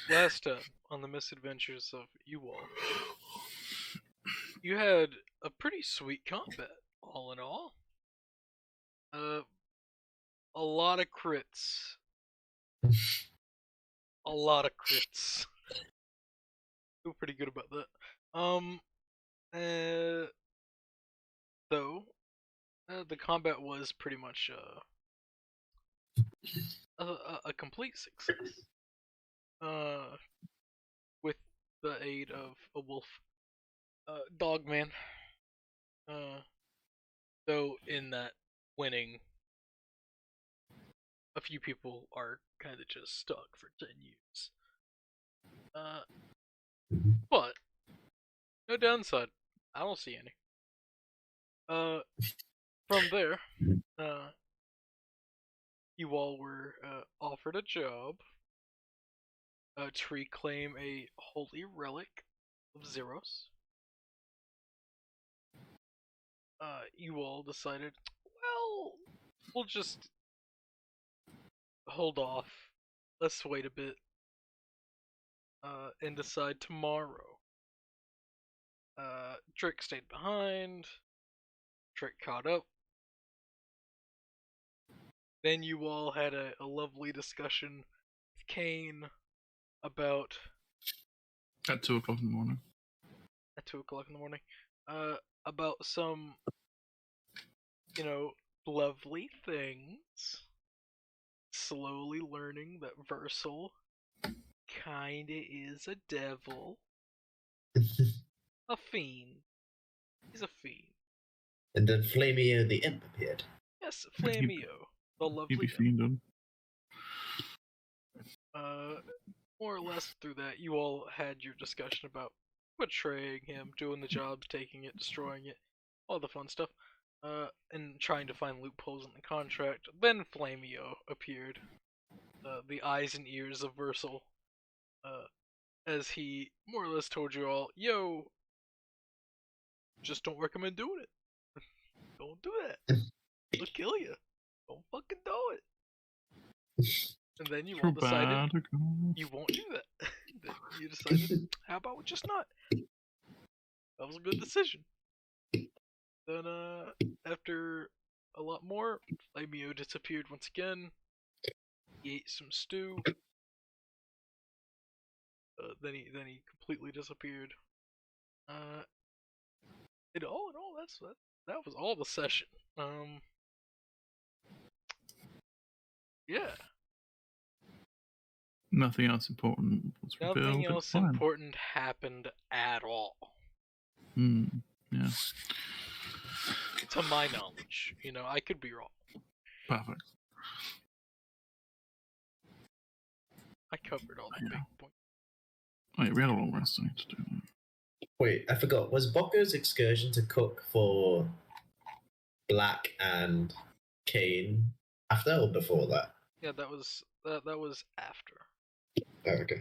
last time on the misadventures of you all, you had a pretty sweet combat, all in all. Uh, a lot of crits. A lot of crits. Feel pretty good about that. Uh, though, the combat was pretty much a complete success. With the aid of a wolf, dogman. Uh, though in that winning, a few people are kind of just stuck for 10 years. But no downside. I don't see any. From there, uh, you all were offered a job to reclaim a holy relic of Zeros. You all decided, well, we'll just hold off. Let's wait a bit and decide tomorrow. Trick stayed behind. Trick caught up. Then you all had a lovely discussion with Kane about At 2 o'clock in the morning. at 2 o'clock in the morning. About some, lovely things. Slowly learning that Versal kinda is a devil. A fiend. He's a fiend. And then Flamio the Imp appeared. Yes, Flamio, the He'd lovely be imp. fiending. More or less through that, you all had your discussion about betraying him, doing the job, taking it, destroying it, all the fun stuff, and trying to find loopholes in the contract. Then Flamio appeared, the eyes and ears of Versal, as he more or less told you all, yo, just don't recommend doing it. Don't do that. It'll kill you. Don't fucking do it. And then you all decided you won't do that. Then you decided, how about just not? That was a good decision. Then, after a lot more, Flamio disappeared once again. He ate some stew. Then he completely disappeared. In all, that was all the session. Yeah. Nothing else important was revealed. Nothing else important happened at all. Yeah. To my knowledge. I could be wrong. Perfect. I covered all the big points. Wait, we had a long rest I need to do. Wait, I forgot. Was Bocco's excursion to cook for Black and Kane after or before that? Yeah, that was after. Oh, okay.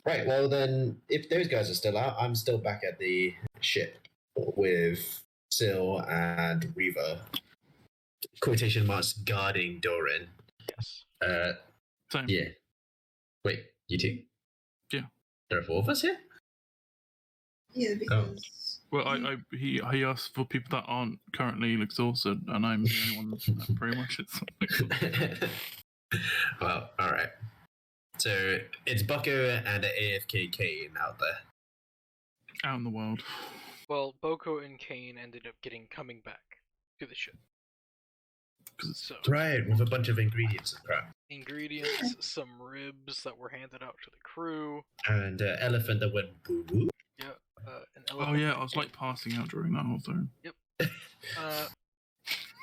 Right, well then, if those guys are still out, I'm still back at the ship with Sil and Reva. Quotation marks guarding Doran. Yes. Same. Yeah. Wait, you two? Yeah. There are 4 of us here? Yeah, because... Well, he asked for people that aren't currently exhausted, and I'm the only one that pretty much is. Well, alright. So, it's Bucko and an AFK Kane out there. Out in the world. Well, Boko and Kane ended up coming back to the ship. So, right, with a bunch of ingredients and crap. Ingredients, some ribs that were handed out to the crew. And elephant that went boo-boo. Yeah, an elephant. Oh yeah, I was like passing out during that whole thing. Yep.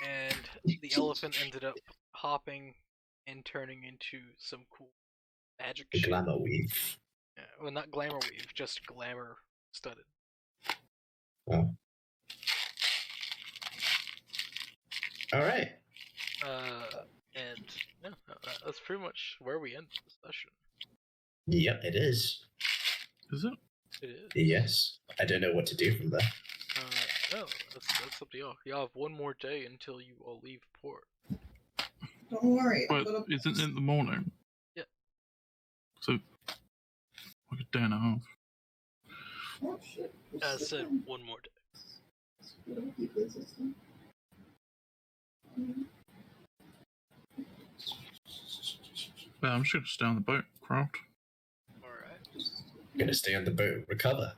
And the elephant ended up hopping and turning into some cool magic shit. Glamour weave. Yeah, well, not glamour weave, just glamour studded. Oh. Alright. And yeah, that's pretty much where we end the session. Yep, it is. Is it? It is. Yes. I don't know what to do from there. No, that's up to y'all. Y'all have one more day until you all leave port. Don't worry. But isn't it in the morning? Yeah. So like a day and a half. Oh shit. As said, one more day. Yeah, I'm just gonna stay on the boat, craft. Alright. Gonna stay on the boat, recover.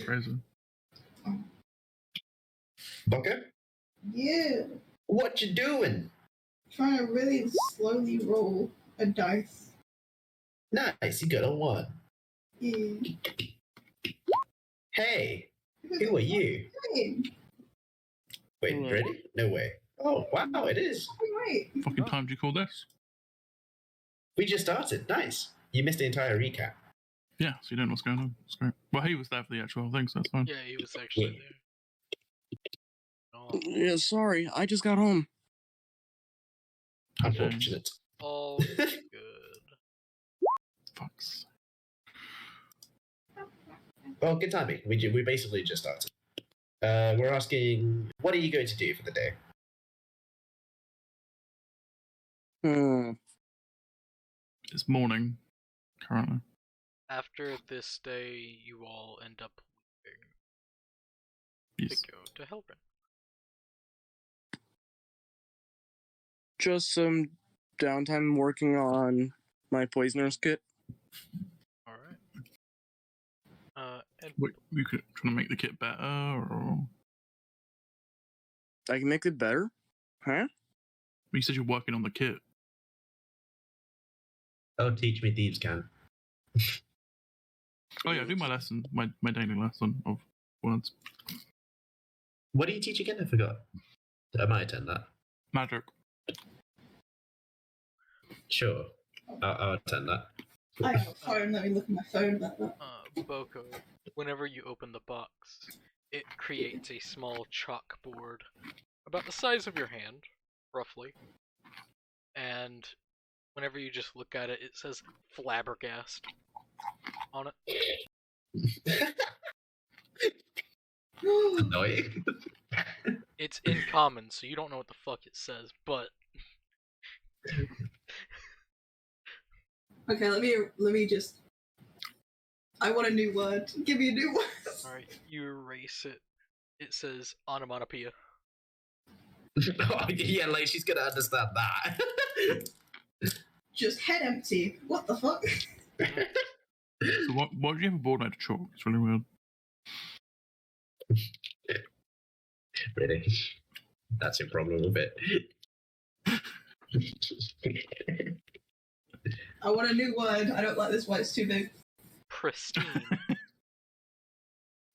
Crazy. Bucko, Yeah. what you doing? Trying to really slowly roll a dice. Nice, you got a 1. Yeah. Hey, who are you? Hey, Wait, Hello. ready? No way. Oh, wow, it is. wait. Fucking time do you call this? We just started. Nice. You missed the entire recap. Yeah, so you don't know what's going on. It's great. Well, he was there for the actual thing, so that's fine. Yeah, he was actually there. Oh, Yeah, sorry, I just got home. Unfortunate. all good. Fucks. Well, good timing. We basically just started. We're asking, what are you going to do for the day? It's morning, currently. After this day, you all end up leaving Yes. to go to Hellbrun. Just some downtime working on my poisoner's kit. Alright. And Wait, you could trying to make the kit better, or I can make it better? Huh? you said you're working on the kit. Oh, teach me thieves can. Oh yeah, I do my lesson, my daily lesson of words. What do you teach again? I forgot. I might attend that. Magic. Sure. I'll attend that. I have a phone. Let me look at my phone about that. Boko, whenever you open the box, it creates a small chalkboard about the size of your hand, roughly. And whenever you just look at it, it says flabbergast on it. Annoying. It's in common, so you don't know what the fuck it says, but Okay, let me just. I want a new word. Give me a new word. alright, you erase it. It says onomatopoeia. Oh, yeah, like she's gonna understand that. Just head empty. What the fuck? So why do you have a board made of chalk? It's really weird. Really? That's your problem with it. I want a new word. I don't like this one. It's too big. Pristine.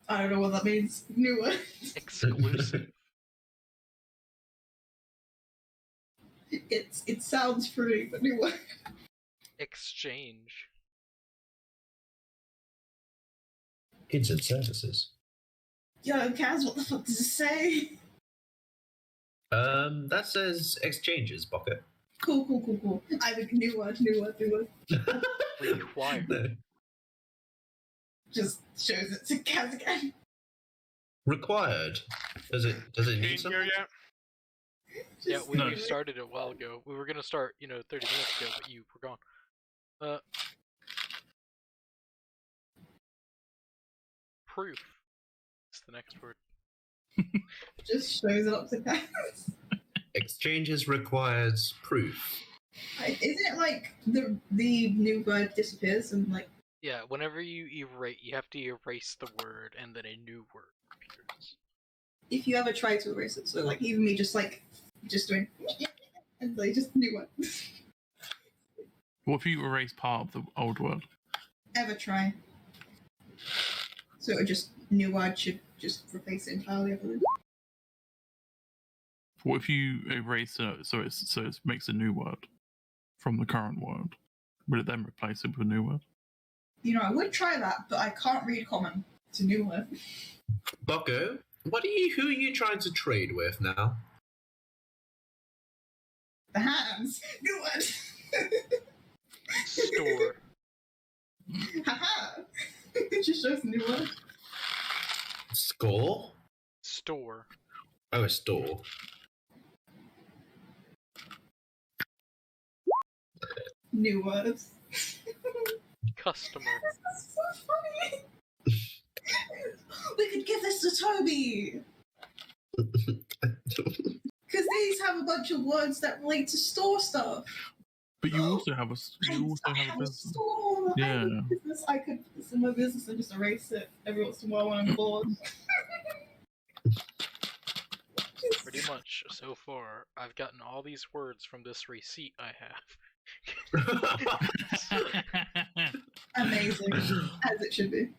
I don't know what that means. New word. Exclusive. It sounds pretty, but new word. Exchange. Goods and services. Yo, Kaz, what the fuck does it say? That says exchanges, Pocket. Cool. I have a new word. Require. No. Just shows it to Kaz again. Required. Does it need Ain't something? here yet? Yeah, we No. restarted it a while ago. We were gonna start, 30 minutes ago, but you were gone. Proof. It's the next word. Just shows it up to Kaz. Exchanges requires proof. Isn't it like the new word disappears and like Yeah, whenever you erase, you have to erase the word, and then a new word appears. if you ever try to erase it? So like even me just doing and like just new one. What if you erase part of the old word? Ever try? So it just new word should just replace it entirely. I believe. What if you erase it so it makes a new word from the current word? Will it then replace it with a new word? I would try that, but I can't read common. It's a new word. Bucko, who are you trying to trade with now? The hands. New word. Store. Haha. It just shows a new word. Score? Store. Oh, a store. New words. customer. That's so funny. We could give this to Toby. Because these have a bunch of words that relate to store stuff. But you also have a I have a business. store. I have Yeah. a business. I could put this in my business and just erase it every once in a while when I'm bored. Pretty much, so far, I've gotten all these words from this receipt I have. Amazing. As it should be.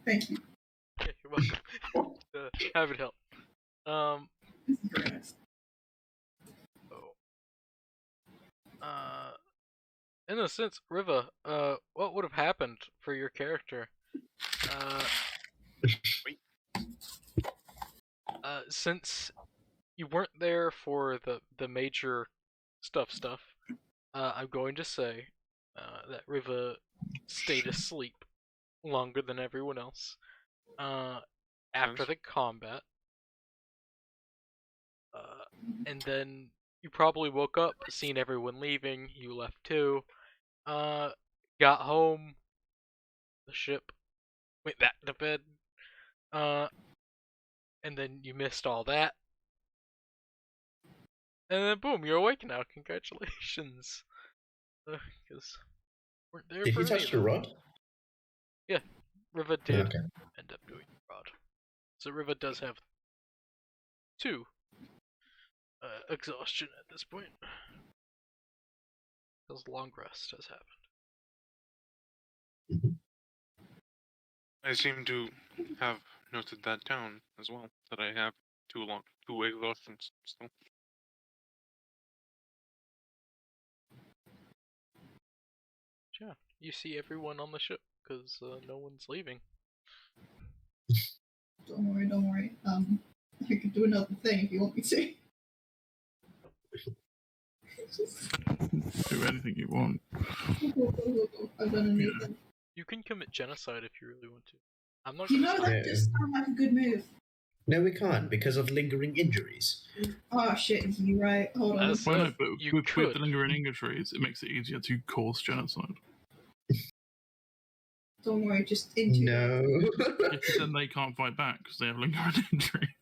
Thank you. Yeah, you're welcome. Have it help. This is very nice. In a sense, Riva, what would have happened for your character? Since you weren't there for the major stuff, I'm going to say that Riva stayed asleep longer than everyone else. After the combat, and then you probably woke up, seen everyone leaving. You left too. Got home, the ship, went back to bed. And then you missed all that. And then boom, you're awake now. Congratulations. Because weren't there Did for he any touch of the that. rod? Yeah, Riva did Okay. end up doing the rod. So Riva does have 2 exhaustion at this point. Because long rest has happened. I seem to have noted that down as well, that I have 2 exhaustions still. Yeah, you see everyone on the ship because no one's leaving. Don't worry. I could do another thing if you want me to. Do anything you want. I've done a new thing. You can commit genocide if you really want to. I'm not You gonna know stop. that just sounds like a good move. No, we can't because of lingering injuries. Oh shit, you're right. Hold on. That's- Well, no, but you with could. the lingering injuries, it makes it easier to cause genocide. Don't worry, just into No. Because then they can't fight back because they have lingering injury.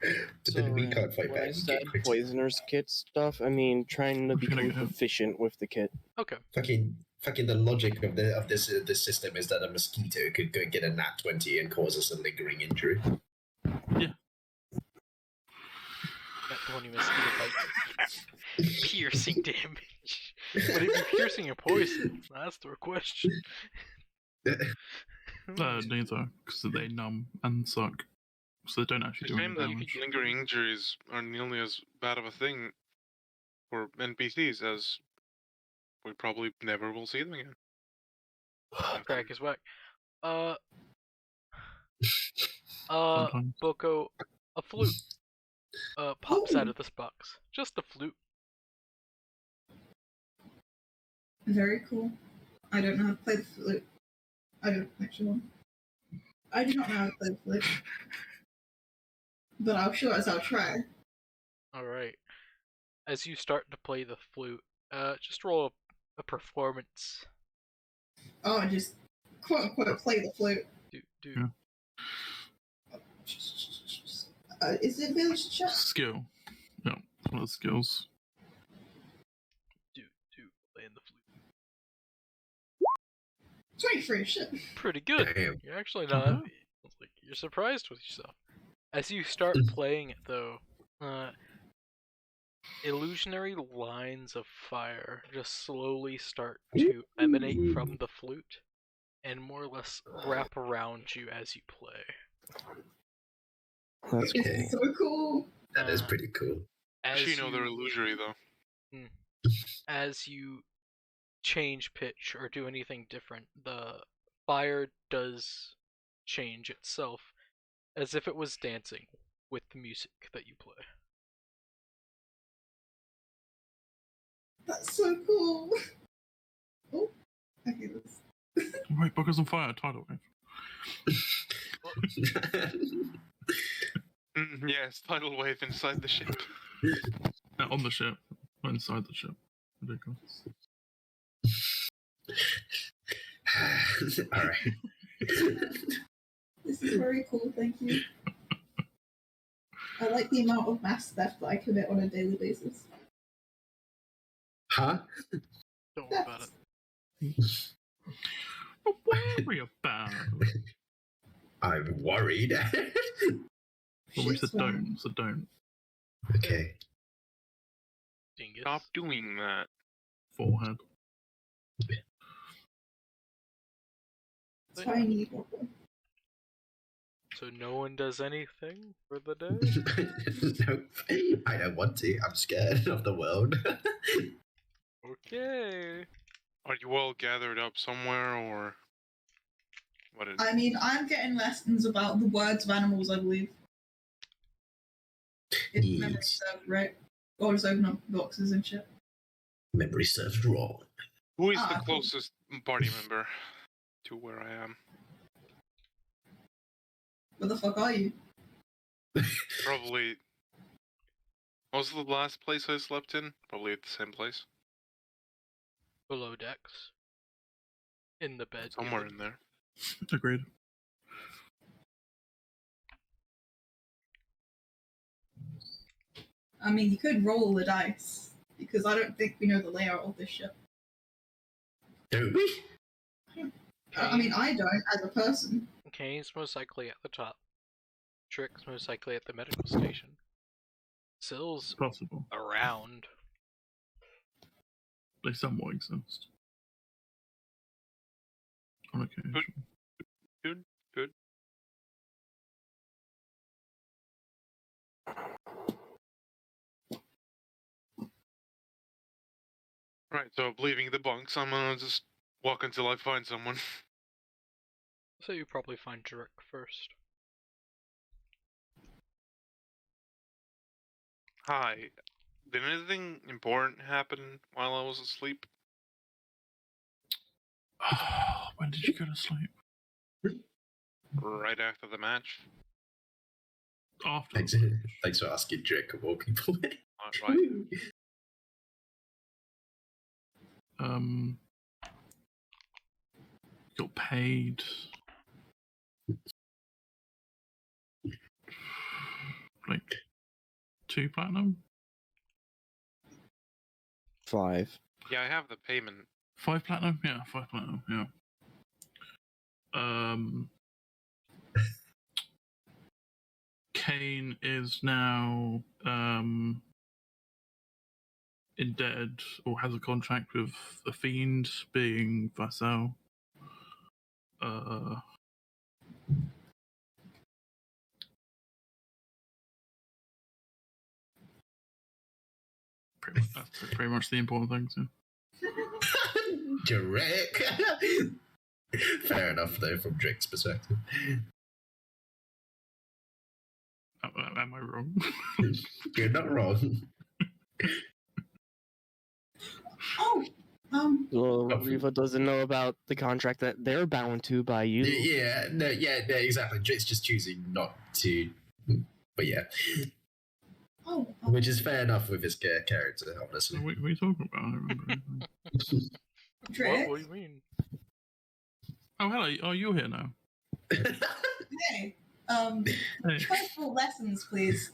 But then we can't fight when back. I We said get crit. poisoner's kit stuff, I mean trying to I'm gonna become go. proficient with the kit. Okay. Fucking the logic of this system is that a mosquito could go get a nat 20 and cause us a lingering injury. That 20 mosquito bite. Piercing damage. Would it be piercing or poison? That's the question. Neither, because they numb and suck. So they don't actually It's a do any shame that damage. lingering injuries are nearly as bad of a thing for NPCs as we probably never will see them again. Crack is whack. Sometimes. Boko, a flute pops out of this box. Just a flute. Very cool. I don't know how to play the flute. I don't actually know. I do not know how to play the flute. But I'll try. Alright. As you start to play the flute, just roll a performance. Oh, I just quote unquote play the flute. Do. Yeah. Is it village chat? Skill. Yeah, it's one of the skills. Do. Playing the flute. 23, shit. Pretty good. Damn. You're actually not. Uh-huh. Like, you're surprised with yourself. As you start playing it, though, illusionary lines of fire just slowly start to emanate from the flute and more or less wrap around you as you play. That's This Okay. is so cool. That is pretty cool. As Actually, no, they're you, illusory though. as you change pitch or do anything different, the fire does change itself as if it was dancing with the music that you play. That's so cool. Oh, okay, this. Right, Booker's on fire, tidal wave. Yes, tidal wave inside the ship. On the ship. Not inside the ship. Ridiculous. All right. This is very cool, thank you. I like the amount of mass theft that I commit on a daily basis. Huh? Don't worry about it. Don't worry about it. I'm worried. Well, we said Shit's fine. don't, so don't. Okay. Dingus. Stop doing that. Forehead. That's why I need one. So no one does anything for the day? Nope. I don't want to. I'm scared of the world. Okay. Are you all gathered up somewhere, or what is? I mean, I'm getting lessons about the words of animals, I believe. It's memory Yes. served, right? Or just open up boxes and shit. Memory serves wrong. Who is Ah, the cool. closest party member to where I am? Where the fuck are you? Probably. What was the last place I slept in? Probably at the same place. Below decks. In the bed. Somewhere given. in there. Agreed. I mean, you could roll the dice, because I don't think we know the layout of this ship. Don't we? I mean, I don't, as a person. Kane's most likely at the top. Trick's most likely at the medical station. Sill's Possible. around. They somewhat exist. On occasion. Good, good. Right, so I'm leaving the bunks. I'm gonna just walk until I find someone. So you probably find Trick first. Hi. Did anything important happen while I was asleep? When did you go to sleep? Right after the match? After. Thanks for asking, Drake, of all people. Right. Got paid. Like 2 platinum? 5. Yeah, I have the payment. 5 platinum? Yeah, 5 platinum, yeah. Kane is now indebted or has a contract with a fiend being Vassal. That's pretty much the important things, yeah. Drake. Fair enough, though, from Drake's perspective. Am I wrong? You're not wrong. Oh, Well, Riva doesn't know about the contract that they're bound to by you. Yeah, no, exactly. Drake's just choosing not to. But yeah, which is fair enough with his character, honestly. What are you talking about? I don't remember anything. Drake. What do you mean? Oh, hello. Oh, you're here now. Hey, Hey. careful lessons, please.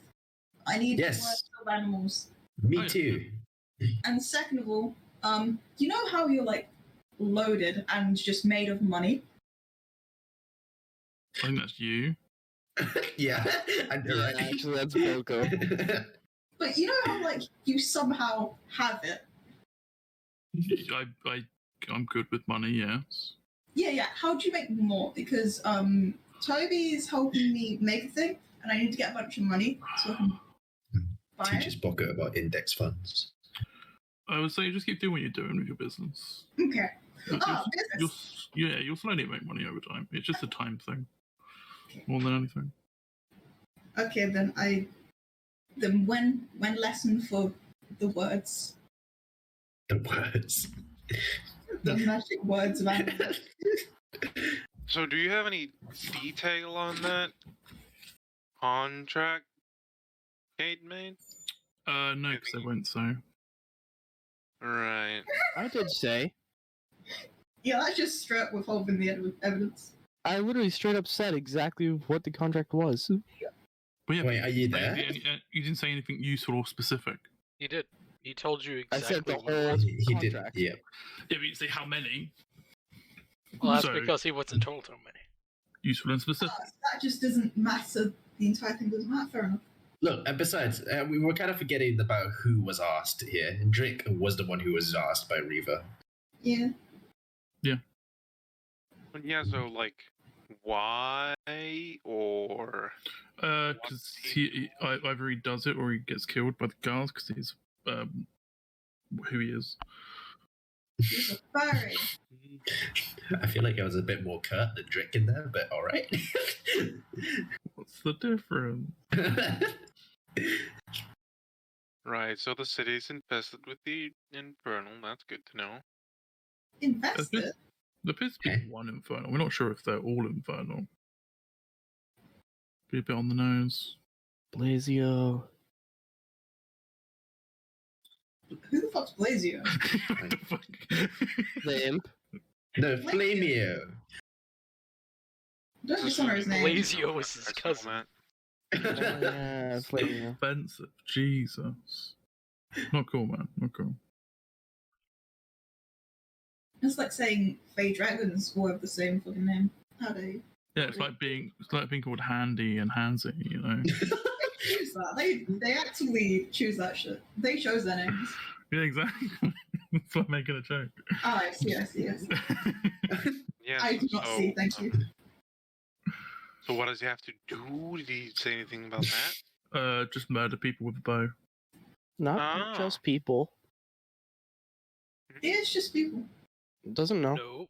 I need Yes. words of animals. Me too. And second of all, you know how you're like loaded and just made of money? I think that's you. Yeah, and you're right. Actually, that's Boko. But you know how like you somehow have it? I'm good with money, yes. Yeah. How do you make more? Because Toby is helping me make a thing, and I need to get a bunch of money so I can buy Teaches it. Boko about index funds. I would say just keep doing what you're doing with your business. Okay. Business. You'll slowly make money over time. It's just a time thing, more than anything. Okay, then when lesson for the words, The words. the magic words of animals. So, do you have any detail on that contract Kate made? No, because they won't so. Right. I did say. Yeah, that's just straight up withholding the evidence. I literally straight up said exactly what the contract was. But yeah, Wait, but are you didn't say there? you didn't say anything useful or specific. He did. He told you I said exactly the what it whole was. He did. contract. Yeah. Yeah, but you didn't say how many. Well, that's So- because he wasn't told how many. Useful and specific. That just doesn't matter. The entire thing doesn't matter. Fair enough. Look, and besides, we were kind of forgetting about who was asked here. Drake was the one who was asked by Reva. Yeah. But yeah, so like, why or Because either he does it or he gets killed by the guards because he's who he is. He's a furry. I feel like I was a bit more curt than Drake in there, but all right. What's the difference? right? So the city's infested with the infernal. That's good to know. Invested. The appears to be one infernal. We're not sure if they're all infernal. Be a bit on the nose. Blazio. Who the fuck's Blazio? What the fuck? The imp. No, Flamio. Don't dishonor his name. Blazio was his That's cousin. Matt. Oh, yeah, Flavio. Offensive. Jesus. Not cool, man. Not cool. It's like saying Fey Dragons all have the same fucking name. How do you Yeah, it's like being called Handy and Hansy, you know. choose that? They actually choose that shit. They chose their names. Yeah, exactly. That's why I'm making a joke. Oh, I see. Yeah. I do not see, thank you. So what does he have to do? Did he say anything about that? Just murder people with a bow. Not Ah. just people. Yeah, it's just people. Doesn't know. No.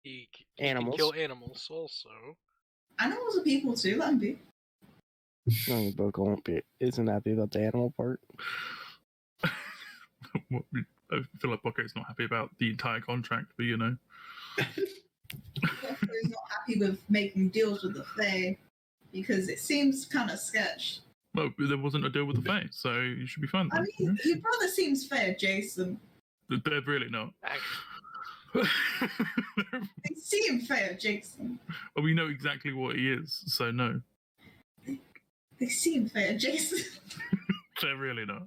He Animals. can kill animals also. Animals are people too, let them be. No, your book won't be. Isn't happy about the animal part. I feel like Bocco's not happy about the entire contract, but you know. Is not happy with making deals with the Fae because it seems kind of sketch. Well, there wasn't a deal with the Fae, so you should be fine. I Then. mean, your brother seems Fae adjacent. They're really not. They seem Fae adjacent. Well, we know exactly what he is, so no. They seem Fae adjacent. They're really not.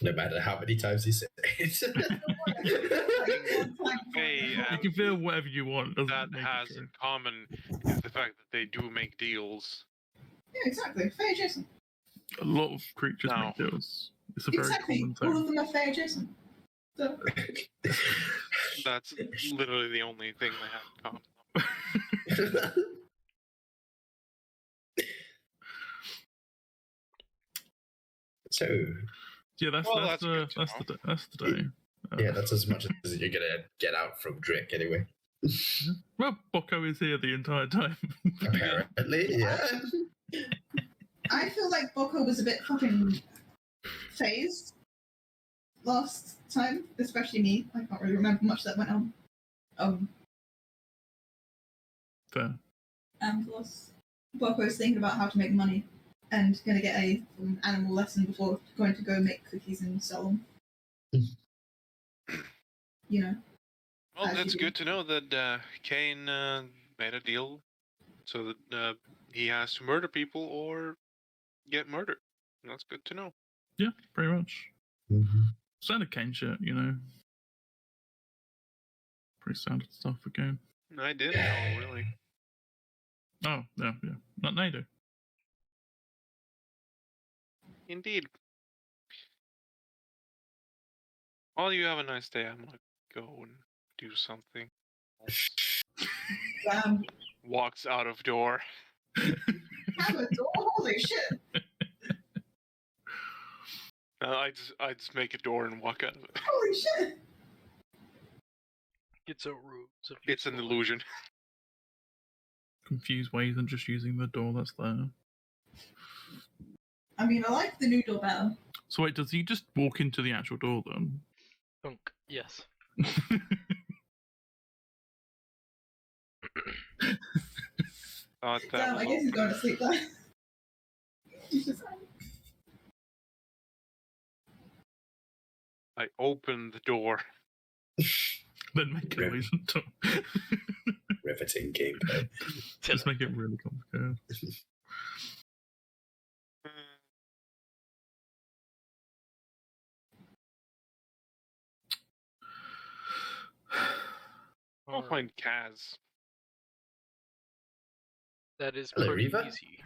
No matter how many times he says it. Hey, You can feel whatever you want. Doesn't that make it has true. in common is the fact that they do make deals. Yeah, exactly. Fae adjacent. A lot of creatures No. make deals. It's a very Exactly. common All thing. of them are Fae adjacent. So, That's literally the only thing they have in common. So, Yeah, that's Well, that's that's good to that's the day. yeah, that's as much as you're gonna get out from Drake anyway. Well, Bocco is here the entire time. Apparently, yeah. I feel like Boko was a bit fucking phased last time, especially me. I can't really remember much that went on. Fair. And plus, Boko was thinking about how to make money and going to get an animal lesson before going to go make cookies and sell them. You know. Well, As that's you good to know that Kane made a deal so that he has to murder people or get murdered. That's good to know. Yeah, pretty much. Mm-hmm. Standard Kane shit, you know. Pretty standard stuff for Kane. I didn't know, really. Oh, yeah. Not they do. Indeed. Well, you have a nice day. I'm gonna go and do something. Walks out of door. Have a door? Holy shit! I just make a door and walk out of it. Holy shit! Gets out rude. It's an illusion. Confused ways and just using the door that's there. I mean, I like the new door better. So wait, does he just walk into the actual door then? Thunk. Yes. Thought that Damn, I was guess he's going to sleep then. He's just I open the door. Then make a noise and talk. Riveting gameplay. Just make it really complicated. I'll find Kaz. That is Hello, pretty Reva? easy.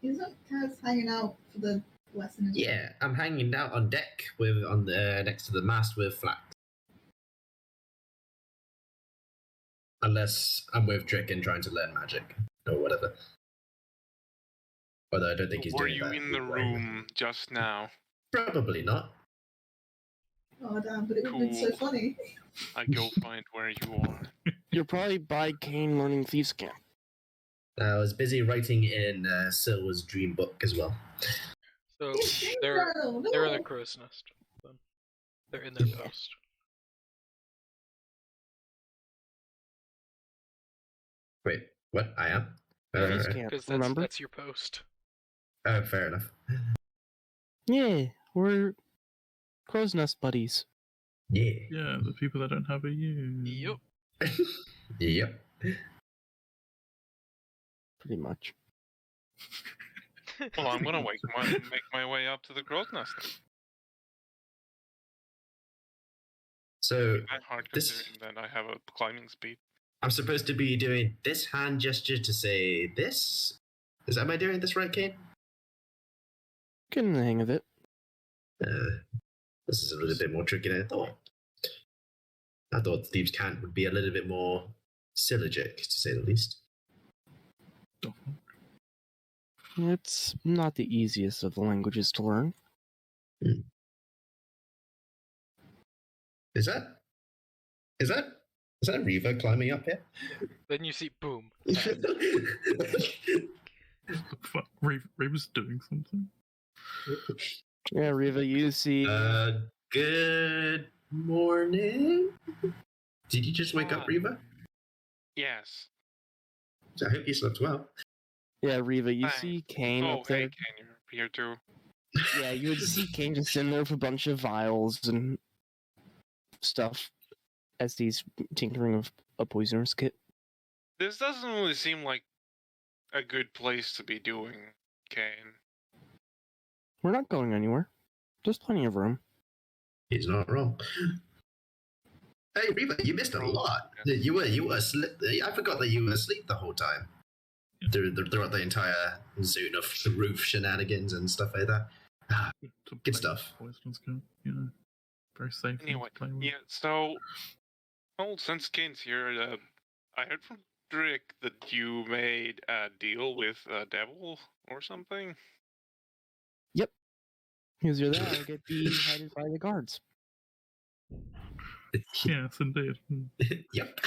Isn't Kaz hanging out for the lesson? Yeah, I'm hanging out on deck on the next to the mast with Flax. Unless I'm with Drick trying to learn magic or whatever. Although I don't think he's Were doing you that. in the room just now? Probably not. Oh damn! But it would have been so Cool. funny. I go find where you are. You're probably by Kane learning Thieves Camp. I was busy writing in Silver's dream book as well. So It's they're Journal, they're in no. the crow's nest. Then. They're in their post. Wait, what? I am? Thieves Camp, Because remember? that's your post. Fair enough. Yeah, we're crow's nest buddies. Yeah. Yeah, the people that don't have a U. Yep. Yep. Pretty much. Well, I'm gonna make my way up to the crow's nest. So That hard This- considering that I have a climbing speed. I'm supposed to be doing this hand gesture to say this? Am I doing this right, Kane? Getting the hang of it. This is a little bit more tricky than I thought. I thought Thieves' Cant would be a little bit more syllogic, to say the least. It's not the easiest of the languages to learn. Is that Reva climbing up here? Then you see boom. Fuck, Raven's doing something. Yeah, Riva, you see. Good morning. Did you just wake up, Reva? Yes. I hope you slept well. Yeah, Riva, you Thanks. see Kane Oh, up there. hey, Kane, you're here too. Yeah, you would see Kane just sitting there with a bunch of vials and stuff as he's tinkering with a poisoner's kit. This doesn't really seem like a good place to be doing, Kane. We're not going anywhere. There's plenty of room. He's not wrong. Hey, Reva, you missed a lot. You were asleep. I forgot that you were asleep the whole time. Throughout the entire zone of the roof shenanigans and stuff like that. To Good play stuff. Poisonous Camp, you know. Very safe. thing Anyway, to play with. yeah, so, well, since Kane's here, I heard from Drick that you made a deal with Devil or something. Because you're there, I get beheaded by the guards. Yes, indeed. Yep.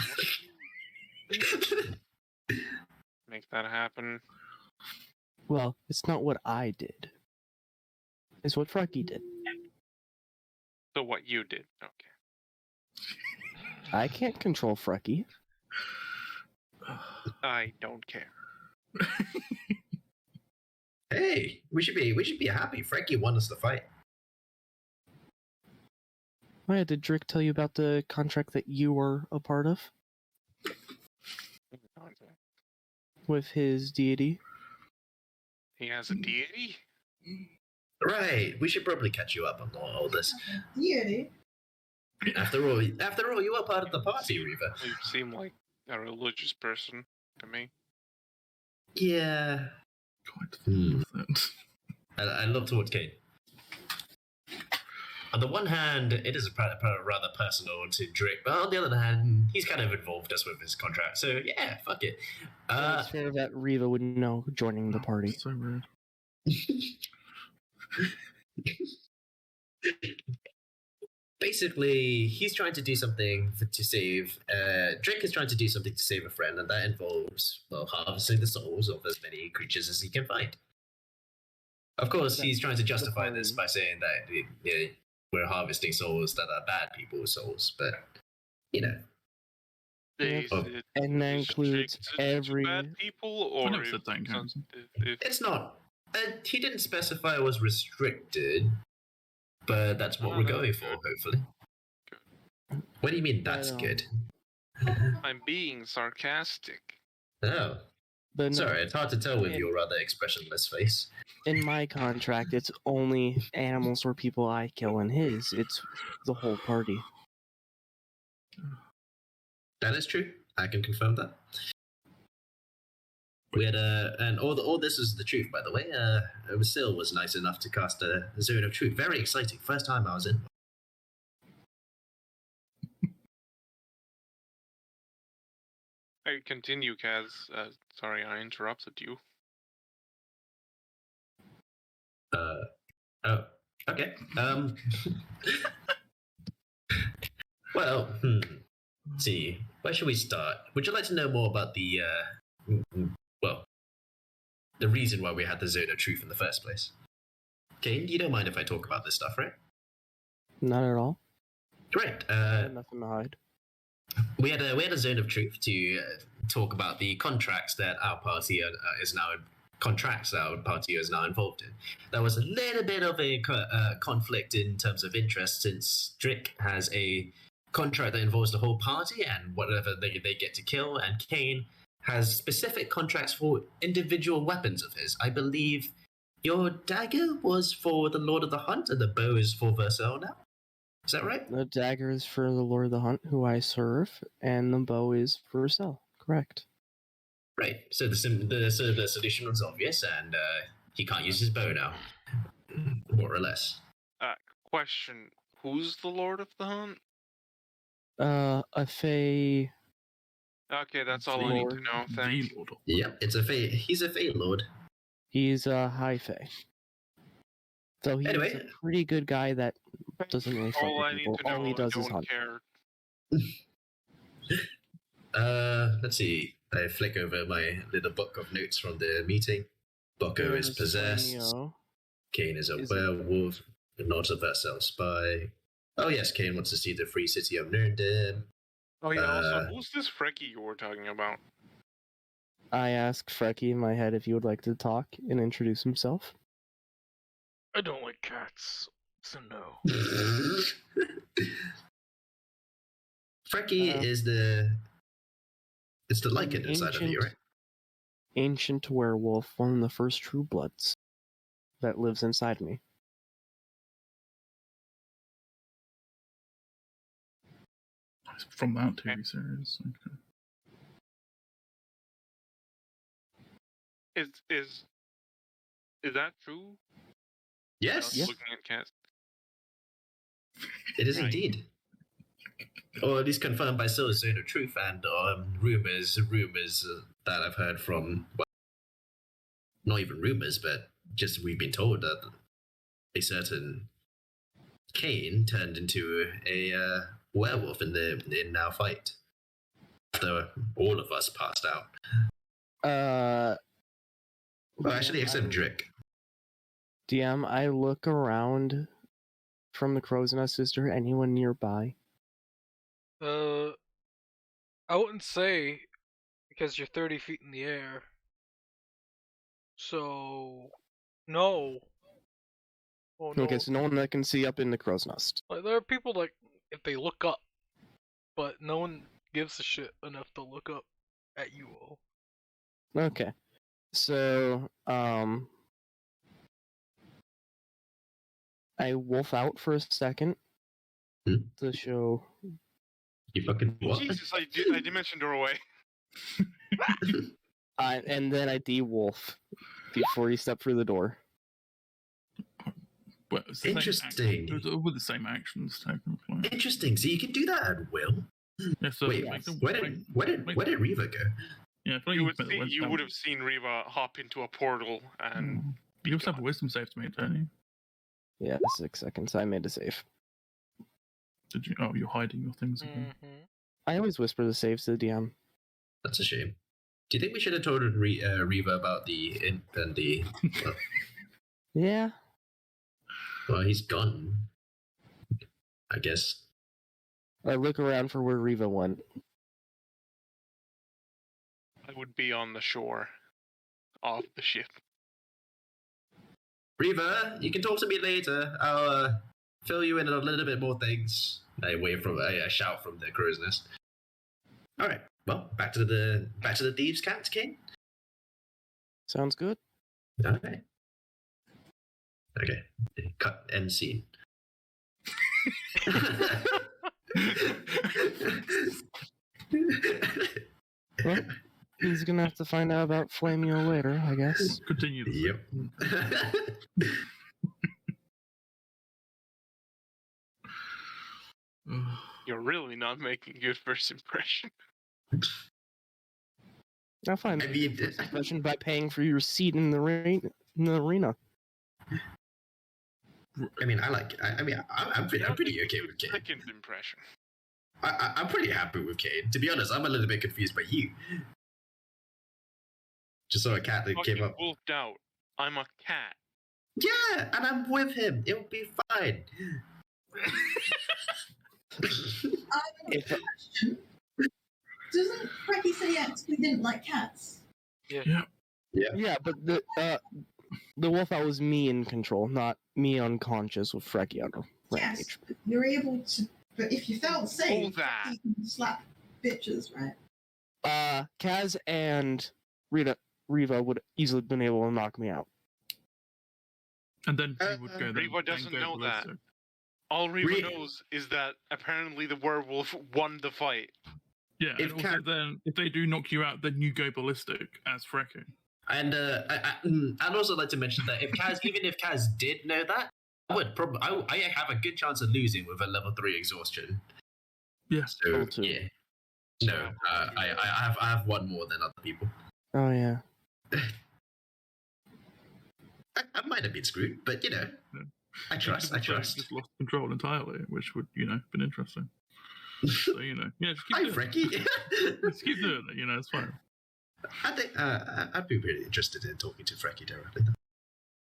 Make that happen. Well, it's not what I did. It's what Frankie did. So what you did, okay. I can't control Frecky. I don't care. Hey, we should be happy. Frankie won us the fight. Oh yeah, did Drick tell you about the contract that you were a part of with his deity? He has a deity? Right. We should probably catch you up on all this. Deity. After all, you are part of the party, Reva. You seem like a religious person to me. Yeah. Quite Hmm. the opposite. I love towards Kate. On the one hand, it is rather personal to Drake, but on the other hand, he's kind of involved us with his contract. So yeah, fuck it. It's fair that Riva would know joining the party. So rude. Basically, he's trying to do something to save. Drake is trying to do something to save a friend, and that involves harvesting the souls of as many creatures as he can find. Of course, he's trying to justify this by saying that we're harvesting souls that are bad people's souls, but you know, Is Oh. it And that includes restricted to every. bad people, I or never if, said that in comparison. if It's not. He didn't specify it was restricted, but that's what we're that's going for, hopefully. What do you mean that's But, good? I'm being sarcastic. Oh, But no, sorry, it's hard to tell with in- your rather expressionless face. in my contract, it's only animals or people I kill. In his, it's the whole party. That is true. I can confirm that. We had and all this is the truth, by the way. Sil was nice enough to cast a Zone of Truth. Very exciting. First time I was in. Hey, continue, Kaz. Sorry, I interrupted you. Oh, okay. Well, let's see. Where should we start? Would you like to know more about the well, the reason why we had the Zone of Truth in the first place? Okay, you don't mind if I talk about this stuff, right? Not at all. Right. I have nothing to hide. We had a Zone of Truth to talk about the contracts that our party is now involved in. There was a little bit of a conflict in terms of interest, since Drick has a contract that involves the whole party and whatever they get to kill, and Kane has specific contracts for individual weapons of his. I believe your dagger was for the Lord of the Hunt, and the bow is for Vercel now. Is that right? The dagger is for the Lord of the Hunt, who I serve, and the bow is for Cell. Correct. Right. So the solution was obvious, and he can't use his bow now, more or less. Question: who's the Lord of the Hunt? A Fey. Okay, that's all I need to Lord. know. Thanks. The Lord of- Yep, it's a Fey. He's a Fey Lord. He's a High Fey. So he's Anyway. a pretty good guy that doesn't really fuck All with I need people. to know. All he does I is don't hunt. care. Let's see. I flick over my little book of notes from the meeting. Bucko is possessed. Sueño Kane is a is- werewolf, not a Vercel spy. Oh yes, Kane wants to see the free city of Nurndin. Oh yeah. Also, Uh, who's this Frecky you were talking about? I asked Frecky in my head if he would like to talk and introduce himself. I don't like cats, so no. Frecky is the An Lycan inside of you, right? ancient werewolf, one of the first true bloods that lives inside me. It's from that TV series. Okay. Is that true? Yes, Yeah. Looking at cats. it is Right. indeed. Or at least confirmed by Sil's Zone of Truth and rumors that I've heard from, well, not even rumors, but just we've been told that a certain Kane turned into a werewolf in our fight after all of us passed out. Well, actually, except Drick. DM, I look around from the crow's nest. Is there anyone nearby? I wouldn't say, because you're 30 feet in the air. So, no. Oh no. Okay, so no one that can see up in the crow's nest. Like, there are people that, if they look up, but no one gives a shit enough to look up at you all. Okay. So, I wolf out for a second Hmm? to show. You fucking what? Jesus, I dimensioned her away. And then I de-wolf before you step through the door. But it's the same Interesting. action. It's all with the same actions technically. Interesting. So you can do that at will. Yeah, so Wait, make them- where did Reva go? Yeah, I feel like You you, would see, you would have seen Riva hop into a portal and You also have a wisdom save to make, don't you? Yeah, 6 seconds. I made a save. Did you? Oh, you're hiding your things again. Mm-hmm. I always whisper the saves to the DM. That's a shame. Do you think we should have told Reva about the imp and the? Yeah. Well, he's gone. I guess. I look around for where Riva went. would be on the shore, off the ship. Reaver, you can talk to me later. I'll fill you in on a little bit more things. A shout from the crow's nest. All right. Well, back to the thieves' camp, King. Sounds good. All right. Okay. Cut end scene. Well, he's gonna have to find out about Flamio later, I guess. Continue. Yep. You're really not making a good first impression. I'll find I mean, impression by paying for your seat in the arena. I mean, I'm pretty okay with Kane. Second impression. I'm pretty happy with Kane. To be honest, I'm a little bit confused by you. Just saw a cat that came up. Wolfed out. I'm a cat. Yeah, and I'm with him. It'll be fine. I have a question. Doesn't Frankie say he actually didn't like cats? Yeah, but the wolf out was me in control, not me unconscious with Frecky on her rampage. Yes, you're able to. But if you felt safe, All that. you can slap bitches, right? Kaz and Riva would easily been able to knock me out. And then he would go. Riva doesn't know that. All Riva knows is that apparently the werewolf won the fight. Yeah, and also then if they do knock you out, then you go ballistic as Frecky. And I'd also like to mention that even if Kaz did know that, I have a good chance of losing with a level 3 exhaustion. Yeah. So yeah. No, I have one more than other people. Oh yeah. I might have been screwed, but you know, Yeah. I trust. Just lost control entirely, which would been interesting. So yeah, just keep Hi, doing Frankie. it. Just keep doing it. It's fine. I think I'd be really interested in talking to Frankie directly.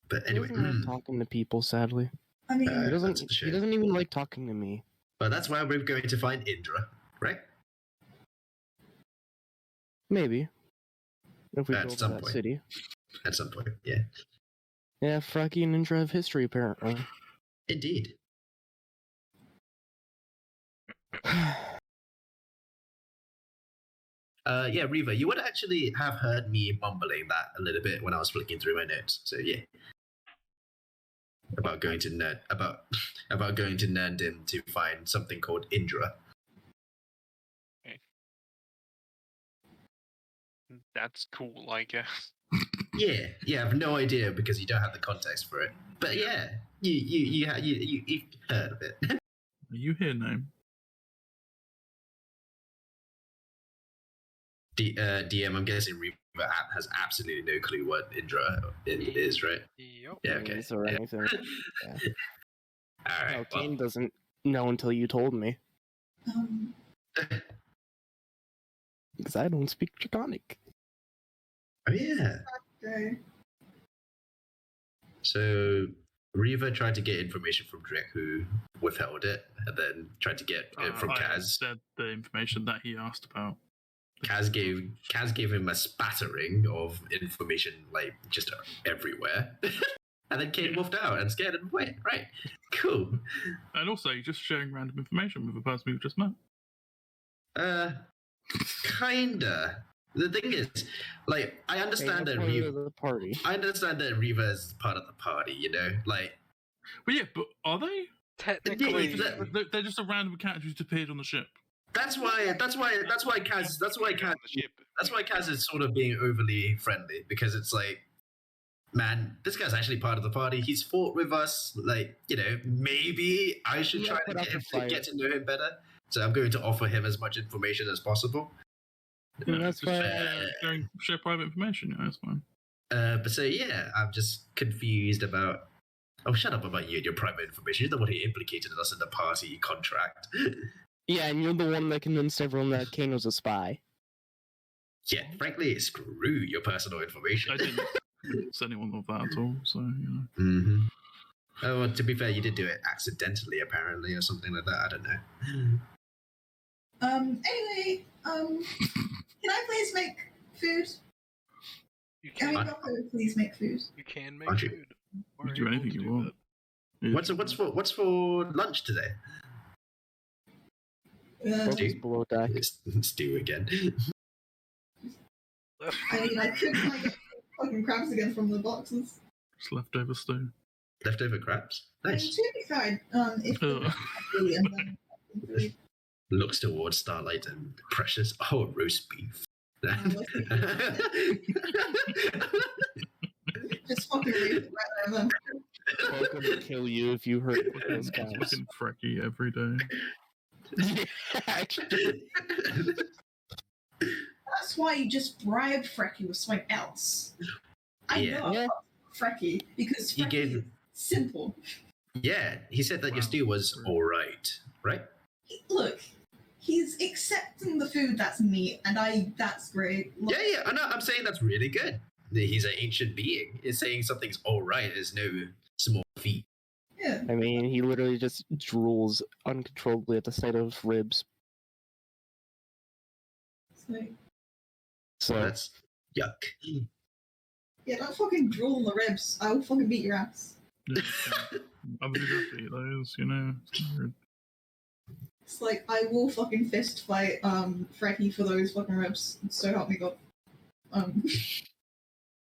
But anyway, He doesn't like talking to people. Sadly, I mean, he doesn't. that's a shame. He doesn't even like talking to me. But that's why we're going to find Indra, right? Maybe if we At go to some that point. city. At some point, yeah. Yeah, Frecky and Ninja have history apparently. Indeed. Yeah, Reva, you would actually have heard me mumbling that a little bit when I was flicking through my notes. So yeah, about going to Nandin to find something called Indra. That's cool, I guess. Yeah, I have no idea because you don't have the context for it. But yeah, you heard of it. Are you here now? DM, I'm guessing Reva has absolutely no clue what Indra is, right? Yep. Yeah, okay. Names or anything. Yeah. All right. No, well, Kane doesn't know until you told me because I don't speak Draconic. oh yeah. okay. So Reva tried to get information from Drake, who withheld it, and then tried to get it from I Kaz. said the information that he asked about. Kaz gave him a spattering of information, like just everywhere, and then Kane wolfed out and scared him away. Right, cool. And also, you're just sharing random information with a person we've just met. Kinda. The thing is, like, I understand that the party. I understand that Reva is part of the party. You know, like. But yeah, but are they? Technically, They're just a random character who's appeared on the ship. That's why Kaz is sort of being overly friendly, because it's like, man, this guy's actually part of the party. He's fought with us. Like, maybe I should try to get to know him better. So I'm going to offer him as much information as possible. And that's why share private information. Yeah, that's fine. But so yeah, I'm just confused about. Oh, shut up about you and your private information. You're the one who implicated us in the party contract. Yeah, and you're the one that convinced everyone that Kane was a spy. Yeah, frankly, screw your personal information. I didn't say anyone of that at all, so Mm-hmm. Oh, well, to be fair, you did do it accidentally, apparently, or something like that. I don't know. Anyway, can I please make food? You Can can we go please make food? you can make Aren't you? food. You Or can do able anything to you do want. that. Yeah, What's for lunch today? Focus below deck. It's due again. I mean, I could try and get fucking crabs again from the boxes. Just leftover stew. Leftover crabs. I mean, Nice. to be fair, if Ugh. and then Looks towards Starlight and Precious. Oh, roast beef. just fucking leave it right there and then. Welcome to kill you if you hurt those It's cows. looking freaky every day. Actually, That's why you just bribed Frecky with something else. I Yeah. know Yeah. Frecky because He Frecky gave- is simple. Yeah, he said that your Wow. stew was alright, right? Look, he's accepting the food that's meat, and that's great. Look, Yeah, I know. I'm saying that's really good. He's an ancient being. Is saying something's alright is no small feat. yeah. I mean, he literally just drools uncontrollably at the sight of ribs. It's like, So That's yuck. yeah, don't fucking drool on the ribs. I will fucking beat your ass. Yeah, other people have to eat those, you know. It's weird. It's like I will fucking fist fight Frecky for those fucking ribs. So help me God.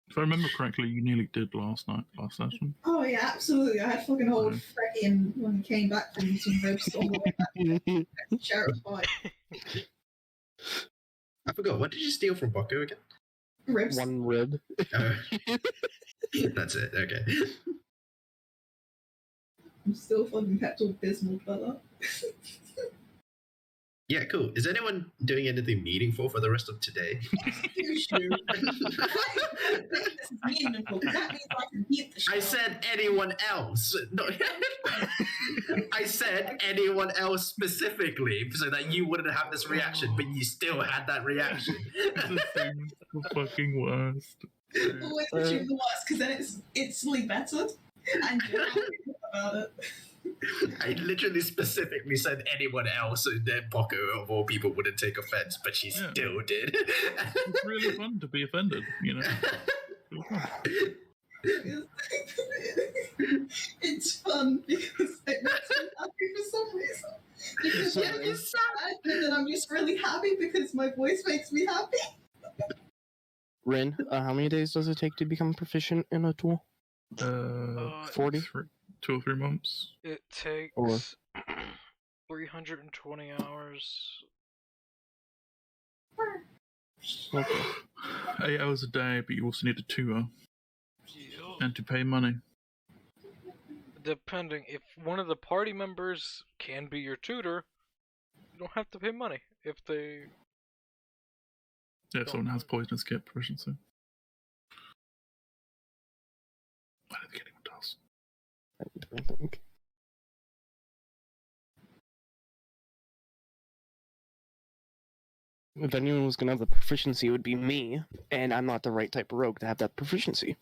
If I remember correctly, you nearly did last session. Oh yeah, absolutely. I had fucking hold Nice. Frecky and when he came back from some ribs all the way back to Sheriff's fight. I forgot. What did you steal from Bocco again? Ribs. one rib. That's it. Okay. I'm still fucking Pepto Bismol brother. Yeah, cool. Is anyone doing anything meaningful for the rest of today? You shoot. This is meaningful because that means I can beat the shit. I said anyone else. No. I said anyone else specifically so that you wouldn't have this reaction, but you still had that reaction. It's the fucking worst. Always assume the worst because then it's instantly better and you're happy about it. I literally specifically said anyone else, so that Bocco of all people wouldn't take offense, but she Yeah. still did. It's really fun to be offended, you know. It's fun because it makes me happy for some reason. Because So yeah, it's sad, and then I'm just really happy because my voice makes me happy. Rin, how many days does it take to become proficient in a tool? 40? 2 or 3 months. It takes Or- 320 hours. Okay. 8 hours a day, but you also need a tutor Yeah. and to pay money. Depending, if one of the party members can be your tutor, you don't have to pay money. If they Yeah, if someone has poisonous kit proficiency. I don't think anyone does. I think. If anyone was gonna have the proficiency, it would be me, and I'm not the right type of rogue to have that proficiency.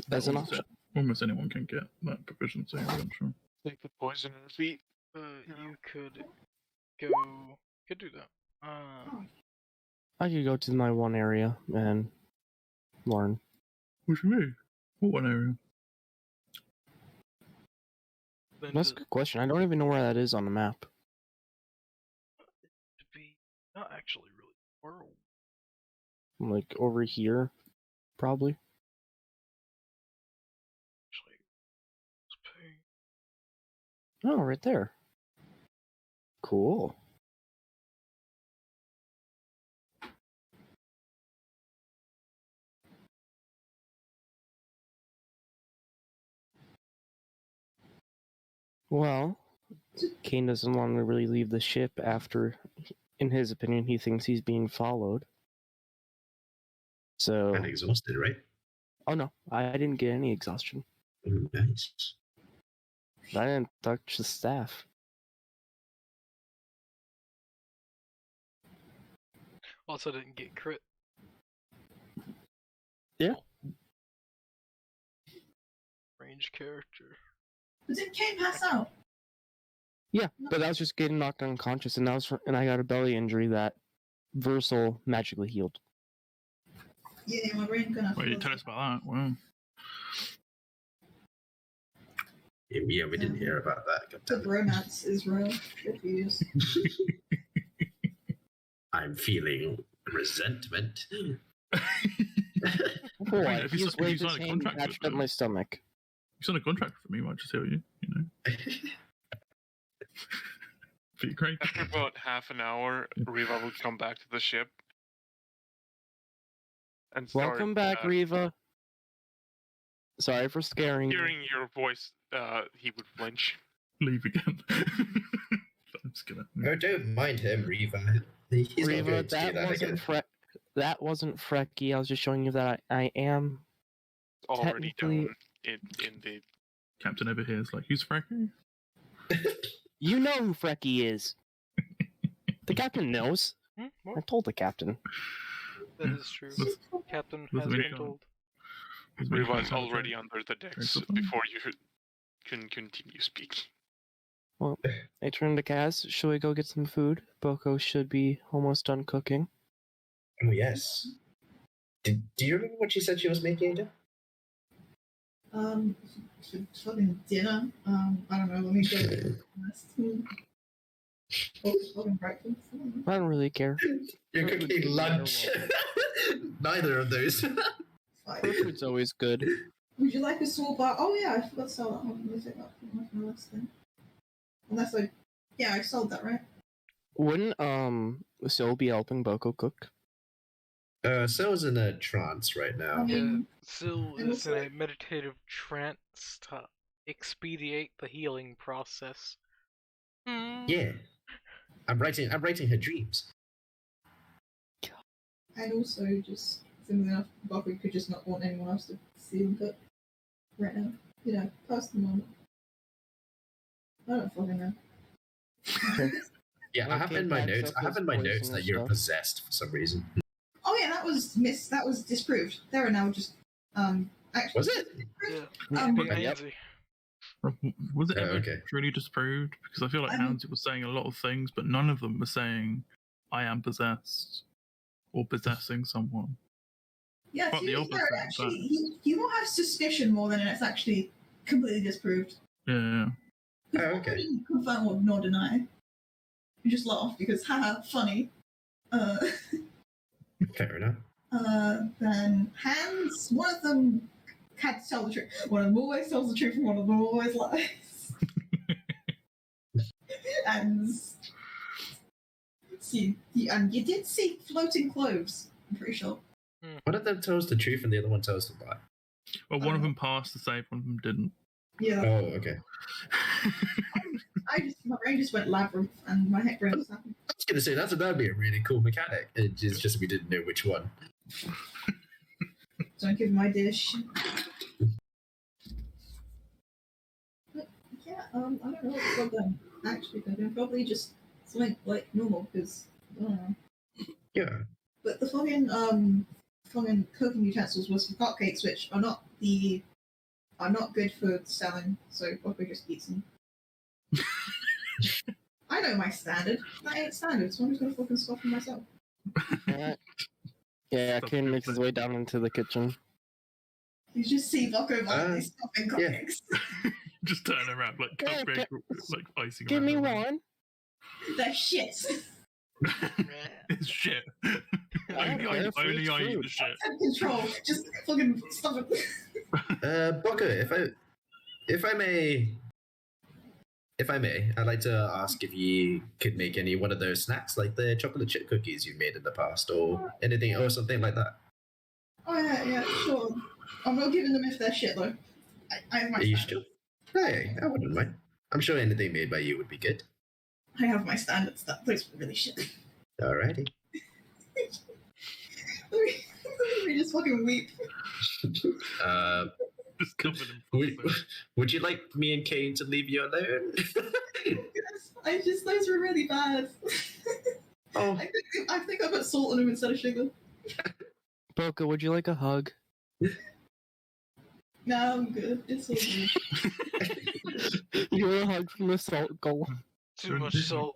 That's an option. Almost anyone can get that proficiency, I'm sure. They could poison her feet. you could do that. I could go to my one area and learn. What do you mean? What one area? Then That's a to good question. I don't even know where that is on the map. be not actually really world. Like over here, probably. Actually, let's pay. Oh, right there. Cool. Well, Kane doesn't want to really leave the ship after, in his opinion, he thinks he's being followed. So, And exhausted, right? oh no, I didn't get any exhaustion. Oh, nice. I didn't touch the staff. Also, didn't get crit. Yeah. Range character. But did Kane pass out? Yeah, but I was just getting knocked unconscious, and I got a belly injury that Versal magically healed. Yeah, my brain gonna. Well, you tell us about that. Wow. Yeah, we didn't hear about that. God The damn it. romance is real. Refuse. I'm feeling resentment. Boy, if you he's si- if you waved sign his a hand contract and patched with up them- my stomach. You signed a contract for me, might just heal you, you know. But you're great. After about half an hour, Riva will come back to the ship and start Welcome back, Riva. Sorry for scaring you. hearing your voice. He would flinch. Leave again. I'm just gonna. Oh, don't mind him, Reva. He's not Riva, going to do that that wasn't again. that wasn't Frecky. I was just showing you that I am. Already Technically- down in the. Captain over here is like, who's Frankie? You know who Frecky is. The captain knows. I What? told the captain. That is true. Let's- Captain let's has make been it told. Let's make Riva's it already under the decks so far. before you can continue speaking. I turned to Kaz. Should we go get some food? Boko should be almost done cooking. Oh, yes. Do you remember what she said she was making again? For fucking dinner. I don't know. Let me go. Fucking breakfast. I don't know. I don't really care. You're Food would cooking be lunch. Neither of those. Fine. Food's always good. Would you like a small bar? Oh yeah, I forgot to sell that one. Let me take that from my list then. Unless I sold that, right? Wouldn't Sil be helping Boko cook? Sil's in a trance right now. Yeah, Sil and is in also- a meditative trance to expedite the healing process. Yeah. I'm writing her dreams. And also, just similar enough, Buckley could just not want anyone else to see him cook right now. You know, past the moment. I don't fucking know. Yeah, I have Okay, in my backs notes. up I have his in my notes poison that and you're stuff. possessed for some reason. Oh yeah, that was disproved. There are now just actually Was it? Yeah, Um, being Yep. handsy. Was it Oh, ever okay. truly disproved? Because I feel like I mean- Hansi was saying a lot of things, but none of them were saying, I am possessed or possessing someone. Yeah, Quite to the be opposite, fair, in actually, fact. you will have suspicion more than it's actually completely disproved. Yeah. Because Oh, okay. didn't confirm or nor deny. You just laugh because, haha, funny. Fair enough. Then hands, one of them had to tell the truth. One of them always tells the truth and one of them always lies. And see, and you did see floating cloves, I'm pretty sure. One of them tells the truth and the other one tells the lie. Well, one of them passed the save, one of them didn't. Yeah, Oh, okay. my brain just went labyrinth and my head brain just happened. I was going to say, that'd be a really cool mechanic. It's just we didn't know which one. Don't give my dish. But yeah, I don't know what I'm actually thinking. Probably just something like normal because I don't know. Yeah. But the fucking cooking utensils was for hotcakes, which are not good for selling, so probably just eat them. I know my standard. That ain't standard, so I'm just gonna fucking stop for myself. Yeah, Stop Kane makes his it. way down into the kitchen. You just see Bucko violently Uh, stopping yeah. cupcakes. Just turn around, like, Yeah, cupcake, like, facing Give around me the room. one. They're shit. It's shit. don't care, only food's I eat food. the shit. Take control. Just fucking stop it. Boko, if I may, I'd like to ask if you could make any one of those snacks, like the chocolate chip cookies you've made in the past, or anything, or something like that. Oh yeah, sure. I'm not giving them if they're shit though. I have my Are you standards. sure? Hey, I wouldn't mind. I'm sure anything made by you would be good. I have my standards. That place was really shit. Alrighty. Let me just fucking weep. Just covered in Would, food. would you like me and Kane to leave you alone? Those were really bad. Oh, I think I put salt on them instead of sugar. Boko, would you like a hug? No, I'm good. It's all good. You're a hug from the salt goal. Too much salt.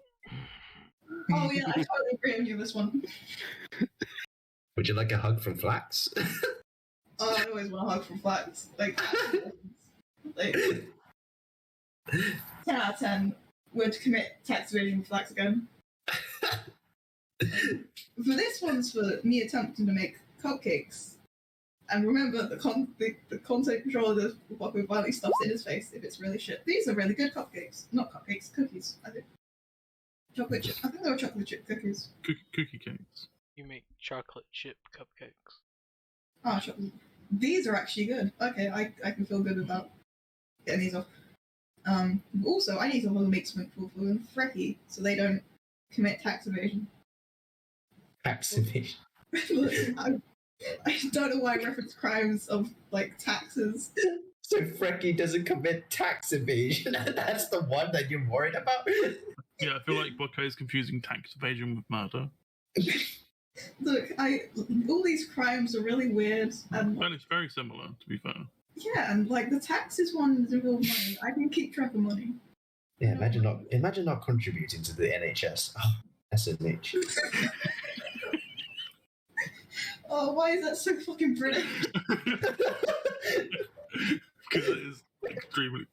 Oh yeah, I totally agree on you this one. Would you like a hug from Flax? Oh, I always want a hug from Flax. Like 10 out of 10 would commit tax evasion with Flax again. For this one's for me attempting to make cupcakes. And remember, the content controller does what with violently stuffs in his face if it's really shit. These are really good cupcakes. Not cupcakes, cookies, I think. Chocolate chip. I think they were chocolate chip cookies. Cookie cakes. You make chocolate chip cupcakes. Oh, chocolate. These are actually good. Okay, I can feel good about getting these off. Also, I need to make something for Frecky so they don't commit tax evasion. Tax evasion. Look, I don't know why I reference crimes of like taxes. So Frecky doesn't commit tax evasion, and that's the one that you're worried about? Yeah, I feel like Bucko is confusing tax evasion with murder. Look, all these crimes are really weird, and And it's very similar, to be fair. yeah, and like the taxes one is real money. I can keep track of money. Yeah, imagine not contributing to the NHS. Oh, SMH. Oh, why is that so fucking British? Because it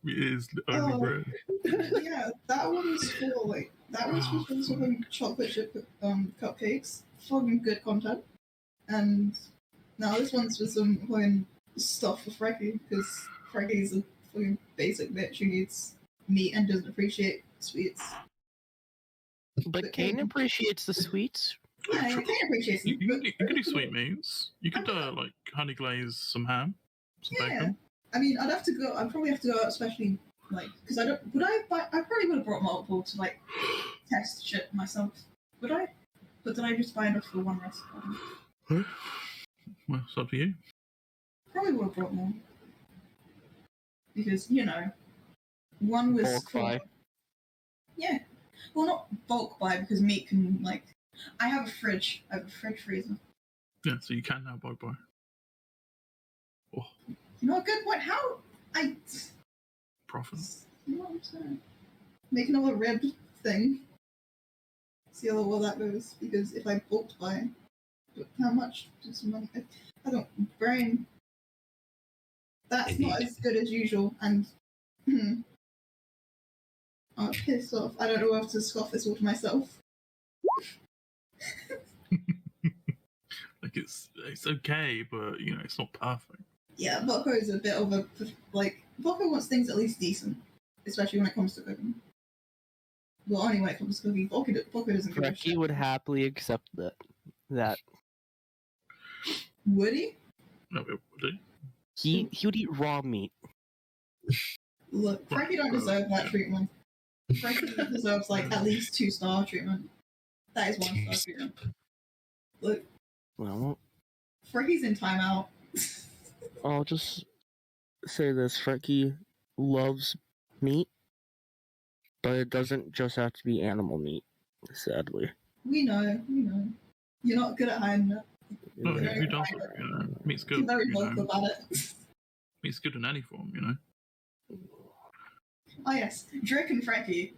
is only Oh. bread. Yeah, that one's for some chocolate chip cupcakes. Fucking good content. And now this one's for some fucking stuff for Frecky, because Frecky's a fucking basic bitch who needs meat and doesn't appreciate sweets. But Kane appreciates the sweets. Yeah, I can't appreciate You it. can do sweetmeats. You could like honey glaze some ham, some Yeah. bacon. I mean, I'd probably have to go out, especially like because I probably would have brought multiple to like test shit myself. Would I? But did I just buy enough for one recipe? Well, it's up to you. Probably would have brought more. Because, one was Bulk buy. Yeah. Well, not bulk buy, because meat can, like... I have a fridge. I have a fridge freezer. Yeah, so you can now buy. Oh, You know, a good point. How... profit. You know what I'm saying? Make another rib thing. See how well that goes. Because if I bulk buy... How much does money... I don't... Brain... That's not as good as usual, and... I'm pissed off. I don't know how to scoff this all to myself. Like it's okay, but it's not perfect. Yeah, Bucko's a bit of a... Like, Bucko wants things at least decent. Especially when it comes to cooking. Well, only when it comes to cooking. Bucko doesn't give a Frecky shit. would happily accept that. Would he? No, it would. He would eat raw meat. Look, Frankie don't deserve that treatment. Frankie deserves, like, at least 2-star treatment. That is 1-star treatment. Look, Well, Frankie's in timeout. I'll just say this: Frecky loves meat, but it doesn't just have to be animal meat. Sadly, We know. You're not good at hiding it. No, Yeah. who doesn't? Meat's You're good. very vocal about it. Meat's good in any form. Oh yes, Drake and Frankie.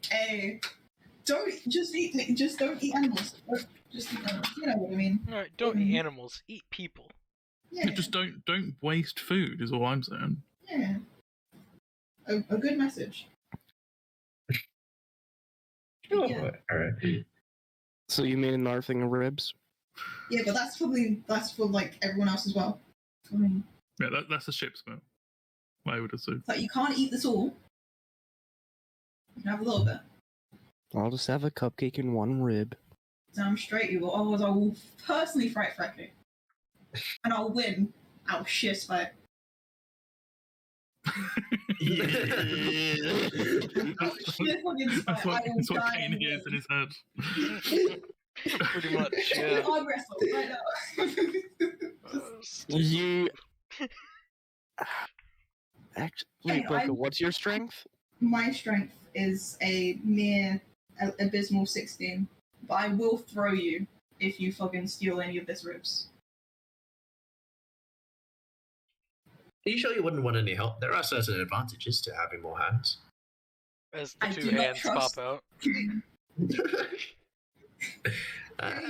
Don't eat animals. Just eat animals. You know what I mean? Alright, don't eat animals, eat people. Yeah. Just don't waste food. Is all I'm saying. Yeah. A good message. Sure. Yeah. All right. so you made another thing of ribs. Yeah, but that's for like everyone else as well. I mean, Yeah, that's a ship's meal. I would assume. it's like you can't eat this all. You can have a little bit. I'll just have a cupcake and one rib. Damn straight you will. Otherwise, I will personally fight Frankie, and I'll win. I'll shit fight. That's what Kane hears in his head. Pretty much, yeah. I'll wrestle right now. You. Actually, Hey, Bucko, what's your strength? My strength is a mere abysmal 16, but I will throw you if you fucking steal any of this ribs. Are you sure you wouldn't want any help? There are certain advantages to having more hands. As the I two do not hands trust- pop out.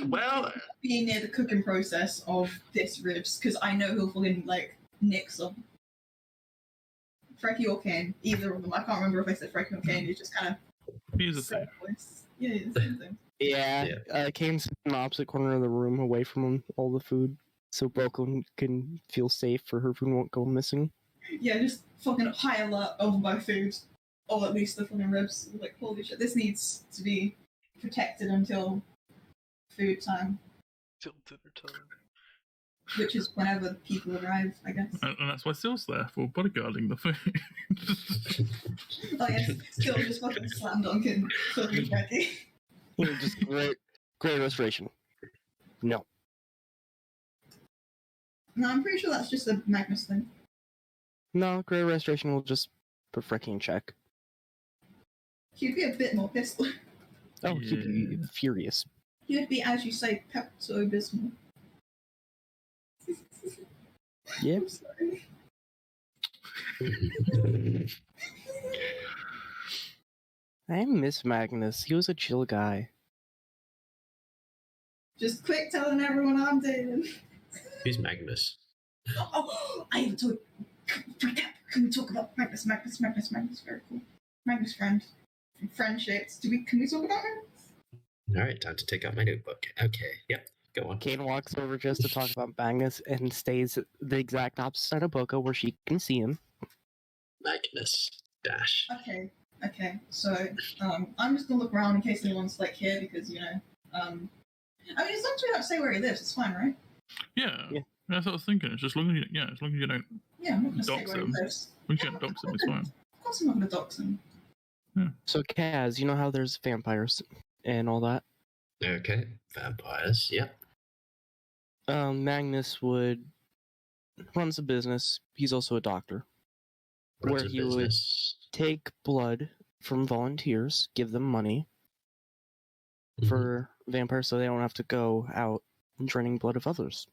Well, Being near the cooking process of this ribs, because I know he'll fucking like nick some. Frecky or Kane, either of them. I can't remember if I said Frecky or Kane. It's just kind of He's a thief. voice. Yeah, it's the same thing. Yeah, Kane's in the opposite corner of the room, away from all the food, so Boko can feel safe for her food won't go missing. Yeah, just fucking high alert over my food, or at least the fucking ribs. Like, holy shit, this needs to be protected until food time, Till dinner time. which is whenever people arrive, I guess. And that's why Sill's there, for bodyguarding the food. Oh yes, still just fucking slam dunking fucking Frecky. Just great restoration. No. No, I'm pretty sure that's just a Magnus thing. No, great restoration will just put Frecky in check. He'd be a bit more pissed. Oh, he'd be furious. He would be, as you say, Pepto-Bismol. Yep. I'm sorry. I miss Magnus. He was a chill guy. Just quick telling everyone I'm dating. who's Magnus? Oh, I haven't told. Can we talk about Magnus? Very cool. Magnus friend. From Friendships. Can we talk about him? All right, time to take out my notebook. Okay, yep, go on. Kane walks over just to talk about Magnus and stays the exact opposite side of Boko where she can see him. Magnus dash. Okay. So, I'm just gonna look around in case anyone's like here because I mean, as long as we don't say where he lives, it's fine, right? Yeah. Yeah. That's what I was thinking. It's just as long as you don't Yeah, I'm not gonna say dox where he him. lives. We can't dox him, it's fine. Of course, I'm not gonna dox him. So Kaz, you know how there's vampires and all that? Okay, vampires, yep. Magnus runs a business. He's also a doctor. Runs Where a he would business. take blood from volunteers, give them money Mhm. for vampires so they don't have to go out and draining blood of others.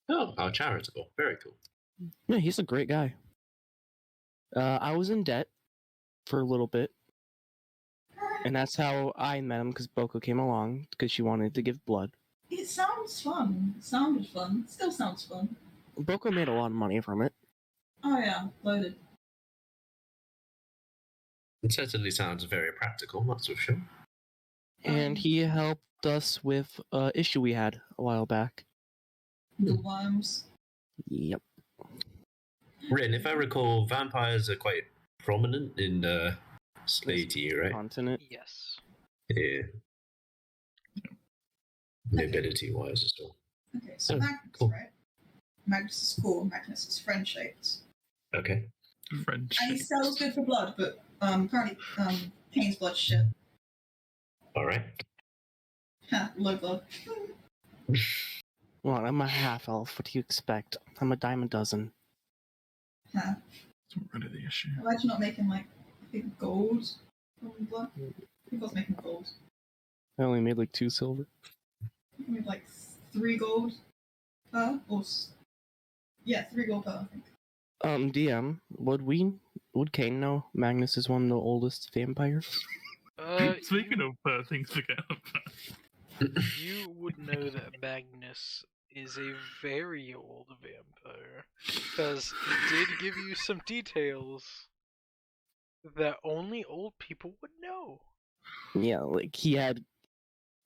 Oh, how charitable. Very cool. Yeah, he's a great guy. I was in debt for a little bit, and that's how I met him, because Boko came along because she wanted to give blood. It sounds fun. It sounded fun. Still sounds fun. Boko made a lot of money from it. Oh yeah, loaded. It certainly sounds very practical, that's for sure. And he helped us with an issue we had a while back. The worms. Yep. Rin, if I recall, vampires are quite prominent in Slatey, right? Continent. Yes. Yeah. Nobility-wise as well. Okay, so Oh, Magnus, cool. right? Magnus is cool. Magnus is friend-shaped. Okay. Friendship. And he sells good for blood, but apparently Kane's blood shit. All right. Ha, low blood. Well, I'm a half elf. What do you expect? I'm a dime a dozen. Ha. It's not really the issue. Why'd you not make him like, I think, gold from blood? I think I was making gold. I only made like 2 silver. I made like 3 gold per, yeah, 3 gold per, I think. DM, would Kane know Magnus is one of the oldest vampires? Speaking of things to get up You would know that Magnus is a very old vampire, because he did give you some details that only old people would know. Yeah, like he had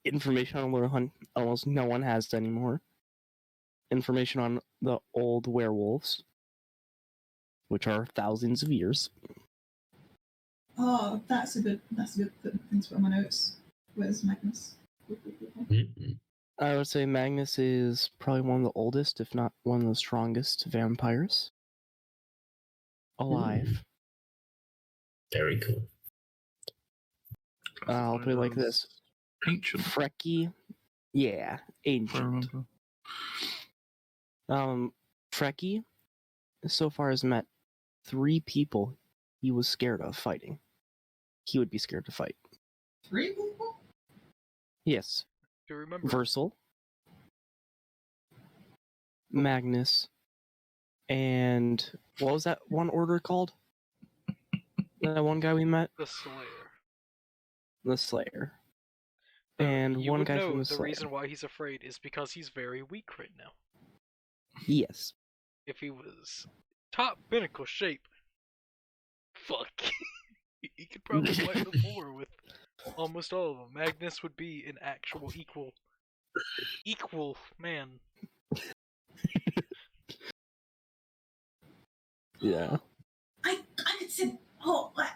information on what almost no one has anymore. Information on the old werewolves, which are thousands of years. Oh, that's a good thing to put in my notes. Where's Magnus? Mm-hmm. I would say Magnus is probably one of the oldest, if not one of the strongest vampires alive. Very cool. I'll put it like this. Ancient. Frecky, yeah, I ancient. remember. Frecky, so far has met 3 people he was scared of fighting. He would be scared to fight. 3 people? Yes. Do you remember? Versal, Magnus, and what was that one order called? That one guy we met? The Slayer. The Slayer. And you one would guy know from the the Slayer. reason why he's afraid is because he's very weak right now. Yes. If he was top pinnacle shape, fuck, he could probably wipe the floor with almost all of them. Magnus would be an actual equal man. Yeah. I could sit. Oh, what?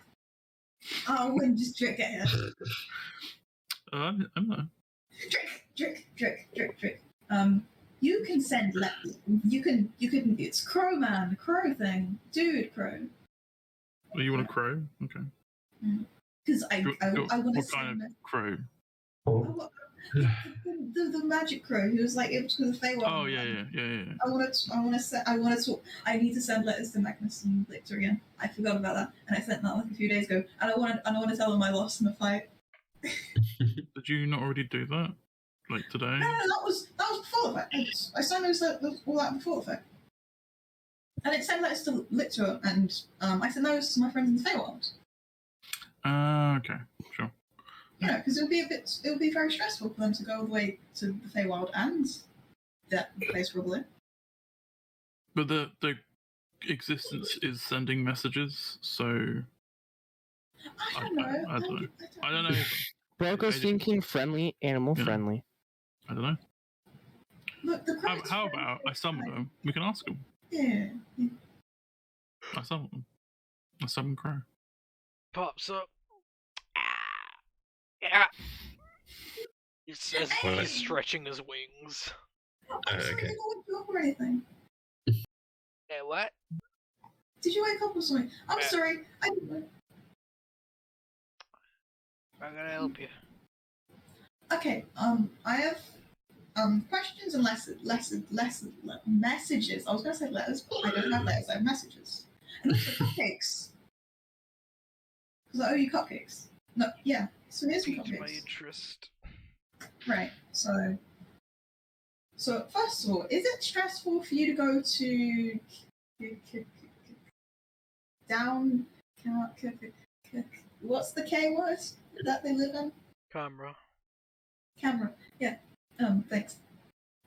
I wouldn't just drink it. I'm not. Drink. You can send you can it's Crow Man, Crow thing, dude Crow. Oh, you want a crow? Okay. Because I want to What send kind of crow? the magic crow who was like able to the Feywild. Oh yeah. I need to send letters to Magnus and Victor again. I forgot about that, and I sent that like a few days ago. And I want to tell them I lost in the fight. Did you not already do that? Like today? No, that was before the fight. I sent all that before the fight. And it sent letters to Victor, and I sent those to my friends in the Feywild. Okay, sure. Yeah, because it would be very stressful for them to go all the way to the Feywild and that place probably. But the existence is sending messages, so I don't know. I don't know. Broco's thinking friendly, animal friendly. I don't know. Look, the How about I summon them? We can ask them. Yeah. I summon them. I summon Crow. Pops up. Yeah. He says he's stretching his wings. I'm sorry, okay. I don't wake you up or anything. Hey, what? Did you wake up or something? I'm Yeah. sorry. I didn't know. I'm gonna help you. Okay. I have questions and messages. I was gonna say letters, but I don't have letters. I have messages. And also cupcakes. Because I owe you cupcakes. No, yeah. So here's some Piqued my cupcakes. interest. Right. So first of all, is it stressful for you to go to down? What's the K word that they live in? Camera. Camera. Yeah. Thanks.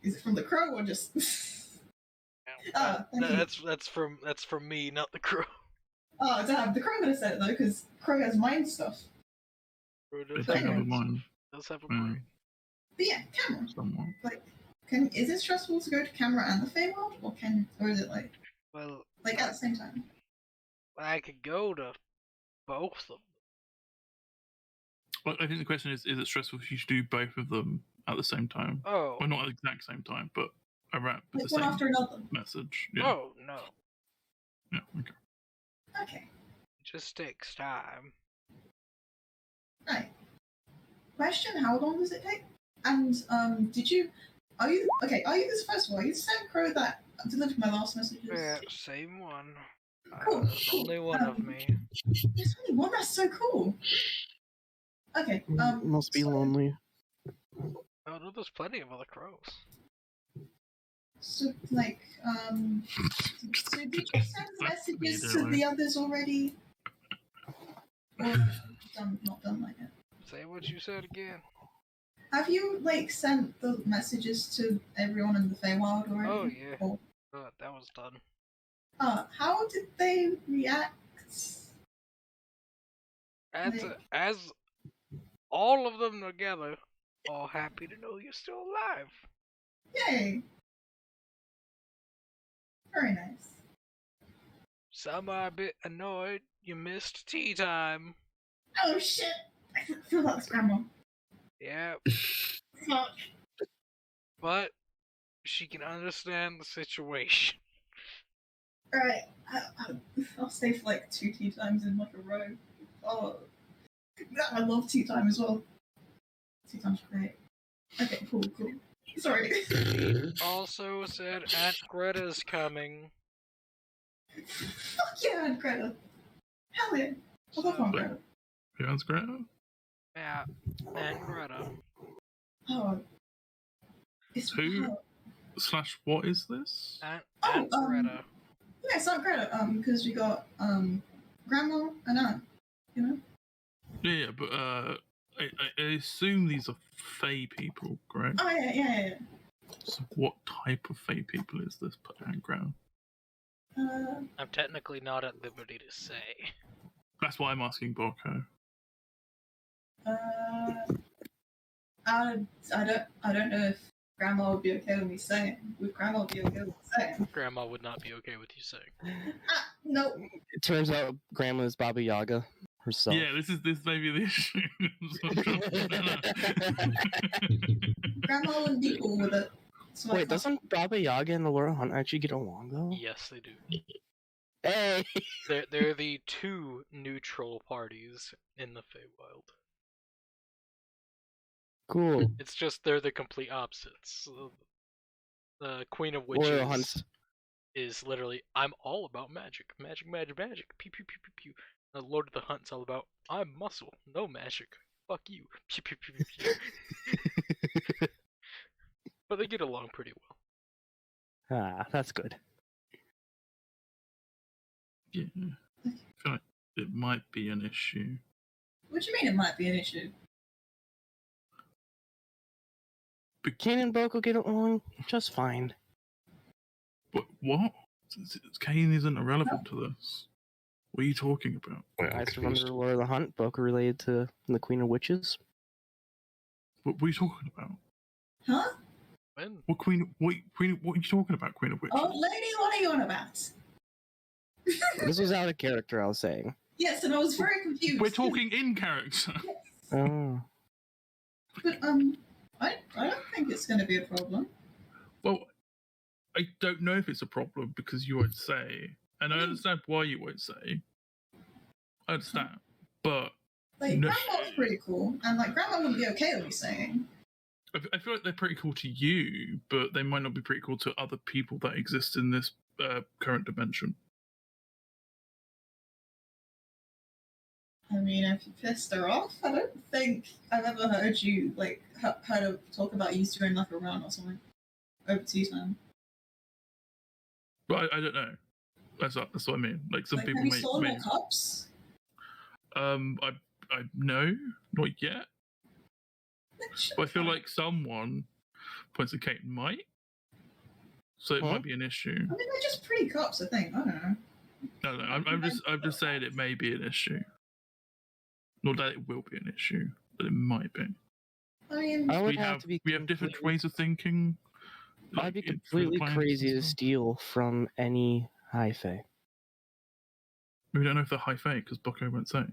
Is it from the crow or just? Thank you. That's from me, not the crow. Oh, damn. The crow could have said it though, because crow has mind stuff. Crow They does do have have a a mind. does have a Yeah. brain. But yeah, camera. Somewhat. Like, is it stressful to go to camera and the Feywild, or is it like Well, at the same time? I could go to both of them. Well, I think the question is it stressful if you should do both of them at the same time? Oh. Well, not at the exact same time, but around the Like same one after another. message. Yeah. Oh no. Yeah. Okay. Okay. It just takes time. Right. Question: how long does it take? And are you this first of all? Are you the same crow that delivered my last messages? Yeah, same one. Cool. There's only one of me. There's only one. That's so cool. Okay. Must be lonely. Oh no, there's plenty of other crows. So like so did you send messages to the others already? Or not done that yet? Say what you said again. Have you like sent the messages to everyone in the Feywild already? Oh yeah. Or, That was done. how did they react? As all of them together, all happy to know you're still alive. Yay! Very nice. Some are a bit annoyed you missed tea time. Oh shit! I feel that was grandma. Yeah, Fuck. but she can understand the situation. Alright, I'll stay for like 2 tea times in like a row. Oh, I love tea time as well. Tea time's great. Okay, cool. Sorry. Also said Aunt Greta's coming. Fuck yeah, Aunt Greta. Hell yeah. I love Aunt Greta. Yeah, that's great. Yeah, Aunt Greta. Oh. It's Who? / what is this? Aunt Greta. Yeah, it's Aunt Greta. Because we got grandma and aunt, you know? Yeah, but I assume these are Fey people, correct? Oh yeah. So what type of Fey people is this Ground? I'm technically not at liberty to say. That's why I'm asking Boko. I don't know if Grandma would be okay with me saying. Would Grandma be okay with me saying? Grandma would not be okay with you saying. No. It turns out Grandma's Baba Yaga herself. Yeah, this may be the issue. Grandma wouldn't be cool with it. So Wait, doesn't Baba Yaga and the Laura Hunt actually get along though? Yes, they do. Hey! They're the two neutral parties in the Feywild. Cool. It's just they're the complete opposites. The Queen of Laura Witches Hunt's is literally, I'm all about magic. Magic, magic, magic. Pew, pew, pew, pew, pew. The Lord of the Hunt's all about, I'm muscle, no magic. Fuck you. Pew, pew, pew, pew, pew. But they get along pretty well. Ah, that's good. Yeah. I feel like it might be an issue. What do you mean it might be an issue? Kane and Boko get along just fine. But what? Kane isn't irrelevant to this. What are you talking about? Wait, I'm I still confused. remember Laura the Hunt, Boko related to the Queen of Witches. What are you talking about? Huh? When? What Queen? What are you talking about? Queen of Witches? Old lady, what are you on about? This was out of character, I was saying. Yes, and I was very confused. We're talking in character. Oh. But I don't think it's going to be a problem. Well, I don't know if it's a problem because you won't say, and I understand why you won't say. I understand, but Like, no. Grandma's pretty cool, and like, Grandma wouldn't be okay with me saying. I feel like they're pretty cool to you, but they might not be pretty cool to other people that exist in this current dimension. I mean, if you pissed her off, I don't think I've ever heard you like heard her talk about you doing like a run or something over tea time. But I don't know. That's what I mean. Like some Like, people have you may. stolen more cups? I no, not yet. But I feel like someone points at Kate might. So it Huh? might be an issue. I mean, they're just pretty cups, I think. I don't know. No, I'm just saying it may be an issue. Not that it will be an issue, but it might be. I mean, I would We have have to be different completely- ways of thinking. I'd be for the completely plans crazy and to stuff. steal from any high fae. We don't know if they're high fae because Boko won't say.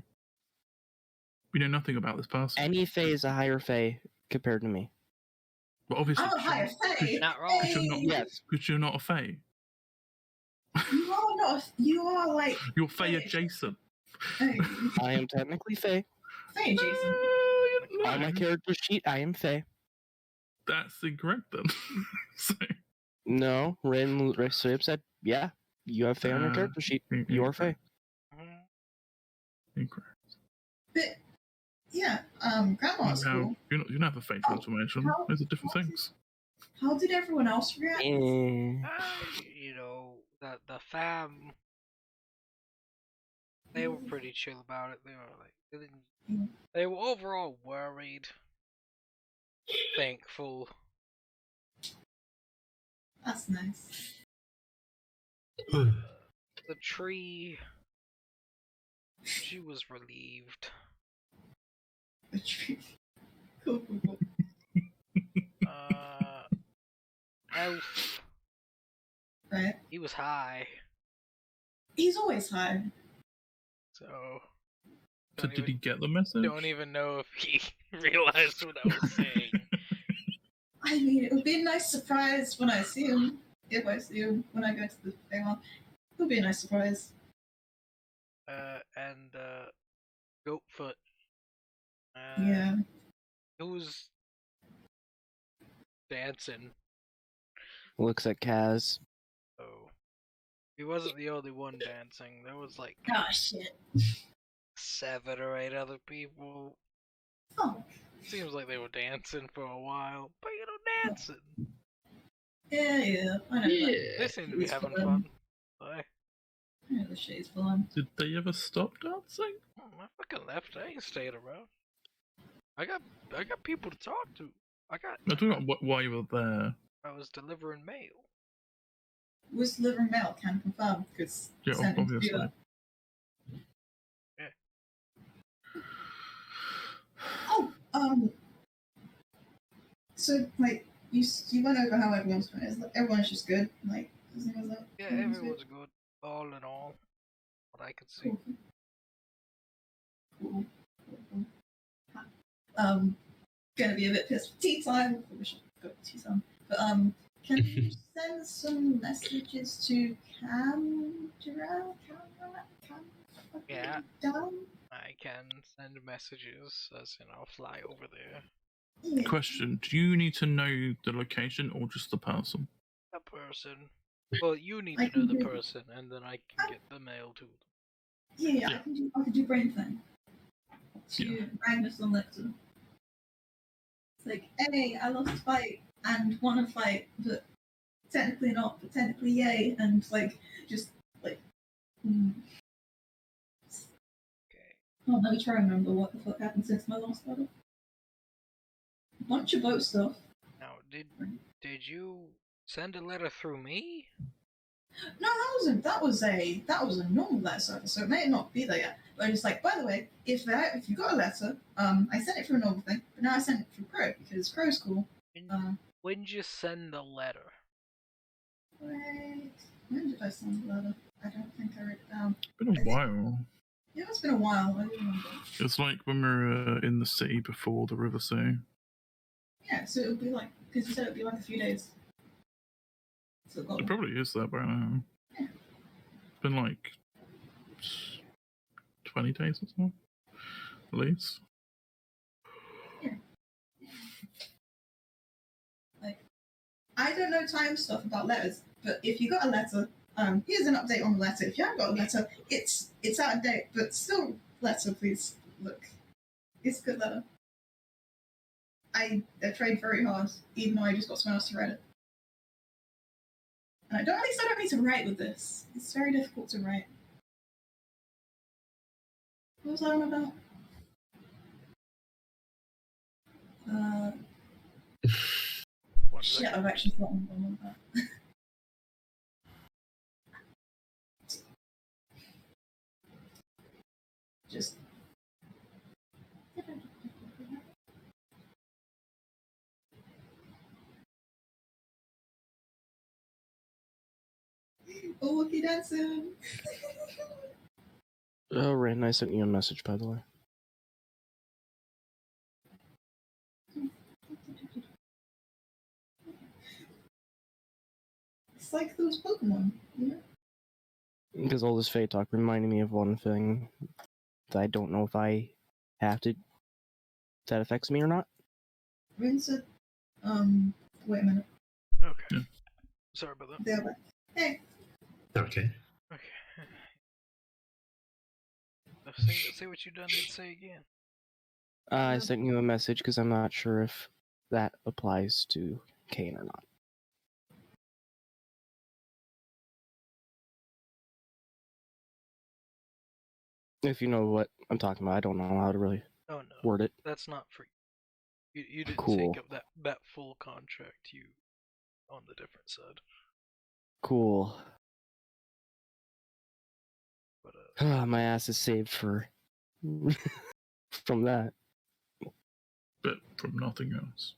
We know nothing about this person. Any fae is a higher fae compared to me. But obviously, I'm a higher fae. Not wrong. Because you're not, Yes. because you're not a fae. You are not. You are like. You're fae adjacent. Hey, I am technically fae. fae, Jason. On my character sheet, I am fae. That's incorrect then. So, No, Rin straight said, yeah, you have fae on your character sheet. You are fae. incorrect. But yeah, Grandma's cool. You don't have a fae transformation. how- Those are different things. How did everyone else react? Eh. You know, the fam, they were pretty chill about it. They were like, they were overall worried, thankful. That's nice. The tree, she was relieved. Cool. Elf, Right? he was high, He's always high. so. So did he get the message? Don't even know if he realized what I was saying. I mean, it would be a nice surprise when I see him. If I see him when I go to the Feywild, it would be a nice surprise. And Goatfoot. Yeah. Who's dancing? Looks at Kaz. So he wasn't the only one dancing. There was like Oh shit. 7 or 8 other people. Oh. Seems like they were dancing for a while, but you know, dancing. Yeah. I know that. They seem to be It's having fun. fun. So, I know the shit's fun. Did they ever stop dancing? I fucking left. I ain't staying around. I got people to talk to. I'm talking about why you were there. I was delivering mail. Was delivering mail, can confirm, because Yeah, sent him to do obviously. that. Yeah. Oh, so like you went over how everyone's doing. Everyone's just good. Like, as long as that. Yeah, everyone's everyone's good. All in all, what I could see. Cool. Cool. Cool. Gonna be a bit pissed for tea time. I wish I could go to tea time. But can you send some messages to Camera? Yeah. Down? I can send messages as I'll fly over there. Yeah. Question: do you need to know the location or just the person? The person. Well, you need I to know can the do- person, and then I can get the mail to them. Yeah, Yeah. I can do brain thing. To Yeah. Magnus and Lecter. It's like, hey, I lost a fight and won a fight, but technically not, but technically yay, and like just like Okay. Oh, let me try and remember what the fuck happened since my last battle. A bunch of boat stuff. Now, did you send a letter through me? No, that was a normal letter service, so it may not be there yet. But it's like, by the way, if you got a letter, I sent it through a normal thing, but now I sent it through Crow because Crow's cool. When did you send the letter? Wait, when did I send the letter? I don't think I wrote it down. It's been a while. Yeah, it's been a while. I don't remember. It's like when we were in the city before the River Sea. Yeah, so it would be like, because you said it would be like a few days. So it got It probably is that by now. Yeah. It's been like 20 days or so, at least. I don't know time stuff about letters, but if you got a letter, here's an update on the letter. If you haven't got a letter, it's out of date, but still, letter, please. Look, it's a good letter. I tried very hard, even though I just got someone else to write it. And at least I don't need to write with this. It's very difficult to write. What was that one about? One Shit, second. I've actually forgotten one about that. Just. Oh, Wookie dancing! Oh, Ren, I sent you a message, by the way. It's like those Pokemon, you know? Because all this Fate talk reminded me of one thing that I don't know if I have to. That affects me or not. Rin said, wait a minute. Okay. Yeah. Sorry about that. They're back. Hey. Okay. Okay. Say what you done, then say again. I sent you a message because I'm not sure if that applies to Kane or not. If you know what I'm talking about, I don't know how to really Oh no, word it. that's not free. You didn't Cool. take up that full contract. You on the different side. Cool. But My ass is saved for from that. But from nothing else.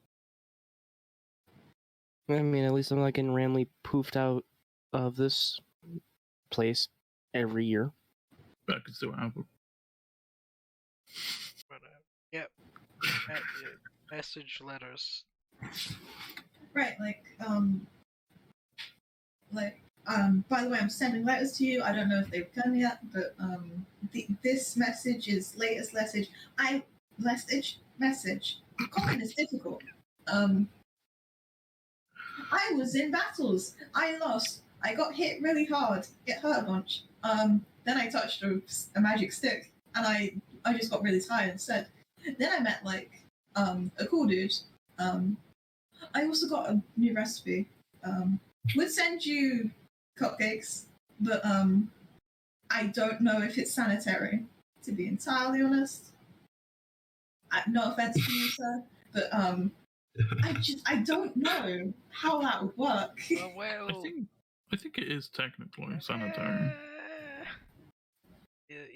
I mean, at least I'm not getting randomly poofed out of this place every year. That could still happen. yeah. Message letters. Right, by the way, I'm sending letters to you. I don't know if they've come yet, but this message is latest message. Message. Calling is difficult. I was in battles. I lost. I got hit really hard. It hurt a bunch. Then I touched a magic stick, and I just got really tired instead. Then I met a cool dude. I also got a new recipe. Would send you cupcakes, but I don't know if it's sanitary, to be entirely honest. no offense to you, sir, but I don't know how that would work. Well, I think it is technically sanitary.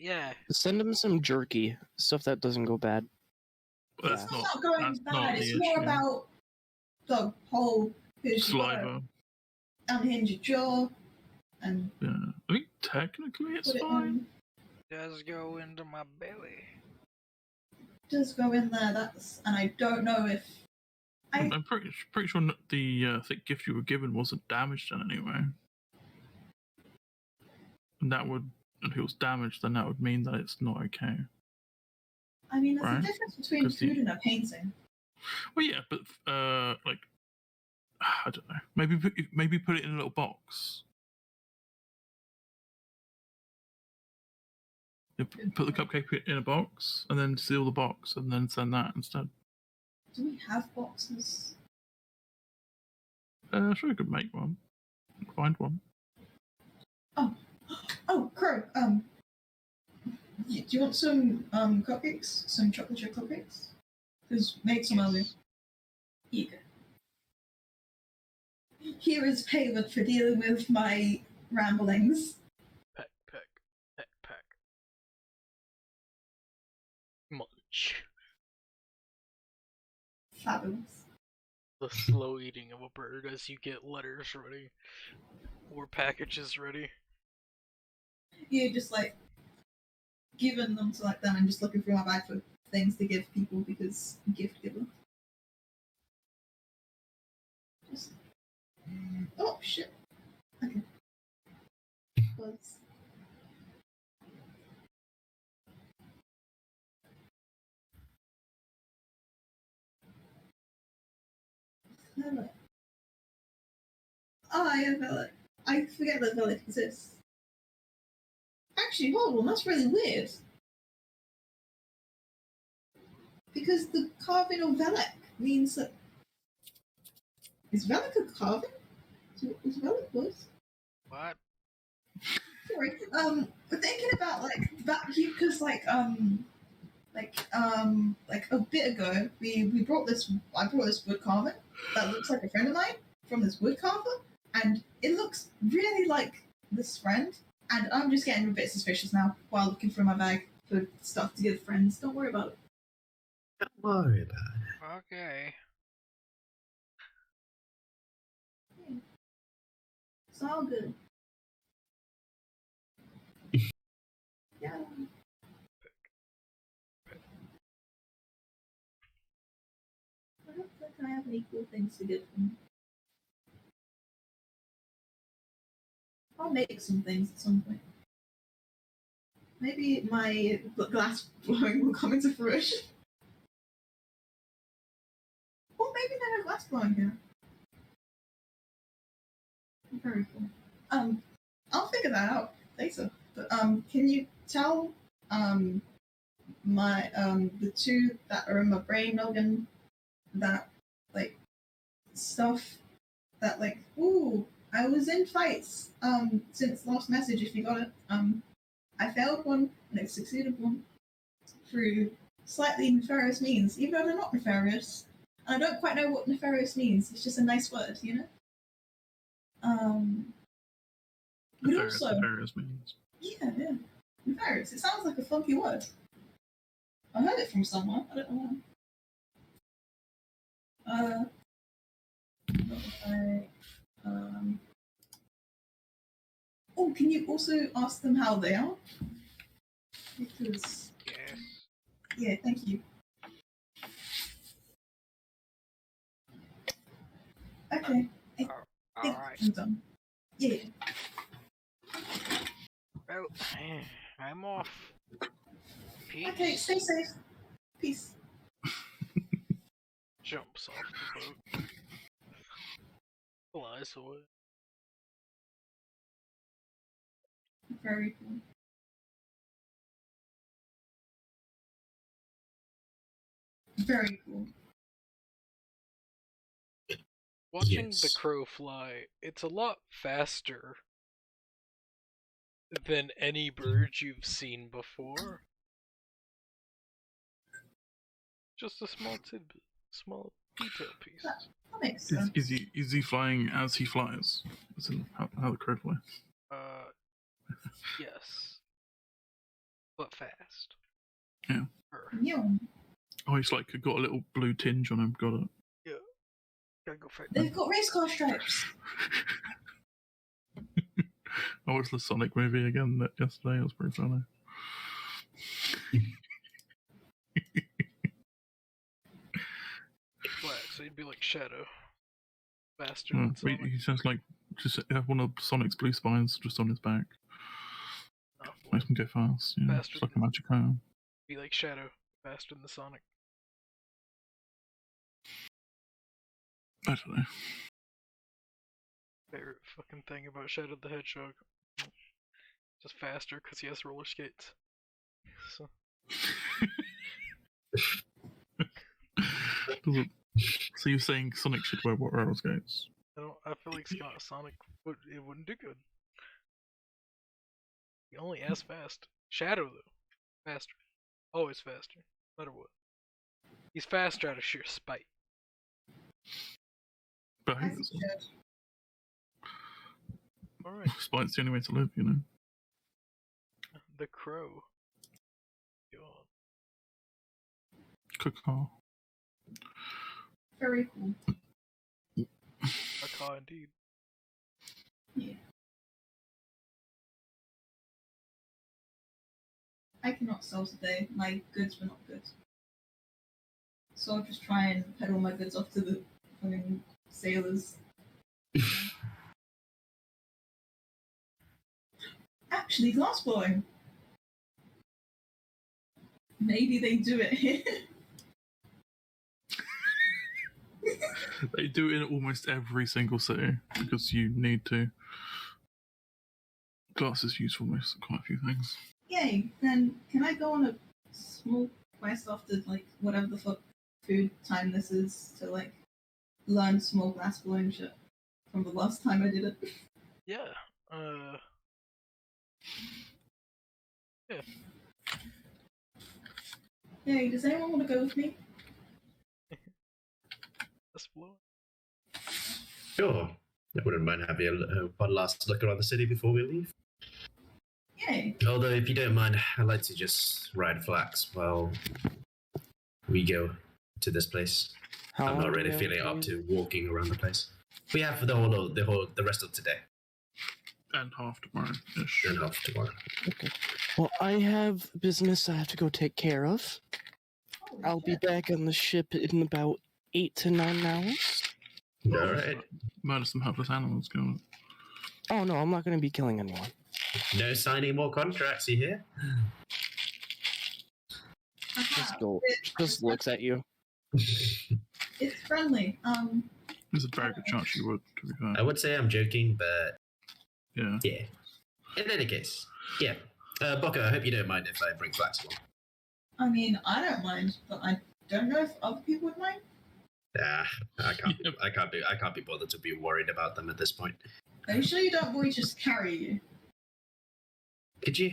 yeah. Send him some jerky, stuff that doesn't go bad. But It's that's not going that's bad. not It's the more issue. about the whole Saliva. unhinge your jaw and Yeah, I think technically it's put it fine. in. Does go into my belly. Does go in there. And I don't know if I'm pretty sure the thick gift you were given wasn't damaged in any way. And if it was damaged, then that would mean that it's not okay. I mean, there's Right. a difference between 'Cause food and a painting. Well, yeah, but like I don't know. Maybe put it in a little box. You put the cupcake in a box and then seal the box and then send that instead. Do we have boxes? Sure, you could make one. Find one. Oh, Crow. Do you want some cupcakes? Some chocolate chip cupcakes? Because made some earlier. Here you go. Here is payment for dealing with my ramblings. Peck, peck, peck, peck. Munch. Fabulous. The slow eating of a bird as you get letters ready. Or packages ready. You're just like giving them to like them and just looking through my bag for things to give people because gift giver. Just... Oh shit. Okay. Buzz. Velvet. Oh, yeah, Velvet. I forget that Velvet exists. Actually, hold on, that's really weird. Because the carving of Velek means that. Is Velek a carving? Is Velek was? What? Sorry. We're thinking about like that because like a bit ago we brought this I brought this wood carver that looks like a friend of mine from this wood carver and it looks really like this friend and I'm just getting a bit suspicious now while looking through my bag for stuff to give friends. Don't worry about it. Don't worry about it. Okay. It's all good. Yeah. I don't think I have any cool things to give them. I'll make some things at some point. Maybe my glass blowing will come into fruition. Or maybe there are glass blowing here. Very cool. I'll figure that out later. But can you tell my the two that are in my brain noggin that like stuff that like ooh I was in fights since last message if you got it I failed one and I succeeded one through slightly nefarious means even though they're not nefarious and I don't quite know what nefarious means. It's just a nice word, you know. But also Various means. yeah nefarious. It sounds like a funky word. I heard it from someone. I don't know why. Oh, can you also ask them how they are? Because Yes. yeah, thank you. Okay, I think Alright. I'm done. Yeah. Well, I'm off. Peace. Okay, stay safe. Peace. Jumps off the boat. Flies away. Very cool. Very cool. Watching the Yes. crow fly, it's a lot faster than any bird you've seen before. Just a small tidbit, small detail piece. That makes sense. Is he flying as he flies? As in how the crow flies? Yes, but fast. Yeah. Yeah. Oh, he's like got a little blue tinge on him. Got it. Yeah. Gotta go fast. They've got race car stripes. I watched the Sonic movie again yesterday. It was pretty funny. Black, so he'd be like Shadow. Faster Yeah, than Sonic. he sounds like just one of Sonic's blue spines just on his back. Oh, Makes him go fast. Yeah, Faster it's like a than- magic arm. Be like Shadow, faster than the Sonic. I don't know. Favorite fucking thing about Shadow the Hedgehog. Just faster because he has roller skates. So, So you're saying Sonic should wear roller skates? I feel like Sonic wouldn't do good. He only as fast. Shadow though, faster. Always faster, no matter what. He's faster out of sheer spite. But As he should. Alright, spite's the only way to live, you know. the Crow. God. Caw. Very cool. A car indeed. Yeah. I cannot sell today. My goods were not good. So I'll just try and peddle my goods off to the fucking sailors. Actually, glass blowing. Maybe they do it here. They do it in almost every single city because you need to. Glass is used for quite a few things. Yay! Then can I go on a small quest after like whatever the fuck food time this is to like learn small glass blowing shit from the last time I did it? Yeah. Yay! Does anyone want to go with me? Let's blow. Sure. I wouldn't mind having one last look around the city before we leave. Yay! Although, if you don't mind, I'd like to just ride flax while we go to this place. How I'm long not do really we have feeling to up use- to walking around the place. We have for the rest of today And half tomorrow-ish. and half tomorrow. Well, I have business I have to go take care of. Holy I'll be shit. back on the ship in about 8 to 9 hours. All right. Murder some helpless animals, go on. Oh no, I'm not going to be killing anyone. No signing more contracts, you hear? Just Aha, go. Just looks at you. it's friendly. There's a very good chance you would, to be fair. I would say I'm joking, but Yeah. yeah. In any case, yeah. Boko, I hope you don't mind if I bring flax along. I mean, I don't mind, but I don't know if other people would mind. I can't be bothered to be worried about them at this point. Are you sure you don't want me to just carry you? Could you?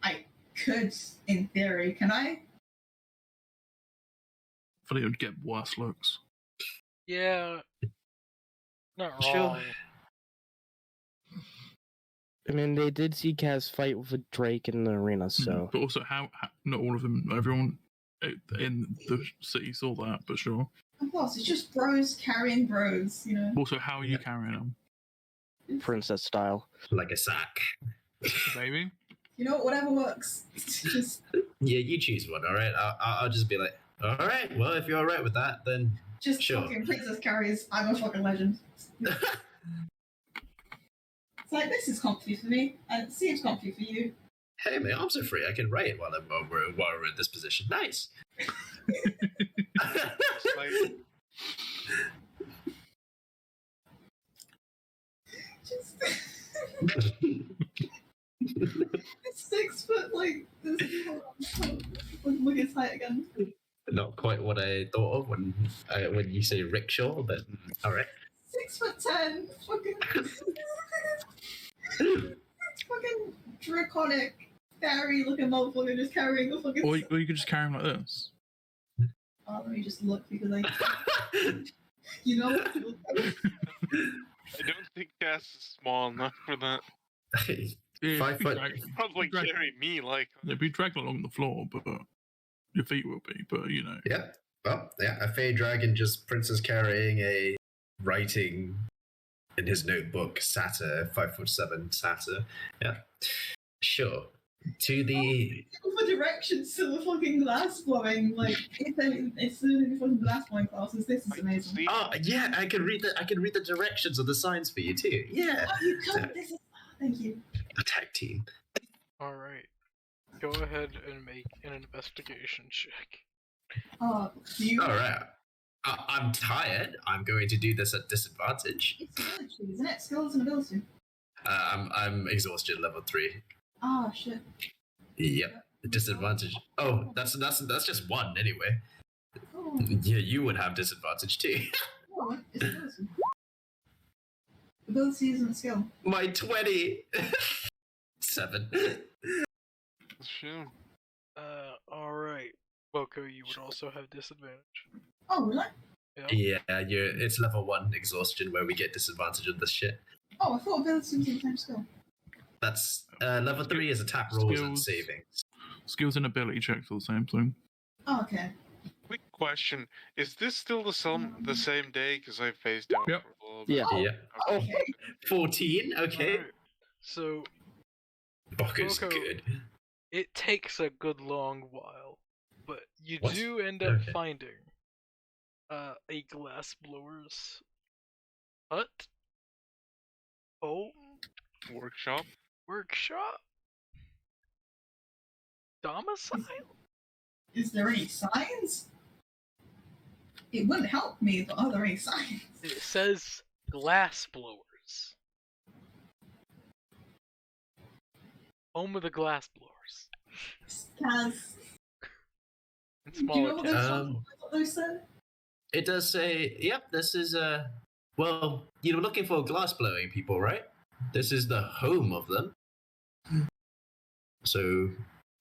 I could, in theory. Can I? I thought it would get worse looks. Yeah. Not Sure. wrong. I mean, they did see Kaz fight with a Drake in the arena, so. But also, how not all of them, everyone in the city saw that, but sure. Of course, it's just bros carrying bros, you know? Also, how are you carrying them? Princess style. Like a sack. Baby? You know, whatever works. just Yeah, you choose one, all right? I'll just be like, all right, well, if you're all right with that, then just Sure. fucking princess carries. I'm a fucking legend. It's like, this is comfy for me, and it seems comfy for you. hey, my arms are free. I can write while we're in this position. Nice. Like, Just... it's 6 foot, like, this look at his height again. Not quite what I thought of when you say rickshaw, but all right. 6'10", fucking... fucking draconic, fairy-looking motherfucker just carrying a fucking... Or you could just carry them like this. let me just look because I, you know, I don't think Cass is small enough for that. Yeah, 5 foot. Probably Drag- carry me like. They'll be dragged along the floor, but your feet will be. But you know, Yeah. Well, yeah, a fey dragon just princess carrying a writing in his notebook, satyr, 5'7" satyr. Yeah. Sure. To the for directions to the fucking glass blowing. Like, if it's the fucking glass blowing classes, this is amazing. See? Oh yeah, I can read the directions of the signs for you too. Yeah. Oh, you could. This is. Thank you. Attack team. Alright. Go ahead and make an investigation check. Do you? Alright. I'm tired. I'm going to do this at disadvantage. It's ability, isn't it? Skills and ability. I'm exhaustion level 3. Ah, shit. Yep. Disadvantage. Oh, that's just one anyway. Oh, Yeah, you would have disadvantage too. oh, it's ability. Ability isn't a skill. My 20. 7. Sure. Alright. Boko, you would also have disadvantage. Oh, really? Yeah, it's level 1 exhaustion where we get disadvantage on this shit. Oh, I thought ability was the same skill. That's level 3 is attack rolls and Skills. saving. skills and ability checks are the same thing. Oh, okay. Quick question: is this still the same day? Because I phased out Yep. for a little bit. Yeah. Yeah. Oh, Okay. 14. Okay. Alright. So, Boko's Boko- good. it takes a good long while, but you What? do end up Okay. finding a glass blower's hut, home, Workshop. workshop, domicile. Is there any signs? It wouldn't help me, but are there any signs? It says glass blowers. Home of the glass blowers. Kaz, In do you know smaller what towns. those said? It does say, yep, this is well, you're looking for glass blowing people, right? This is the home of them. So,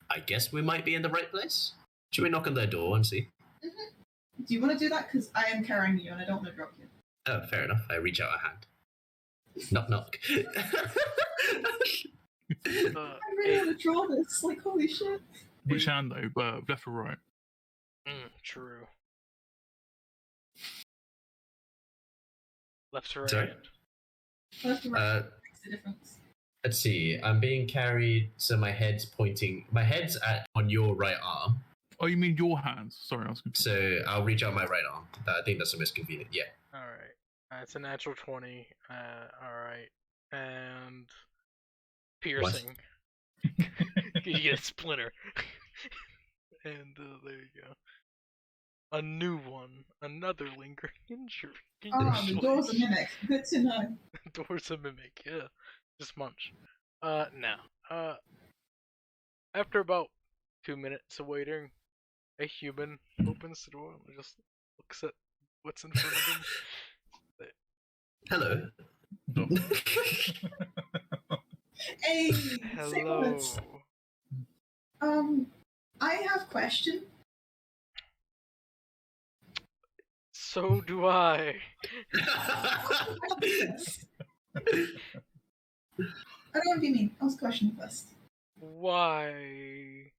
I guess we might be in the right place. Should we knock on their door and see? Do you want to do that? Because I am carrying you and I don't want to drop you. Oh, fair enough. I reach out a hand. Knock, knock. Uh, I really want to draw this. Like, holy shit. Which hand though? Left or right? True. Left to right. Sorry? hand. Left and right makes a difference. Let's see. I'm being carried, so my head's pointing. My head's on your right arm, Oh, you mean your hands? Sorry, I was confused. so I'll reach out my right arm. I think that's the most convenient. Yeah. Alright. It's a natural 20. Alright. And piercing. You get a splinter. And there you go. A new one. Another lingering injury. Ah, the door's a mimic. Good to know. Door's a mimic, yeah. Just munch. Now. After about 2 minutes of waiting, a human opens the door and just looks at what's in front of him. Hello. Hey, Hello. Siblets. I have a question. So do I. I don't want to be mean. Ask a question first. Why?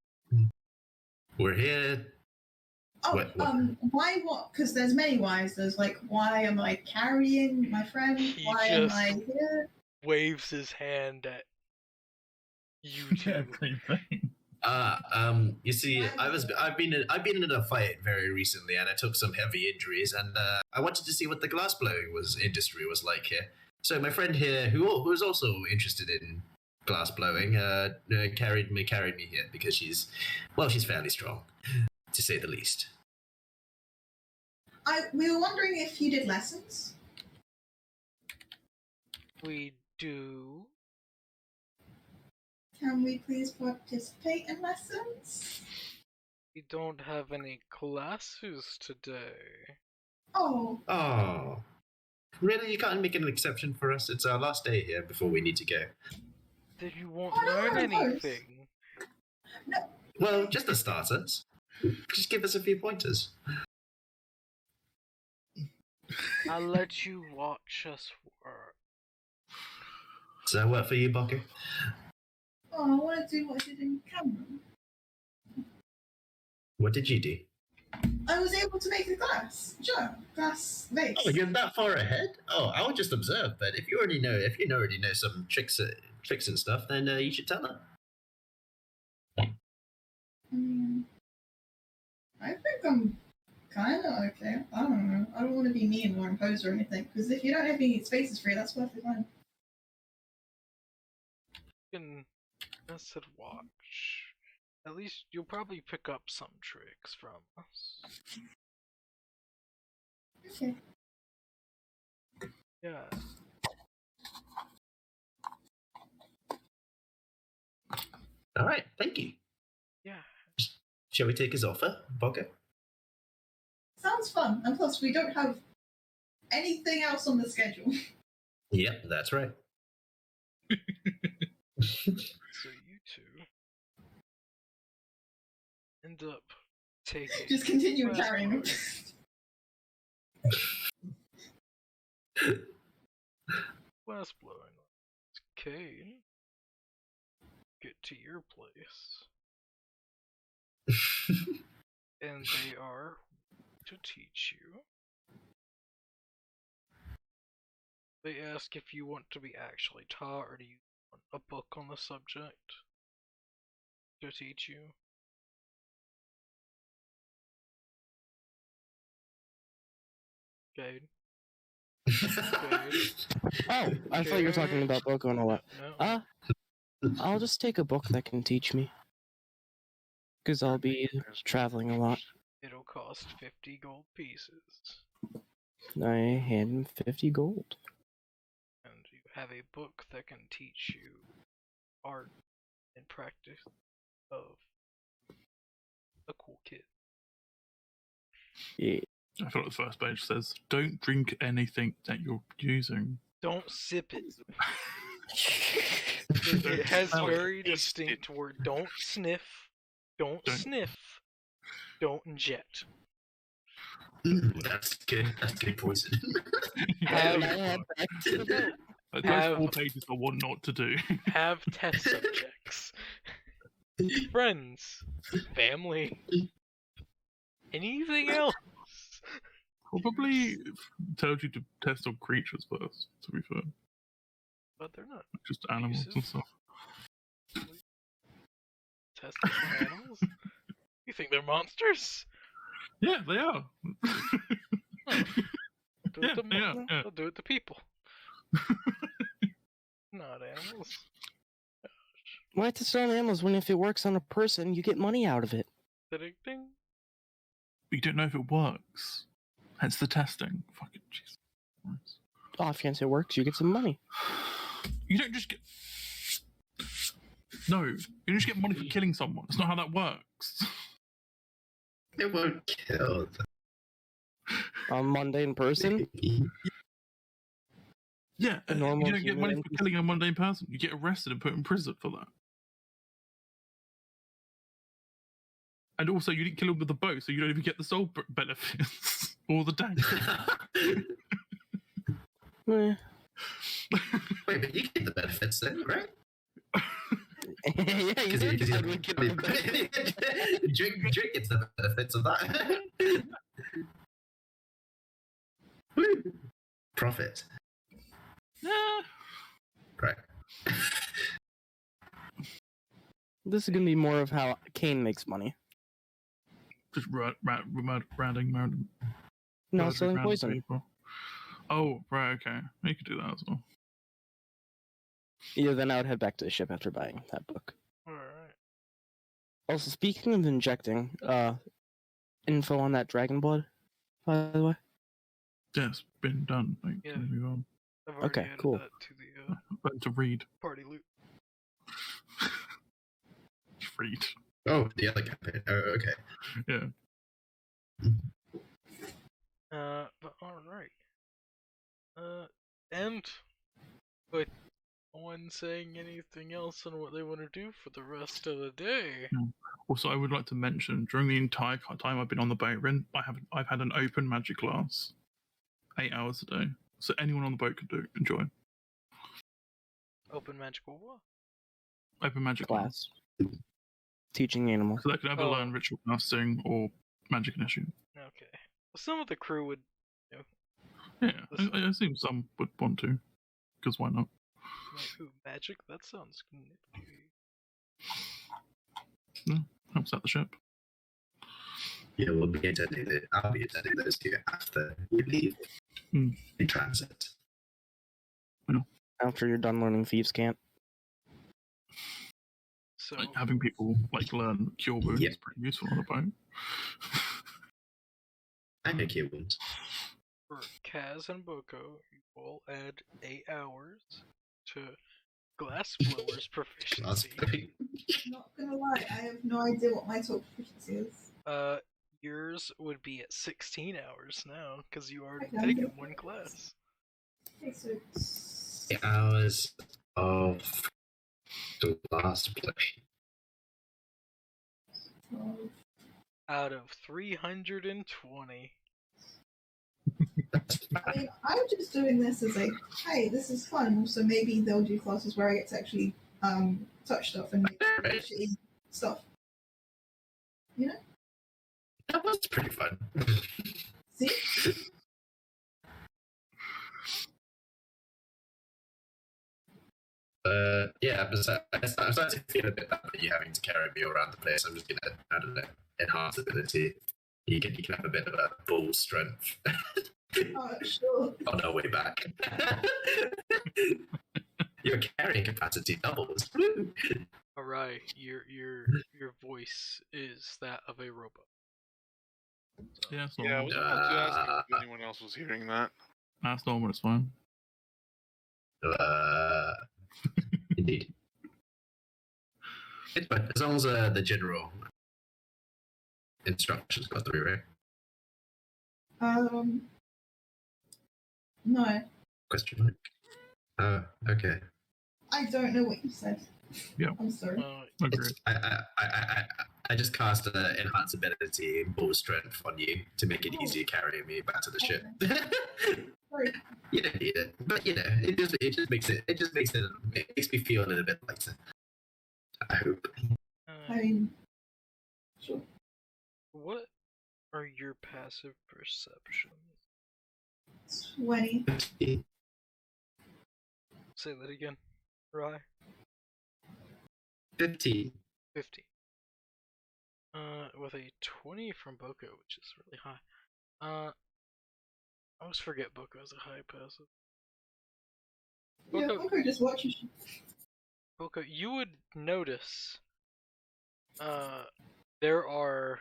We're here. Oh, What? why what? Because there's many whys. There's like, why am I carrying my friend? He Why am just- I here? Waves his hand at you two. You see, I've been in a fight very recently, and I took some heavy injuries, and I wanted to see what the glass blowing industry was like here. So my friend here, who was also interested in glass blowing, carried me here because she's fairly strong, to say the least. We were wondering if you did lessons. We do. Can we please participate in lessons? We don't have any classes today. Oh, Oh, really? You can't make an exception for us? It's our last day here before we need to go. Then you won't Oh, no, learn of course. anything. Well, just the starters. Just give us a few pointers. I'll let you watch us work. Does that work for you, Bucker? Oh, I want to do what I did in Cameron. What did you do? I was able to make a glass vase. Oh, you're that far ahead? Oh, I'll just observe. But if you already know some tricks and stuff, then you should tell them. I think I'm kind of okay. I don't know. I don't want to be mean or impose or anything. Because if you don't have any spaces free, that's perfectly fine. You can, I said watch. At least you'll probably pick up some tricks from us. Okay. Yeah. All right, thank you. Yeah. Shall we take his offer, Bucker? Sounds fun. And plus, we don't have anything else on the schedule. Yep, that's right. So you two end up taking Just continue glass carrying them. glass blowing. Kane, get to your place, and they are to teach you. They ask if you want to be actually taught, or do you want a book on the subject to teach you? Gade. Oh, I thought you were talking about book on a lot. No. I'll just take a book that can teach me. Because I'll be traveling a lot. It'll cost 50 gold pieces. I hand him 50 gold. And you have a book that can teach you art and practice of a cool kid. Yeah. I thought the first page says, "Don't drink anything that you're using." Don't sip it. It has smell it. very distinct word. Don't sniff. Don't sniff. Don't inject. That's good. That's good poison. Those 4 pages are what not to do. Have test subjects. Friends. Family. Anything else. Probably tells you to test on creatures first, to be fair. But they're not. Just animals and stuff. Test on animals? You think they're monsters? Yeah, they are. They'll do it to people. Not animals. Why test on animals when if it works on a person, you get money out of it? Ding ding. But you don't know if it works. Hence the testing. Fucking Jesus Christ. Oh, if it works, you get some money. You don't just get... No, you don't just get money for killing someone. That's not how that works. It won't kill them. A mundane person? Yeah, A you normal don't get money human for killing a mundane person. You get arrested and put in prison for that. And also, you didn't kill him with a bow, so you don't even get the soul benefits or the dagger. Eh. Wait, but you get the benefits then, right? Yeah, you Because did you tell me to get the benefit. drink gets the benefits of that. Woo. Profit. Right. This is gonna be more of how Kane makes money. Just rounding. No, selling poison. People. Oh, right, okay. You could do that as well. Yeah, then I would head back to the ship after buying that book. Alright. Also, speaking of injecting, info on that dragon blood, by the way. Yeah, it's been done. Like, Yeah. move on. I've already Okay, added cool. that to the Back to read. party loot. Read. Oh, the other campaign. Oh, okay. Yeah. But alright. And with no one saying anything else on what they want to do for the rest of the day. Also, I would like to mention during the entire time I've been on the boat, I've had an open magic class. 8 hours a day. So anyone on the boat can enjoy. Open magical what? Open magic class. Class. Teaching animals. So they can either Oh. learn ritual casting or magic initiation. Okay. Well, some of the crew would. Yeah, Listen. I assume some would want to. Because why not? Like, ooh, magic? That sounds nifty. Helps out the ship. Yeah, we'll be attending it. I'll be attending those two after you leave in transit. After you're done learning Thieves' Cant. So, Like, having people learn cure wounds Yep. is pretty useful on a boat. I make you wounds. for Kaz and Boko, you all add 8 hours to glass blower's proficiency. Not gonna lie, I have no idea what my top proficiency is. Yours would be at 16 hours now, because you already Okay. taken one class. Okay, so it's 8 hours of the last play. 12. Out of 320. That's I mean, I'm just doing this as a, hey, this is fun, so maybe they'll do classes where I get to actually touch stuff and make shitty stuff. You know? That was pretty fun. See? Yeah, I'm starting to feel a bit bad about you having to carry me around the place. I'm just gonna, I don't know, enhance ability. You can have a bit of a bull strength Oh, sure. on our way back. Your carrying capacity doubles. Alright, your voice is that of a robot. So, Yeah, it's Yeah, I normal. was about to ask if anyone else was hearing that. That's normal, it's fine. Indeed. It's fine, as long as the general instructions got through, right? No, Question mark. Oh, okay. I don't know what you said. Yeah. I'm sorry. Agreed. I just cast an enhance ability bull strength on you to make it easier carrying me back to the ship. Sorry. You don't need it, but you know, it makes me feel a little bit lighter. I hope. I mean, sure. what are your passive perceptions? 20. Say that again. Rye. 15. 50. With a 20 from Boko, which is really high. I always forget Boko has a high passive. Yeah, Boko, okay, just watch. Boko, you would notice, there are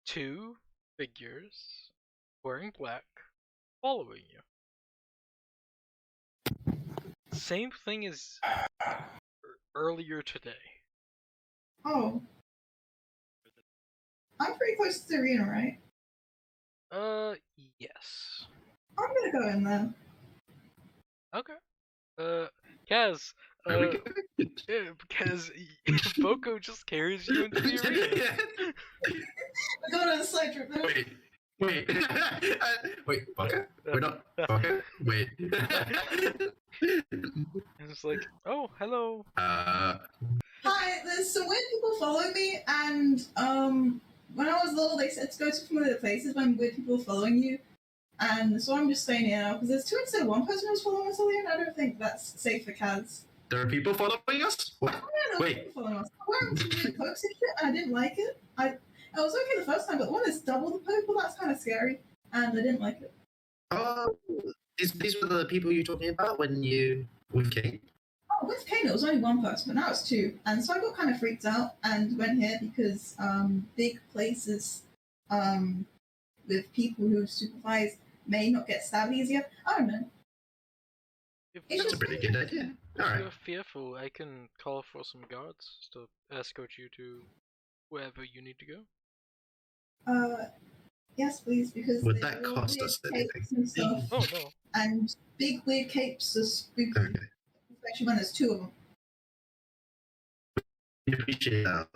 2 figures wearing black following you. Same thing as earlier today. Oh. I'm pretty close to the arena, right? Yes. I'm gonna go in there. Okay. Kaz, Are we good? yeah, because Boko just carries you into the arena. We're going on a side trip now. Wait, wait, Baka? We're not Baka? Wait. And it's like, oh, hello. Hi, there's some weird people following me, and when I was little, they said to go to familiar places when weird people are following you, and so I'm just staying here now because there's 2 instead of 1 person who's following us earlier, and I don't think that's safe for Kaz. There are people following us? What? I don't know Wait. people following us. I'm wearing some weird pokes and shit, and I didn't like it. I was okay the first time, but when it's double the poke, well, that's kind of scary, and I didn't like it. Oh, these were the people you were talking about when you with Kate? Oh, with Kane, it was only 1 person, but now it's 2. And so I got kind of freaked out and went here because big places with people who supervise may not get stabbed easier. I don't know. If It's That's a just pretty good idea. if Alright. you're fearful, I can call for some guards to escort you to wherever you need to go. Yes, please, because Would they that wore cost weird us anything? capes and stuff, Oh no. and big weird capes are spooky, Okay. especially when there's 2 of them. We appreciate that.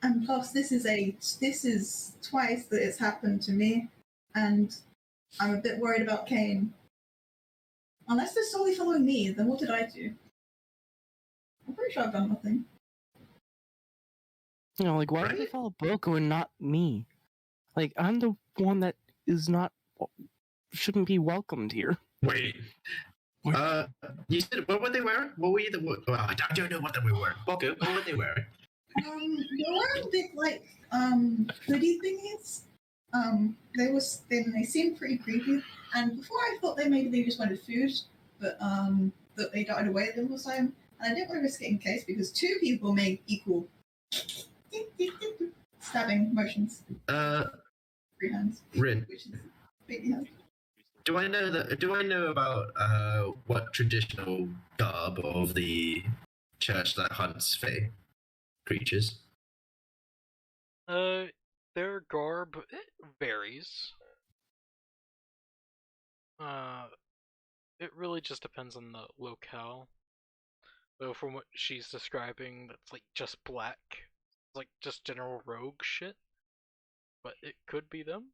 And plus, this is twice that it's happened to me, and I'm a bit worried about Kane. Unless they're solely following me, then what did I do? I'm pretty sure I've done nothing. You know, like, why do they Right? follow Boko and not me? Like, I'm the one that is not shouldn't be welcomed here. Wait. Wait. You said what were they wearing? What were you? I don't know what they were wearing. Boko, what were they wearing? They're wearing big like hoodie thingies. They seemed pretty creepy. And before I thought they just wanted food, but that they died away the whole time. And I didn't want to risk it in case because two people make equal stabbing motions. Three hands, Rin, which is big hand. do I know about what traditional garb of the church that hunts fae creatures? Their garb it varies. It really just depends on the locale. Though from what she's describing, that's like just black, like just general rogue shit. But it could be them.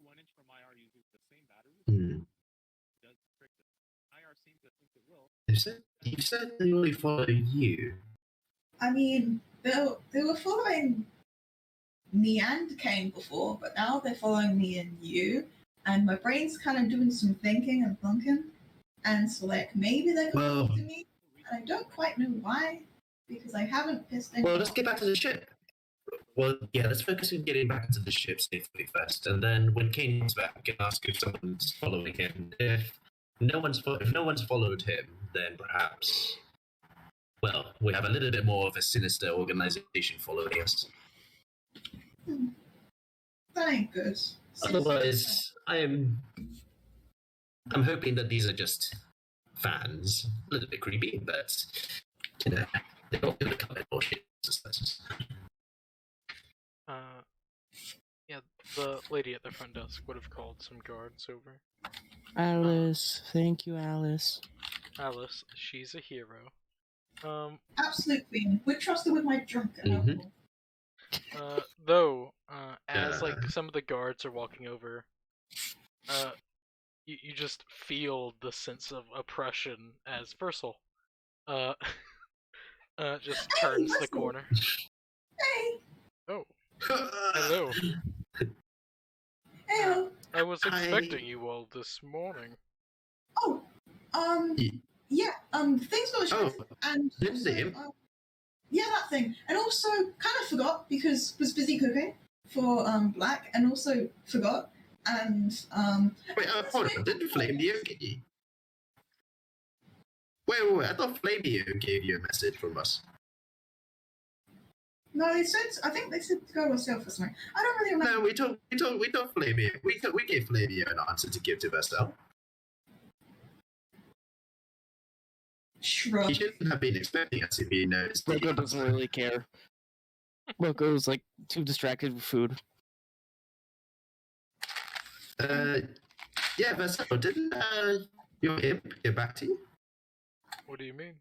1 inch from IR uses the same battery. Hmm. Does trick them. IR seems to think it will. You said they only follow you. I mean, they were following me and Kane before, but now they're following me and you. And my brain's kind of doing some thinking and thinking. And so, like, maybe they're going Well- after me. And I don't quite know why, because I haven't pissed anyone Well, let's get back to the ship. Well, yeah, let's focus on getting back to the ship safely first, and then when Kane comes back, we can ask if someone's following him. If no one's followed him, then perhaps, well, we have a little bit more of a sinister organization following us. That ain't good. Otherwise, I'm hoping that these are just fans. A little bit creepy, but you know, they're not going to come in bullshit. Yeah, the lady at the front desk would have called some guards over. Alice, thank you, Alice. Alice, she's a hero. Absolute queen. Would trust her with my drunk and Mhm. alcohol. As like some of the guards are walking over, you just feel the sense of oppression as Versal, just Hey, turns the Versal! corner. Hey! Oh, hello. Hey! I was Hi. expecting you all this morning. Oh! Yeah, things got Oh, distracted, and Lindsay. yeah, that thing. And also, kind of forgot, because was busy cooking for, Black, and also forgot, and, Wait, hold on. Didn't Flamio get you? Wait. I thought Flamio gave you a message from us. no, I think they said to go myself or something. I don't really remember. No, we told Flamio. We gave Flamio an answer to give to Vestel. Shrug. He shouldn't have been expecting us if he knows. the Loco doesn't answer. really care. Loco's like too distracted with food. Yeah, Vestel, didn't your imp get back to you? What do you mean?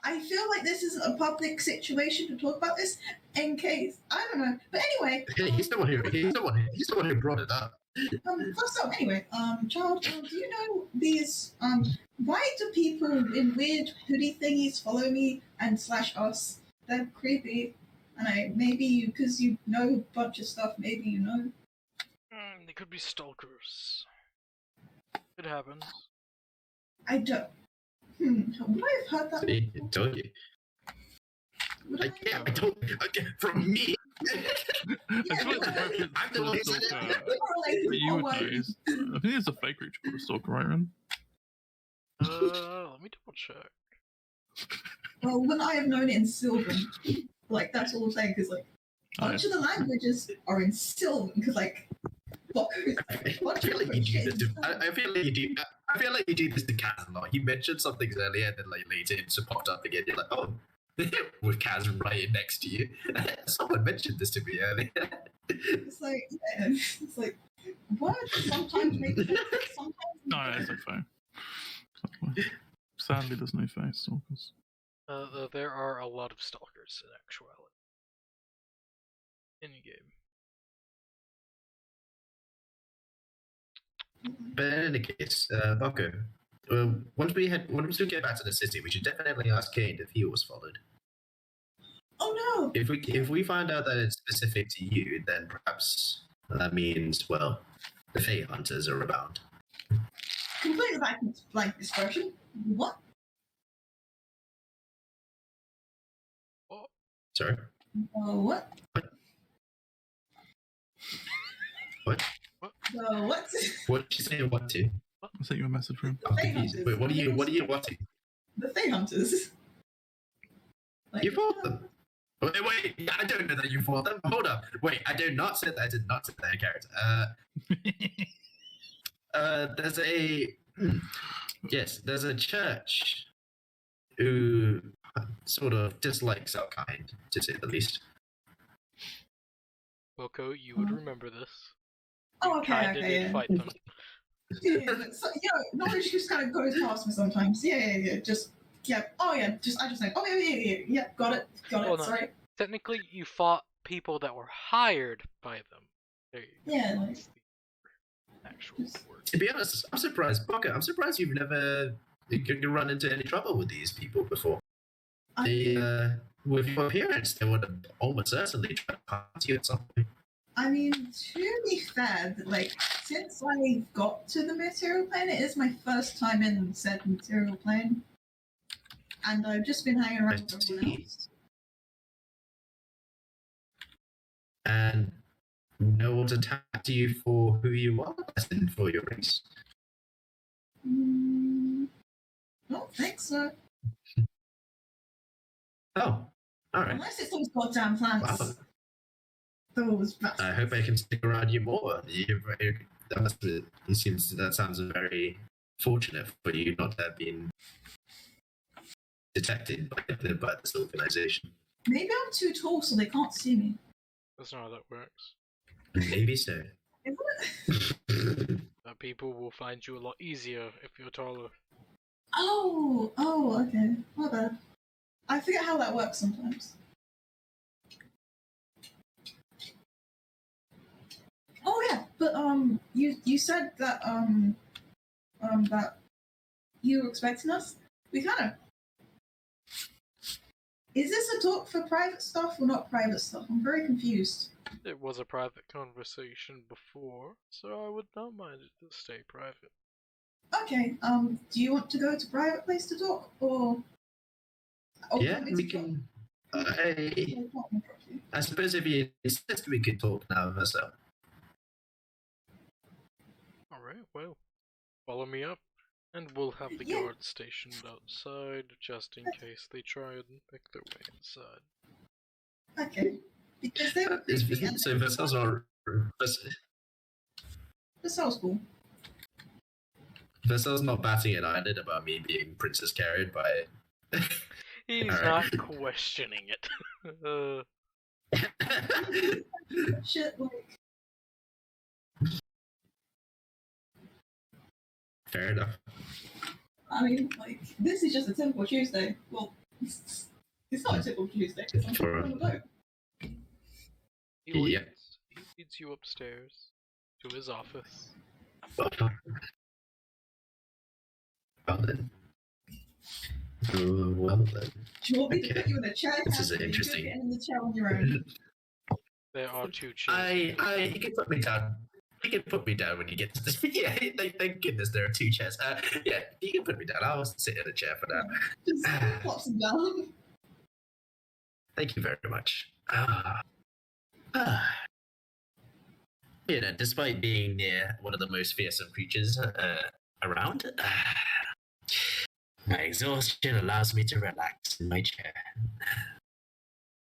I feel like this isn't a public situation to talk about this in case. I don't know. But anyway, He's the one who brought it up. first up, anyway, child, do you know these, why do people in weird hoodie thingies follow me and slash us? They're creepy. And maybe because you know a bunch of stuff, maybe you know. They could be stalkers. It happens. I don't. Would I have heard that? See, I told you. Would I? I told you. From me. I feel like the perfect I'm the one who said stalker it. Correlated for you or would know is, I think it's a fake creature called a stalker, right, Ren? Let me double check. Well, wouldn't I have known it in Sylvan? Like, that's all I'm saying, because, like, a bunch of the languages are in Sylvan, because, like, I feel like you do this to. I feel like you do. I feel like you do this to Kaz a lot. You mentioned something earlier, and then like later it just popped up again. You're like, oh, with Kaz right next to you. Someone mentioned this to me earlier. It's like, yeah, it's like, words sometimes make sense, sometimes No, it's no fair. Sadly, there's no face stalkers. There are a lot of stalkers in actuality. In game. But in any case, Bucko, once we get back to the city, we should definitely ask Kane if he was followed. Oh no! If we find out that it's specific to you, then perhaps that means, well, the Fey Hunters are around. Completely blank expression. What? Sorry? What? What? What? What did you say what to? I sent you a message from. I'm confused. Wait, what are you wanting? The Fey Hunters. You fought them. Wait, I don't know that you fought them. Hold up. Wait, I did not say that in character. There's a there's a church who sort of dislikes our kind, to say the least. Wilco, you would remember this. Oh, Kinda okay, did yeah. fight them. So, knowledge just kind of goes past me sometimes. Yeah. Just, yeah. Oh, yeah. I just think, oh, yeah. Got it. Well, no. Sorry. Technically, you fought people that were hired by them. There you go. Yeah, like, That's the actual word. To be honest, I'm surprised, Parker. I'm surprised you've never run into any trouble with these people before. With your appearance, they would have almost certainly tried to hunt you at some point. I mean, to be fair, like, since I got to the material plane, it is my first time in said material plane. And I've just been hanging around with everyone else. And no one's attacked you for who you are, as in for your race. Don't think so. Oh, all right. Unless it's those goddamn plants. Wow. Those I hope I can stick around you more. That sounds very fortunate for you not to have been detected by this organization. Maybe I'm too tall so they can't see me. That's not how that works. Maybe so. People will find you a lot easier if you're taller. Oh, okay. My bad. I forget how that works sometimes. Oh yeah, but you said that that you were expecting us. We kind of. Is this a talk for private stuff or not private stuff? I'm very confused. It was a private conversation before, so I would not mind it to stay private. Okay. Do you want to go to private place to talk, or? Yeah, we can. I suppose if you insist, we can talk now, so. Alright, well, follow me up, and we'll have the guards stationed outside, just in case they try and make their way inside. Okay. Because they were so Versailles are... Versailles cool. Versailles not batting an eyelid about me being princess carried by... He's right. not questioning it. Shit, like... Fair enough. I mean, like, this is just a typical Tuesday. Well, it's not a typical Tuesday, because I'm For- on the boat. He Yeah. leads you upstairs to his office. Well then. Well then. Do you want me to put you in a chair? This is Catherine? You interesting. could get in the chair on your own. There are two chairs. He can put me down. He can put me down when you get to this. Yeah, thank goodness there are two chairs. Yeah, he can put me down. I'll sit in a chair for now. Just plops him down. Thank you very much. You know, despite being near one of the most fearsome creatures around, my exhaustion allows me to relax in my chair.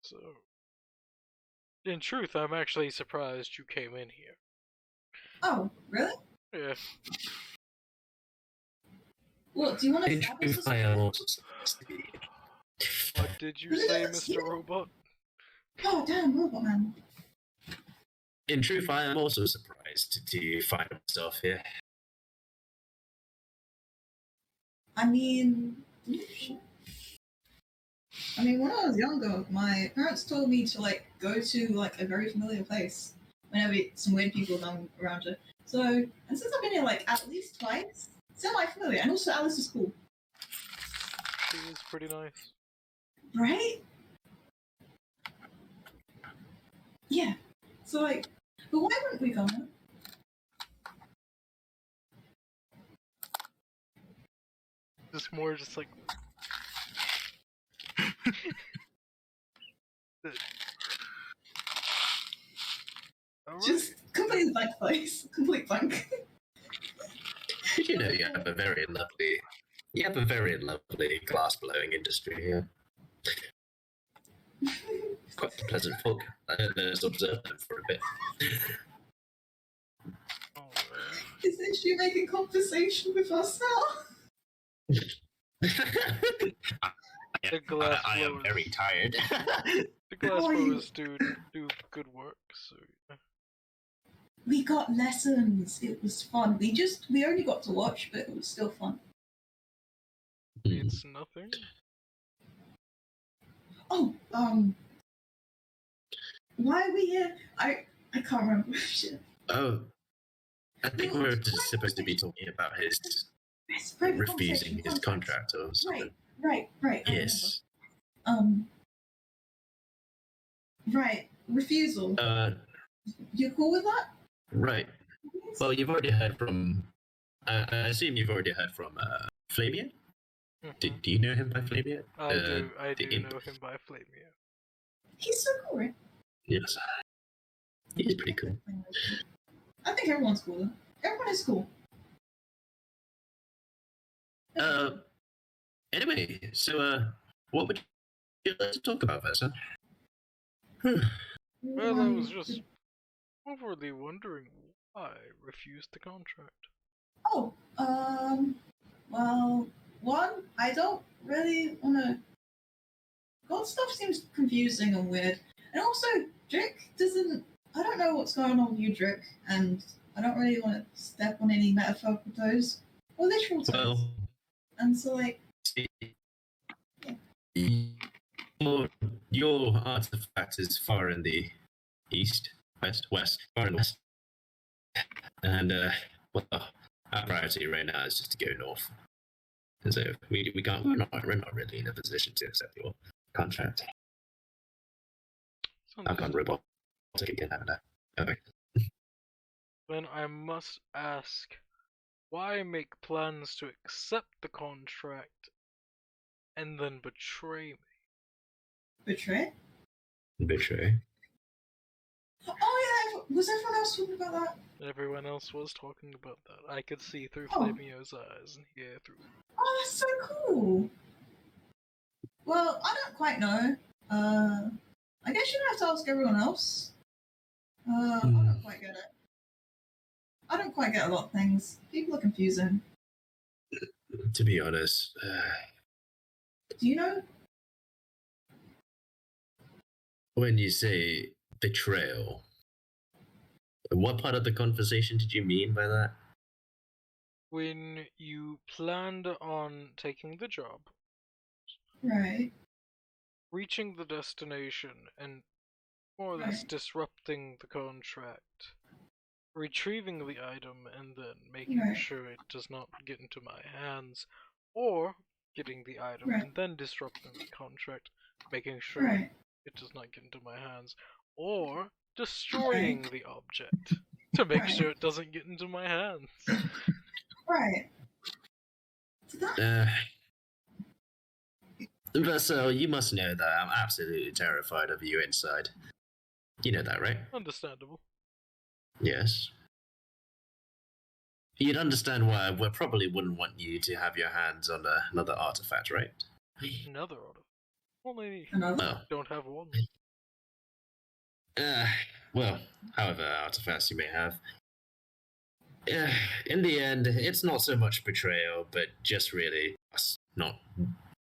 So, in truth, I'm actually surprised you came in here. Oh, really? Yeah. Well, do you want to In establish truth, this? I am also supposed to be. What did you say, Mr. Robot? Oh, damn, Robot Man. In truth, I am also surprised to find myself here. I mean, when I was younger, my parents told me to, like, go to, like, a very familiar place. whenever some weird people come around her. So, and since I've been here like at least twice, semi-familiar, and also Alice is cool, She is pretty nice. right? Yeah. So like, but why wouldn't we go? Just more just like Alright. Just complete blank face, complete blank. You know, you have a very lovely glass blowing industry here. Quite pleasant folk. I don't know, just observe them for a bit. Alright. Is this you making conversation with us now? The glass I am blowers. very tired. The glass How are you? blowers do good work, so yeah. We got lessons. It was fun. We only got to watch, but it was still fun. It's nothing. Oh, why are we here? I can't remember. Shit. Oh, I think we're just supposed to be talking about his Let's break the refusing his conversation. contract or something. Right. I Yes. remember. Right. Refusal. You cool with that? Right. Well, you've already heard from. I assume you've already heard from Flavia. Do you know him by Flavia? I do imp. know him by Flamia. He's so cool, right? Yes. He's pretty cool. I think everyone's cool. Though. Everyone is cool. Anyway, so what would you like to talk about, Vesa? Well, I was just overly wondering why I refused the contract. Oh, well, one, I don't really want to. God stuff seems confusing and weird. And also, Drake doesn't. I don't know what's going on with you, Drake, and I don't really want to step on any metaphorical toes or literal toes. Well, And so, like, your artifact is far in the east, far in the west. And, well, our priority right now is just to go north. And so we're not really in a position to accept your contract. I've gone robotic again, haven't I? Okay. Then I must ask, why make plans to accept the contract and then betray me? betray? Betray. Oh, yeah, was everyone else talking about that? Everyone else was talking about that. I could see through Oh. Flamio's eyes and hear through. Oh, that's so cool. Well, I don't quite know. I guess you have to ask everyone else. I don't quite get it. I don't quite get a lot of things. People are confusing. To be honest, Do you know? when you say betrayal, what part of the conversation did you mean by that? When you planned on taking the job, Right. reaching the destination, and more or less Right. disrupting the contract, retrieving the item, and then making Right. sure it does not get into my hands, or getting the item Right. and then disrupting the contract, making sure Right. it does not get into my hands, or destroying the object to make Right. sure it doesn't get into my hands. Right. So that, Vessel, you must know that I'm absolutely terrified of you inside. You know that, right? Understandable. Yes. You'd understand why we probably wouldn't want you to have your hands on another artifact, right? Another order. Only another. Well, don't have one. well, however artifacts you may have. In the end, it's not so much betrayal, but just really us not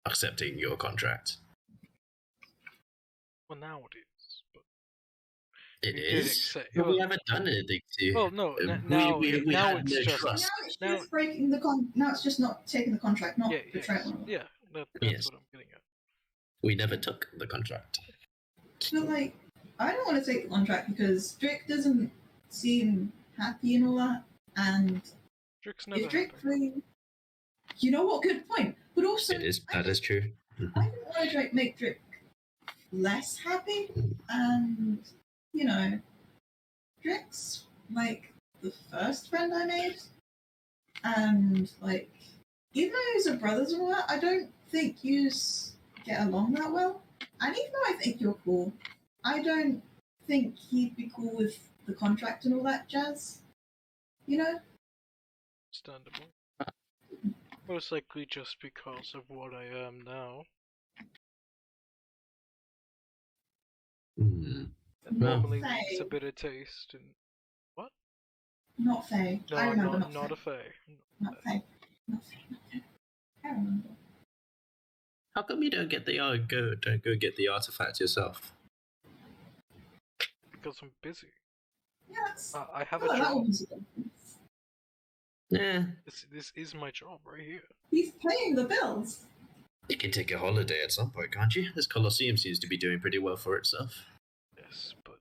accepting your contract. Well, now it is. But It you did is. accept. But we Well, haven't done anything to. well, no. we Now had it's no just. trust. Now it's Now- just breaking the Now it's just not taking the contract, not Yeah, betrayal. that's Yes. what I'm getting at. We never took the contract. But like, I don't want to take the contract because Drake doesn't seem happy and all that. And Drick's never if Drake happy. really, you know what? Good point. But also, That is true. I didn't want to make Drake less happy, and you know, Drake's like the first friend I made, and like even though he's a brothers and all that, I don't think yous get along that well. And even though I think you're cool, I don't think he'd be cool with the contract and all that jazz. You know? Understandable. Most likely just because of what I am now. Normally Faye. it's a bit of taste and what? Not Faye. No, I remember not a fae. Not Faye. Not Faye. Not Faye. I remember. How come you don't get the don't go get the artifact yourself? Because I'm busy. Yes. I have a Oh, that job. was a difference. Yeah, This is my job right here. He's paying the bills. you can take a holiday at some point, can't you? This Colosseum seems to be doing pretty well for itself. Yes, but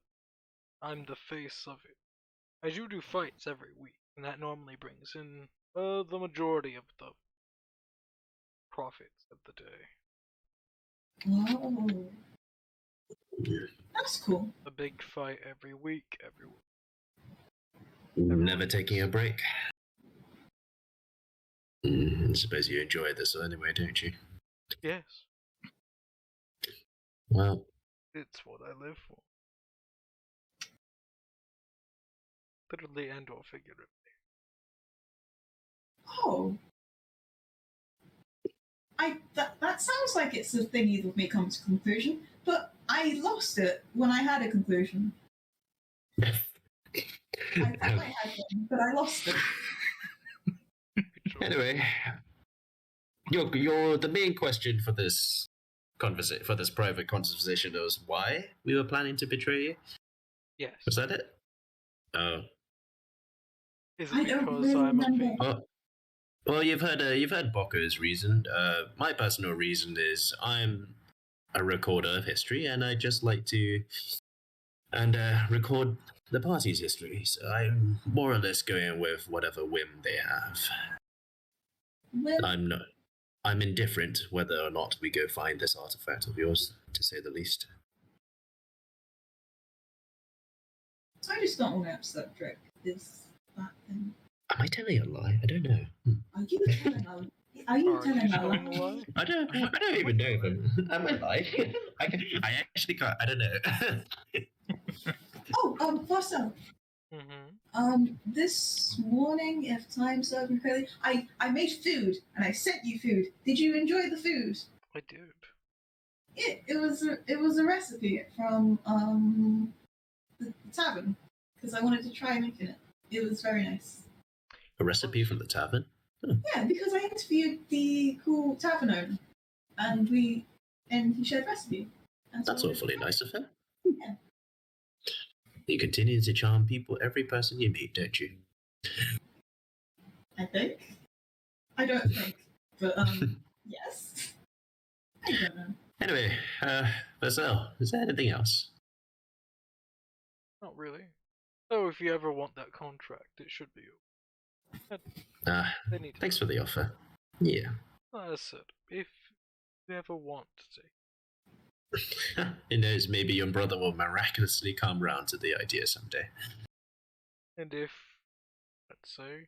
I'm the face of it. I do fights every week, and that normally brings in the majority of the profits of the day. Oh. That's cool. A big fight every week, every week. Never taking a break. I suppose you enjoy this anyway, don't you? Yes, Well, it's what I live for. Literally and or figuratively. Oh. That sounds like it's a thing you'd make come to conclusion, but I lost it when I had a conclusion. I thought I had one, but I lost it. anyway, your the main question for this private conversation was why we were planning to betray you. Yes. Was that it? Oh, Is I it don't because really I'm a remember. fiend? well, you've heard Bocco's reason. My personal reason is I'm a recorder of history, and I just like to record the party's history. So I'm more or less going with whatever whim they have. Well, I'm indifferent whether or not we go find this artifact of yours, to say the least. I just don't want to upset Drake. Is that thing? Am I telling a lie? I don't know. Are you telling a Are you Are telling you a telling a lie? lie? I don't even know if am I lying? I actually can't. I don't know. Oh, Foster. This morning, if time serves me correctly, I made food and I sent you food. Did you enjoy the food? I did. It was a recipe from the tavern because I wanted to try making it. It was very nice. A recipe from the tavern? Yeah, because I interviewed the cool tavern owner, and he shared recipe. And so That's awfully nice of him. Yeah. You continue to charm people, every person you meet, don't you? I think. I don't think, but yes. I don't know. Anyway, Marcel, is there anything else? Not really. So if you ever want that contract, it should be you. They need to Thanks know. for the offer. Yeah. As I said, if you ever want to take Who knows, maybe your brother will miraculously come round to the idea someday. and if, let's say,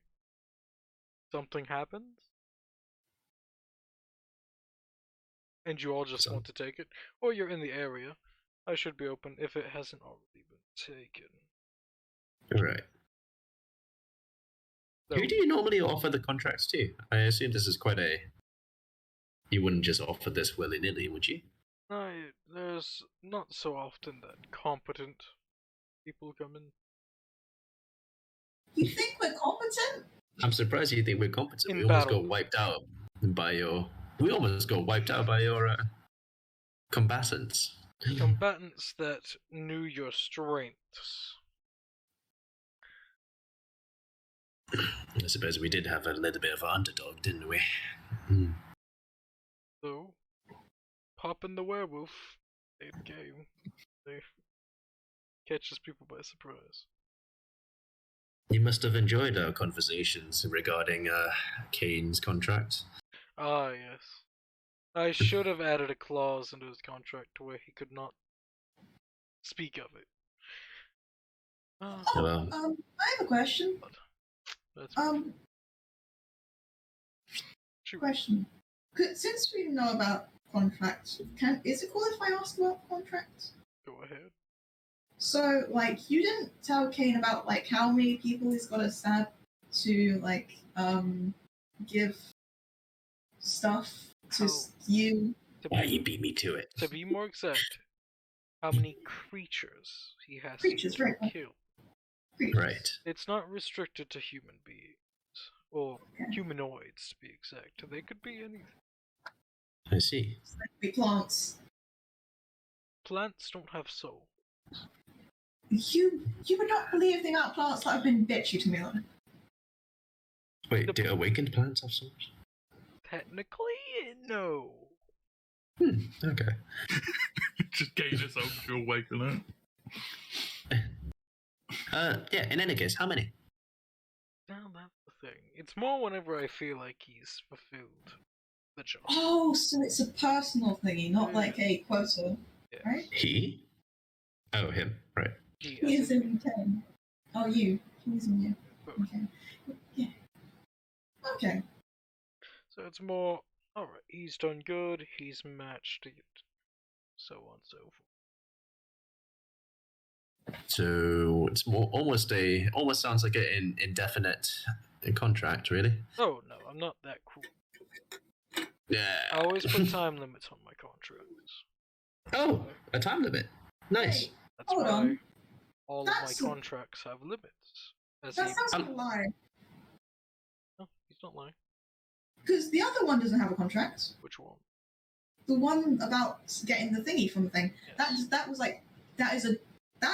something happens, and you all just want to take it, or you're in the area, I should be open if it hasn't already been taken. Right. So, Who do you normally offer the contracts to? I assume this is quite a... You wouldn't just offer this willy-nilly, would you? no, there's not so often that competent people come in. You think we're competent? I'm surprised you think we're competent. In We almost battle. got wiped out by your... We almost got wiped out by your combatants. Combatants that knew your strengths. I suppose we did have a little bit of an underdog, didn't we? So, Pop and the werewolf, they came. They catches people by surprise. You must have enjoyed our conversations regarding Kane's contract. Ah, yes. I should have added a clause into his contract to where he could not speak of it. Ah, Oh, Well, I have a question. that's shoot. Question. Since we know about contracts, is it cool if I ask about contracts? Go ahead. So, like, you didn't tell Kane about like how many people he's got to stab to like give stuff to How? you. why you beat me to it? To be more exact, how many creatures he has Creatures, to right. kill. Creatures. Right. It's not restricted to human beings. Or Okay. humanoids, to be exact. They could be anything. I see. It's like the plants. Plants don't have soul. You would not believe the amount of plants that have been bitchy to me on. Wait, do awakened plants have souls? Technically, no. Okay. Just getting yourself to awaken it. Yeah, in any case, how many? Now that's the thing. It's more whenever I feel like he's fulfilled the job. Oh, so it's a personal thingy, not Yeah. like a quota, Yes. right? He? Oh, him. Right. He He as is in in 10. Oh, you. He's in you. both. Okay. Yeah. Okay. So it's more, alright, he's done good, he's matched it, so on and so forth. So it's more almost sounds like an indefinite contract, really. Oh no, I'm not that cruel. Yeah. I always put time limits on my contracts. Oh, a time limit. Nice. Hey, That's hold why on. all That's of my contracts have limits. As That he... sounds like a lie. No, he's not lying. Because the other one doesn't have a contract. Which one? The one about getting the thingy from the thing. Yes. That was like that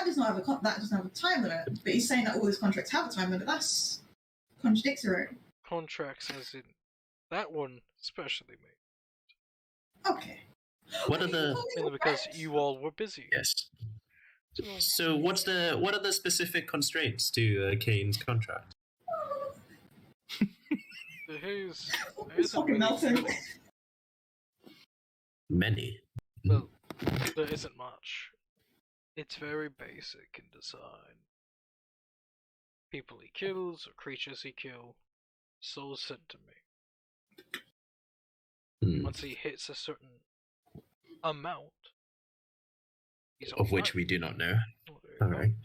does not have that doesn't have a time limit. But he's saying that all his contracts have a time limit. That's contradictory. Contracts as in that one especially made. Okay. What are the? Mainly because you all were busy. Yes. So, So what are the specific constraints to Kane's contract? his It's isn't fucking really- melting. Many. Well, there isn't much. It's very basic in design. People he kills or creatures he kills, souls sent to me. Once he hits a certain amount, he's Of which offline. we do not know. Oh, there you All go. right.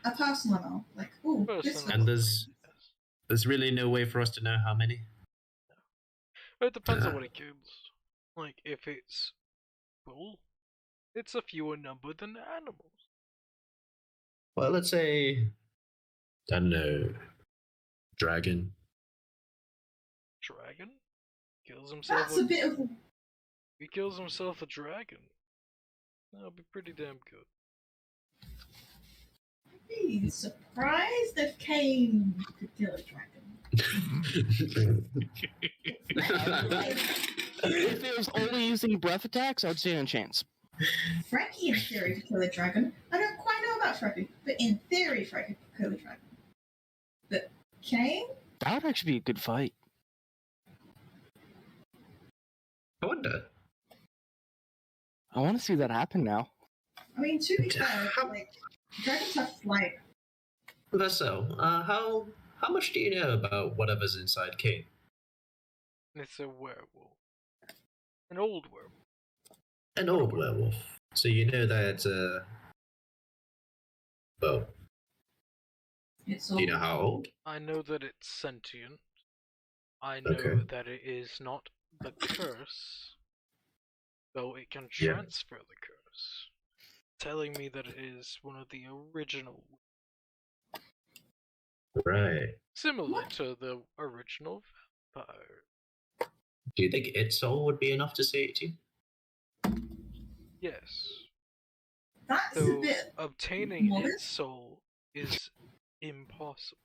A personal amount. Like, ooh, this Personal. And there's really no way for us to know how many. But it depends on what he kills. Like, if it's full, it's a fewer number than animals. Well, let's say, I don't know, dragon. Dragon? Kills himself That's a bit of If he kills himself a dragon, that'll be pretty damn good. be surprised if Kane could kill a dragon. If it was only using breath attacks, I would stand a chance. Frankie, in theory, could kill a dragon. I don't quite know about Frankie, but in theory, Frankie could kill a dragon. But Kane? That would actually be a good fight. I wonder. I want to see that happen now. I mean, to be fair, like, dragons have flight. Vessel, how much do you know about whatever's inside Kane? It's a werewolf. An old werewolf. An old werewolf. So you know that, well, It's do all you know how old? I know that it's sentient. I know Okay. that it is not the curse, though it can Yeah. transfer the curse. Telling me that it is one of the original, Right. similar to the original vampire. Do you think its soul would be enough to save you? Yes. that's a Though bit. obtaining modest? its soul is impossible.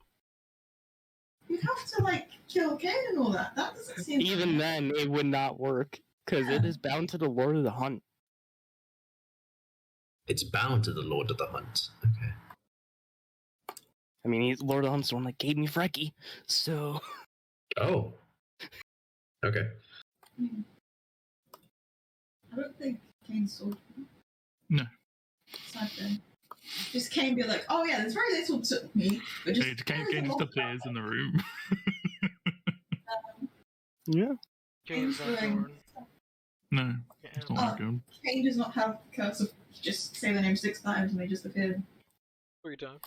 You'd have to, like, kill Kane and all that. That doesn't seem. Even then, it would not work because it is bound to the Lord of the Hunt. It's bound to the Lord of the Hunt. Okay. I mean, he's Lord of the Hunt's the one that gave me Frecky, so... Oh. Okay. I don't think Kane sold him. No. Sad thing. Just Kane be like, oh yeah, there's very little to me, but just... Kane just appears in the room. Yeah. Kane's not doing- born. No, Yeah. it's not good. Kane does not have the curse of just say the name 6 times and they just appear. 3 times.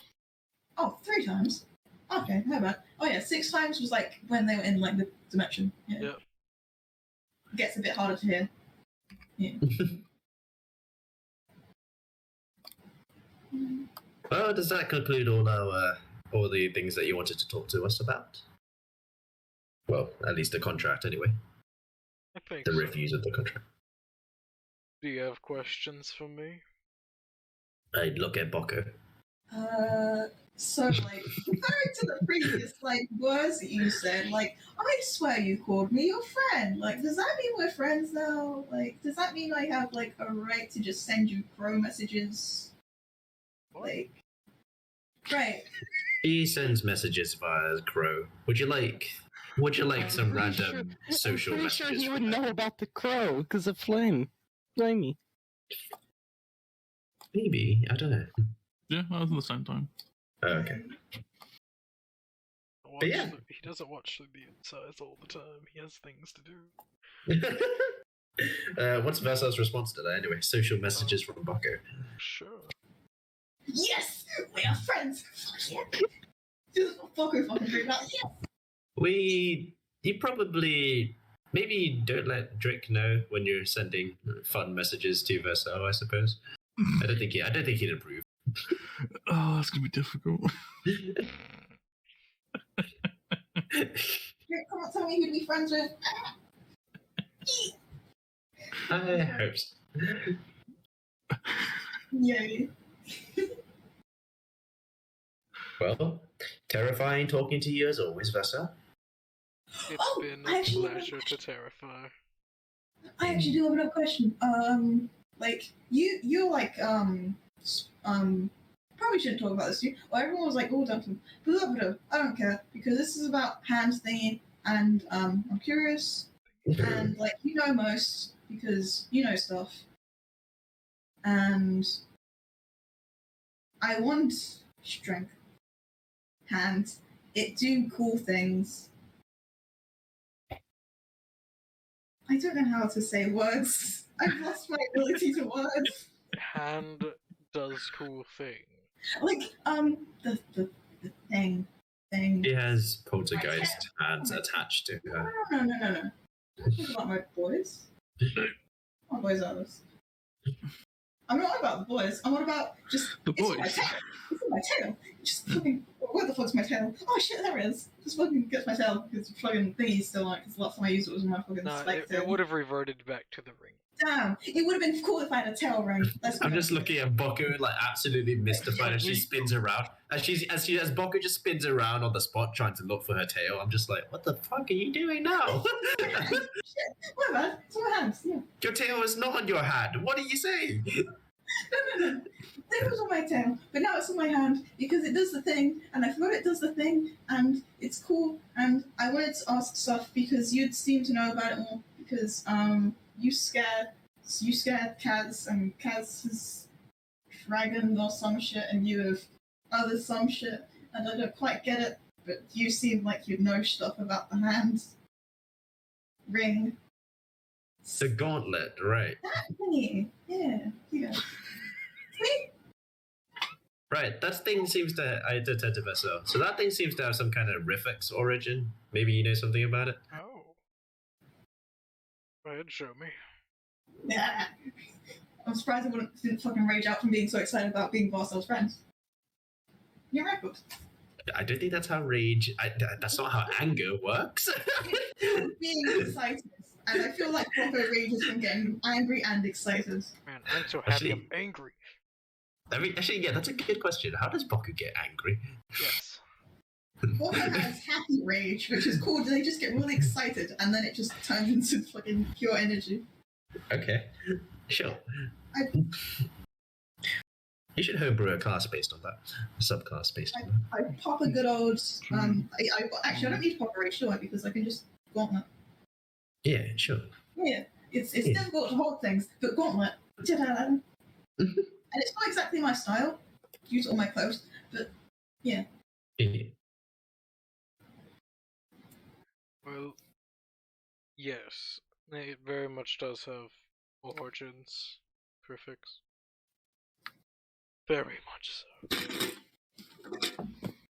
Oh, 3 times? Okay, how about? Oh yeah, 6 times was like when they were in like the dimension. Yeah. Yep. Gets a bit harder to hear. Yeah. Well, does that conclude all the things that you wanted to talk to us about? Well, at least the contract, anyway. I think The so. reviews of the contract. Do you have questions for me? I'd look at Boko. So like referring to the previous like words that you said, like I swear you called me your friend. Like, does that mean we're friends now? Like, does that mean I have like a right to just send you pro messages? What? Like, right? He sends messages via Crow. Would you like some random social I'm pretty messages? sure he would from know them? about the crow because of Flame. Flamey. Maybe, I don't know. Yeah, that was at the same time. Oh, okay. yeah. He doesn't watch the insides all the time. He has things to do. What's Versa's response to that anyway? Social messages from Boko. Sure. Yes, we are friends. Fuck yeah. Just fucking freak out. Yes. You probably maybe don't let Drake know when you're sending fun messages to Versa, I suppose. I don't think he'd approve. Oh, that's gonna be difficult. Come on, tell me who to be friends with. I hope so. Yay. Well, terrifying talking to you as always, Versa. It's been a pleasure to terrify. I actually do have another question. Like you like probably shouldn't talk about this. Well, everyone was like, "Oh, don't." I don't care because this is about hands thingy, and I'm curious, and like you know most because you know stuff, and I want strength. Hands, it do cool things. I don't know how to say words. I've lost my ability to words. Hand does cool thing. Like, the thing. She has poltergeist hands attached to her. No. Don't talk about my boys. My boys are this. I'm not about the boys. I'm not about just The it's in my boys. tail. It's in my tail. Just fucking. Where the fuck's my tail? Oh shit, there it is. Just fucking gets my tail because the fucking thingy's still on it. Because the last time I used it was in my fucking No, spike it would have reverted back to the ring. Damn, it would have been cool if I had a tail ring. I'm just looking at Boko like absolutely mystified as she spins around. As Boko just spins around on the spot trying to look for her tail, I'm just like, what the fuck are you doing now? Whatever, it's on my hands, yeah. Your tail is not on your hand. What are you saying? No. It was on my tail, but now it's on my hand because it does the thing, and I forgot it does the thing, and it's cool, and I wanted to ask stuff because you'd seem to know about it more, because, you scared Kaz, and Kaz is dragon or some shit, and you have other some shit, and I don't quite get it, but you seem like you know stuff about the hand ring. The gauntlet, right? That thingy, yeah. See? Right, that thing seems to... I detected myself. So that thing seems to have some kind of Rifix origin. Maybe you know something about it? Oh. Go ahead, show me. Yeah. I'm surprised I didn't fucking rage out from being so excited about being Varsel's friends. You're right, but I don't think that's how rage... that's not how anger works. being excited. And I feel like proper rage is from getting angry and excited. Man, I'm so happy I'm angry. I mean, actually, yeah, that's a good question. How does Boku get angry? Yes. Proper has happy rage, which is cool. They just get really excited and then it just turns into fucking pure energy. Okay, sure. You should homebrew a class based on that. A subclass based on that. I pop a good old. Actually, I don't need to pop a race, do I? Because I can just gauntlet. Yeah, sure. Yeah, it's Yeah. difficult to hold things, but gauntlet. And it's not exactly my style. Use all my clothes, but yeah. Yeah. Well, yes, it very much does have origins prefix. Very much so.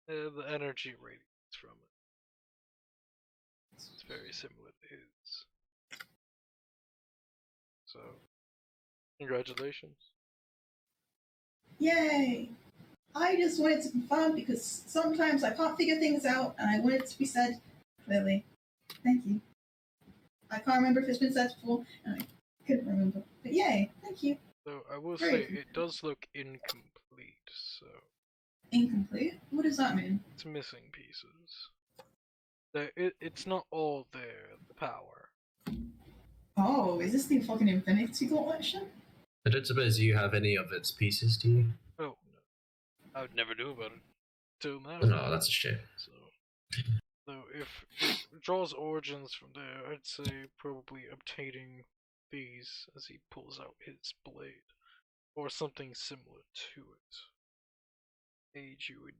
The energy radiates from it. It's very similar to his. So, congratulations. Yay! I just wanted to confirm because sometimes I can't figure things out, and I want it to be said clearly. Thank you. I can't remember if it's been said before, and I couldn't remember. But yay! Thank you. So I will Very say it does look incomplete. So Incomplete? What does that mean? it's missing pieces. It's not all there. The power. Oh, is this the fucking Infinity Gauntlet shit? I don't suppose you have any of its pieces, do you? Oh no, I would never knew about it till now. No, that's a shame. So if it draws origins from there, I'd say probably obtaining these as he pulls out his blade, or something similar to it. Aid you in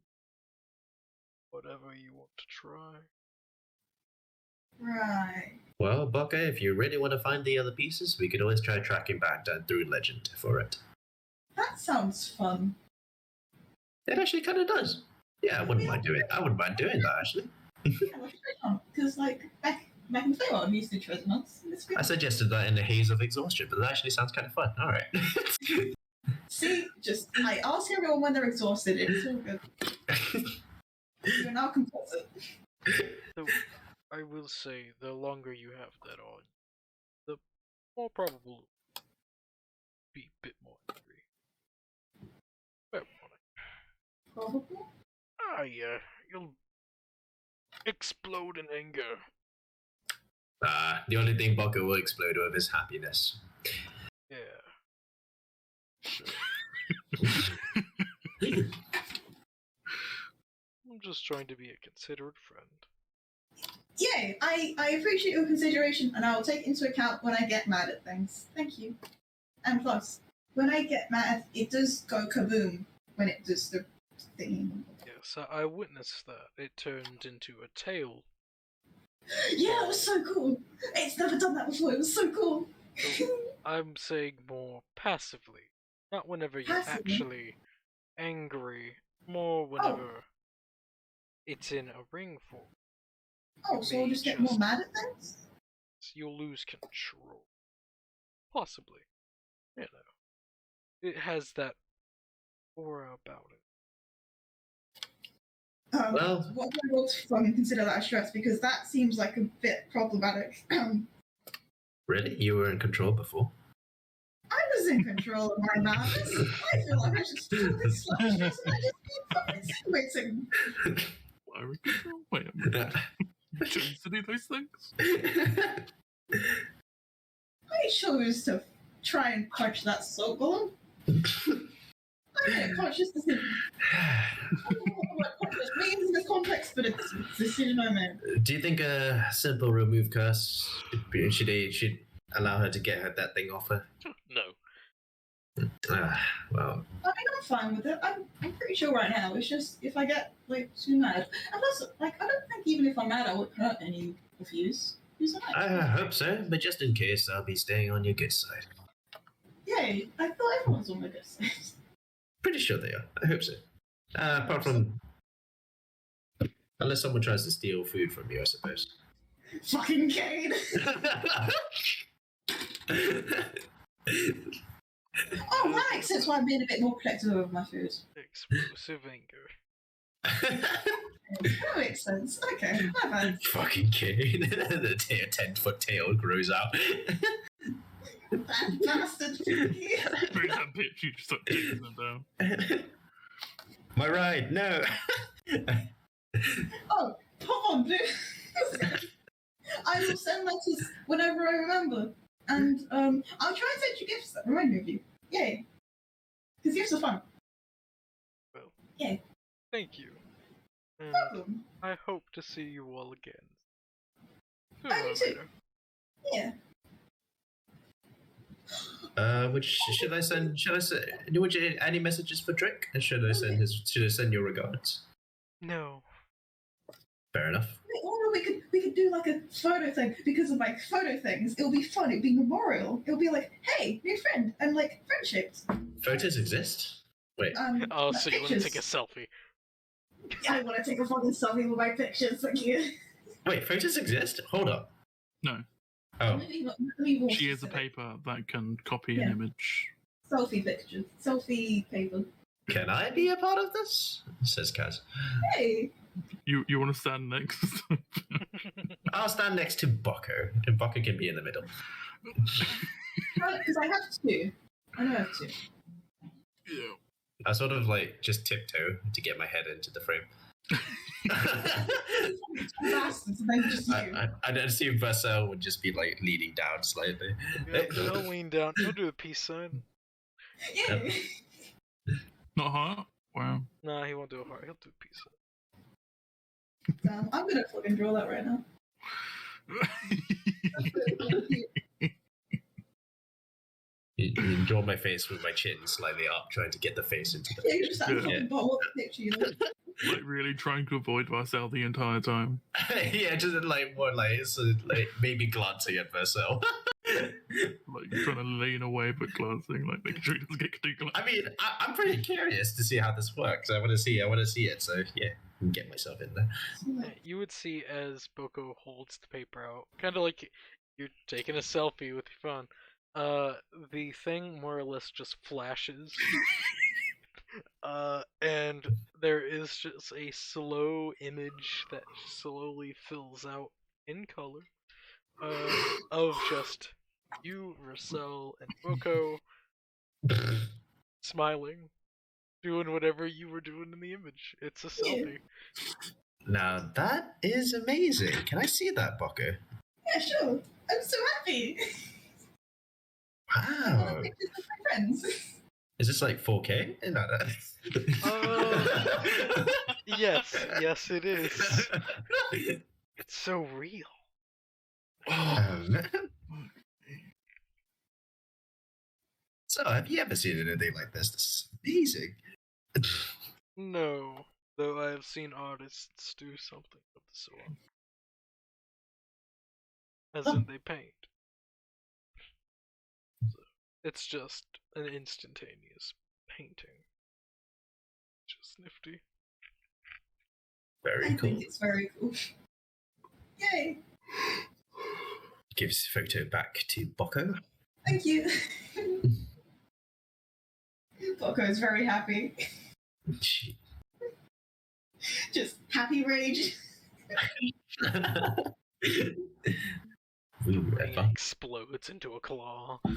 whatever you want to try. Right. Well, Bucko, if you really want to find the other pieces, we could always try tracking back down through Legend for it. That sounds fun. It actually kind of does. Yeah, I wouldn't mind doing it. I wouldn't mind doing that, actually. Because, like, back in Feywild, we used to do treasure hunts. I suggested that in the haze of exhaustion, but that actually sounds kind of fun. All right. See, I ask everyone when they're exhausted. It's all good. You're now complicit. So, I will say, the longer you have that on, the more probable be a bit more angry. Fair warning. Probably. Yeah, you'll explode in anger. The only thing Bucko will explode with is happiness. Yeah. Sure. I'm just trying to be a considerate friend. Yay! I appreciate your consideration, and I will take it into account when I get mad at things. Thank you. And plus, when I get mad, it does go kaboom when it does the thing. Yes, I witnessed that. It turned into a tail. Yeah, it was so cool. It's never done that before. It was so cool. I'm saying more passively. Not whenever you're Passively? actually angry. More whenever it's in a ring form. Oh, so I'll just get more mad at things? You'll lose control. Possibly. You know. It has that aura about it. Well- What do I roll to fucking consider that a stress? Because that seems like a bit problematic. Really? You were in control before? I was in control of my madness. I feel like I should still be slash stress and I just keep fucking insinuating. Why are we control? Wait a minute. Chose to do those things? I chose to try and punch that soap golem. I made a conscious decision. I don't know what conscious means in this context, but it's a decision I made. Do you think a simple remove curse should allow her to get that thing off her? No. Well, I mean, I'm fine with it. I'm pretty sure right now. It's just if I get like too mad, and plus, like, I don't think even if I'm mad, I would hurt any of yous. Who's that? I hope so, but just in case, I'll be staying on your good side. Yay! I thought everyone's on my good side. Pretty sure they are. I hope so. Apart from... Unless someone tries to steal food from you, I suppose. Fucking Kane! Oh, that makes sense why I'm being a bit more protective of my food. Explosive anger. That makes sense. Okay, my bad. Fucking Kane. The 10-foot tail grows out. That bastard. Bring that bitch, you just start taking them down. My ride, no. Oh, pop on, dude. I will send letters whenever I remember. And I'll try and send you gifts that remind me of you. Yay. Because gifts are fun. Yeah. Thank you. And Problem. I hope to see you all again. I Sooner do or too. later. Yeah. Which should I send? Would you any messages for Drake? Should I send his? Should I send your regards? No. Fair enough. Or we could do like a photo thing because of like photo things. It'll be fun. It'll be memorial. It'll be like, hey, new friend, and like friendships. Photos exist. Wait. Oh, so you want to take a pictures. selfie? I want to take a fucking selfie with my pictures. Thank you. Wait, photos exist? Hold up. No, Oh, Let me walk she you is a through it. paper that can copy an Yeah. image. Selfie pictures. Selfie paper. can I be a part of this? Says Kaz. Hey. You want to stand next? I'll stand next to Bucko, and Bucko can be in the middle. Because I have to. I know I have to. Yeah. I sort of like just tiptoe to get my head into the frame. Bastards, and then just you. I'd assume Vercel would just be like leaning down slightly. Yeah, he'll lean down. He'll do the peace sign. Yeah. Not hard? Wow. Nah, he won't do a heart. He'll do a peace sign. I'm gonna fucking draw that right now. You draw my face with my chin slightly up, trying to get the face into the Yeah, you just have Yeah. fucking bottom of the picture, you know? Like really trying to avoid Marcel the entire time. yeah, just like more like, so, like maybe glancing at Vercel. Like trying to lean away but glancing, like making sure he doesn't get too close. I mean, I'm pretty curious to see how this works. I want to see it. So yeah, get myself in there. Yeah, you would see as Boko holds the paper out, kind of like you're taking a selfie with your phone. The thing more or less just flashes. And there is just a slow image that slowly fills out in color, of just you, Russell, and Boko smiling, doing whatever you were doing in the image. It's a selfie. Now that is amazing. Can I see that, Bucko? Yeah, sure. I'm so happy. I Wow. want pictures with my friends. Is this like 4K? No, Yes, it is. It's so real. Um, so, have you ever seen anything like this? This is amazing. No, though I have seen artists do something of the sort. As in they paint. So, it's just an instantaneous painting. Just nifty. Very I cool. think it's very cool. Yay! Gives photo back to Bocco. Thank you. Boko is very happy. Just happy rage. Ooh, Ring fun. explodes into a claw. So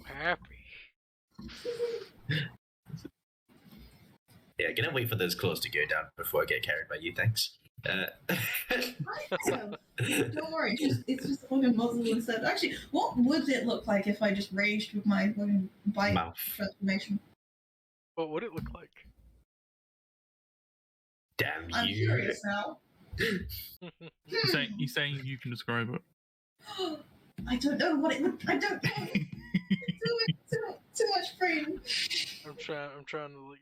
happy. Yeah, gonna wait for those claws to go down before I get carried by you, thanks. Don't worry, it's just like a muzzle instead. Actually, what would it look like if I just raged with my fucking bite Mouth. transformation? What would it look like? Damn I'm you. curious now. He's saying you can describe it. I don't know what it would. I don't know. too much brain. I'm trying to like.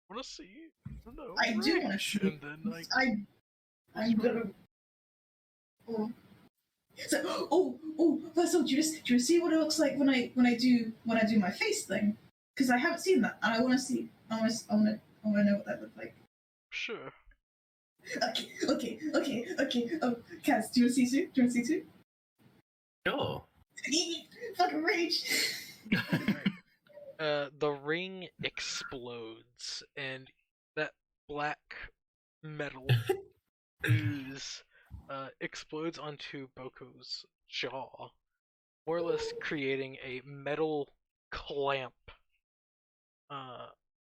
Want to see? No, I do want to rage, see. and then like. I'm gonna. Oh. So, Vessel, do you see what it looks like when I do my face thing? Because I haven't seen that, and I want to see. I want to know what that looks like. Sure. Okay. Oh, Kaz, do you want to see too? Do you want to see too? Sure. Fucking rage. The ring explodes, and that black metal ooze explodes onto Boko's jaw, more or less creating a metal clamp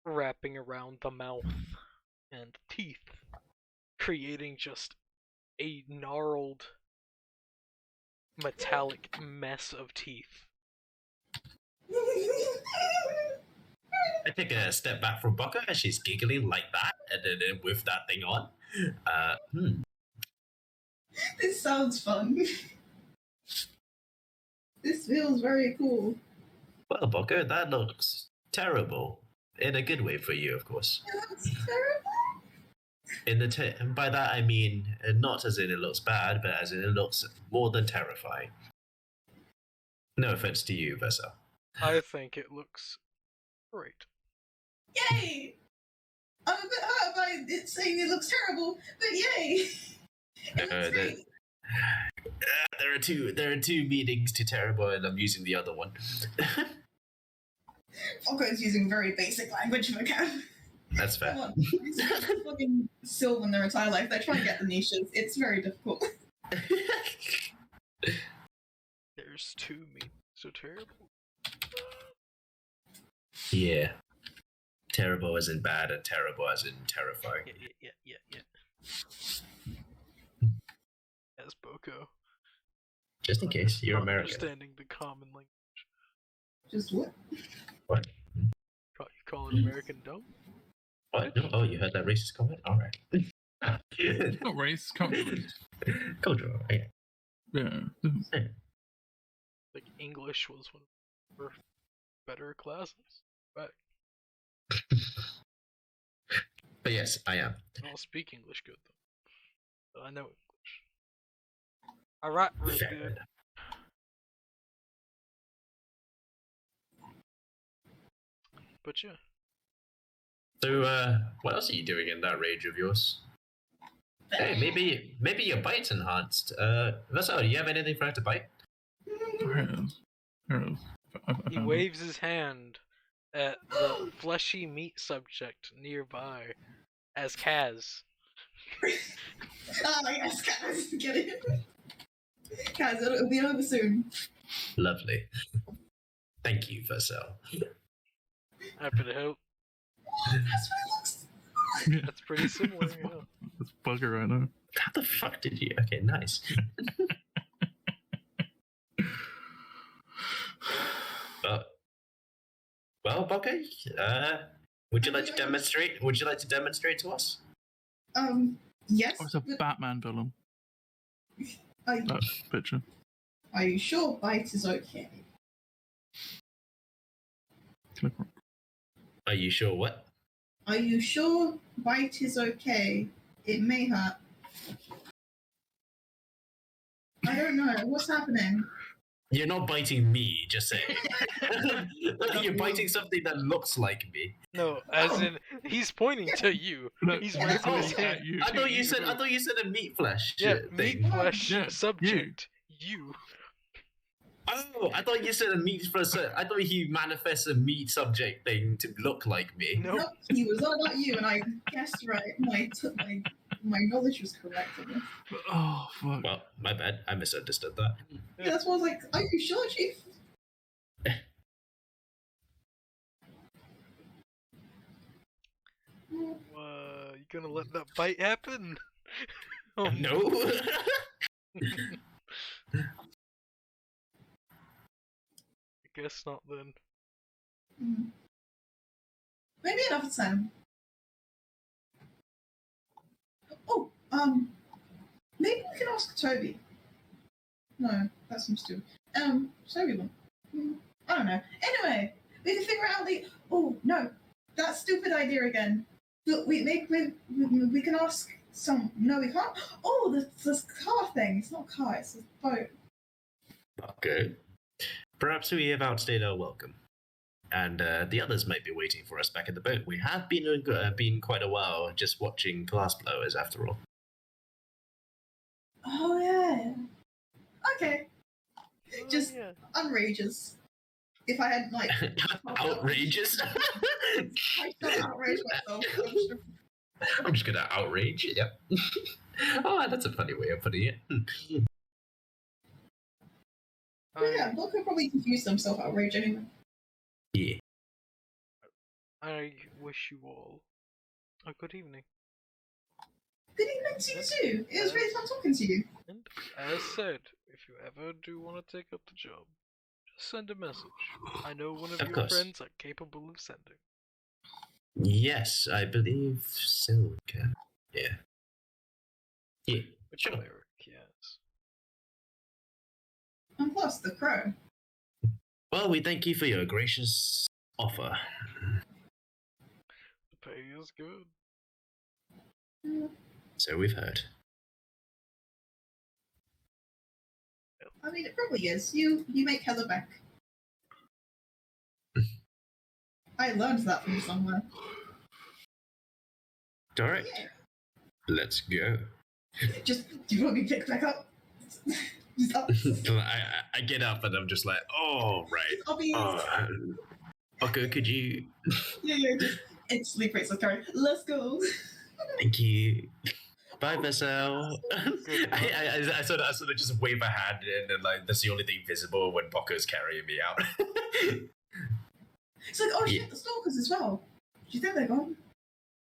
wrapping around the mouth and teeth, creating just a gnarled metallic mess of teeth. I take a step back from Baka and she's giggling like that, and then with that thing on. This sounds fun. This feels very cool. Well, Baka, that looks terrible. In a good way for you, of course. That's terrible. And by that I mean not as in it looks bad, but as in it looks more than terrifying. No offense to you, Vessa. I think it looks great. Yay! I'm a bit hurt by it saying it looks terrible, but yay! It looks great. There are two meanings to terrible, and I'm using the other one. Falco's using very basic language for Cam. That's fair. Come on. These fucking Sylvan their entire life. They're trying to get the niches. It's very difficult. There's two meanings so terrible. Yeah. Terrible as in bad, and terrible as in terrifying. Yeah. As Boko. Just in case, you're Not American. Understanding the common language. Just what? What? You call it American dumb? What? No? Oh, you heard that racist comment? Alright. It's not race, culture. Cultural, yeah. Yeah. Like English was one of our better classes. Right. But yes, I am. I don't speak English good though. So I know English. Alright, real Fair good. enough. But yeah. So, what else are you doing in that rage of yours? Hey, maybe your bite's enhanced. Vessel, do you have anything for her to bite? He waves his hand at the fleshy meat subject nearby as Kaz. Oh yes, Kaz, get it? Kaz, it'll be over soon. Lovely. Thank you, Vessel. Happy to help. Oh, that's what it looks Yeah. That's pretty similar, yeah. That's bugger right now. How the fuck did you? Okay, nice. Well, Bucky, would you like to demonstrate? Would you like to demonstrate to us? Yes. Oh, it's a but Batman villain. Are, That picture. are you sure bite is okay? Click on- Are you sure? What? Are you sure bite is okay? It may hurt. I don't know. What's happening? You're not biting me. Just saying. You're biting something that looks like me. No, as in he's pointing to you. No, He's yeah, raising oh, his hand. you. I thought you said a meat flesh. Yeah, thing. meat flesh Yeah, subject. You. Oh, I thought you said a meat flesh. I thought he manifests a meat subject thing to look like me. Nope. Nope, he was all about you, and I guessed right. My knowledge was correct. On this. Oh, fuck. Well, my bad. I misunderstood that. Yeah, that's why I was like, are you sure, Chief? You gonna let that bite happen? Oh, No. I guess not then. Maybe another time. Oh, maybe we can ask Toby. No, that seems stupid. Toby one. I don't know. Anyway, we can figure out the. Oh no, that stupid idea again. Look, we can ask some. No, we can't. Oh, this car thing. It's not a car. It's a boat. Okay. Perhaps we have outstayed our welcome, and the others might be waiting for us back at the boat. We have been quite a while just watching glass blowers, after all. Oh yeah. Okay. Just yeah. unrageous. If I had like Outrageous. I don't outrage myself. I'm just gonna outrage. Yep. Oh, that's a funny way of putting it. But yeah, Book could probably confuse himself outrage anyway. Yeah. I wish you all a good evening. Good evening to you too. It was really fun talking to you. And as said, if you ever do want to take up the job, just send a message. I know one of Of your course. friends are capable of sending. Yes, I believe Sil can. Yeah. Yeah, The sure. cleric, yes. And plus the crow. Well, we thank you for your gracious offer. The pay is good. So we've heard. I mean, it probably is. You make hella back. I learned that from somewhere. All right, Yeah. let's go. Just, do you want me to pick back up? Stop. I get up and I'm just like, oh, right. I'll be. Bucko, could you? Yeah, just instantly praise the card. Let's go. Thank you. Bye, Vessel. I sort of just wave a hand and then like that's the only thing visible when Bucko's carrying me out. It's like, oh shit, Yeah. the stalkers as well. Do you think they're gone?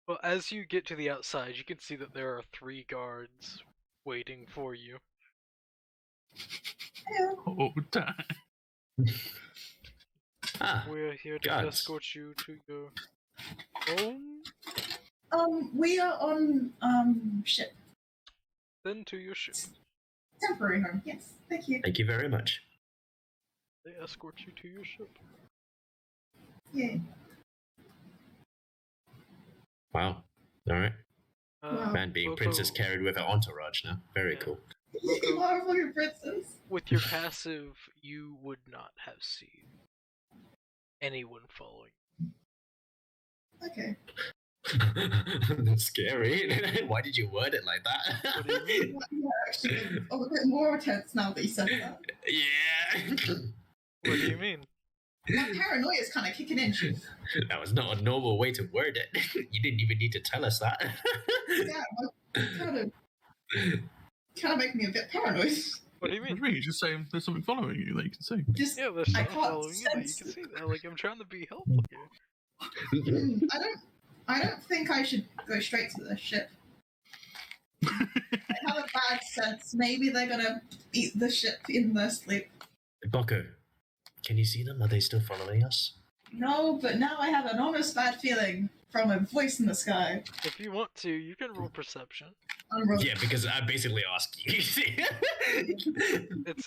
Well, as you get to the outside, you can see that there are 3 guards waiting for you. Yeah. Oh, damn. Ah, We're here to guards. escort you to your home, We are on ship. then to your ship. Temporary home. Yes, thank you. thank you very much. They escort you to your ship. Yeah. Wow. All right. Wow. Man, being Boko, princess carried with her entourage now. Very Yeah. cool. You are a fucking princess. with your passive, you would not have seen anyone following. Okay. That's scary. Why did you word it like that? What do you mean? Yeah, actually, I'm a bit more tense now that you said that. Yeah. What do you mean? My paranoia is kind of kicking in, Chief. That was not a normal way to word it. You didn't even need to tell us that. Yeah, kind of make me a bit paranoid. What do you mean? Really, just saying there's something following you that you can see. Just, Yeah, there's I something can't following you that you sense can see that. Like, I'm trying to be helpful here. I don't think I should go straight to the ship. I have a bad sense. Maybe they're gonna eat the ship in their sleep. Bucko, can you see them? Are they still following us? No, but now I have an honest bad feeling from a voice in the sky. If you want to, you can roll perception. I'm rolling. Yeah, because I basically ask you. It's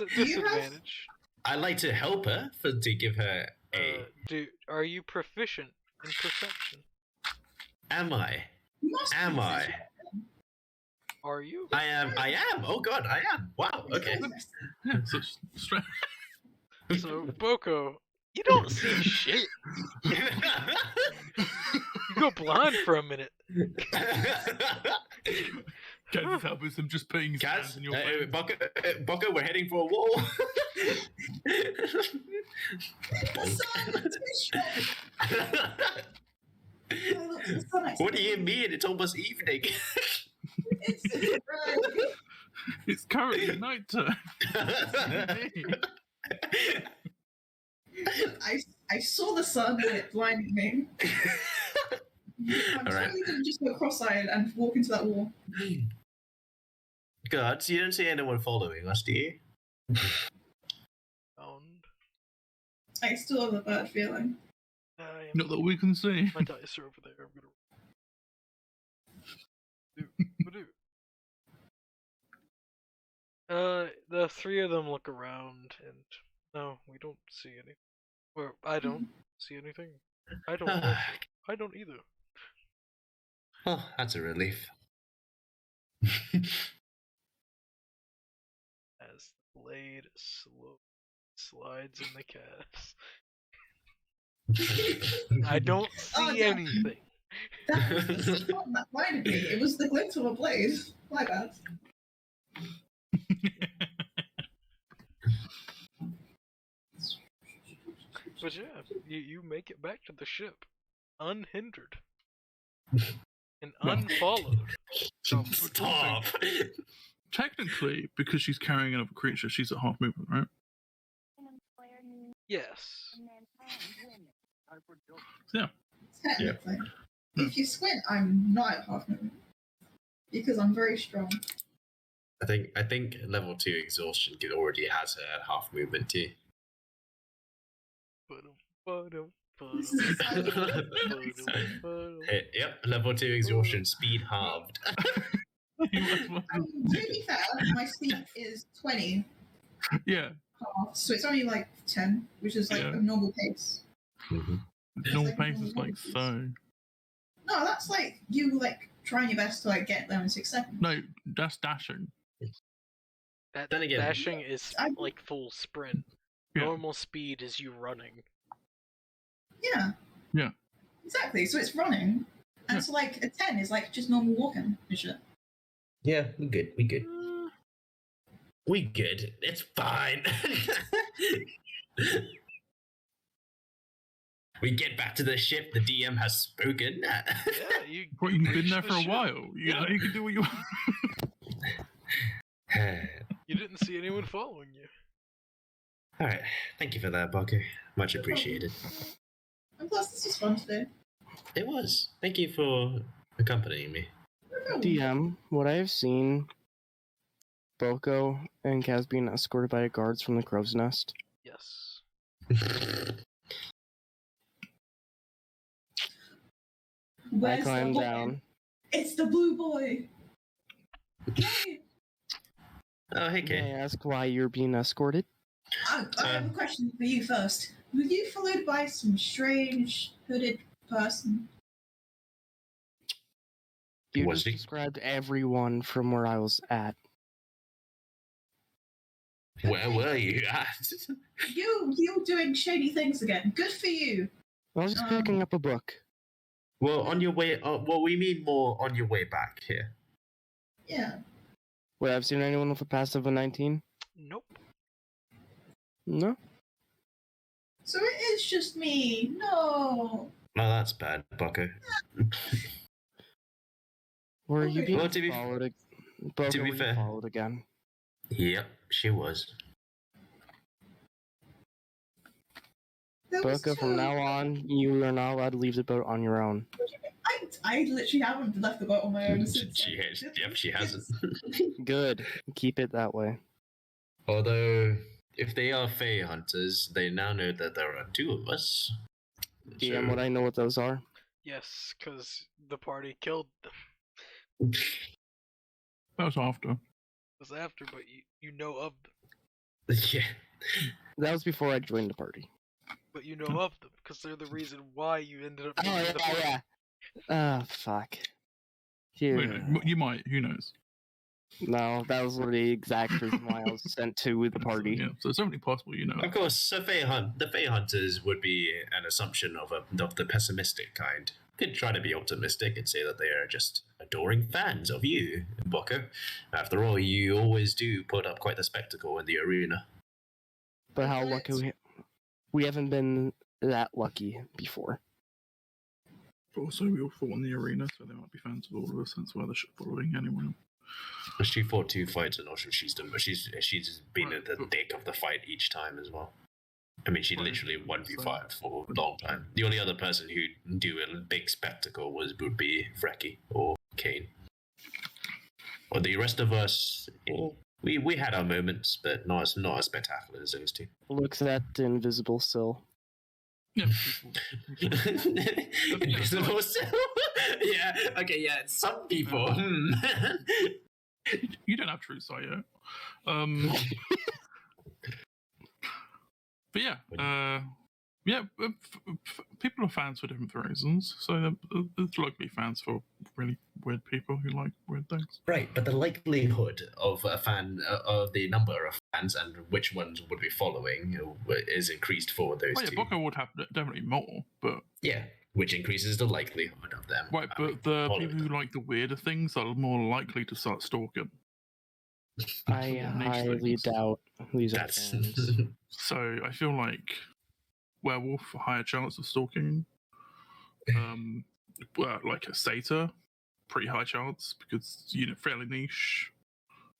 a Do you have- disadvantage. I like to help her to give her a. Are you proficient in perception? Am I? You must be Am I? Are you? I am. Oh God, I am. Wow. Okay. Yeah, such stress. So, Boko, you don't see shit. You go blind for a minute. Can't you tell with him just putting his Guys, hands in your face? Bucko, we're heading for a wall. What do you mean? It's almost evening. It's right. It's currently night time. I saw the sun and it blinded me. I'm Alright. totally gonna just go cross-eyed and walk into that wall. Gods, you don't see anyone following us, do you? Found. I still have a bad feeling. I am. Not that we can see. My dice are over there. I'm gonna. The 3 of them look around, and no, we don't see anything. Or I don't see anything. I don't. I don't either. Oh, that's a relief. As the blade slowly slides in the cast. I don't see Oh, yeah. anything. That was the spot that blinded me. It was the glint of a blade. My bad. But yeah, you make it back to the ship, unhindered and unfollowed. Stop. Technically, because she's carrying another creature, she's at half movement, right? Yes. Yeah. Technically. If you squint, I'm not at half movement. Because I'm very strong. I think level 2 exhaustion already has her at half movement too. This is exciting. Yep, level 2 exhaustion, speed halved. You might as well- To be fair, my speed is 20 yeah, half, so it's only like 10, which is like Yeah. a normal pace. Mhm. normal like pace normal is like pace. so. No, that's like you like trying your best to like get there in 6 seconds. No, that's dashing. That Then again- dashing is like full sprint. Yeah. Normal speed is you running. Yeah. Yeah. Exactly. So it's running, and Yeah. so like a 10 is like just normal walking and shit. Yeah, we good. We good. We good. It's fine. We get back to the ship. The DM has spoken. Yeah, you. Well, you you've been reached there the for a ship. while. You know, Yeah. you can do what you want. You didn't see anyone following you. All right. Thank you for that, Barker. Much No problem. appreciated. And plus, this was fun today. It was. Thank you for accompanying me. No problem. DM, what I have seen, Boko and Kaz being escorted by guards from the crow's nest. Yes. Where's I climb the boy? down. It's the blue boy. Yay! Oh, hey, May I Kay. ask why you're being escorted? I have a question for you first. Were you followed by some strange hooded person? You Was just he? described everyone from where I was at. Where were you at? You doing shady things again. Good for you. I was just picking up a book. Well, on your way. Well, we mean more on your way back here. Yeah. Would I have seen anyone with a passive of 19? Nope. No. So it is just me. No. Well, that's bad, Bucko. Were you Okay. being Well, to be- followed? to Boko, be were you fair- followed again? Yep, she was. There was Boko, from two. now on, you are not allowed to leave the boat on your own. I literally haven't left the boat on my own She, since. she, has, yep, she hasn't. Good. Keep it that way. Although, if they are Fey hunters, they now know that there are two of us. DM, would I know what those are? Yes, because the party killed them. That was after. It was after, but you know of them. Yeah. That was before I joined the party. But you know of them, because they're the reason why you ended up Oh, being in the party. yeah. Ah, fuck. Here. Wait, no, you might. Who knows? No, that was the exact reason why I was sent to the party. Yeah, so it's definitely possible. You know. Of course, so the Fey hunters would be an assumption of the pessimistic kind. Could try to be optimistic and say that they are just adoring fans of you, Boko. After all, you always do put up quite the spectacle in the arena. But how lucky we haven't been that lucky before. But also, we all fought in the arena, so they might be fans of all of us. That's why they're following anyone. She fought 2 fights and also she's done, but she's been at the thick of the fight each time as well. I mean, she Right. literally 1v5 for a long time. The only other person who'd do a big spectacle would be Freki or Kane. Or the rest of us, we had our moments, but not as spectacular as those two. Looks at the invisible sill. Yeah. Invisible still? Yeah, okay, yeah, some people. You don't have true sight yet. But yeah, people are fans for different reasons. So there's likely fans for really weird people who like weird things. Right, but the likelihood of a fan, of the number of fans and which ones would be following is increased for those Oh yeah, two. Boko would have definitely more, but Yeah, which increases the likelihood of them. right, but the following people who them. like the weirder things are more likely to start stalking. I Niche highly things. doubt these are That's fans. So I feel like werewolf a higher chance of stalking. Well, like a satyr, pretty high chance because fairly niche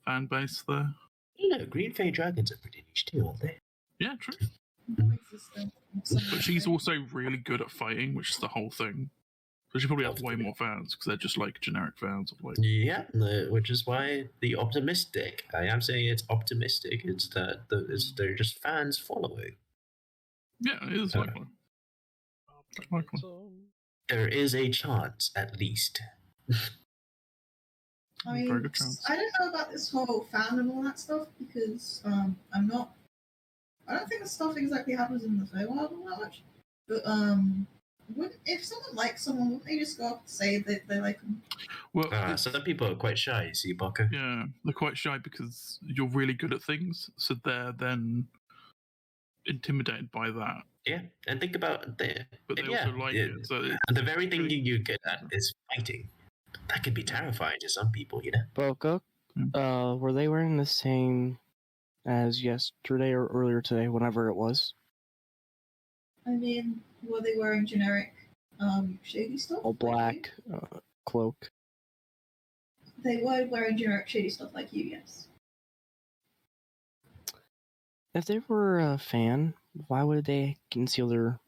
fan base there. no, green fey dragons are pretty niche too, aren't they? Yeah, true. Non-existent. But she's also really good at fighting, which is the whole thing. So she probably has way more fans because they're just like generic fans of like. Yeah, which is why the optimistic. I am saying it's optimistic. It's that they're just fans following. Yeah, it is likely. Likely. There is a chance, at least. I Very mean, good chance. I don't know about this whole fan and all that stuff because I'm not. I don't think the stuff exactly happens in the Feywild all that much. But if someone likes someone, wouldn't they just go up and say that they like them? Well, Some people are quite shy, you see, Boko. yeah, they're quite shy because you're really good at things, so they're then intimidated by that. Yeah, and think about But they also like it. So the very thing you're good at is fighting. That could be terrifying to some people, you know. Boko, were they wearing the same as yesterday or earlier today, whenever it was? I mean, were they wearing generic shady stuff? All black, cloak. They were wearing generic shady stuff like you, yes. If they were a fan, why would they conceal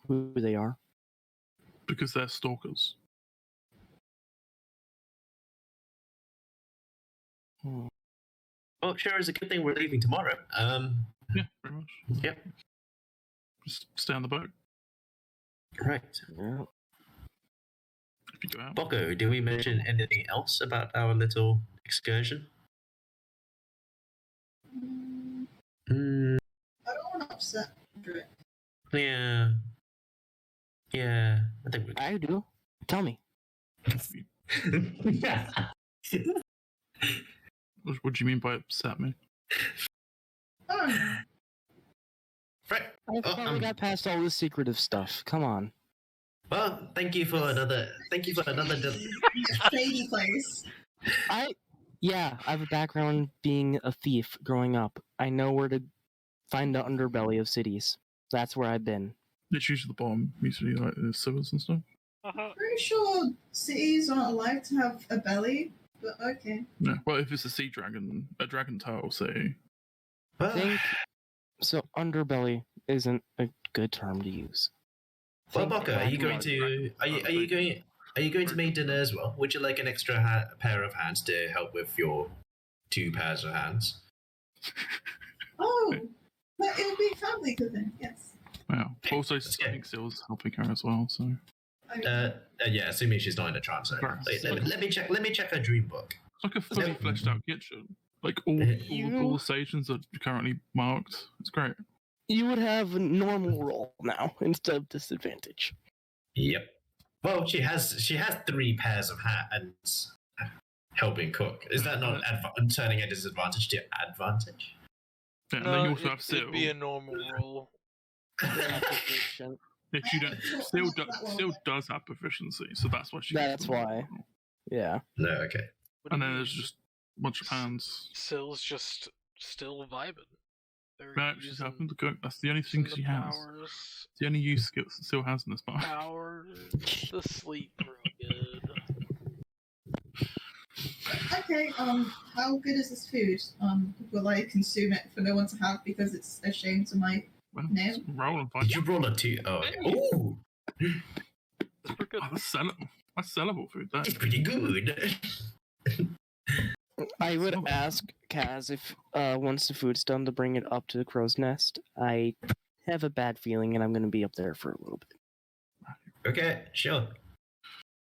who they are? because they're stalkers. Well, sure is a good thing we're leaving tomorrow. Yeah, very much. Yep. Just stay on the boat. Right. Yeah. If you go out. Boko, did we mention anything else about our little excursion? I don't want to upset Drake. Yeah. Yeah, I think I do. Tell me. What do you mean by upset me? I don't know. Right. I finally got past all the secretive stuff. Come on. Well, thank you for another. Shady place. I have a background being a thief growing up. I know where to find the underbelly of cities. That's where I've been. It's usually the bottom, usually like the sewers and stuff. Pretty sure cities aren't allowed to have a belly, but okay. Yeah. Well, if it's a sea dragon, a dragon turtle city. I think so. Underbelly isn't a good term to use. Well, Boko, are you going to make dinner as well? Would you like an extra pair of hands to help with your 2 pairs of hands? Oh, but it would be family cooking, yes. Wow. Also, I think Sill's helping her as well. So. Yeah, assuming she's not in a trance. Let me check her dream book. It's like a fully fleshed out kitchen. Like all the stations are currently marked. It's great. You would have a normal roll now instead of disadvantage. Yep. Well, she has 3 pairs of hands helping cook. Is that not turning a disadvantage to advantage? Yeah, and then you also have Sill. It'd be a normal roll. If you don't, Sill does have proficiency, so that's why she. That's why. Yeah. No, okay. And then there's just a bunch of hands. Sill's just still vibing. Right, she's helping to cook. That's the only thing she has. It's the only use Sill has in this part. Power, the sleep real good. Okay, how good is this food? Will I consume it for no one to have because it's a shame to my name? Roll and find. Did you roll a 2? Oh, okay. Ooh! That's pretty good. Oh, that's sellable. That's sellable food. That. It's pretty good. I would ask Kaz if once the food's done to bring it up to the crow's nest. I have a bad feeling, and I'm going to be up there for a little bit. Okay, sure.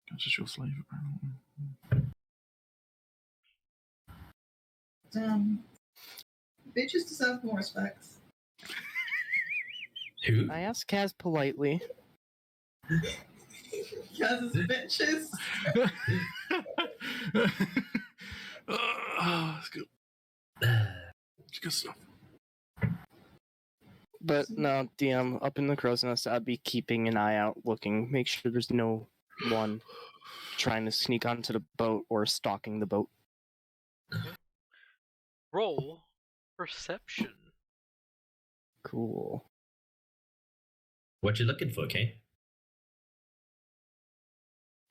That's just your slave, apparently. Bitches deserve more respect. Who? I asked Kaz politely. Because it's bitches. That's good. It's good stuff. But no, DM, up in the crow's nest, I'd be keeping an eye out, looking, make sure there's no one trying to sneak onto the boat or stalking the boat. Roll perception. Cool. What you looking for, Kane?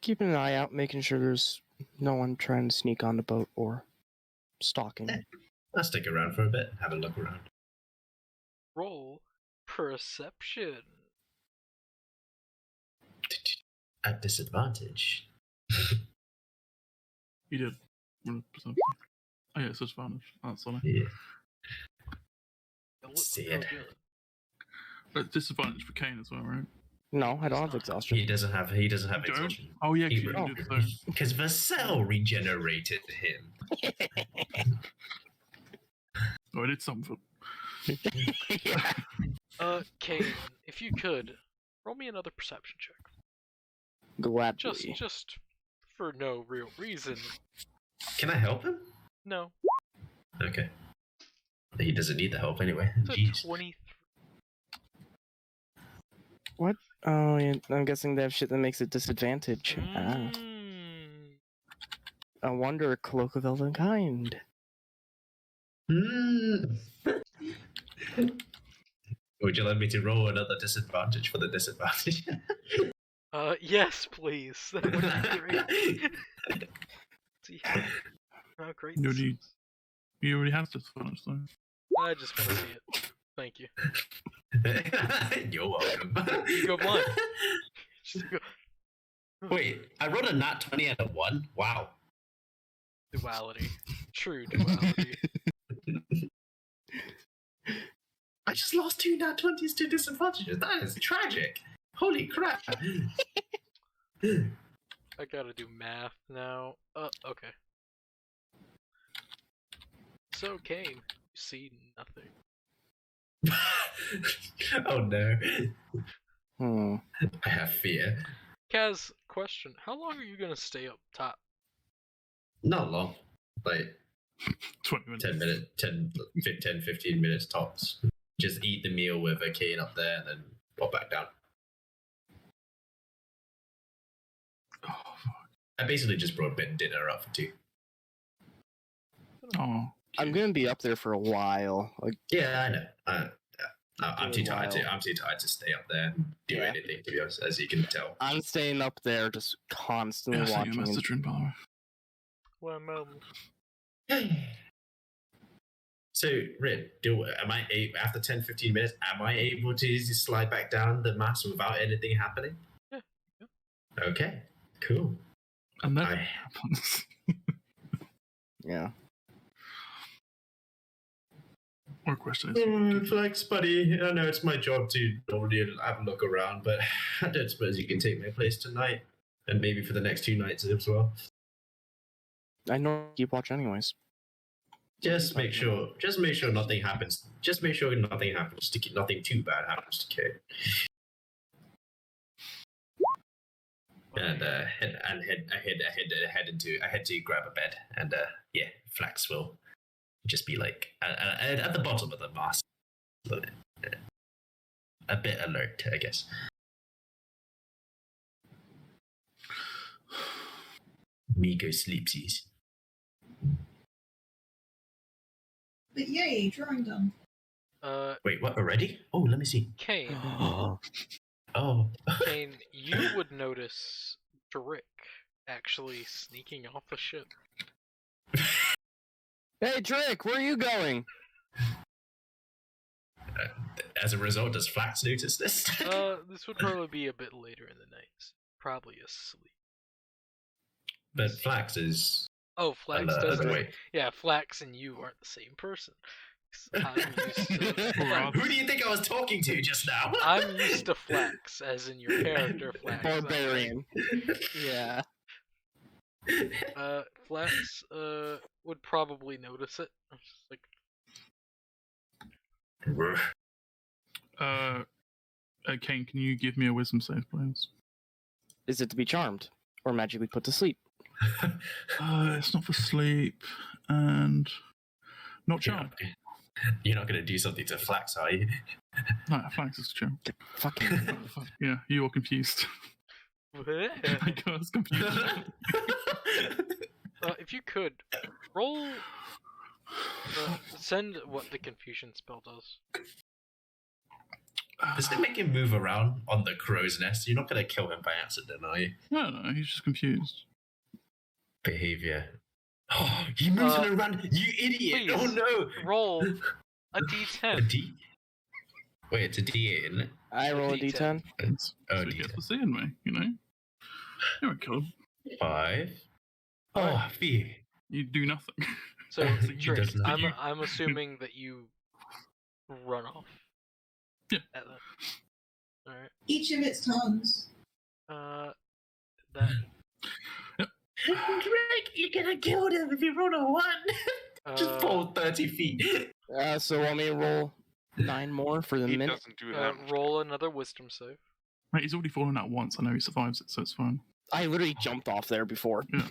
Keeping an eye out, making sure there's no one trying to sneak on the boat or stalking. I'll stick around for a bit, have a look around. Roll perception. At disadvantage. You did. 100%. Oh yeah, it's disadvantage. That's on it. Yeah. It looks See real it. good. But disadvantage for Kane as well, right? No, I don't have He's not. exhaustion. He doesn't have. He doesn't have You don't? exhaustion. Oh, yeah, 'cause He- you Oh. did so. Because Vassell regenerated him. Oh, I did something. Yeah. Kane, if you could, roll me another perception check. Gladly. Just for no real reason. Can I help him? No. Okay. He doesn't need the help anyway. It's a Jeez. 23. Oh, yeah, I'm guessing they have shit that makes it disadvantage. Ah. Mm. I wonder, cloak of elven kind. Hmm. Would you like me to roll another disadvantage for the disadvantage? Yes, please. That would be great. See how great You this already- is. You already have disadvantage, though. I just want to see it. Thank you. You're welcome. You go blind. Just go. Wait, I rolled a nat 20 and a 1? Wow. Duality. True duality. I just lost 2 nat 20s to disadvantages. That is tragic. Holy crap. I gotta do math now. Okay. So, Kane, you see nothing. Oh no. Hmm. I have fear. Kaz, question. How long are you gonna stay up top? Not long. Like 20 minutes. 10 minutes, 10, 15 minutes tops. Just eat the meal with a cane up there and then pop back down. Oh, fuck. I basically just brought bed and dinner up for 2. Oh. I'm gonna be up there for a while. Like, Yeah, I know. I'm too Really tired. wild. I'm too tired to stay up there and do Yeah. anything. To be honest, as you can tell. I'm staying up there, just constantly Yeah, I sent you a watching. message in, by the way. One moment. So, Rin, after 10, 15 minutes, am I able to slide back down the mast without anything happening? Yeah. Okay, cool. And that I- happens. Yeah. More questions. Flex, buddy. I know it's my job to normally have a look around, but I don't suppose you can take my place tonight, and maybe for the next 2 nights as well. I know keep watch anyways. Just make sure nothing happens. Just make sure nothing happens to Kate. Nothing too bad happens to Kate. And I head to grab a bed, and yeah, Flax will just be like at the bottom of the mast, a bit alert, I guess. Me go sleepsies. But yay, drawing done. Wait, what already? Oh, let me see. Kane, Oh, Kane, you would notice Drick actually sneaking off the ship. Hey, Drake, where are you going? as a result, does Flax notice this? This would probably be a bit later in the night. Probably asleep. But Flax is. Oh, Flax alert. doesn't. Wait, Yeah, Flax and you aren't the same person. 'Cause I'm used to Flax. who do you think I was talking to just now? I'm used to Flax, as in your character Flax. Barbarian. Yeah. Flax would probably notice it. I'm just like, Kane, can you give me a wisdom save, please? Is it to be charmed or magically put to sleep? It's not for sleep, and not You're charmed. you're not going to do something to Flax, are you? No, thanks, it's charmed. Fucking. Fuck, yeah, you are confused. I was confused. if you could roll, send what the confusion spell does. Does it make him move around on the crow's nest? You're not going to kill him by accident, are you? No, he's just confused. Behavior. Oh, he moves around. You idiot! please. Oh no! Roll a A d10. D? Wait, it's a D8, isn't it? I roll a D10. d10. So Oh, he gets D10. for seeing me, you know? You won't kill him. 5. Alright. Oh, fear. You do nothing. So, He Drake, does not. I'm assuming that you run off. Yeah. At the- Alright. Each of its turns. That Drake, you're gonna kill him if you roll a 1. Just fall 30 feet. So want me to roll 9 more for the He minute? doesn't do that much. roll another wisdom save. Mate, he's already fallen out once. I know he survives it, so it's fine. I literally jumped off there before. Yeah.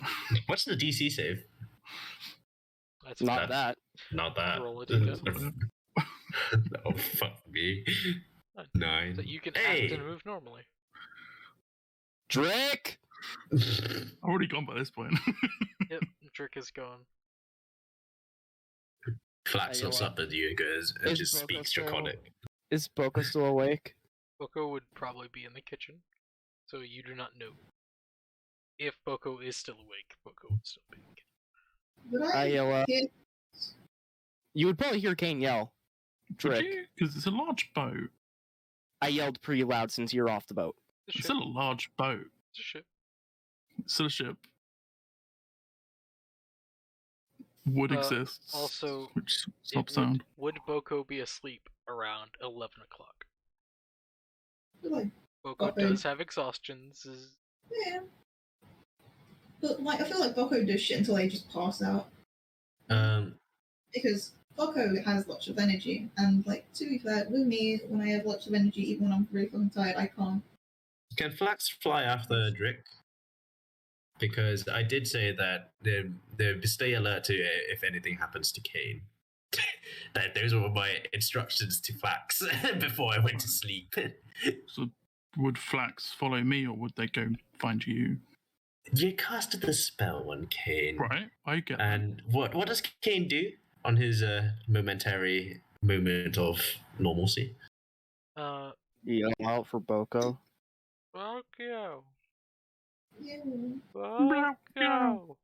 What's the DC save? That's Not that. Not that. Roll a d10. Oh, fuck me. Fine. 9. So you can Hey! act and move normally. Drake! I've already gone by this point. Yep, Drick is gone. Flax Hey, looks yo, up at you and goes, and is just Boko speaks still- Draconic. Is Boko still awake? Boko would probably be in the kitchen, so you do not know. If Boko is still awake, Boko would still be in the kitchen. Would I I yell out. hear You would probably hear Kane yell. Drick. Because it's a large boat. I yelled pretty loud since you're off the boat. It's a It's ship. still a large boat. It's a ship. It's still a ship. Wood exists. also, which It stops sound. would Boko be asleep around 11 o'clock? like Boko Okay. does have exhaustions. yeah. But like I feel like Boko does shit until they just pass out. Because Boko has lots of energy, and like to be fair, with me, when I have lots of energy, even when I'm really fucking tired, I can't. Can Flax fly after Drick? Because I did say that they stay alert to it if anything happens to Kane. That those were my instructions to Flax before I went to sleep. So would Flax follow me, or would they go find you? You casted the spell on Kane, Right, I get that. and what does Kane do on his momentary moment of normalcy? Yell out for Boko. Boko. Yeah, Boko.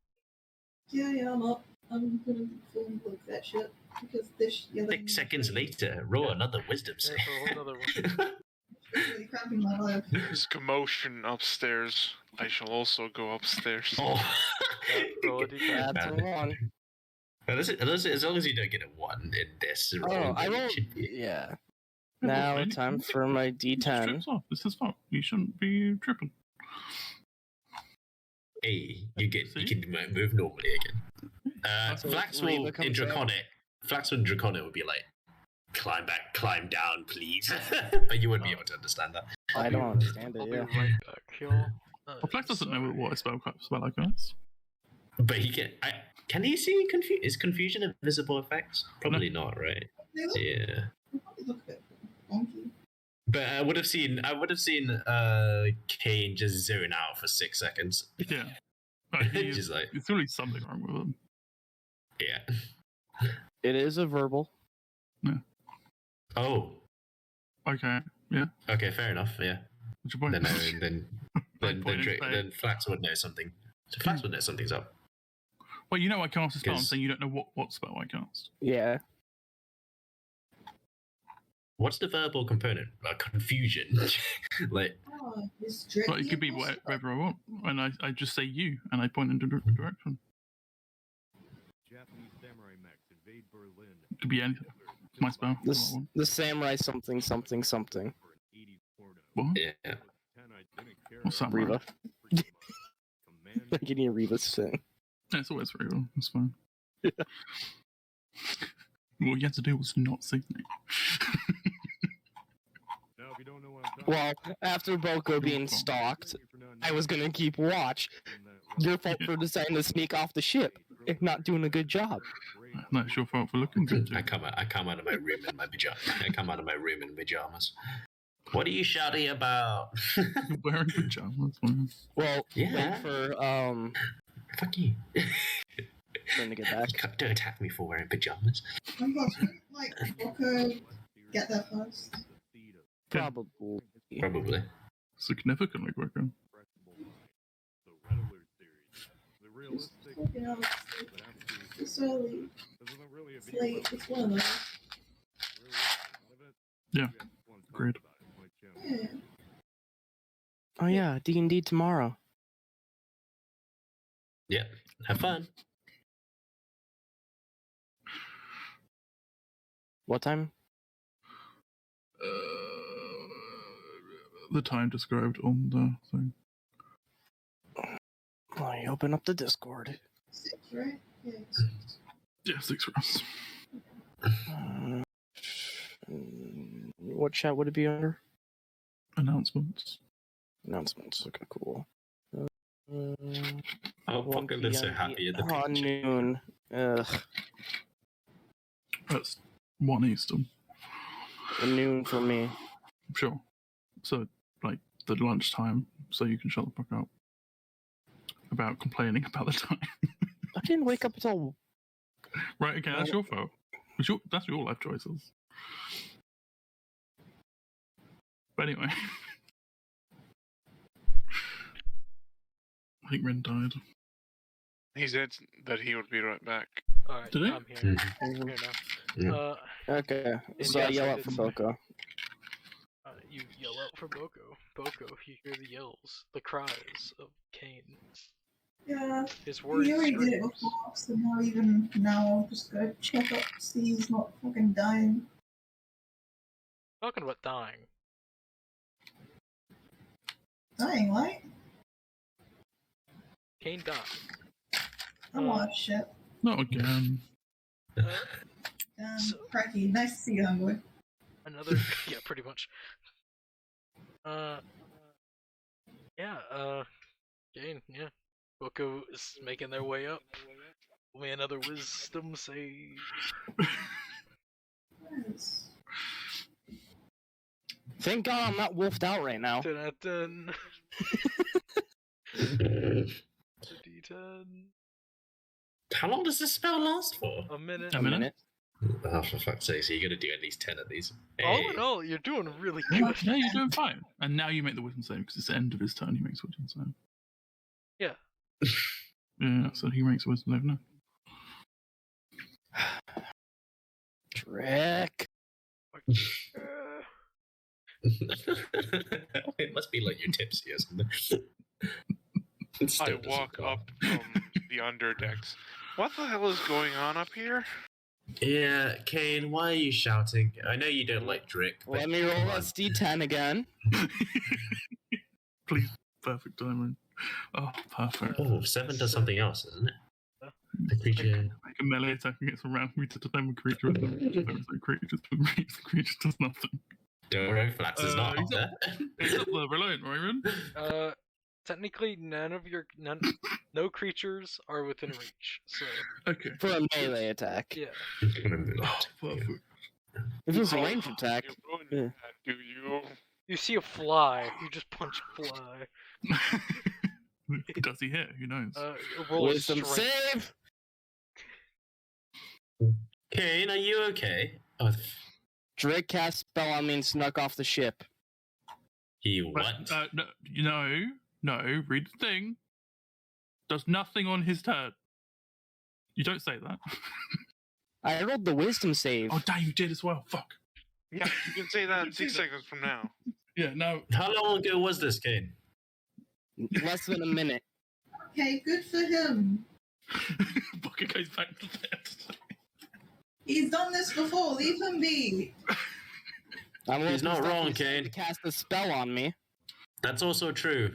yeah, I'm gonna perform like that shit because this. Yeah, 6 seconds later, roll another wisdom Yeah, save. roll another one. It's really cramping my life. There's commotion upstairs. I shall also go upstairs. Oh. Roll a d10. That's a one. As long as you don't get a 1 in this roll, Oh, I then it rolled. should be- Yeah. Yeah, Now well, it's time anything- for my He just D10. trips off. It's his fault. You shouldn't be tripping. Hey, you See? can move normally again. So Flax Reva will in comes back. Draconic. Flax and Draconic would be like, climb back, climb down, please. But you wouldn't be able to understand that. I don't understand it, I'll yeah. be right back, y'all. Well, Flax doesn't know Sorry. what a spell like is. But he can. Can he see Is confusion a visible effect? Probably not, right? They look, Yeah. they probably look a bit wonky. But I would have seen Kane just zone out for 6 seconds. Yeah. Like, he Just is, like, it's really something wrong with him. yeah. It is a verbal. Oh. Okay. Yeah. Okay, fair enough. Yeah. What's your point? Then Flax would know something. So Flax would know something's up. Well, you know I cast a spell. I'm Because- saying you don't know what spell I cast. Yeah. What's the verbal component? Confusion. Like, Oh, it's Drake. But it could be wherever I want. And I just say you, and I point in the direction. Japanese samurai mechs invade Berlin. It could be anything. It's my spell. This the samurai something something something. For an 80s porno. What? yeah. I didn't care What's about that, Reva. Command I can hear Reva sing. Yeah, it's always very well. That's fine. What you had to do was not sing me. Now, if you don't know what I'm talking Well, after Boko being stalked, I was gonna keep watch. Your fault for deciding to sneak off the ship and not doing a good job. No, it's your fault for looking good. I come out of my room in my pajamas. What are you shouting about? You're wearing pajamas. Man. Well, Yeah. wait for Fuck you. them to get back. Don't attack me for wearing pajamas. I'm watching, like, Boko get there first. Probably. Probably. Significantly quicker. The Red Alert series. The realistic, You know, but absolute. it's early. This isn't really a It's video. late. It's one of those. Really, a lot of it. Yeah, We have one talk agreed. about it on my channel. Yeah. Oh yeah, D&D tomorrow. Yeah. Have fun. What time? the time described on the thing. Let me open up the Discord. 6, right? Yeah. Yeah, 6 rounds. What chat would it be under? Announcements. Announcements. Okay, cool. Oh, 1 fucking they're so PM happy at the on picture. noon. Ugh. That's 1 Eastern. Noon for me. Sure. So, like, the lunchtime, so you can shut the fuck up about complaining about the time. I didn't wake up until. Right, okay, that's your fault. That's your life choices. But anyway. I think Ren died. He said that he would be right back. Alright, Did he? I'm here. I'm here now. Yeah. Okay, so I yes, yell I out did for say- Boko. You yell out for Boko. Boko, you hear the yells, the cries of Kane. Yeah. His words. He already did it screams. before, so now even now I'm just gonna check up, see he's not fucking dying. Talking about dying. Dying, right? Kane died. Oh shit. Not again. Cracky. Nice to see you, homeboy. Another. Yeah, pretty much. Kane, yeah. Boko is making their way up. Only another wisdom save. Yes. Thank God I'm not wolfed out right now. Dun-dun-dun. D10. How long does this spell last for? A minute. A minute? Oh, for fuck's sake, so you're gonna do at least 10 of these. All in all, you're doing really Yeah, good. yeah, you're doing fine. And now you make the wisdom save because it's the end of his turn. He makes wisdom save. Yeah. Yeah, so he makes wisdom save now. Trick. It must be like your tipsy or something. It still I doesn't walk go. up from the underdecks. What the hell is going on up here? Yeah, Kane, why are you shouting? I know you don't like Drick, but Let me roll come on. this D10 again. Please, perfect timing. Oh, perfect. Oh, 7 does something else, isn't it? The creature. Make a melee attack against a round meter to time a creature. There is no creature. The creature does nothing. Doro Flax is not up he's there. He's up there alone, right, Ren? Technically, no creatures are within reach. So Okay. For a melee attack. yeah. Oh, perfect. If it was a range attack. You ruined Yeah. that, do you? You see a fly, you just punch a fly. Does he hit? Who knows? Roll a Wisdom strength. save! Kane, are you okay? Oh, Drake cast spell on me and snuck off the ship. he But, what? no, read the thing. Does nothing on his turn. You don't say that. I rolled the wisdom save. Oh, damn, you did as well. Fuck. Yeah, you can say that 6 seconds from now. Yeah, no. How long ago was this, Kane? Less than a minute. Okay, good for him. Bucket goes back to bed. He's done this before. Leave him be. He's not wrong, To Kane. cast a spell on me. That's also true.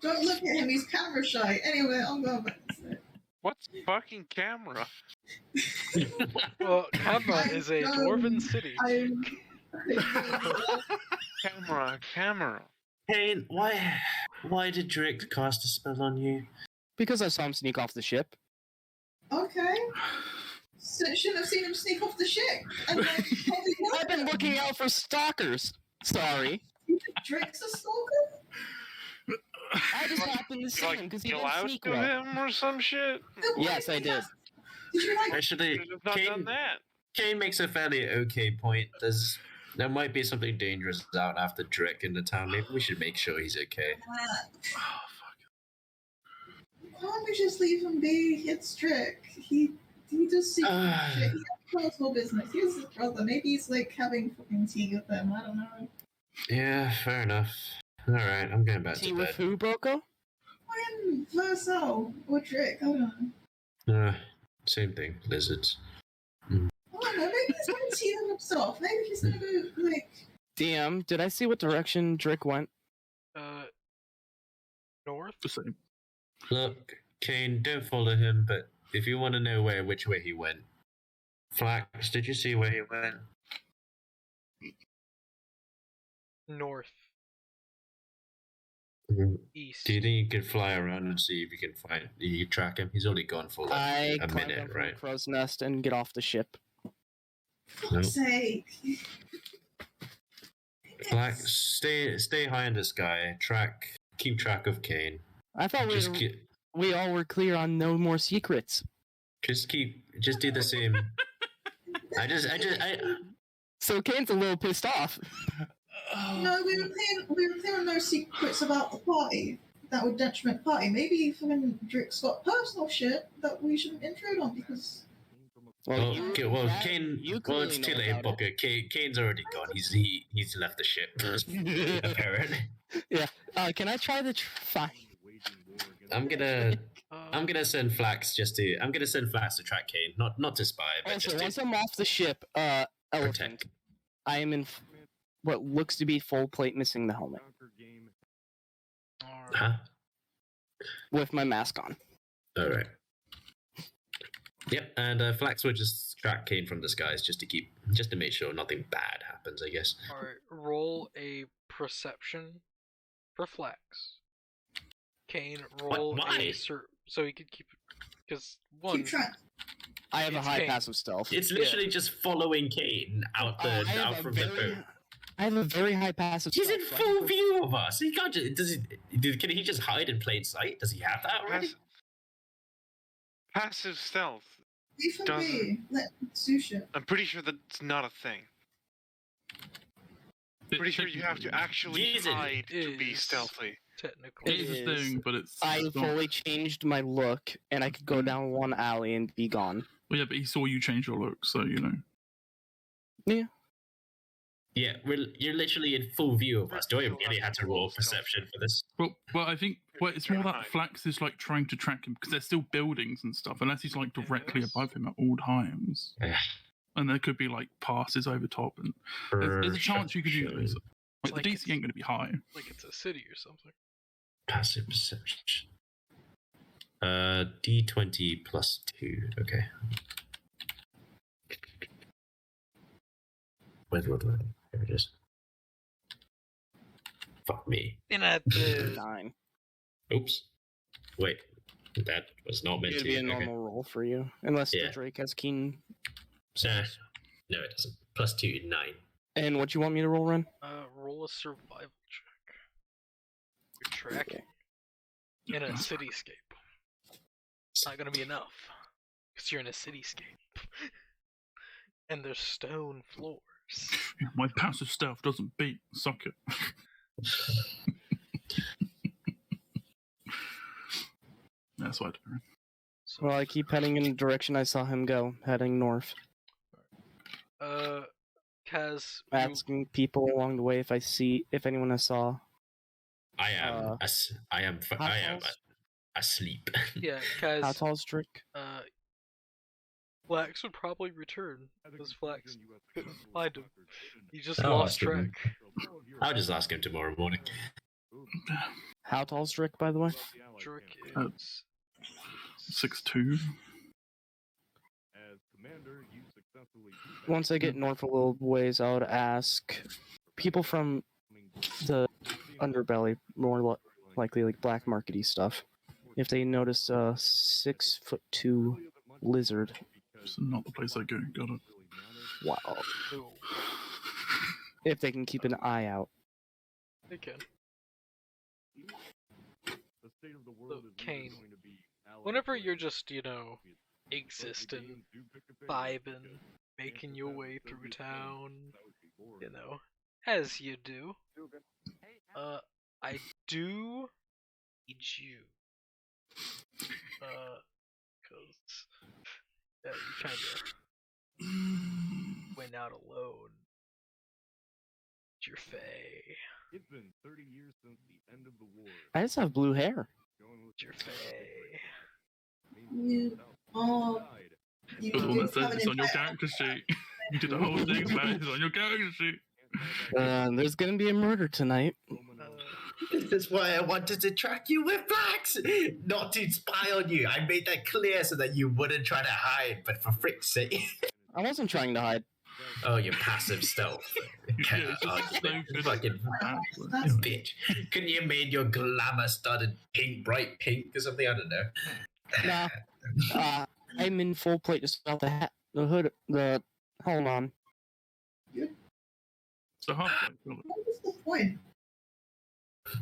Don't look at him. He's camera shy. Anyway, I'll go back to sleep. What's fucking camera? Well, Kava is a dwarven city. Camera. Kane, why did Drake cast a spell on you? Because I saw him sneak off the ship. Okay. So shouldn't have seen him sneak off the ship. And then probably I've been looking out for stalkers. Sorry. Drake's a stalker? I just happened to see him because he Kill didn't out sneak to well. him or some shit? Yes, I did. Did you like Actually, Should have not done Kane, that. Kane makes a fairly okay point. There might be something dangerous out after Drake in the town. Maybe we should make sure he's okay. that? Oh, Why don't we just leave him be? It's Drake. He does see shit. He has personal business. He's his brother. Maybe he's like having fucking tea with them. I don't know. Yeah, fair enough. All right, I'm going back Tea to with bed. who, Boko? When Verso or Drake, I don't know. Same thing, lizards. I don't know. Maybe he's gonna tea with himself. Maybe he's gonna go like. DM, did I see what direction Drick went? North. The same. Look, Kane, don't follow him, but if you want to know which way he went, Flax, did you see where he went? North. Mhm. East. Do you think you could fly around and see if you can track him? He's only gone for like I a climb minute, down from right? the crow's nest and get off the ship. Fuck's sake. Flax, stay high in the sky. Keep track of Kane. I thought we all were clear on no more secrets. Just do the same. So Kane's a little pissed off. No, we were clear on no secrets about the party that would detriment the party. Maybe when Drick's got personal shit that we shouldn't intrude on because. Well, you Kane. Well, it's clearly too know late, about Booker. Kane's already gone. He's left the ship. it. Apparently. Yeah. Can I try the fine? I'm gonna send Flax to track Kane, not to spy, but Also, just once to I'm off the ship, Elephant, protect. I am in what looks to be full plate, missing the helmet, Alright. Huh? with my mask on. All right. Yep, and Flax will just track Kane from the skies just to make sure nothing bad happens, I guess. Alright. Roll a perception for Flax. Kane, roll Why? so he could keep because one. Keep track. I have a It's high Kane. passive stealth. It's literally just following Kane out from the boat. I have a very high passive He's stealth. in so I full can- view of us. He can't just. Can he just hide in plain sight? Does he have that already? Passive stealth. Leave him Doesn't- be. Let do shit. I'm pretty sure that's not a thing. Pretty sure you have to actually Jesus. hide to be Is- stealthy. Technically. It is a is- thing, but it's. I it's not. fully changed my look, and I could go down one alley and be gone. Well, yeah, but he saw you change your look, so you know. Yeah, you're literally in full view of us. Do I really have to roll perception for this? Well, I think it's more that Flax is like trying to track him because there's still buildings and stuff, unless he's like directly Yes. above him at all times. Yeah. And there could be like passes over top, and there's a chance you could use this. Like, Like the DC ain't going to be high. Like it's a city or something. Passive perception. D20 plus 2. Okay. Wait. There it is. Fuck me. And at the 9. Oops. Wait. That was not meant It'd to be a okay. normal roll for you, unless Yeah. the Drake has keen. No, it doesn't. Plus 2, 9. And what you want me to roll, Ren? roll a survival check. You're tracking in a cityscape. It's not gonna be enough because you're in a cityscape, and there's stone floors. My passive stealth doesn't beat. Suck it. That's what I do. So, Well, I keep heading in the direction I saw him go, heading north. Kaz, Asking people along the way if anyone has saw. I am tall's- asleep. yeah, How Kaz, tall's Drake? Flax would probably return because Flax couldn't find him. He just Oh, lost I see. track. I'll just ask him tomorrow morning. How tall's Drake, by the way? Drake Uh, is 6'2". As commander, you successfully Once I get north a little ways, I would ask people from the underbelly, more likely like black markety stuff, if they notice a 6'2" lizard. It's not the place I go. Got it. Wow. Ooh, If they can keep an eye out. they can. The state of the world is Kane, going to be whenever you're just, existing, vibing, making your way through town, as you do, I do need you. Cause you kinda went out alone. Your fae. It's been 30 years since the end of the war. I just have blue hair. Going with Your fae. You are. You But the one that do have says an it's on your entire- character sheet. You did the whole thing about it. It's on your character sheet. There's gonna be a murder tonight. This is why I wanted to track you with facts, not to spy on you. I made that clear so that you wouldn't try to hide, but for frick's sake. I wasn't trying to hide. Oh, your passive stealth. Yeah, it's just so good. Fucking That's- bitch. Couldn't you have made your glamour studded pink, bright pink or something? I don't know. Nah. I'm in full plate just about the hat, the hood, the. Hold on. So halfway. What was the point?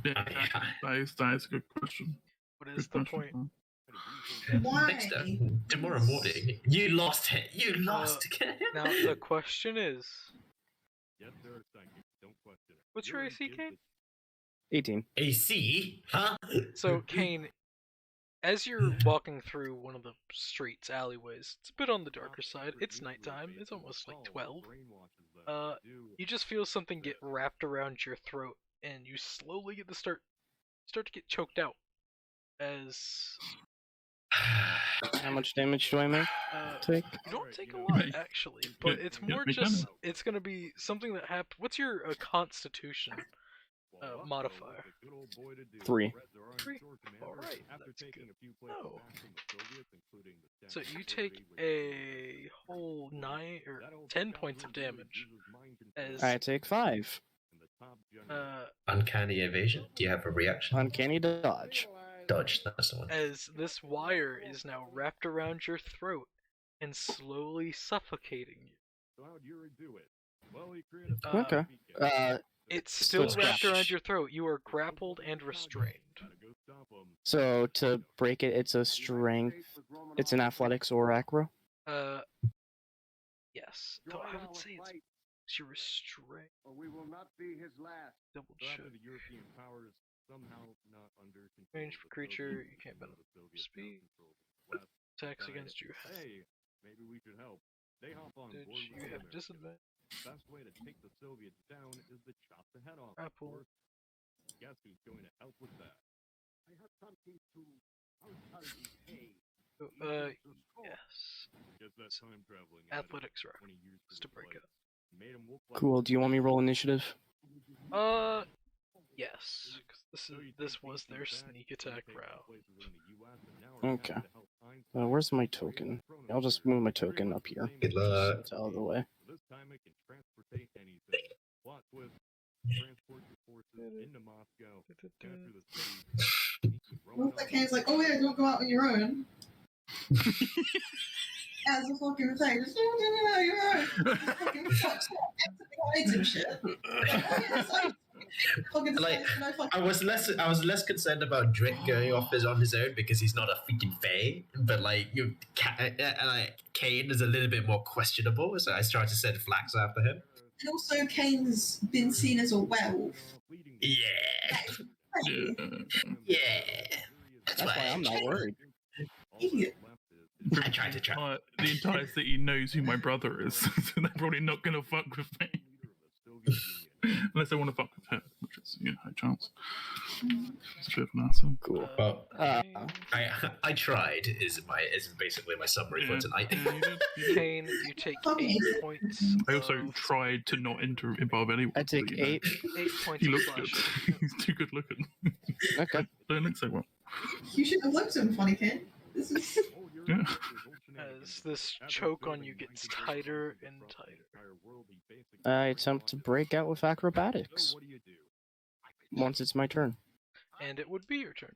Yeah, that is a good question. What is the point? Why? Next up, tomorrow morning, you lost it. You lost again. Now the question is, Yes, sir, psychic. Don't question it. what's your AC, Kane? 18. AC? Huh? So Kane, as you're walking through one of the streets, alleyways, it's a bit on the darker side. It's nighttime. It's almost like 12. You just feel something get wrapped around your throat, and you slowly get start to get choked out. As How much damage do I make? Take? you don't take a lot actually, but it's more just it's gonna be something that happened. What's your Constitution modifier? 3. 3. Alright, that's good. Oh. So you take a whole 9 or 10 points of damage. As I take 5. Uncanny evasion. Do you have a reaction? Uncanny dodge. Dodge. That's the one. as this wire is now wrapped around your throat and slowly suffocating you. So how'd Yuri do it? Well, he created a Okay. It's still Still wrapped strapped. around your throat. You are grappled and restrained. Gotta go stop him. So to break it, it's a strength. It's an athletics or acro. Yes. Though I would say it's your restraint. Or we will not be his last. Double So after check. the European powers somehow not under control. Range of for the creature, Soviets, you can't now bend the Soviets speed. now control the West. Attacks Decided, against you. Hey, maybe we should help. They hop on Did board with you have America. disadvantage? Best way to take the Soviets down is to chop the head off. Apple. Of course. Guess who's going to help with that? I have something to pay. Yes. Guess that time traveling. Athletics rock. 20 years Just to break it up. Made him look like Cool. Do you want me to roll initiative? Yes. 'Cause this was their sneak attack round. Okay. Where's my token? I'll just move my token up here. Good luck. It's out of the way. This time it can transportate anything. Plot twist. Transport your forces into Moscow. Capture the city. What if that Kane's like, oh yeah, don't go out on your own? As a fucking thing, just no, you're right. Fucking fuck, hides and shit. Fucking Like, no fucking. I was less concerned about Drick going off on his own because he's not a freaking fae, but like like Kane is a little bit more questionable, so I started to send flags after him. And also, Kane's been seen as a werewolf. Yeah, yeah. That's That's why I'm not worried. Idiot. I tried to try. The entire city knows who my brother is, so they're probably not going to fuck with me. Unless they want to fuck with her, which is, high chance. It's a bit of an asshole. Cool. Well, Uh, I tried is basically my summary for tonight. Yeah, you did. Kane, you take 8 points. I also of- tried to not involve anyone. I take but, you know, 8. 8 points He of looks good. slashing. He's too good looking. Okay. Don't look so well. You shouldn't have looked at him, funny Kane. This is. Yeah. As this choke on you gets tighter and tighter. I attempt to break out with acrobatics. Once it's my turn. And it would be your turn.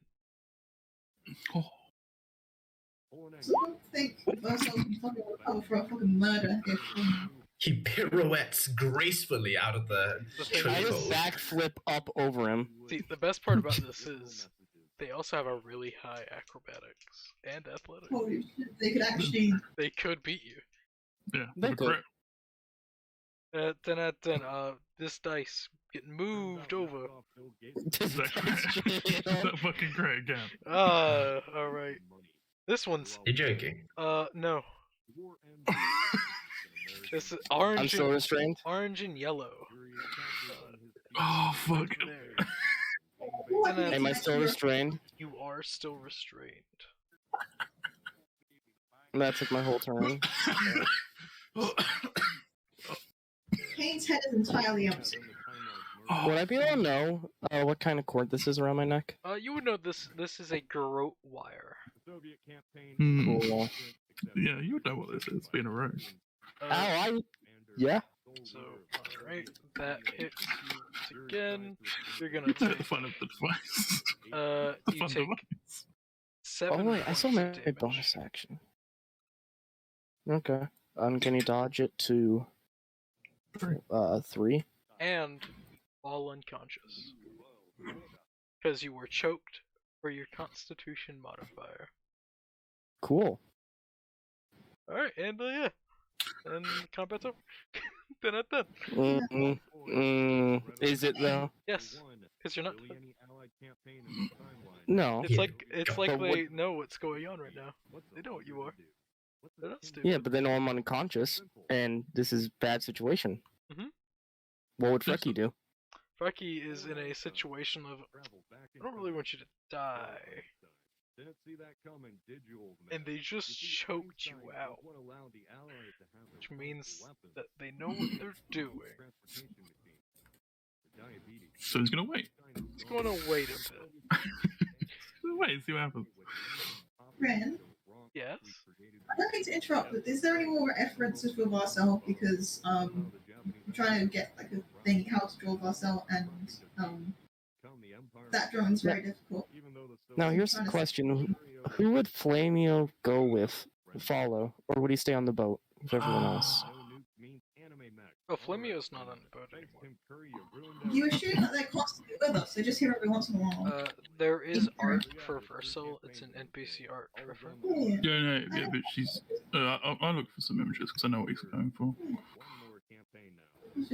Oh, So I don't think Ursula can fucking recover for a fucking murder if. He pirouettes gracefully out of the The thing I just is, chokehold. backflip up over him. see, the best part about this is they also have a really high acrobatics and athletics. Holy shit, they could actually. They could beat you. yeah. They with a could. crit. Then, this dice getting moved over. Is that fucking great again? Alright. This one's, You're joking. no. This is orange I'm still restrained. orange and yellow. Oh, fuck. Am I still restrained? You are still restrained. That took my whole turn. Kane's head is entirely empty. Would I be able to know what kind of cord this is around my neck? You would know this is a garrote wire. Soviet campaign. Cool. Yeah, you would know what this is, being a rogue. Yeah. So, alright, that hits you once again. You're gonna You take take, the fun of the device. you fun take device. 7 Oh wait, I points still of made a damage. bonus action. Okay. Can you dodge it to 3? And fall unconscious. Because you were choked for your constitution modifier. Cool. Alright, and yeah. And combat's over. Dun, dun, dun. Is it though? Yes, because you're not. No. It's like But they know what's going on right now. They know what you are. They're not stupid. Yeah, but they know I'm unconscious, and this is bad situation. Mhm. What would Frecky do? Frecky is in a situation of, I don't really want you to die. Didn't see that coming, did you, old man? And they just choked you out. Which means that they know what they're doing. So he's gonna wait. He's going to wait a bit. Wait, see what happens. Ren, Yes? I don't mean to interrupt, but is there any more references for Varcel? Because I'm trying to get like a thing how to draw Varcel, and that drawing's very difficult. Now here's the question: Who would Flamio go with? Follow, or would he stay on the boat with everyone else? Oh, Flamio's not on the boat anymore. You assume that they're constantly with us, they just here every once in a while. There is art for Versal. It's an NPC art reference. Yeah. Yeah, but she's. I'll look for some images because I know what he's going for.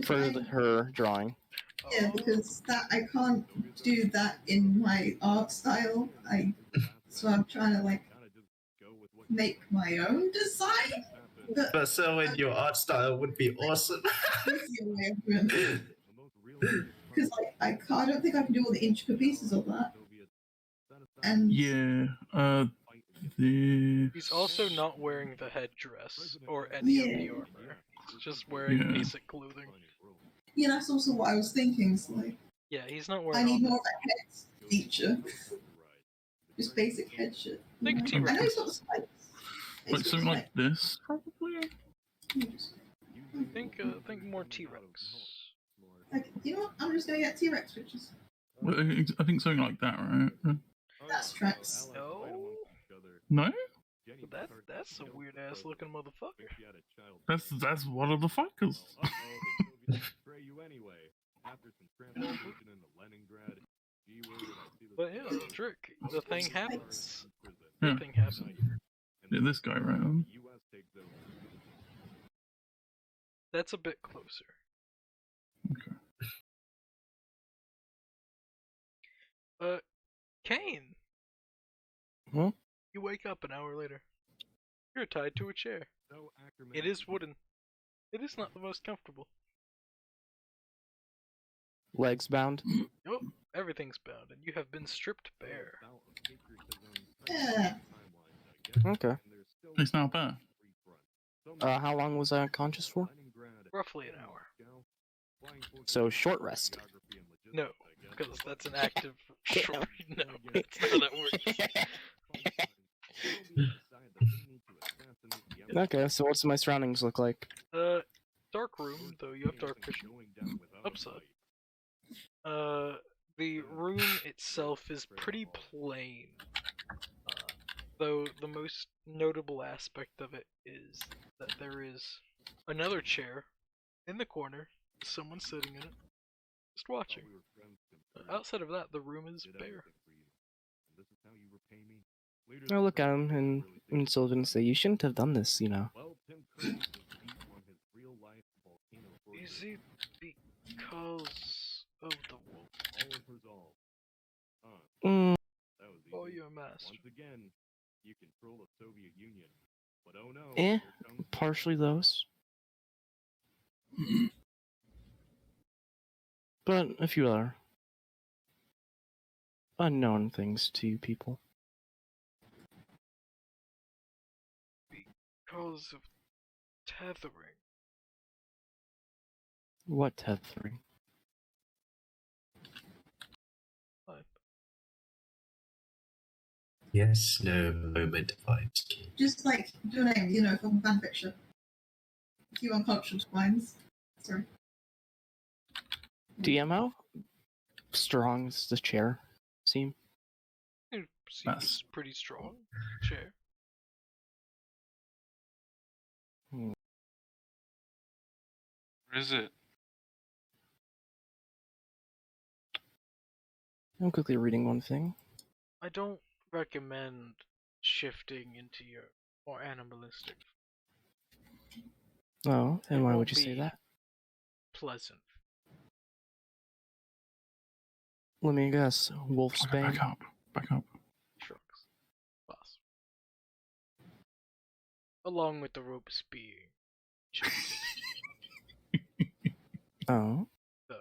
For her drawing. Yeah, because that I can't do that in my art style. So I'm trying to like make my own design. But so in your art style would be awesome. Because like I don't think I can do all the intricate pieces of that. And Yeah. He's also not wearing the headdress or any of the armor. He's just wearing basic clothing. yeah, that's also what I was thinking. So like, Yeah, he's not wearing. I need all more of a head feature. Just basic head shit. Think I know T-Rex. he's got the spikes. Like something like this, probably. Think more T-Rex. Like, you know what? I'm just gonna get T-Rex pictures. Well, I think something like that, right? That's tracks. No, No? that's a weird ass looking motherfucker. That's one of the fuckers. But yeah, trick. The thing happens. Yeah. The thing happens. Yeah, this guy right on. That's a bit closer. Okay. Kane. Huh? You wake up an hour later. You're tied to a chair. It is wooden. It is not the most comfortable. Legs bound. Nope, everything's bound, and you have been stripped bare. Yeah. Okay. He's now there. How long was I unconscious for? Roughly an hour. So short rest. No, because that's an active short. No, that's not how that works. Okay, so what's my surroundings look like? Dark room, though you have dark vision. Upside. The room itself is pretty plain. Though the most notable aspect of it is that there is another chair in the corner, someone sitting in it, just watching. Outside of that, the room is bare. I'll look at him and Sylvan say, you shouldn't have done this, you know. Easy because of the wolf. Oh, you're a master. You control the Soviet Union. But oh no. Partially those. But a few other unknown things to people. Because of tethering. What tethering? Fine. Yes, no moment vibes. Just like your name, you know, from fanfiction. A few unconscious minds. Sorry. DM, how strong is the chair seem? It seems That's- pretty strong. Chair. Where is it? I'm quickly reading one thing. I don't recommend shifting into your more animalistic, Oh, and It why won't would you say be- that? pleasant. Let me guess. Wolf's Okay, Bane? back up. Back up. Shrugs. Boss. Along with the ropes being shifted. Oh. So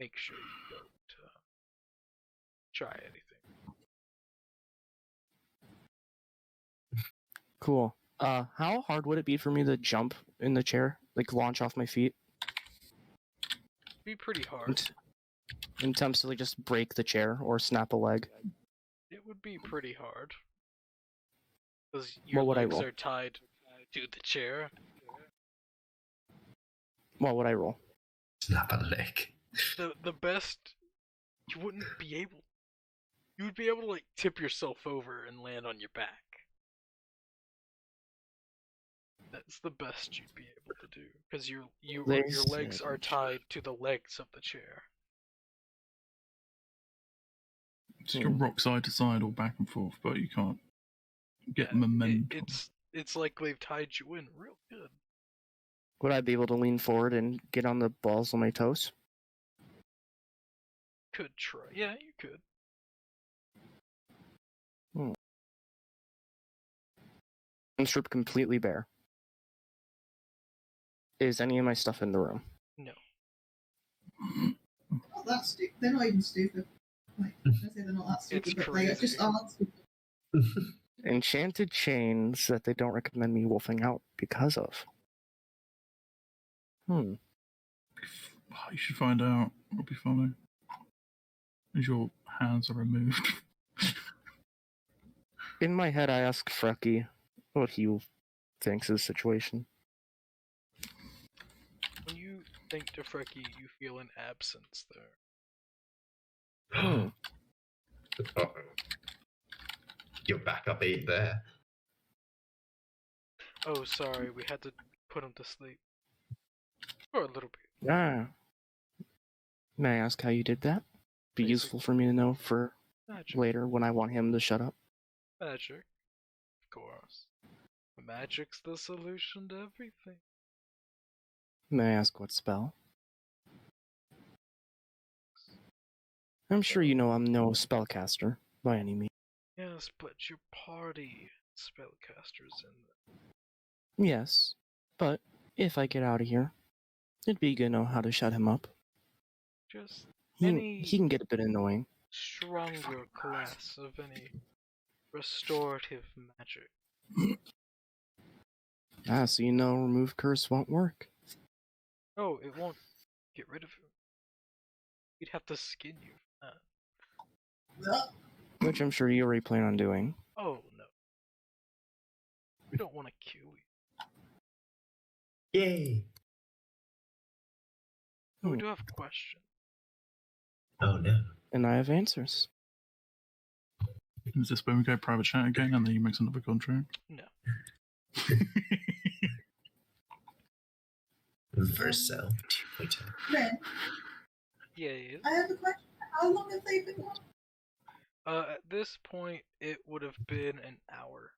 make sure you don't try anything. Cool. How hard would it be for me to jump in the chair? Like, launch off my feet? Be pretty hard. In attempts to, like, just break the chair or snap a leg? It would be pretty hard. Because your What would I legs roll? are tied to the chair. What would I roll? Snap a leg. The best, you wouldn't be able. You would be able to like tip yourself over and land on your back. That's the best you'd be able to do because your legs are tied to the legs of the chair. So you can rock side to side or back and forth, but you can't get momentum. It's like they've tied you in real good. Would I be able to lean forward and get on the balls on my toes? Could try. Yeah, you could. I'm stripped completely bare. Is any of my stuff in the room? No. Not that stupid. They're not even stupid. Like, I say they're not that stupid, It's but they just crazy. aren't stupid. Enchanted chains that they don't recommend me wolfing out because of. You should find out. It'll be funny. As your hands are removed. In my head, I ask Frecky what he thinks of the situation. When you think to Frecky, you feel an absence there. Uh-oh. Your backup ain't there. Oh, sorry, we had to put him to sleep. For a little bit. Ah. May I ask how you did that? Be useful for me to know for Magic. later when I want him to shut up. Magic. Of course. Magic's the solution to everything. May I ask what spell? I'm sure you know I'm no spellcaster, by any means. Yes, but your party spellcasters in there. Yes, but if I get out of here, it'd be good to know how to shut him up. Just He can get a bit annoying. stronger class of any restorative magic. Ah, so you know remove curse won't work. Oh, it won't get rid of him. We'd have to skin you for that. Which I'm sure you already plan on doing. Oh, no. We don't want to kill you. Yay! But we do have a question. Oh no. And I have answers. Is this when we go private chat again and then you make another contract? No. Vercel 2.0. Ren, Yeah. I have a question. How long have they been on? At this point, it would have been an hour.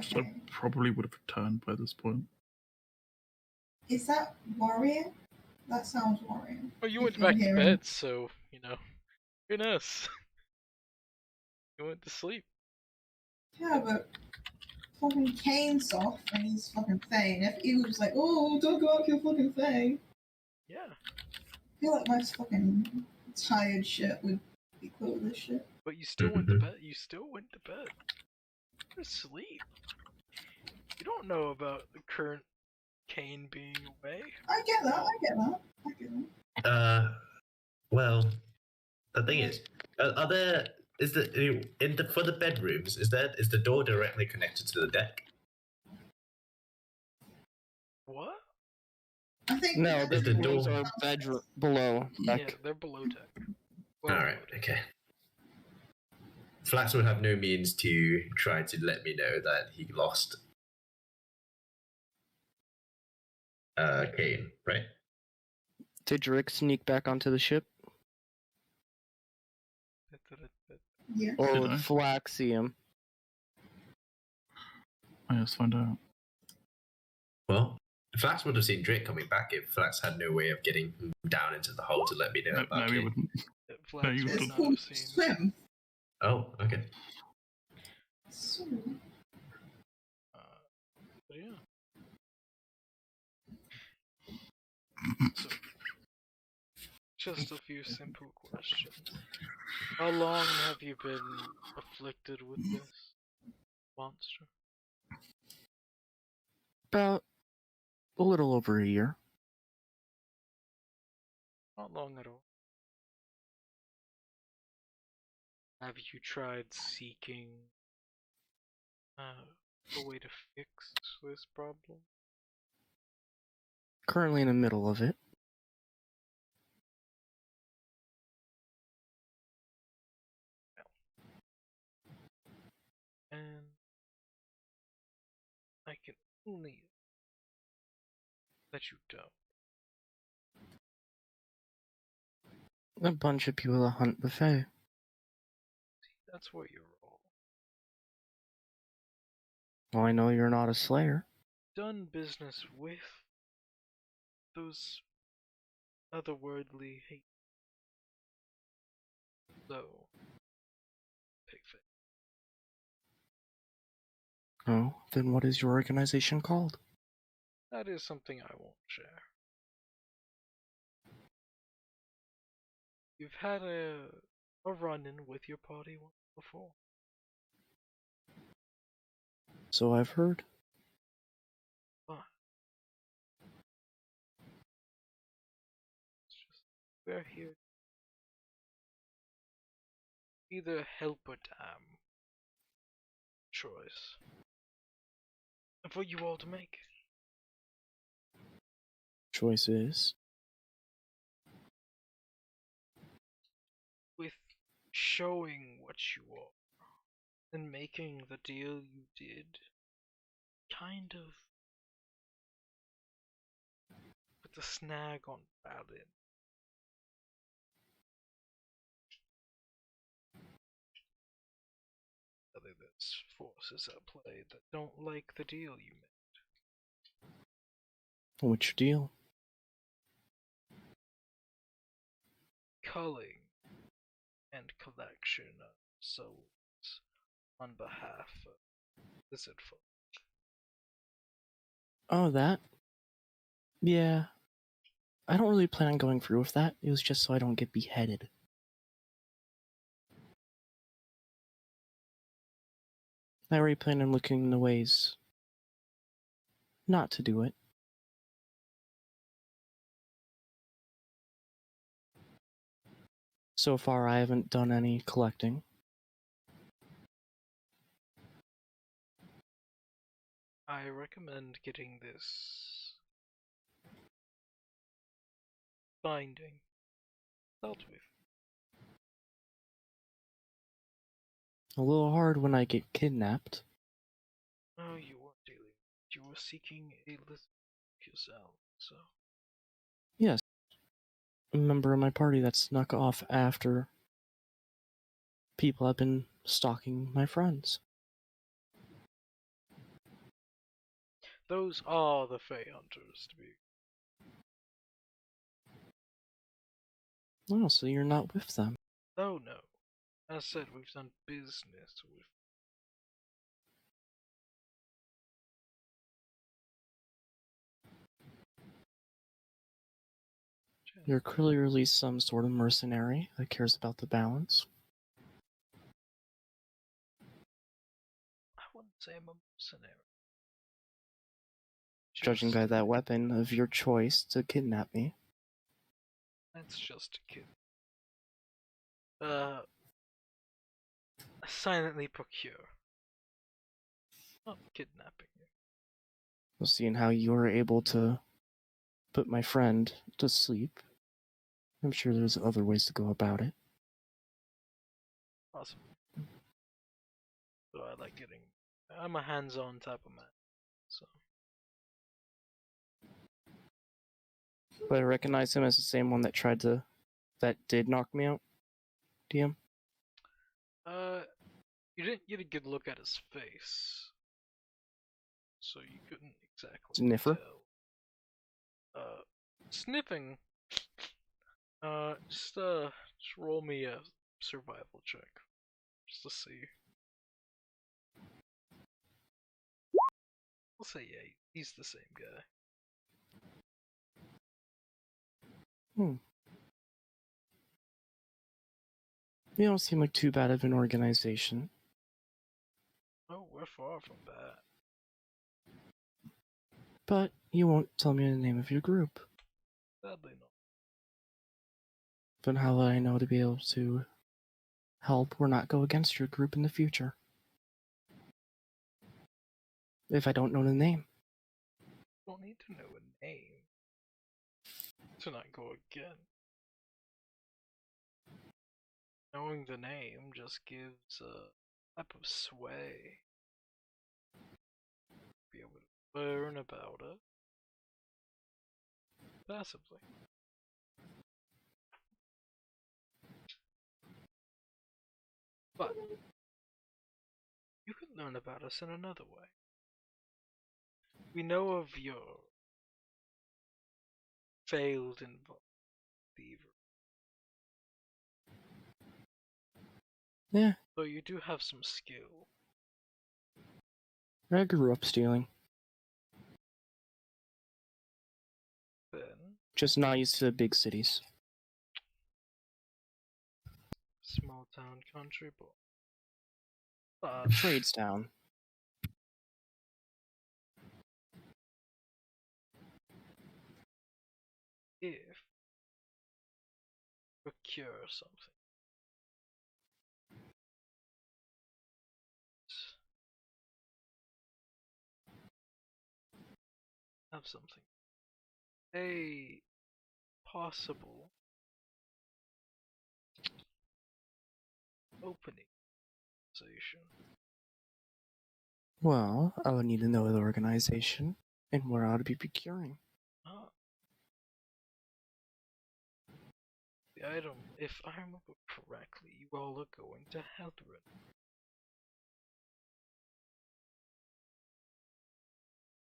So Okay. probably would have returned by this point. Is that worrying? That sounds worrying. Well, you If went you're back to hearing- bed, so, you know. Who knows? You went to sleep. Yeah, but fucking Kane's off and he's fucking Fang. If he was like, oh, don't go up your fucking Fang, Yeah. I feel like my fucking tired shit would be cool with this shit. But you still went to bed. You still went to bed. You're asleep. You don't know about the current Kane being away. I get that. Well, the thing is, are there is the in the for the bedrooms is the door directly connected to the deck? What? I think No, Is the those door- are bedroom below Yeah, deck. they're below deck. All Well, right, okay. Flax would have no means to try to let me know that he lost Kane, right? Did Drake sneak back onto the ship? yes. Or Did would I? Flax see him? Let's find out. Well, Flax would have seen Drake coming back if Flax had no way of getting down into the hole to let me know No, about he Kane. wouldn't. Flax you would It's not called have seen. swim. Oh, okay. So, But yeah. So, just a few simple questions. How long have you been afflicted with this monster? About a little over a year. Not long at all. Have you tried seeking a way to fix this problem? Currently in the middle of it. And I can only that you don't. A bunch of people that hunt the Fae. That's what you're all. Well, I know you're not a slayer. Done business with those otherworldly hate. So, pig face. Oh, then what is your organization called? That is something I won't share. You've had a run-in with your party once before. So I've heard. But it's just we're here. Either help or damn. Choice. For you all to make. Choice is. With showing what you are and making the deal you did kind of put the snag on Balin. Other there's forces at play that don't like the deal you made. Which deal? Culling and collection of souls on behalf of lizard folk. Oh, that? Yeah. I don't really plan on going through with that. It was just so I don't get beheaded. I already plan on looking into ways not to do it. So far, I haven't done any collecting. I recommend getting this binding dealt with. A little hard when I get kidnapped. No, you weren't dealing. You were seeking a lizard yourself, so. Yes. A member of my party that snuck off after people have been stalking my friends. Those are the Fey Hunters, to be. Oh, so you're not with them. Oh no. As said, we've done business with. You're clearly some sort of mercenary that cares about the balance. I wouldn't say I'm a mercenary. Judging by that weapon of your choice to kidnap me. That's just a kid. Silently procure. Not kidnapping you. Well, seeing how you were able to put my friend to sleep, I'm sure there's other ways to go about it. Possibly. But I like getting. I'm a hands-on type of man, so. But I recognize him as the same one that did knock me out, DM? You didn't get a good look at his face, so you couldn't exactly Sniffer? tell. Sniffing. Just roll me a survival check, just to see. I'll say yeah, he's the same guy. You don't seem like too bad of an organization. Oh, we're far from that. But you won't tell me the name of your group. Sadly not. But how would I know to be able to help or not go against your group in the future? If I don't know the name. Don't need to know a name to not go again. Knowing the name just gives a type of sway. Be able to learn about it passively. But you can learn about us in another way. We know of your failed thievery. Yeah, So you do have some skill. I grew up stealing. Then, Just not used to the big cities. small town country boy. Trades down. If procure something, have something, a possible opening station. Well, I would need to know the organization and where I would be procuring. Ah, the item, if I remember correctly, you all are going to Heldren.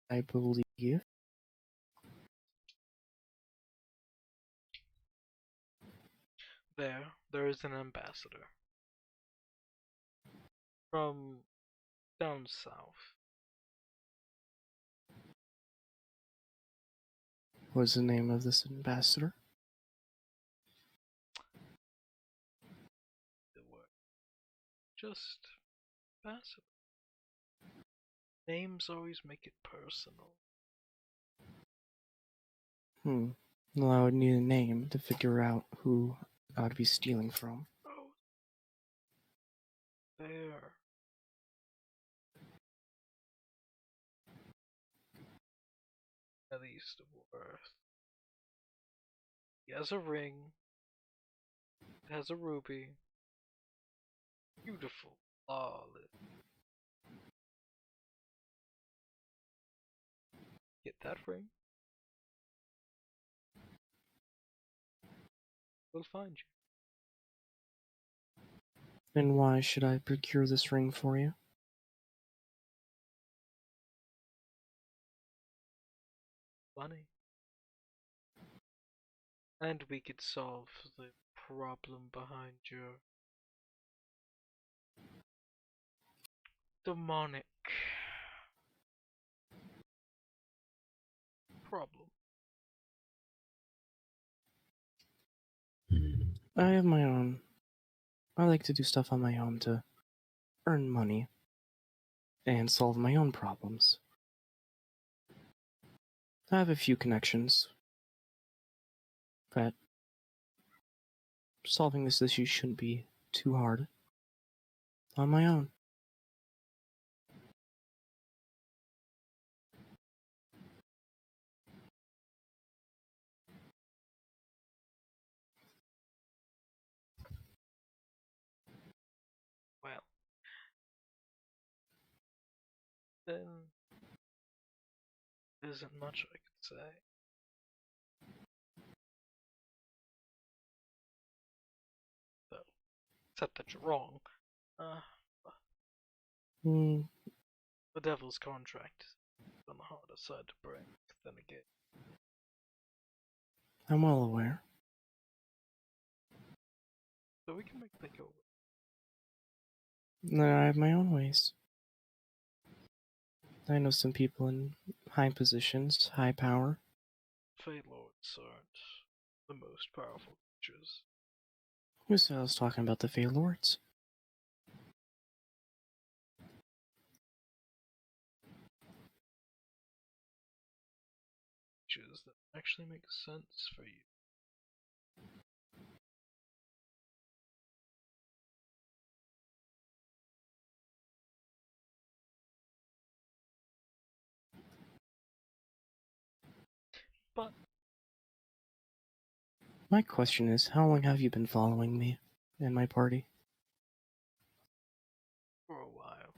I believe. There is an ambassador from down south. What's the name of this ambassador? The word, just ambassador. Names always make it personal. Well, I would need a name to figure out who I would be stealing from. Oh, there. At least worth. He has a ring. It has a ruby. Beautiful, flawless. Get that ring. We'll find you. And why should I procure this ring for you? Money. And we could solve the problem behind your demonic problem. I have my own. I like to do stuff on my own to earn money and solve my own problems. I have a few connections. But solving this issue shouldn't be too hard. On my own. Well, then there isn't much I could say. Though, except that you're wrong. Uh, Hmm, the devil's contract is on the harder side to break than a gate. I'm well aware. So we can make that go. Then I have my own ways. I know some people in high positions, high power. Fate Lords aren't the most powerful creatures. Who said I was talking about the Fey Lords? Creatures that actually make sense for you. But My question is, how long have you been following me and my party? for a while.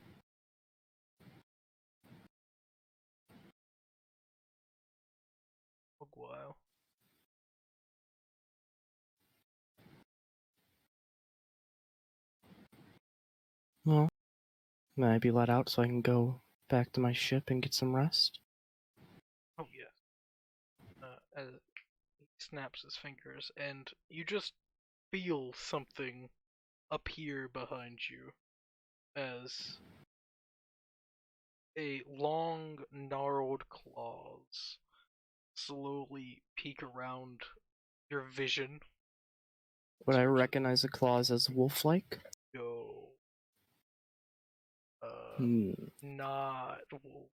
A while. Well, may I be let out so I can go back to my ship and get some rest? Oh yes. As he snaps his fingers, and you just feel something appear behind you as a long, gnarled claws slowly peek around your vision. Would I So just recognize the claws as wolf-like? go. Hmm. Not wolf.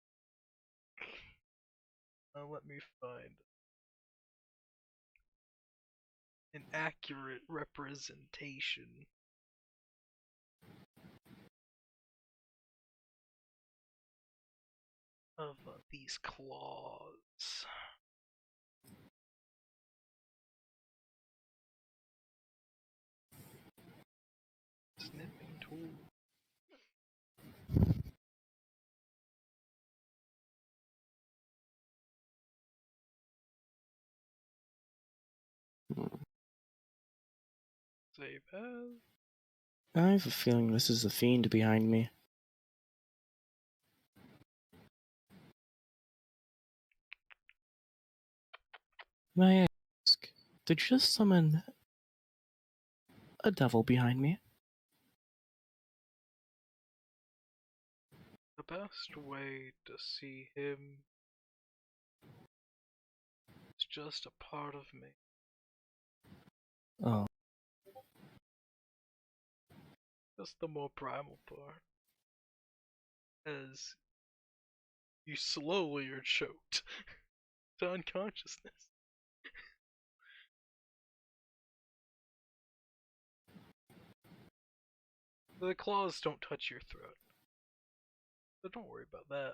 Let me find an accurate representation of these claws. Snipping tool. Save as. I have a feeling this is the fiend behind me. May I ask, did you just summon a devil behind me? The best way to see him is just a part of me. Oh. Just the more primal part. As you slowly are choked to unconsciousness. The claws don't touch your throat. So don't worry about that.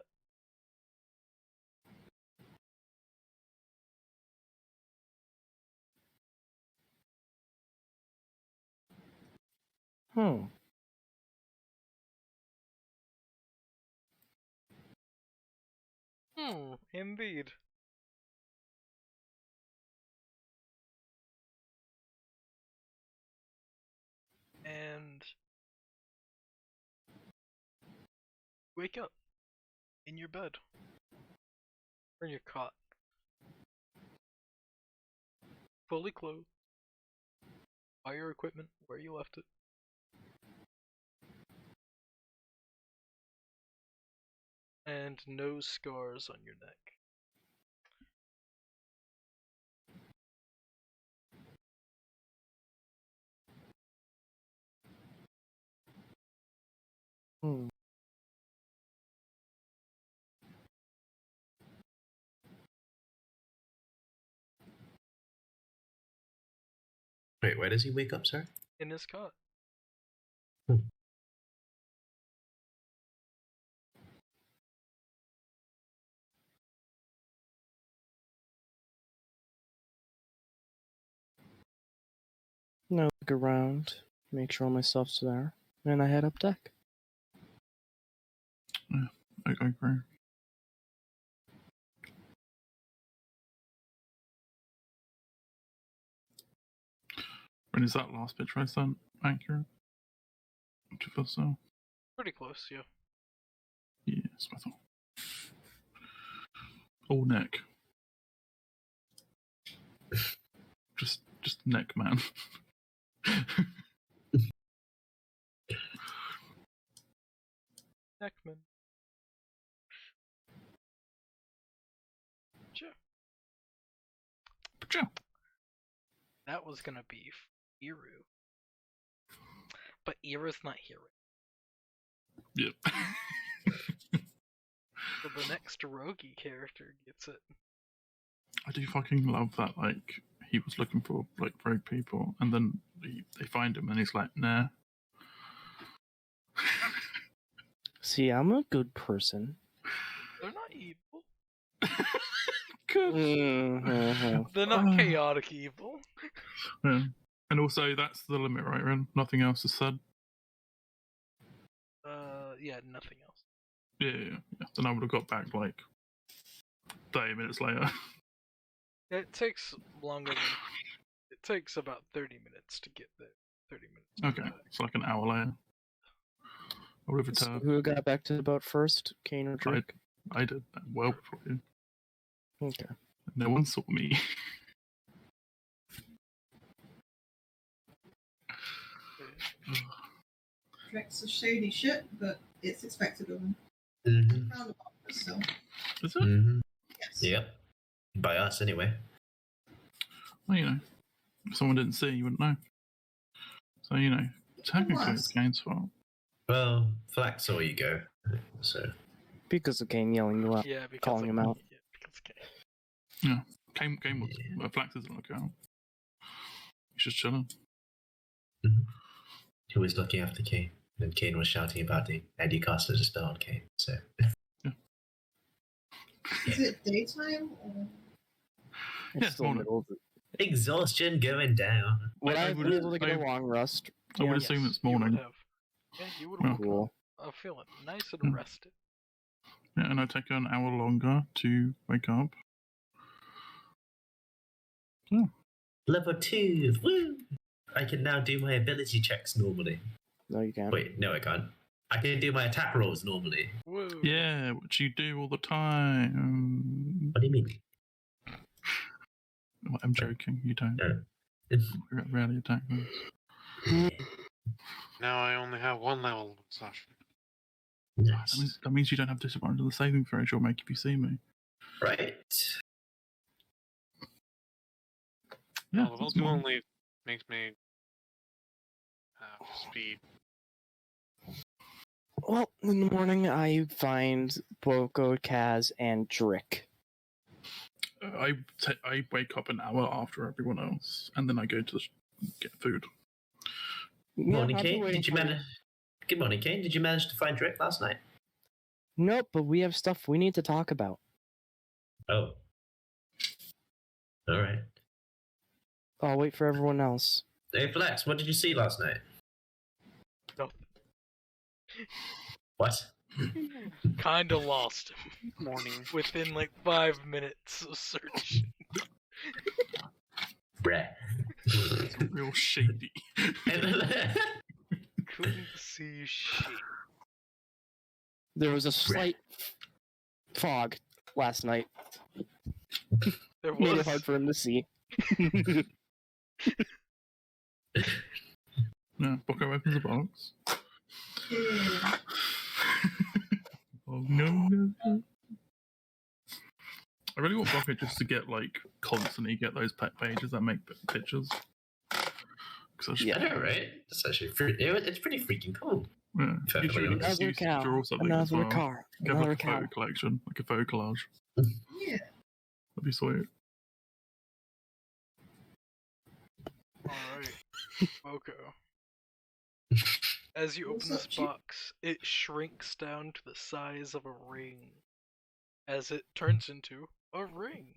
Hmm. Indeed. And wake up in your bed. Or in your cot. Fully clothed. All your equipment where you left it. And no scars on your neck. Hmm. Wait, where does he wake up, sorry? in his cot. No, look around, make sure all my stuff's there, and I head up deck. I agree. And is that last picture I sent accurate? Do you feel so? Pretty close, yeah. Yeah, that's what I thought. All neck. Just neck, man. Neckman. Sure. Sure. That was gonna be Iru. But Iru's not here. Yep. So the next Rogi character gets it. I do fucking love that, like, he was looking for, like, rogue people, and then they find him, and he's like, nah. See, I'm a good person. They're not evil. Good. Mm-hmm. They're not chaotic evil. Yeah. And also, that's the limit, right, Ren? Nothing else is said? Yeah, nothing else. Yeah. Then I would have got back, like, 30 minutes later. It takes longer than... It takes about 30 minutes to get there. 30 minutes. Okay, it's like an hour later. I would have So returned. who got back to the boat first, Kane or Drake? I did that well before you. Okay. No one saw me. Drake's a shady shit, but it's expected of him. Mm-hmm. Roundabout, so Is it? Mm-hmm. yes. Yep. By us, anyway. Well, you know, if someone didn't see, you wouldn't know. So, you know, technically it's Kane's fault. Well, Flack saw you go, so... Because of Kane yelling you out. Yeah, because Calling him out. Yeah, because Kane. Kane was... Flax doesn't look out. He's just chilling. Mm-hmm. He was looking after Kane, and Kane was shouting about the Eddie casted a spell on Kane, so... Is it daytime or? It's Yeah, still morning. middle of the... Exhaustion going down. Would I I would- be able to get I- a long rest? I would Yeah. assume it's You would morning. have. Yeah, you would Oh. have woken Cool. up feeling nice and Hmm. rested. Yeah, and I take an hour longer to wake up. Level 2, woo! I can now do my ability checks normally. No, you can't. Wait, no I can't. I can do my attack rolls normally. Woo. Yeah, which you do all the time. What do you mean? I'm joking, you don't. No. You rarely attack those. Now I only have one level of exhaustion. Nice. That means you don't have disadvantage on the saving throws you'll make if you see me. Right. Yeah, Level that's 2 morning. only makes me have speed. Well, in the morning, I find Boko, Kaz, and Drick. I wake up an hour after everyone else, and then I go to get food. Morning, I've been Kane. waiting Did you for manage? Good morning, Kane. Did you manage to find Drake last night? Nope, but we have stuff we need to talk about. Oh. All right. I'll wait for everyone else. Hey, Flex, what did you see last night? No. What? Kinda lost him. Morning. Within like 5 minutes of search. Bruh. It's real shady. Couldn't see shit. There was a slight fog last night. There Made was. it hard for him to see. No, Boko opens the box. Yeah. Oh no. I really want Boko just to get like constantly get those pet pages that make pictures. Yeah. I know, right? It's actually it's pretty freaking cool. Yeah. Fair Gives you an enough. Another excuse to cow. draw something as Another well. car. Give Another like a cow. photo collection, like a photo collage. Yeah. That'd be sweet. Alright. Boko. As you open this box, it shrinks down to the size of a ring. As it turns into a ring.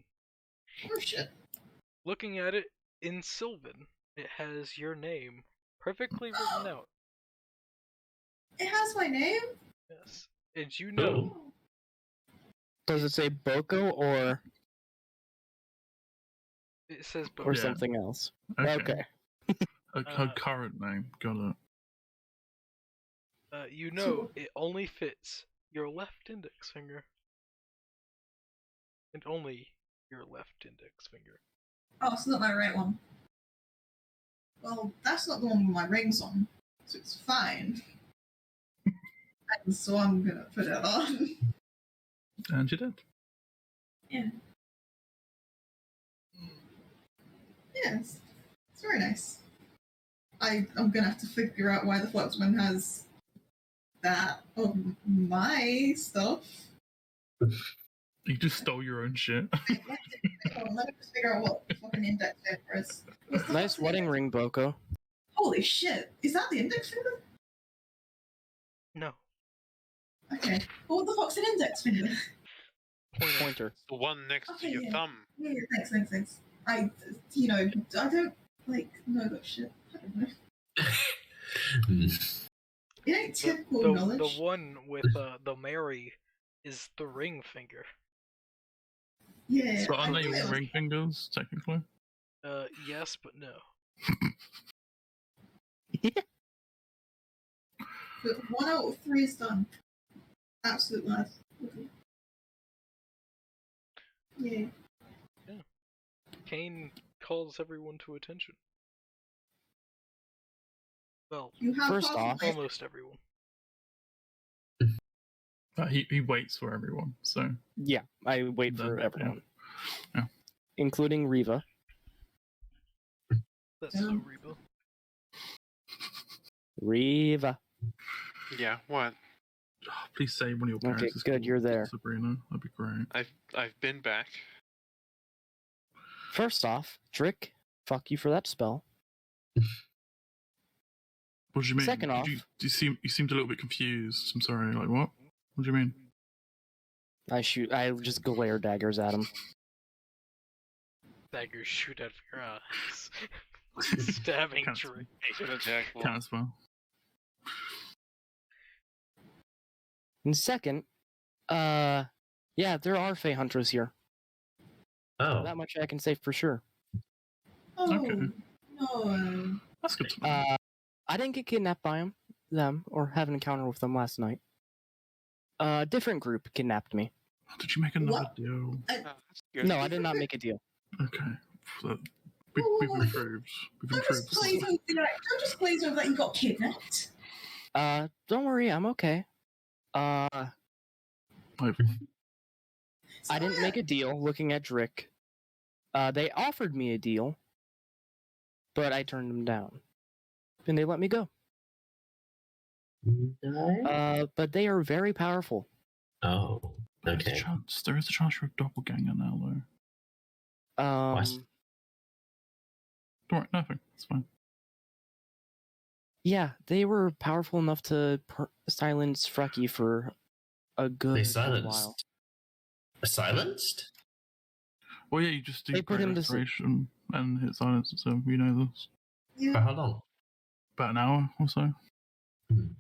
Oh shit. Looking at it in Sylvan, it has your name perfectly written out. It has my name? Yes. And you know. Does it say Boko or It says Boko. or Yeah. something else? Okay. Okay. Her current name. Got it. You know it only fits your left index finger. And only your left index finger. Oh, it's not my right one. Well, that's not the one with my rings on, so it's fine. And so I'm gonna put it on. And you did. Yeah. Yes. It's very nice. I'm gonna have to figure out why the Fluxman has that of my stuff. You just stole your own shit. Hold on, let me just figure out what the fucking index finger is. What's the Nice fucking wedding index- ring, Boko. Holy shit! Is that the index finger? No. Okay. Well, what the fuck's an index finger? Pointer. The one next to Okay, your yeah. thumb. Yeah, thanks. I don't, know that shit. I don't know. It ain't typical The knowledge. one with the Mary is the ring finger. Yeah, So aren't I they feel all like- ring fingers, technically? Yes, but no. But 1 out of 3 is done. Absolute lad. Yeah. Kane calls everyone to attention. Well, You have First half off- of it. almost everyone. He waits for everyone, so. Yeah, I wait for Yeah. everyone. Yeah. Including Riva. That's so Reba. Riva. Yeah, what? Oh, please say one of your parents Okay, is good, called you're there. Sabrina. That'd be great. I've been back. First off, Drick, fuck you for that spell. What do you mean? Second off- you seemed a little bit confused. I'm sorry. Like what? What do you mean? I just glare daggers at him. Daggers shoot out of your eyes. Stabbing Can't Drake. Should attack. Can't as well. And second, yeah, there are Fey Hunters here. Oh, That much I can say for sure. Oh, Okay. no. That's good to know. I didn't get kidnapped by them, or have an encounter with them last night. A different group kidnapped me. Did you make another What? deal? That's good. No, I did not make a deal. Okay. We've improved. We've Don't just glaze improved. over that you got kidnapped. Don't worry, I'm okay. I didn't make a deal looking at Drick. They offered me a deal, but I turned them down. And they let me go. But they are very powerful. Oh, okay. There is a chance you're a doppelganger now, though. What? Don't worry, nothing. It's fine. Yeah, they were powerful enough to silence Frecky for a good They while. silenced. Silenced? Well, yeah, you just do They put great him to restoration and hit silence, so we know this. For Yeah. how long? About an hour or so. From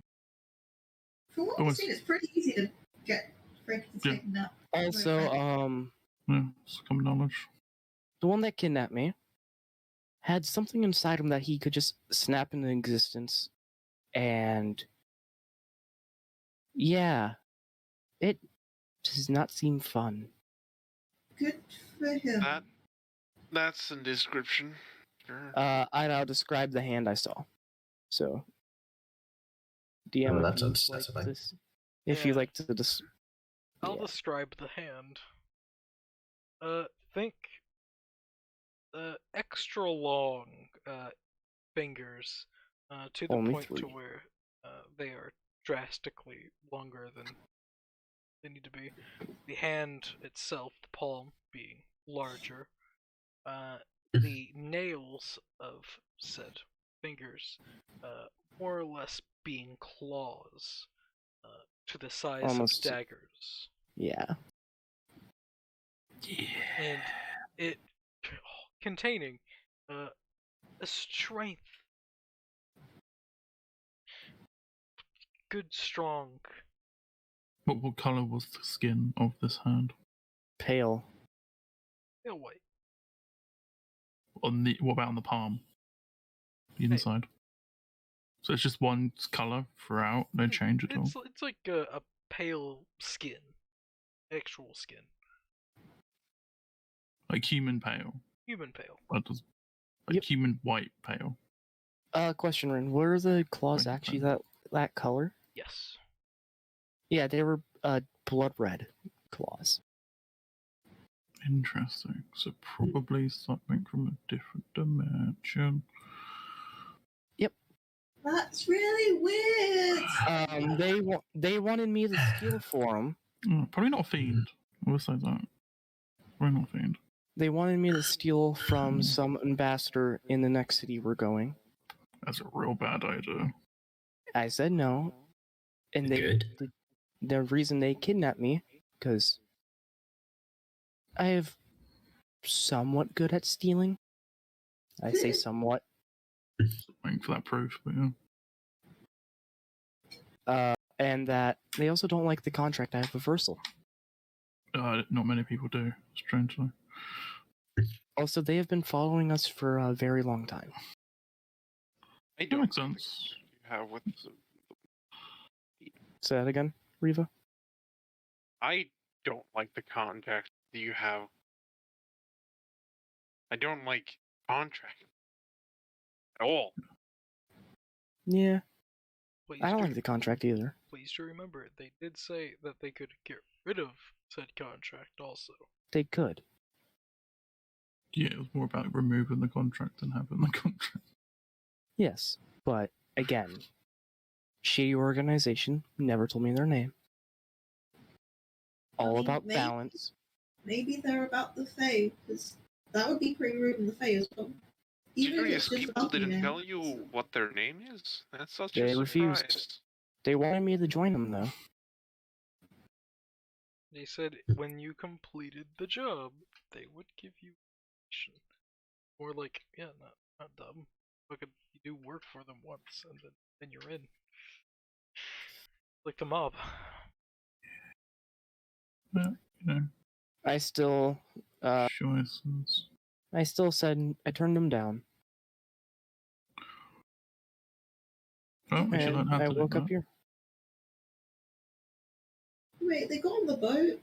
what I've Almost. seen, it's pretty easy to get Frankie to Yeah. take a nap. Also, Yeah, it's common knowledge. the one that kidnapped me had something inside him that he could just snap into existence, and yeah, it does not seem fun. Good for him. That's a description. Sure. I now describe the hand I saw. So, DM, Oh, if that's you unsatisfying. like this, if you Yeah. like to I'll yeah. describe the hand. Think extra long fingers to the Only point to 3. where they are drastically longer than they need to be. The hand itself, the palm, being larger. the nails of said fingers, more or less being claws, to the size Almost. of daggers, Yeah. and it containing a strength, good, strong. What color was the skin of this hand? Pale. Pale white. What about on the palm? The inside. So it's just one color throughout, no change at all. It's like a pale skin, actual skin, Like human pale. human pale. That does, like Yep. human white pale. Question, Rin. Were the claws Right, actually right. that color? Yes. Yeah, they were blood red claws. Interesting. So probably something from a different dimension. That's really weird. They wanted me to steal for them. Probably not a fiend. I will say that. Probably not a fiend. They wanted me to steal from some ambassador in the next city we're going. That's a real bad idea. I said no, and the reason they kidnapped me because I have somewhat good at stealing. I say somewhat. Waiting for that proof, but yeah. And that they also don't like the contract I have with Versal. Not many people do, strangely. Also, they have been following us for a very long time. I That don't makes think sense. you have with. Say that again, Riva. I don't like the contract that you have. I don't like contract at all. Yeah, Please I don't do, like the contract either. please do remember, they did say that they could get rid of said contract also. They could. Yeah, it was more about removing the contract than having the contract. Yes, but again, shady organization never told me their name. All about balance. Maybe they're about the Fae, because that would be pretty rude in the Fae as well. Even if Serious it's just people about the didn't name. tell you what their name is? That's such They a refused. surprise. They wanted me to join them though. They said when you completed the job, they would give you information. Or like, yeah, not dumb. Look at you do work for them once, and then you're in. Like the mob. Yeah, you know, I still choices. said I turned them down. Well, we should And learn how I to do woke up that. here. Wait, they got on the boat?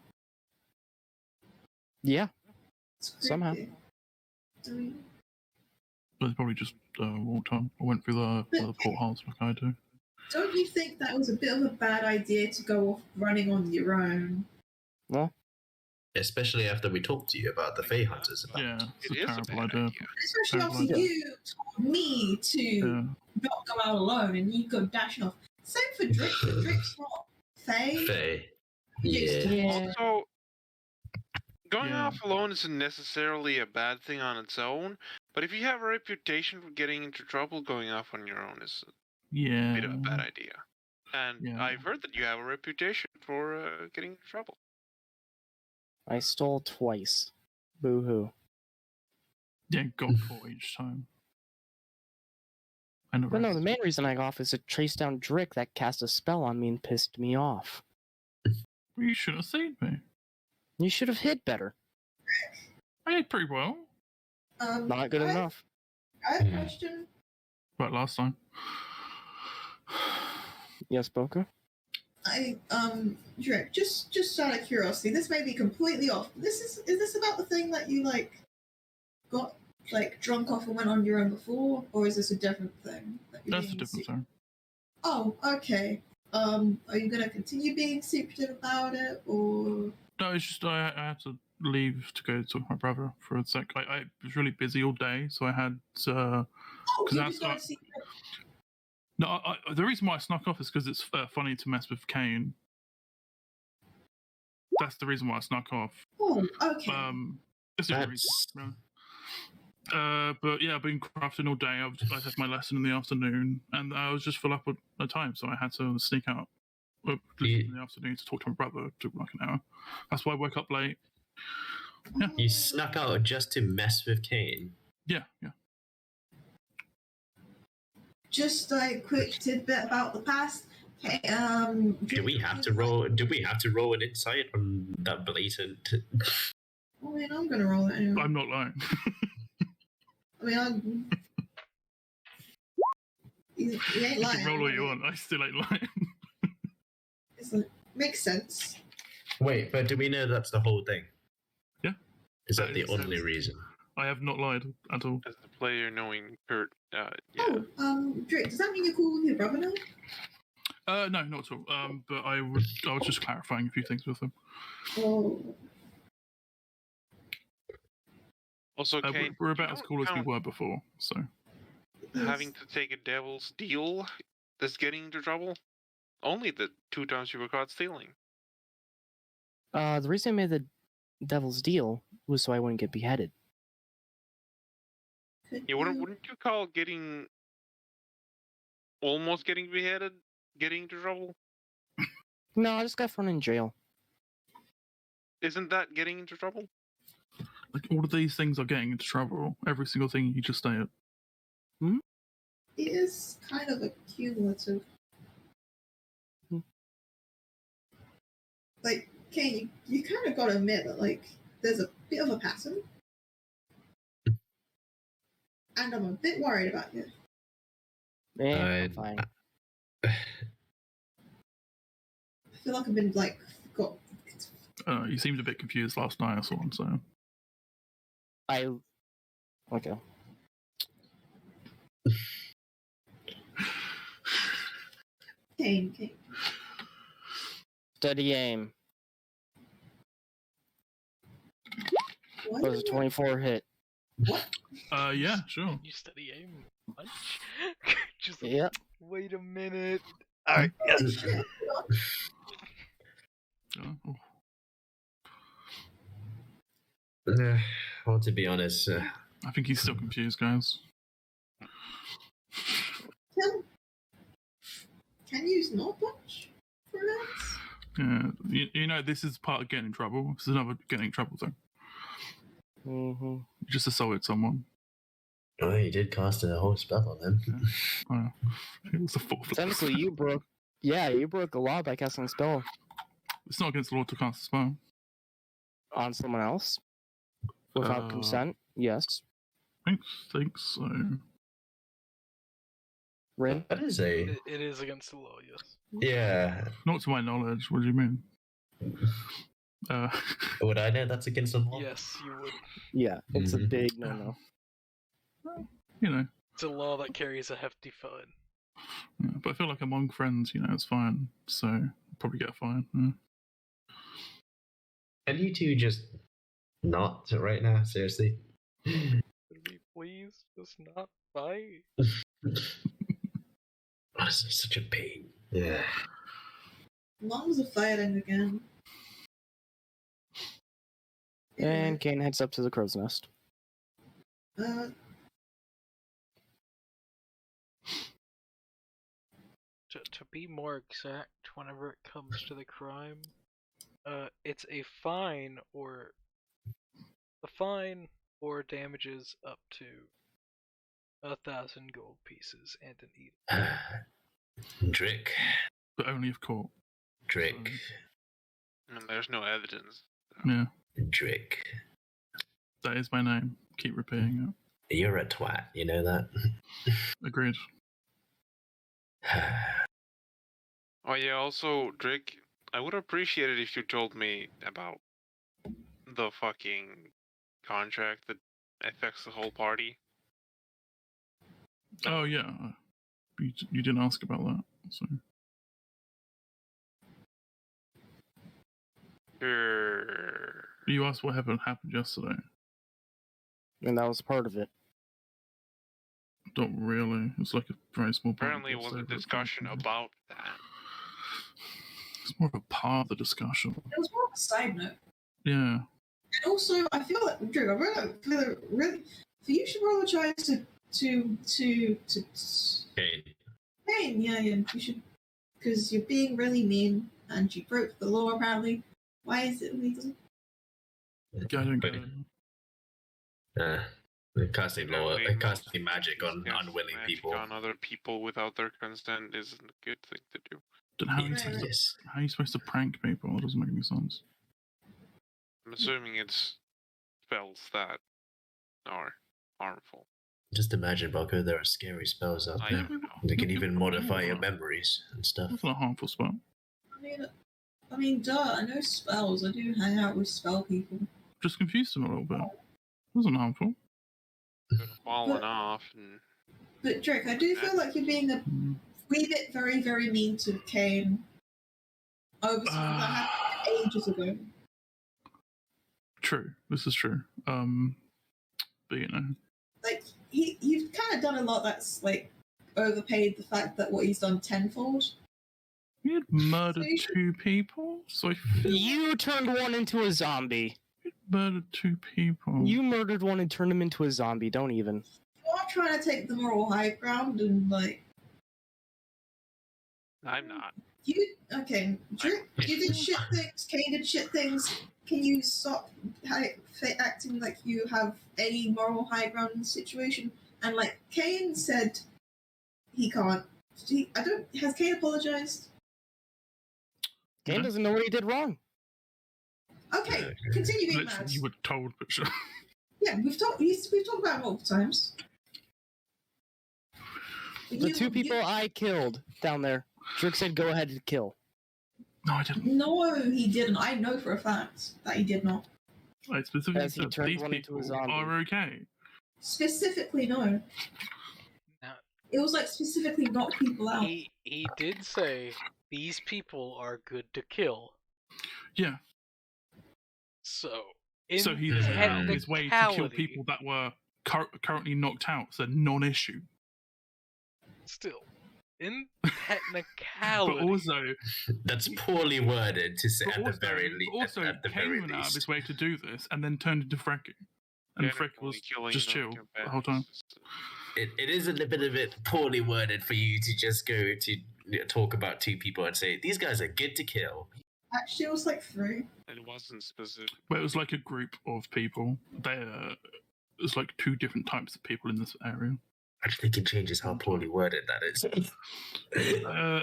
Yeah, It's somehow. creepy. I mean, But they probably just walked on. I went through the portholes like I do. don't you think that was a bit of a bad idea to go off running on your own? Well, Especially after we talked to you about the Fae Hunters. Yeah, it's It a is a terrible bad idea. idea. Especially Terrible after idea. you told me to Yeah. not go out alone and you go dashing off. Same for Drake, but Drake's not Fae. Fae. Drake's Yeah. not. Also, going Yeah. off alone isn't necessarily a bad thing on its own, but if you have a reputation for getting into trouble, going off on your own is a Yeah. bit of a bad idea. And Yeah. I've heard that you have a reputation for getting into trouble. I stole twice. Boo hoo. Yeah, got caught each time. And But no, the main reason I got off is to trace down Drick that cast a spell on me and pissed me off. You should have seen me. You should have hit better. I did pretty well. Not good enough. I have a question. Right, last time. Yes, Boca? Drake, just out of curiosity, this may be completely off. Is this about the thing that you got drunk off and went on your own before, or is this a different thing? That's a different thing. Oh, okay. Are you gonna continue being secretive about it, or? No, it's just I had to leave to go talk to my brother for a sec. I was really busy all day, so I had Oh, you that's just gotta see. no. The reason why I snuck off is because it's funny to mess with Kane. That's the reason why I snuck off. Oh, okay. That's the only reason. But yeah, I've been crafting all day. I had my lesson in the afternoon, and I was just full up at time, so I had to sneak out in the afternoon to talk to my brother. It took like an hour. That's why I woke up late. Yeah. You snuck out just to mess with Kane. Yeah. Just a quick tidbit about the past. Okay, Do we have to roll? Do we have to roll an insight on that blatant? I mean, I'm gonna roll it anyway. I'm not lying. I mean, he ain't You lying. can roll all you want. I still ain't lying. It's like, makes sense. Wait, but do we know that's the whole thing? Yeah. Is that the makes only sense. reason? I have not lied at all. As the player knowing Kurt, yeah. Oh, Drake, does that mean you're cool with your brother now? No, not at all. But I was just clarifying a few things with him. Oh. Also, Kane, we're about as cool as we were before, so. Having to take a devil's deal that's getting into trouble? Only the 2 times you were caught stealing. The reason I made the devil's deal was so I wouldn't get beheaded. Yeah, wouldn't you call almost getting beheaded getting into trouble? No, I just got thrown in jail. Isn't that getting into trouble? Like, all of these things are getting into trouble. Every single thing you just stated. It is kind of a cumulative. Like, Kane, you kind of gotta admit that, like, there's a bit of a pattern. And I'm a bit worried about you. I'm fine. I feel like I've been, like, got... You seemed a bit confused last night, that's all I'm saying. Okay. Kane. Steady aim. What? That was a 24 hit. What? Yeah, sure. You study aim punch? Just Yep. wait a minute. Alright, yes. Oh. Well, to be honest, I think he's still confused, guys. Can you not punch? Perhaps? Yeah, you know, this is part of getting in trouble. This is another getting in trouble thing. Mm-hmm. You just assaulted someone. oh, you did cast a whole spell on them. It was the fourth. Technically, you broke the law by casting a spell It's not against the law to cast a spell. on someone else without consent. Yes. I think so. Rin? That is a... It is against the law, yes. Yeah. Not to my knowledge. What do you mean? Would I know that's against the law? Yes, you would. Yeah, it's a big no-no. You know. It's a law that carries a hefty fine. Yeah, but I feel like among friends, you know, it's fine. So I'll probably get a fine. Yeah. Can you two just not right now? Seriously? Could we please just not fight? Oh, this is such a pain. Yeah. Lungs are fighting again. And Kane heads up to the crow's nest. To be more exact, whenever it comes to the crime, it's a fine or damages up to 1,000 gold pieces and an edict. Drick. But only if caught. Drick. And there's no evidence. Yeah. Drick. That is my name. Keep repeating it. You're a twat, you know that? Agreed. Oh yeah, also, Drake, I would appreciate it if you told me about the fucking contract that affects the whole party. Oh, yeah. You didn't ask about that, so... Sure. You asked what happened yesterday. And that was part of it. Not really. It's like a very small part. Apparently, it was a discussion about that. It's more of a part of the discussion. It was more of a side note. Yeah. And also, I feel like, Drew, I really feel you should apologize to Okay. Kane. Yeah, you should, because you're being really mean and you broke the law apparently. Why is it illegal? I don't get it. Casting You know, law, maybe casting magic just on cast unwilling magic people. on other people without their consent isn't a good thing to do. Then how Yes. are you supposed to prank people? That doesn't make any sense. I'm assuming it's spells that are harmful. Just imagine, Bucko, there are scary spells out I there. don't know. They can even modify your memories and stuff. That's not a harmful spell. I mean, duh, I know spells. I do hang out with spell people. Just confused him a little bit. It wasn't harmful. Could have fallen off and But Drake, I do feel like you're being a wee bit very, very mean to Kane over something that happened ages ago. True. This is true. But you know. Like, you've kind of done a lot that's, like, overpaid the fact that what he's done tenfold. He had murdered two people, so I feel You turned one into a zombie. he murdered two people. You murdered one and turned him into a zombie. Don't even. You are trying to take the moral high ground and, like... I'm not. Okay, Drake, you did shit things, Kane did shit things. Can you stop acting like you have a moral high ground in the situation? And, like, Kane said he can't. Has Kane apologized? Kane doesn't know what he did wrong. Okay, continue being Literally, mad. you were told, but sure. Yeah, we've talked about it multiple times. The two people I killed down there, Drake said go ahead and kill. No, I didn't. No, he didn't. I know for a fact that he did not. I specifically As he said turned these one into a people zombie. are okay. Specifically, no. Now, It was like specifically not people out. he did say these people are good to kill. Yeah. So So he was out of his way to kill people that were currently knocked out. So non-issue. Still, in technicality, But also, That's poorly worded to say at the very least. Also, at the Kane very went out of least. his way to do this, and then turned into Frecky. And Freck was just chill the whole time. It is a little bit of it poorly worded for you to just go to talk about two people and say these guys are good to kill. Actually, it was like 3. It wasn't specific. But it was like a group of people. There's like two different types of people in this area. I think it changes how poorly worded that is.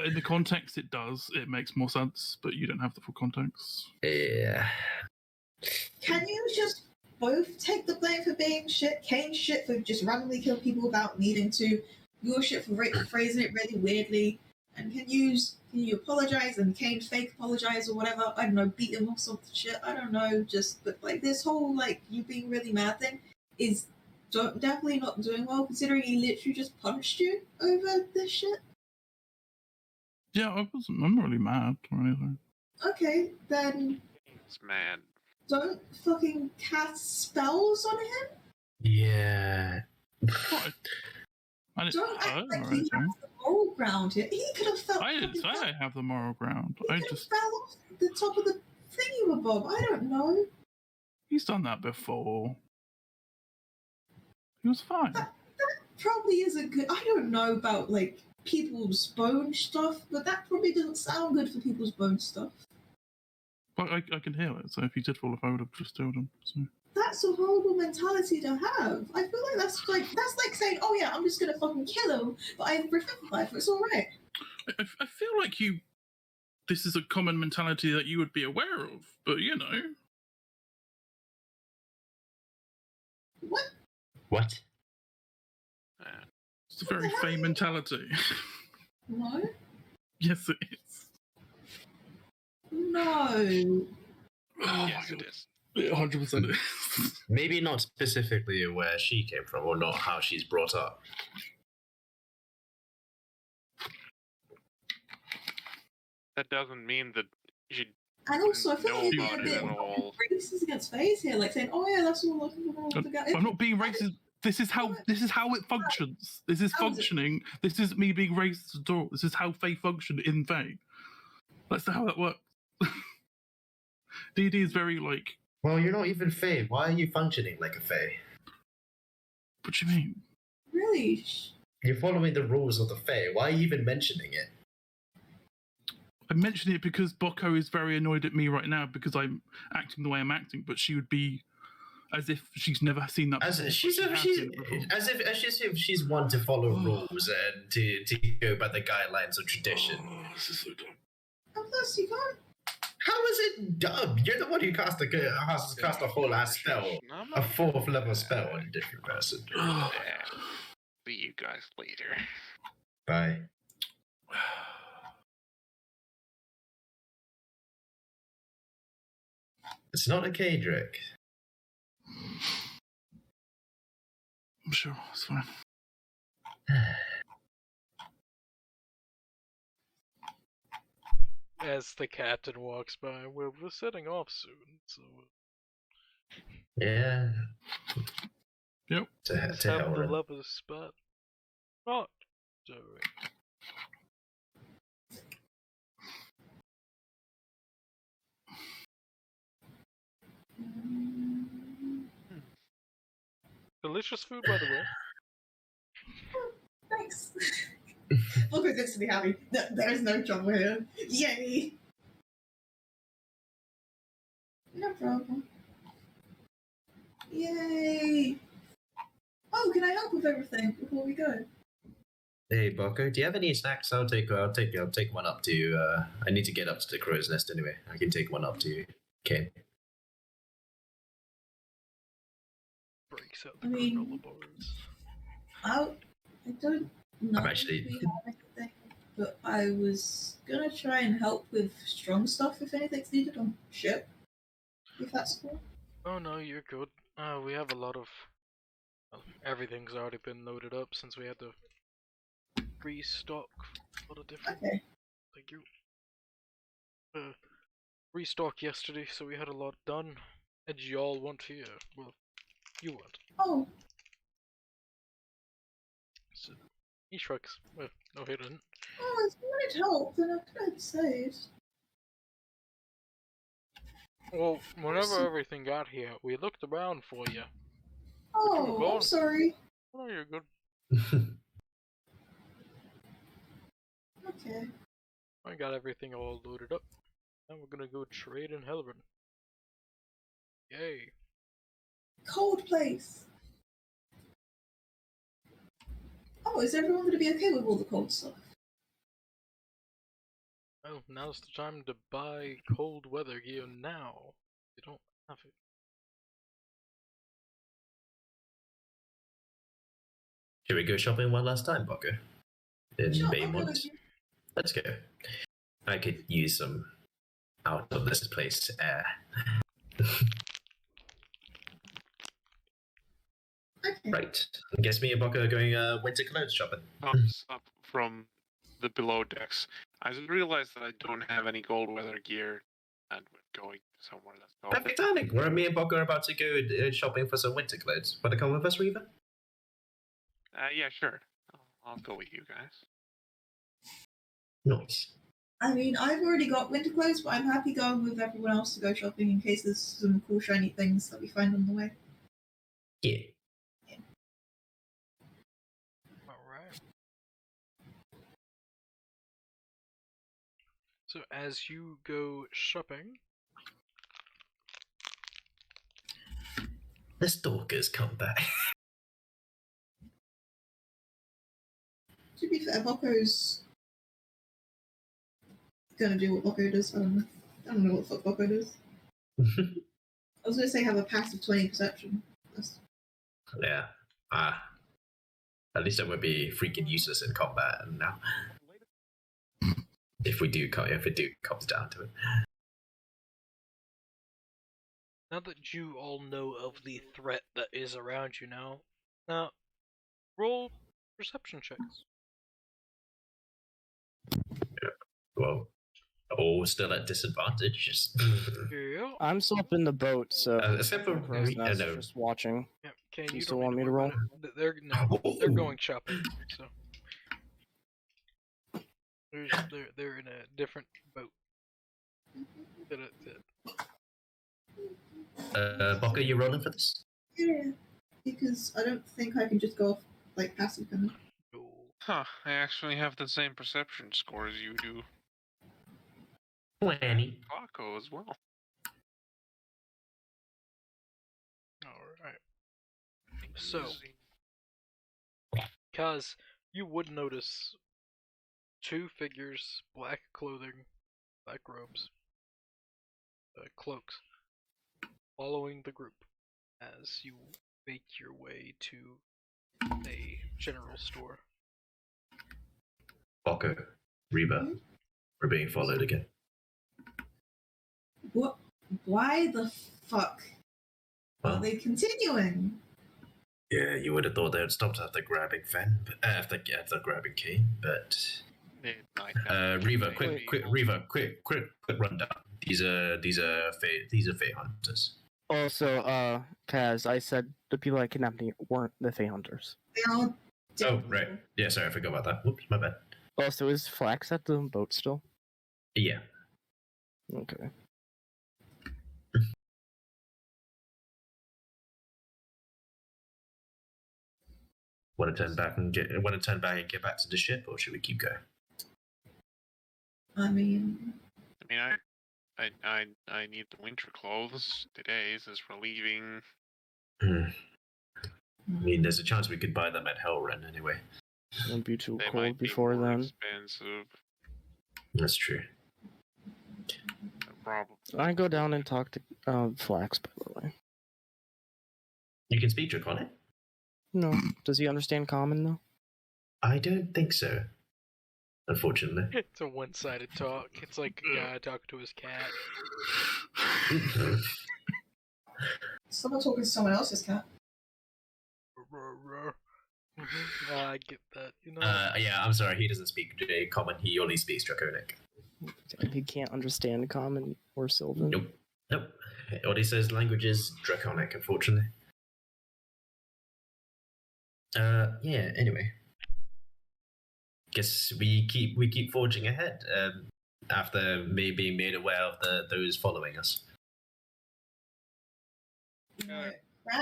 In the context, it does. It makes more sense, but you don't have the full context. Yeah. Can you just both take the blame for being shit? Kane's shit for just randomly killing people without needing to. Your shit for phrasing it really weirdly. And can you apologize and Kane fake apologize or whatever? I don't know, beat him or some shit. I don't know. But like this whole like you being really mad thing is definitely not doing well, considering he literally just punished you over this shit. Yeah, I'm not really mad or anything. Okay, then It's mad. don't fucking cast spells on him. Yeah. What? I didn't Don't hurt act or like he anything. has the moral ground here. He could have felt. I didn't say I have the moral ground. He I could have just fell off the top of the thingy bob. I don't know. he's done that before. He was fine. That probably is a good. I don't know about like people's bone stuff, but that probably doesn't sound good for people's bone stuff. But I can heal it, so if he did fall off, I would have just healed him. So. That's a horrible mentality to have. I feel like that's like saying, "Oh yeah, I'm just gonna fucking kill him," but I prefer life. It's all right. I feel like this is a common mentality that you would be aware of, but you know. What? What? It's a very fey mentality. No. Yes, it is. No. Oh, Yes, it is. 100% is. Maybe not specifically where she came from or not how she's brought up. That doesn't mean that she And also, I feel like know you're about being a it bit at all. racist against phase here, like saying, "Oh yeah, that's all looking for the guy." I'm not being racist. This is how it functions. This is How is it? functioning. This is me being racist at all. This is how Fae function in Fae. That's how that works. DD is very like. Well, you're not even Fae. Why are you functioning like a Fae? What do you mean? Really? You're following the rules of the Fae. Why are you even mentioning it? I mention it because Boko is very annoyed at me right now because I'm acting the way I'm acting, but she would be as if she's never seen that As before. she's but she has seen it before. as if she's one to follow rules and to go by the guidelines of tradition. Oh, this is so dumb. And plus, you can't. How is it dumb? You're the one who cast a whole ass spell, a 4th level spell on a different person. Yeah. See you guys later. Bye. It's not okay, Drake. I'm sure it's fine. As the captain walks by, we're setting off soon, so Yeah. Yep. let's To have hell the with it. level spot. Not sorry. Delicious food, by the way. Thanks. Look at this to be happy. There's no trouble here. Yay! No problem. Yay! Oh, can I help with everything before we go? Hey, Boko, do you have any snacks? I'll take one up to. I need to get up to the crow's nest anyway. I can take one up to Ken. Breaks out the I mean- granola bars. I don't know I'm actually- if we have anything, but I was gonna try and help with strong stuff if anything's needed on ship. If that's cool. Oh no, you're good. We have a lot of. Well, everything's already been loaded up since we had to restock a lot of different. Okay. Thank you. Restock yesterday, so we had a lot done. And y'all want here. Well, you want. Oh, So, he shrugs. Well, no, he didn't. oh, if you wanted help, then I could say it. Well, whenever everything got here, we looked around for you. Oh, gone. I'm sorry. Oh, you're good. Okay. I got everything all loaded up. Now we're gonna go trade in Hellerin. Yay. Cold place. Oh, is everyone going to be okay with all the cold stuff? Oh, now's the time to buy cold weather gear now. You don't have it. Should we go shopping one last time, Boko? In Sure, I'll go Baymont? with you. Let's go. I could use some out of this place air. Okay. Right. I guess me and Boko are going winter clothes shopping. Thumbs up from the below decks. I just realized that I don't have any cold weather gear, and we're going somewhere that's cold. Perfect timing. Where me and Boko are about to go shopping for some winter clothes. Want to come with us, Reaver? Yeah, sure. I'll go with you guys. Nice. I mean, I've already got winter clothes, but I'm happy going with everyone else to go shopping in case there's some cool shiny things that we find on the way. Yeah. Alright. So as you go shopping, The stalkers come back. To be fair, Bokko's gonna do what Bokko does. I don't know what the fuck Bokko does. I was gonna say have a passive 20 perception. That's... Yeah. At least I won't be freaking useless in combat now. If it comes down to it. now that you all know of the threat that is around you now, roll perception checks. Well, all still at disadvantage. Just Yeah. I'm still up in the boat, so except for Crow's Nest, no. just watching. Yeah, Kane, Do you you still don't want need me to worry roll? about it. They're going shopping, so they're in a different boat. Boko, you rolling for this? Yeah. because I don't think I can just go off like passive kind of. No. Huh, I actually have the same perception score as you do. 20. Paco as well. Alright. So, Kaz, you would notice two figures, black clothing, black robes, cloaks, following the group as you make your way to a general store. Boko, Reba, Hmm? we're being followed again. What? Why the fuck are Well, they continuing? yeah, you would have thought they had stopped after grabbing Fen, after grabbing Kane, but Reva, quick rundown. These are Fey hunters. Also, Kaz, I said the people that kidnapped me weren't the Fey Hunters. They are dead Oh, people. right. Yeah, sorry, I forgot about that. Whoops, my bad. Also, is Flax at the boat still? Yeah. Okay. Want to turn back and get back to the ship, or should we keep going? I mean, I need the winter clothes today since we're leaving. I mean, there's a chance we could buy them at Hellren anyway. It won't be too They cold might be before more then. expensive. That's true. Probably. I go down and talk to Flax, by the way. You can speak Draconic? No. Does he understand Common, though? I don't think so. Unfortunately. It's a one-sided talk. It's like a guy talking to his cat. someone talking to someone else's cat. I get that, you know. Yeah, I'm sorry, he doesn't speak Common, he only speaks Draconic. He can't understand Common or Sylvan. Nope. All he says language is Draconic, unfortunately. Yeah, anyway. Guess we keep forging ahead, after me being made aware of those following us. Grand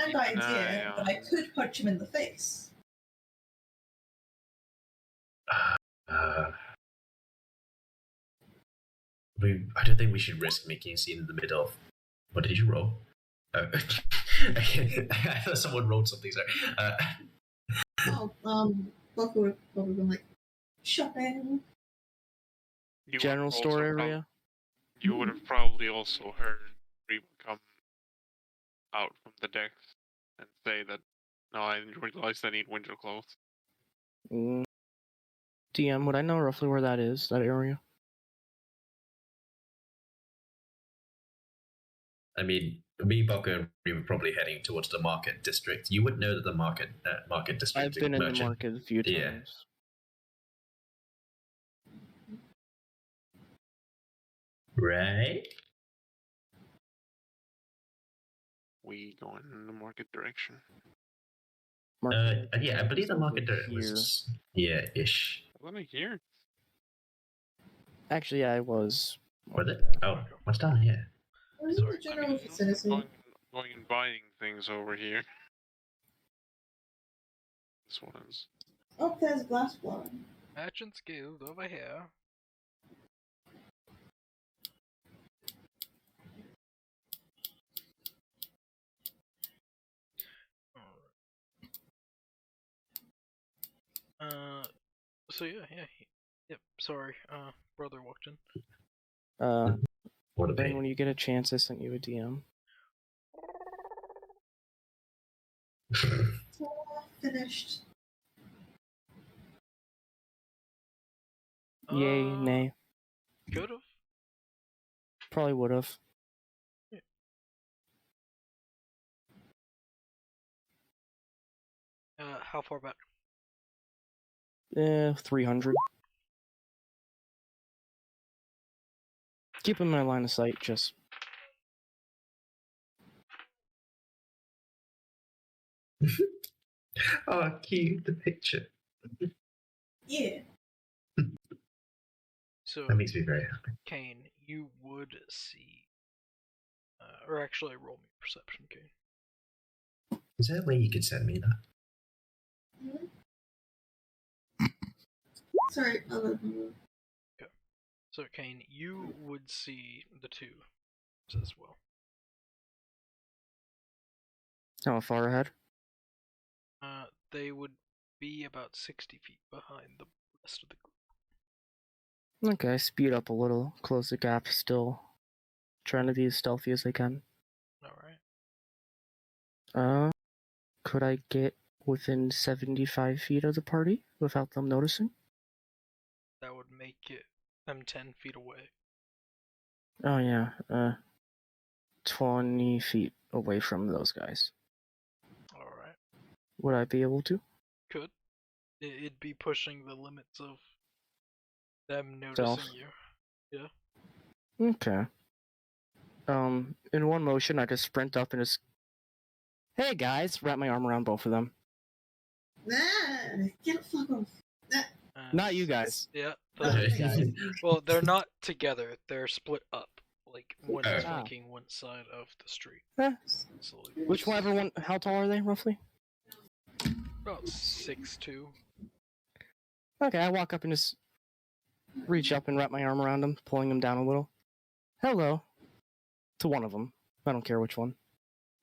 keep an idea, eye but I could punch him in the face. I don't think we should risk making a scene in the middle of. What did you roll? I thought someone rolled something. Sorry. Buck would have probably been like, shopping. You General would have store also area? You would have probably also heard Reba come out from the decks and say that, no, I realized I need winter clothes. DM, would I know roughly where that is, that area? I mean, me, Bucker, and we were probably heading towards the market district. You would know that the market district. I've been in the merchant. market a few times. Yeah. Right? We going in the market direction. Yeah, I believe the market over was ish. Wasn't here? Actually, yeah, I was. Was it? Oh, what's down here? Where's the general vicinity? Going and buying things over here. This one is. Oh, there's glass blowing. Merchant's Guild over here. So yep. Sorry, brother walked in. What a Ben, pain. when you get a chance, I sent you a DM. Finished. Yay, nay. Could've. Probably would have. How far back? 300. Keep in my line of sight, just. Oh, cute, the picture. Yeah. So That makes me very happy. Kane, you would see, or actually roll me perception, Kane. Is there a way you could send me that? Sorry, I don't know. So, Kane, you would see the two as well. How far ahead? They would be about 60 feet behind the rest of the group. Okay, speed up a little, close the gap, still trying to be as stealthy as I can. Alright. Could I get within 75 feet of the party without them noticing? That would make them 10 feet away. Oh yeah, 20 feet away from those guys. Alright. Would I be able to? Could. It'd be pushing the limits of them Stealth. noticing you. Yeah. Okay. In one motion, I just sprint up and just, hey guys, wrap my arm around both of them. Nah, get the fuck off. Not you guys. Yeah. Okay. Well, they're not together. They're split up. Like, one is Okay. flanking one side of the street. Eh, So, whichever one, how tall are they, roughly? about 6'2". Okay, I walk up and just reach up and wrap my arm around them, pulling them down a little. Hello. To one of them. I don't care which one.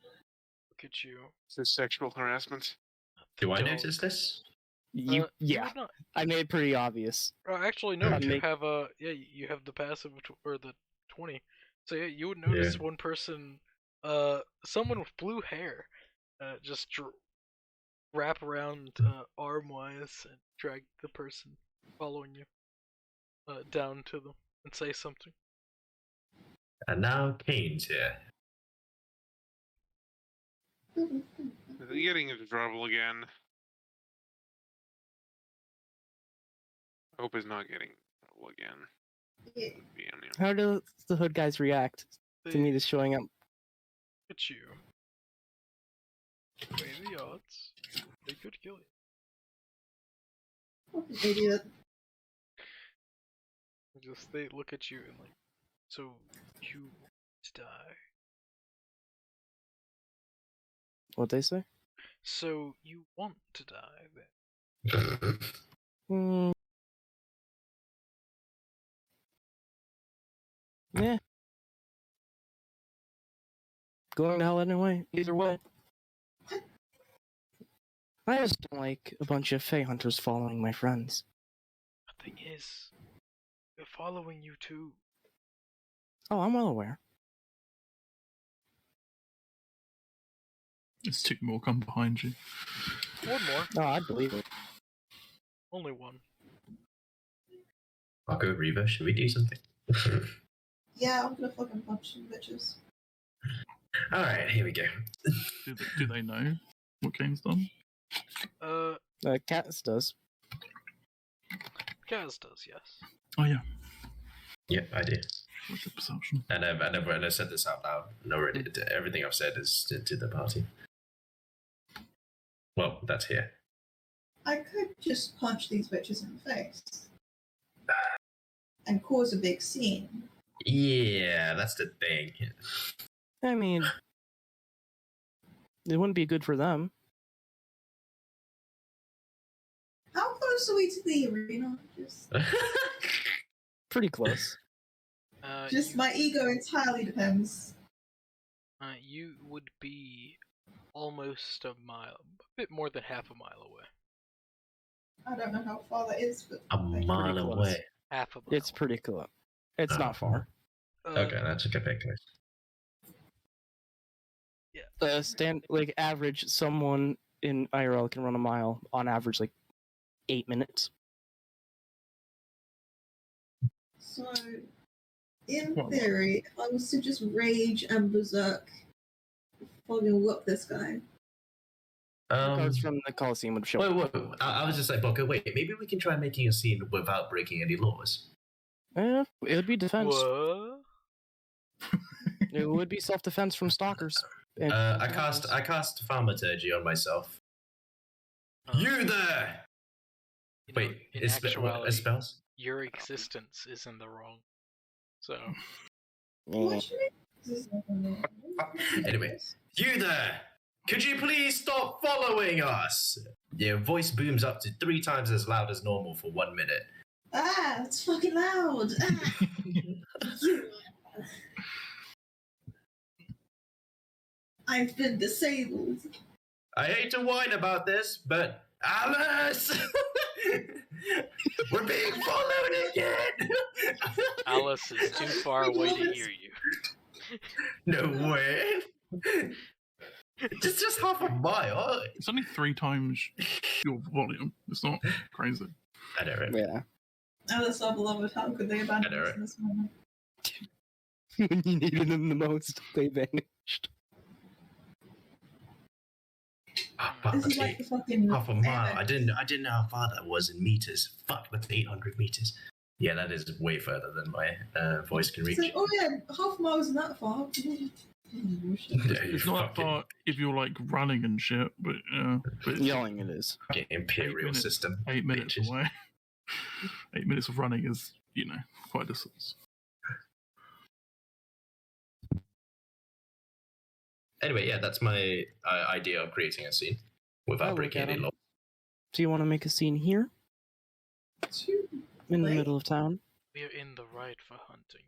Look at you. Is this sexual harassment? Do I Dog. notice this? You Yeah, would not. I made it pretty obvious. Actually, no. Okay. You have you have the passive or the 20. So yeah, you would notice one person, someone with blue hair, just wrap around arm-wise and drag the person following you down to them and say something. And now Kane's here. Is he getting into trouble again? I hope he's not getting into trouble again. Yeah. How do the hood guys react to me just showing up? Look at you. Weigh the odds. They could kill you. Fucking idiot. They look at you and like, so you die. What'd they say? So you want to die then? Hmm. Yeah. Going to hell anyway. Either way. I just don't like a bunch of Fey hunters following my friends. The thing is, they're following you too. Oh, I'm well aware. There's two more come behind you. One more. No, I believe it. Only one. I'll go Reva. Should we do something? Yeah, I'm gonna fucking punch some bitches. Alright, here we go. Do they know what Kane's done? Cass does. Gaz does, yes. Oh yeah. Yep, I do. What's your perception? And I've said this out loud. And already, everything I've said is to the party. Well, that's here. I could just punch these bitches in the face. And cause a big scene. Yeah, that's the thing. I mean, it wouldn't be good for them. How close are we to the arena? Pretty close. Just my ego entirely depends. You would be almost a mile, a bit more than half a mile away. I don't know how far that is, but A mile close. away. Half a mile. It's pretty close. It's not far. Okay, that's a good pick. Average, someone in IRL can run a mile on average, 8 minutes. so in theory, if I was to just rage and berserk, fucking whoop this guy. Cards from the Coliseum would show. Wait. I was just like, Boko, wait, maybe we can try making a scene without breaking any laws. It would be defense. What? It would be self-defense from stalkers. And I cast Thaumaturgy on myself. You there! You know, Wait, in is actuality, spells? your existence is in the wrong. So, What should I- Anyway, you there! Could you please stop following us? Your voice booms up to 3 times as loud as normal for 1 minute. Ah, it's fucking loud. Ah. You. I've been disabled. I hate to whine about this, but Alice! We're being followed again! Alice is too far away to hear you. No way. It's just half a mile. It's only 3 times your volume. It's not crazy. I know, right? Yeah. Alice, our beloved, how could they abandon I know, us right? in this moment? When you needed them the most, they vanished. This is like the fucking Half a mile. I didn't know how far that was in meters. Fuck, that's 800 meters. Yeah, that is way further than my voice can reach. It's like, oh yeah, half a mile isn't that far. It's not that far if you're like running and shit, but it's Yelling it is. Fucking imperial system. 8 minutes bitches. away. 8 minutes of running is, quite a distance. Anyway, yeah, that's my idea of creating a scene without I'll breaking look at any 'em. law. Do you want to make a scene here? In the Wait. middle of town? We're in the right for hunting.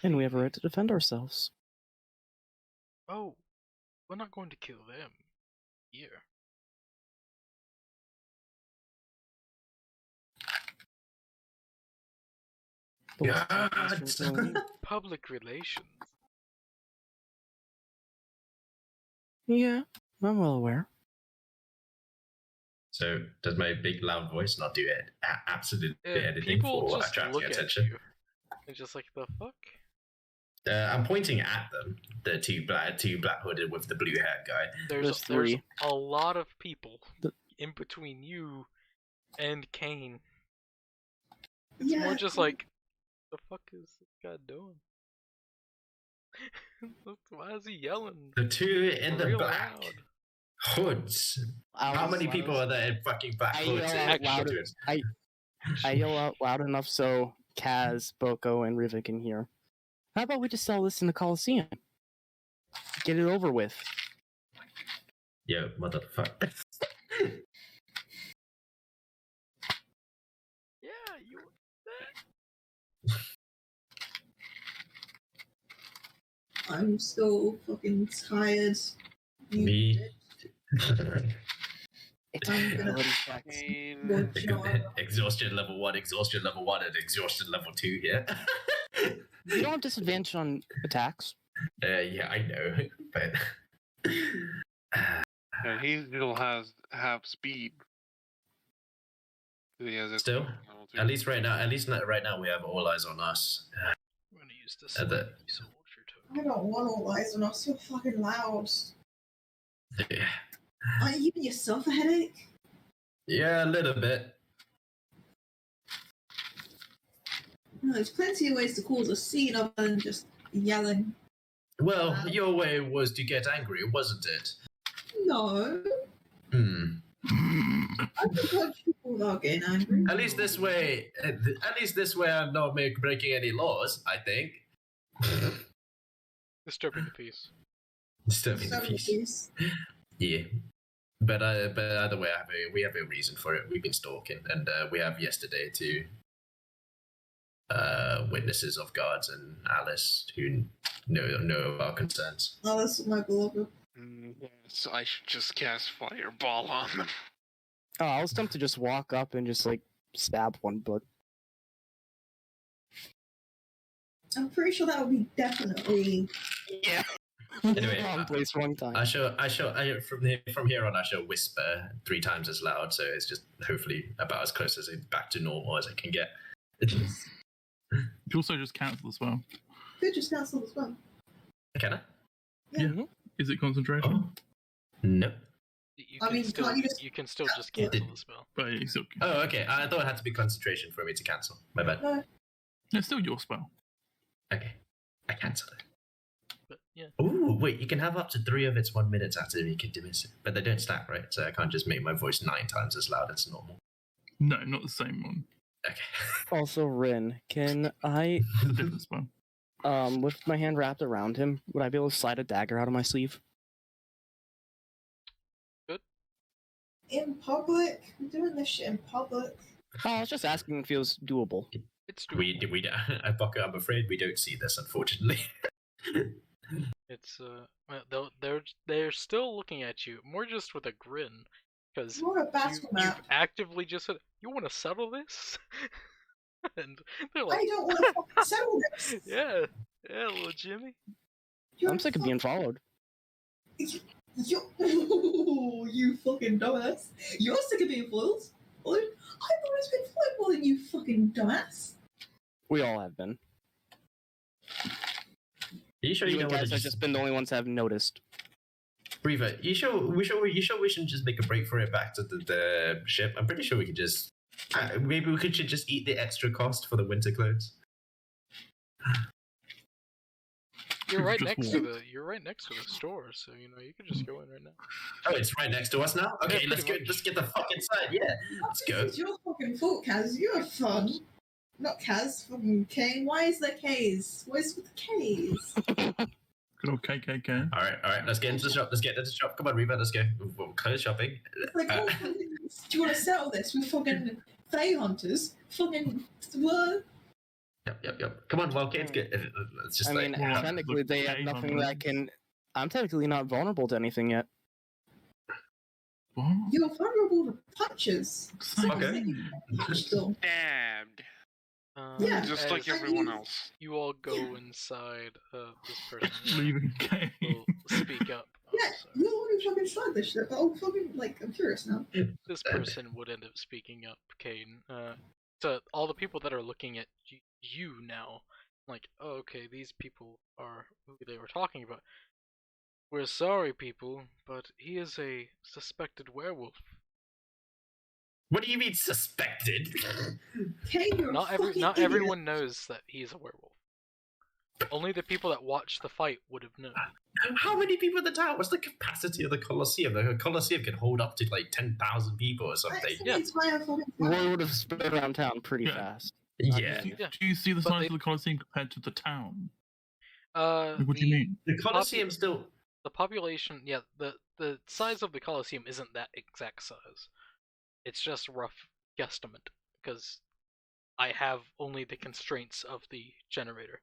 And we have a Completely. right to defend ourselves. Oh, we're not going to kill them. Here. But what's Yeah, stopping us from killing you? Public relations. Yeah, I'm well aware. So does my big loud voice not do it? Absolutely anything People for just attracting look at attention? you. They're just like, the fuck? I'm pointing at them. The two black hooded with the blue hair guy. There's There's 3. a lot of people The- in between you and Kane. Yeah. More just like, the fuck is this guy doing? Why is he yelling? The two in the real black loud? hoods. How many people are there in fucking black I hoods? yell out loud. Dudes? I yell out loud enough so Kaz, Boko, and Riva can hear. How about we just sell this in the Coliseum? Get it over with. Yo, motherfucker. Yeah, you. I'm so fucking tired. You Me. It's I'm gonna- ability checks. Exhaustion level 1, exhaustion level 1, and exhaustion level 2 here. You don't have disadvantage on attacks. Yeah, I know, but And he still has half speed. He has a Still? level 2. at least right now we have all eyes on us. I'm gonna use this And the- soldier token. I don't want all eyes on us. You're fucking loud. Yeah, Aren't you giving yourself a headache? yeah, a little bit. No, there's plenty of ways to cause a scene other than just yelling. Well, your way was to get angry, wasn't it? No. I can punch people without getting angry. At least this way, I'm not breaking any laws. I think. Disturbing the peace. Disturbing the Sorry, peace. please. Yeah, but either way, we have a reason for it. We've been stalking, and we have yesterday to witnesses of guards and Alice who know of our concerns. Oh, that's my beloved. Yes, I should just cast Fireball on them. Oh, I was tempted to just walk up and just like stab one, but I'm pretty sure that would be definitely. yeah. Anyway, Wrong place, wrong time. From here on, I shall whisper 3 times as loud, so it's just hopefully about as close as back to normal as it can get. You can also just cancel as well. Could just cancel as well. Can I? Mhm. Is it concentration? Oh, no. You I can mean, still can't you just- you can still just cancel the spell. But it's still, Oh, okay. I thought it had to be concentration for me to cancel. My bad. No. it's still your spell. Okay, I cancel it. But yeah, Ooh, wait, you can have up to 3 of its 1 minute after you can dismiss it. But they don't stack, right? So I can't just make my voice 9 times as loud as normal. No, not the same one. Okay. Also, Rin, can I? It's a different spell. With my hand wrapped around him, would I be able to slide a dagger out of my sleeve? In public? We're doing this shit in public. Oh, I was just asking if it was doable. It's doable. Bucker, I'm afraid we don't see this, unfortunately. It's well, they're still looking at you, more just with a grin, because You want a battle you've map? actively just said, "You want to settle this?" And they're like, I don't want to fucking settle this. "Yeah, little Jimmy." You're I'm sick of being followed. You fucking dumbass. You're sick of being foiled. I've always been foiled more than you fucking dumbass. We all have been. Are you sure you You don't want guys to have just been the only ones that have noticed. Breather, you sure we shouldn't just make a break for it back to the ship? I'm pretty sure we could just maybe we could just eat the extra cost for the winter clothes. You're right Just next to the store, so you could just go in right now. Oh, it's right next to us now. Okay, Yeah, let's go. pretty much. Let's get the fuck inside. Yeah, let's go. It's your fucking fault, Kaz. You're fun. Not Kaz, fucking Kane. Why is there K's? What is with the K's? Good old KKK. All right. Let's get into the shop. Come on, Reba. Let's go. We'll close shopping. It's like, oh, do you want to settle this with fucking Fae Hunters? Fucking what? Yep. Come on, Wildcats. Let's just. I mean, well, technically, look, they have hey, nothing Mother. that can. I'm technically not vulnerable to anything yet. What? You're vulnerable to punches. Okay. Still. Stabbed. Yeah. Just like as everyone else. you all go inside, this person Leaving game. will speak up. Yeah, So you're the one who fucking started this shit. Oh, fucking, I'm curious now. this person would end up speaking up, Kane. To all the people that are looking at you now, like, oh, okay, these people are who they were talking about. We're sorry, people, but he is a suspected werewolf. What do you mean suspected? Kane, you're a Not fucking idiot. everyone knows that he's a werewolf. Only the people that watched the fight would have known. How many people in the town? What's the capacity of the Colosseum? The Colosseum can hold up to like 10,000 people or something. That's the Yeah. entire fucking War town. would have spread around town pretty Yeah. fast. Yeah. Do, Yeah. do you see the But size they- of the Colosseum compared to the town? Uh, What do you mean? The Colosseum still. the population, yeah, the size of the Colosseum isn't that exact size. It's just rough guesstimate because I have only the constraints of the generator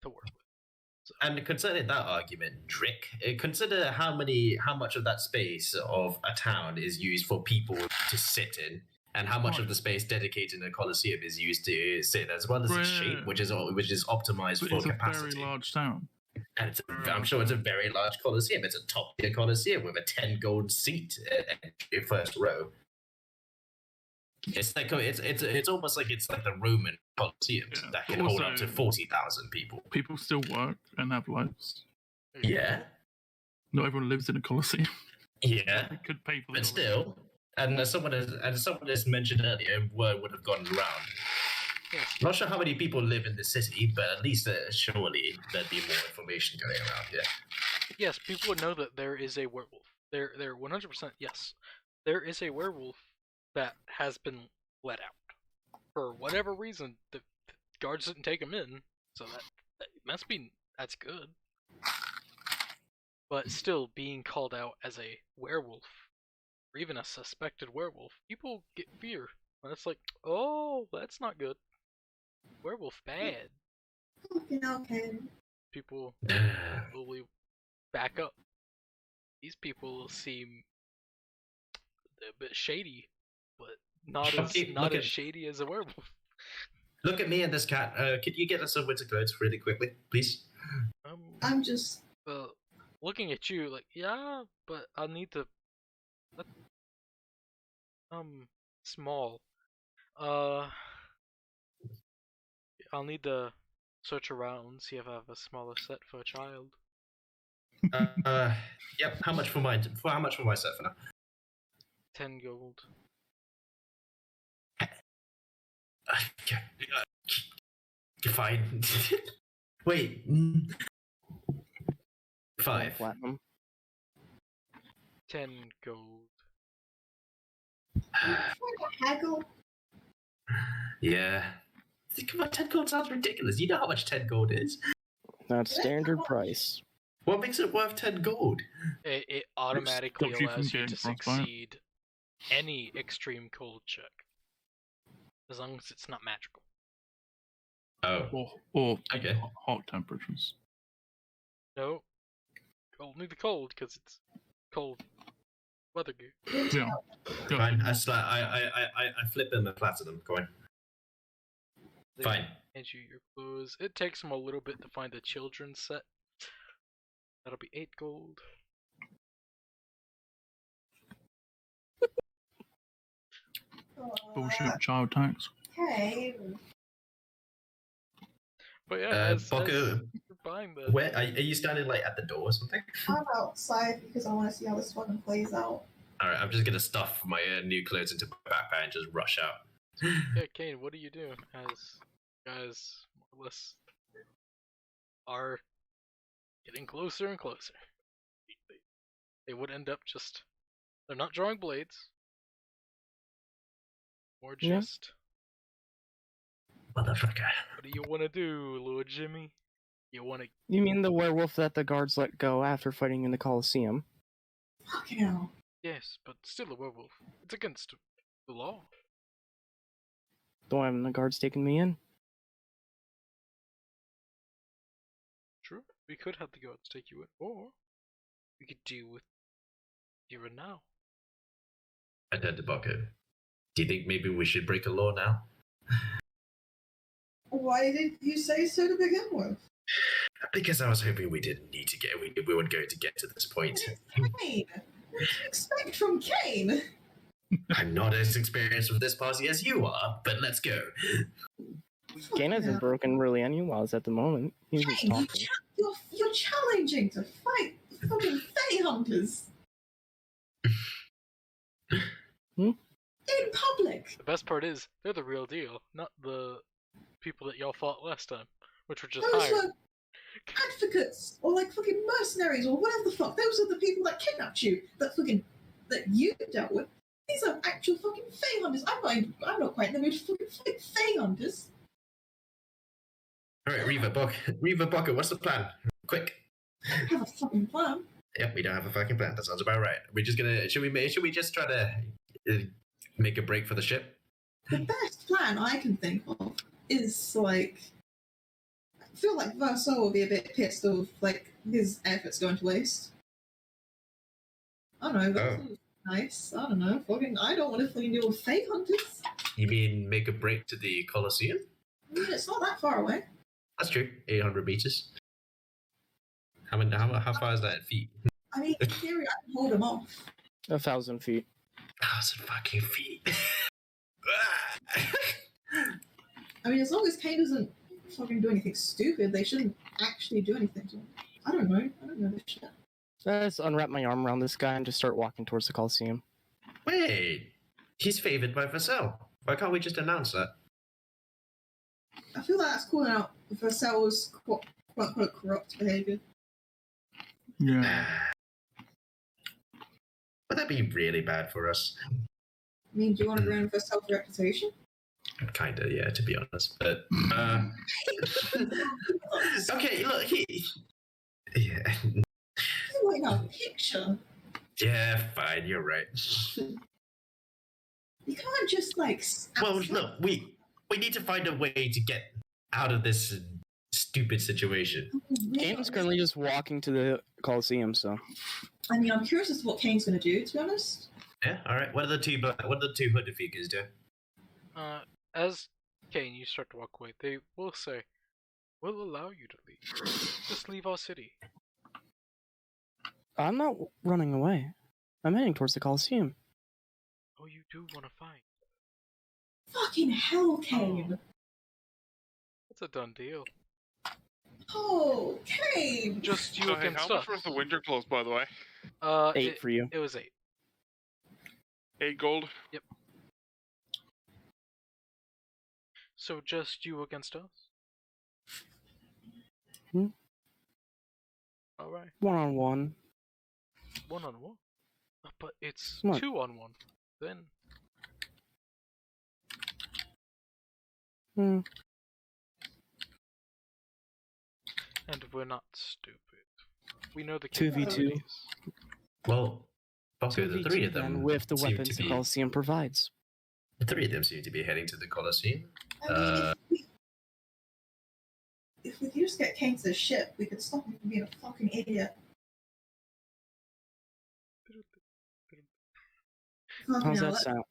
to work with. And concerning that argument, Drick, consider how much of that space of a town is used for people to sit in, and how much of the space dedicated in the Colosseum is used to sit, as well as its shape, which is optimized But for it's a capacity. very large town. And I'm sure it's a very large Colosseum. It's a top tier Colosseum with a 10 gold seat in first row. It's like it's almost like it's like the Roman Colosseum Yeah, that but can hold up also- to 40,000 people. People still work and have lives. Yeah, Not everyone lives in a Colosseum. yeah, They could pay for the but still. And as someone has mentioned earlier, word would have gone around. Yes. Not sure how many people live in the city, but at least surely there'd be more information going around here. Yes, people would know that there is a werewolf. They're 100% yes. There is a werewolf that has been let out. For whatever reason, the guards didn't take him in, so that's good. But still, being called out as a werewolf, or even a suspected werewolf, people get fear. And it's like, oh, that's not good. Werewolf bad. Fucking okay. People slowly back up. These people seem a bit shady, but not Okay, look as at- shady as a werewolf. Look at me and this cat. Could you get us some winter clothes really quickly, please? I'm just. Looking at you like, yeah, but I'll need to. Small. I'll need to search around, see if I have a smaller set for a child. Yep. How much for my set for now? 10 gold. Okay. Fine. Wait. 5. Platinum. 10 gold. Haggle. Yeah. Come on, 10 gold sounds ridiculous. You know how much 10 gold is? That's standard price. What makes it worth 10 gold? It automatically stops you from allows you getting to frostbite. succeed any extreme cold check, as long as it's not magical. Oh, Or okay. hot temperatures. No, only the cold, because it's cold weather gear. Yeah. Fine. I flip him a platinum coin. They Fine. hand you your clothes. It takes them a little bit to find a children's set. That'll be 8 gold. Bullshit child tax. Okay. But yeah, as Boko, you're buying the where are you standing like at the door or something? I'm outside because I want to see how this fucking plays out. All right, I'm just gonna stuff my new clothes into my backpack and just rush out. yeah, Kane, what do you do as guys more or less are getting closer and closer? They would end up just they're not drawing blades. Or Yeah. just Motherfucker. what do you wanna do, Lord Jimmy? You wanna You mean the werewolf that the guards let go after fighting in the Colosseum? Fucking hell. yes, but still a werewolf. It's against the law. Why haven't the guards taken me in? True. We could have the gods take you in, or we could deal with here and now. I turned to Boko. Do you think maybe we should break a law now? Why did you say so to begin with? Because I was hoping we didn't need to get we weren't going to get to this point. Kane! What do you expect from Kane? I'm not as experienced with this party as you are, but let's go. Kane hasn't broken really any laws at the moment. He's just Kane, talking. you're challenging to fight fucking Fae Hunters. In public. The best part is they're the real deal, not the people that y'all fought last time, which were just Those hired. were advocates or like fucking mercenaries or whatever the fuck. Those are the people that kidnapped you, that you dealt with. These are actual fucking Fae Hunters. I'm not quite in the mood for fucking fight Fae Hunters. All right, Reva Boko, what's the plan? Quick. I don't have a fucking plan. Yep, we don't have a fucking plan. That sounds about right. We're just gonna. Should we just try to make a break for the ship? The best plan I can think of is like, I feel like Verso will be a bit pissed off, like his efforts going to waste. I don't know. Verso's nice. I don't know. Fucking, I don't want to fucking deal with Fae Hunters. You mean make a break to the Colosseum? I mean, it's not that far away. That's true. 800 meters. How far is that in feet? I mean, in theory, I can hold him off. 1,000 feet. 1,000 fucking feet. I mean, as long as Kane doesn't fucking do anything stupid, they shouldn't actually do anything to him. I don't know this shit. Let's unwrap my arm around this guy and just start walking towards the Colosseum. Wait, he's favored by Vassal. Why can't we just announce that? I feel like that's calling out Versel's quote-unquote corrupt behavior. Yeah. Would that be really bad for us? I mean, do you want to ruin Versel's reputation? Kinda, yeah, to be honest. But, okay, look, yeah. You might have a picture. Yeah, fine, you're right. You can't just, like... Well, look, we need to find a way to get out of this stupid situation. Kane's currently just walking to the Colosseum, so... I mean, I'm curious as to what Kane's going to do, to be honest. Yeah, alright. What are the two hooded figures do? As Kane, you start to walk away, they will say, "We'll allow you to leave. Just leave our city." I'm not running away. I'm heading towards the Colosseum. Oh, you do want to fight? Fucking hell, Kane. That's a done deal. Oh, Kane! Just you So, hey, against how us. much was the winter clothes, by the way? 8 for you. It was 8. 8 gold? So just you against us? Hmm? Alright. 1-on-1. 1-on-1? But it's Come on. 2-on-1. Then And we're not stupid. We know the 2v2. capabilities. Well, Bosco, the 2v2 three of then them with the seem weapons to the be. Coliseum provides. The three of them seem to be heading to the Colosseum. I mean, if we could just get Kane to the ship, we could stop him from being a fucking idiot. How's that sound?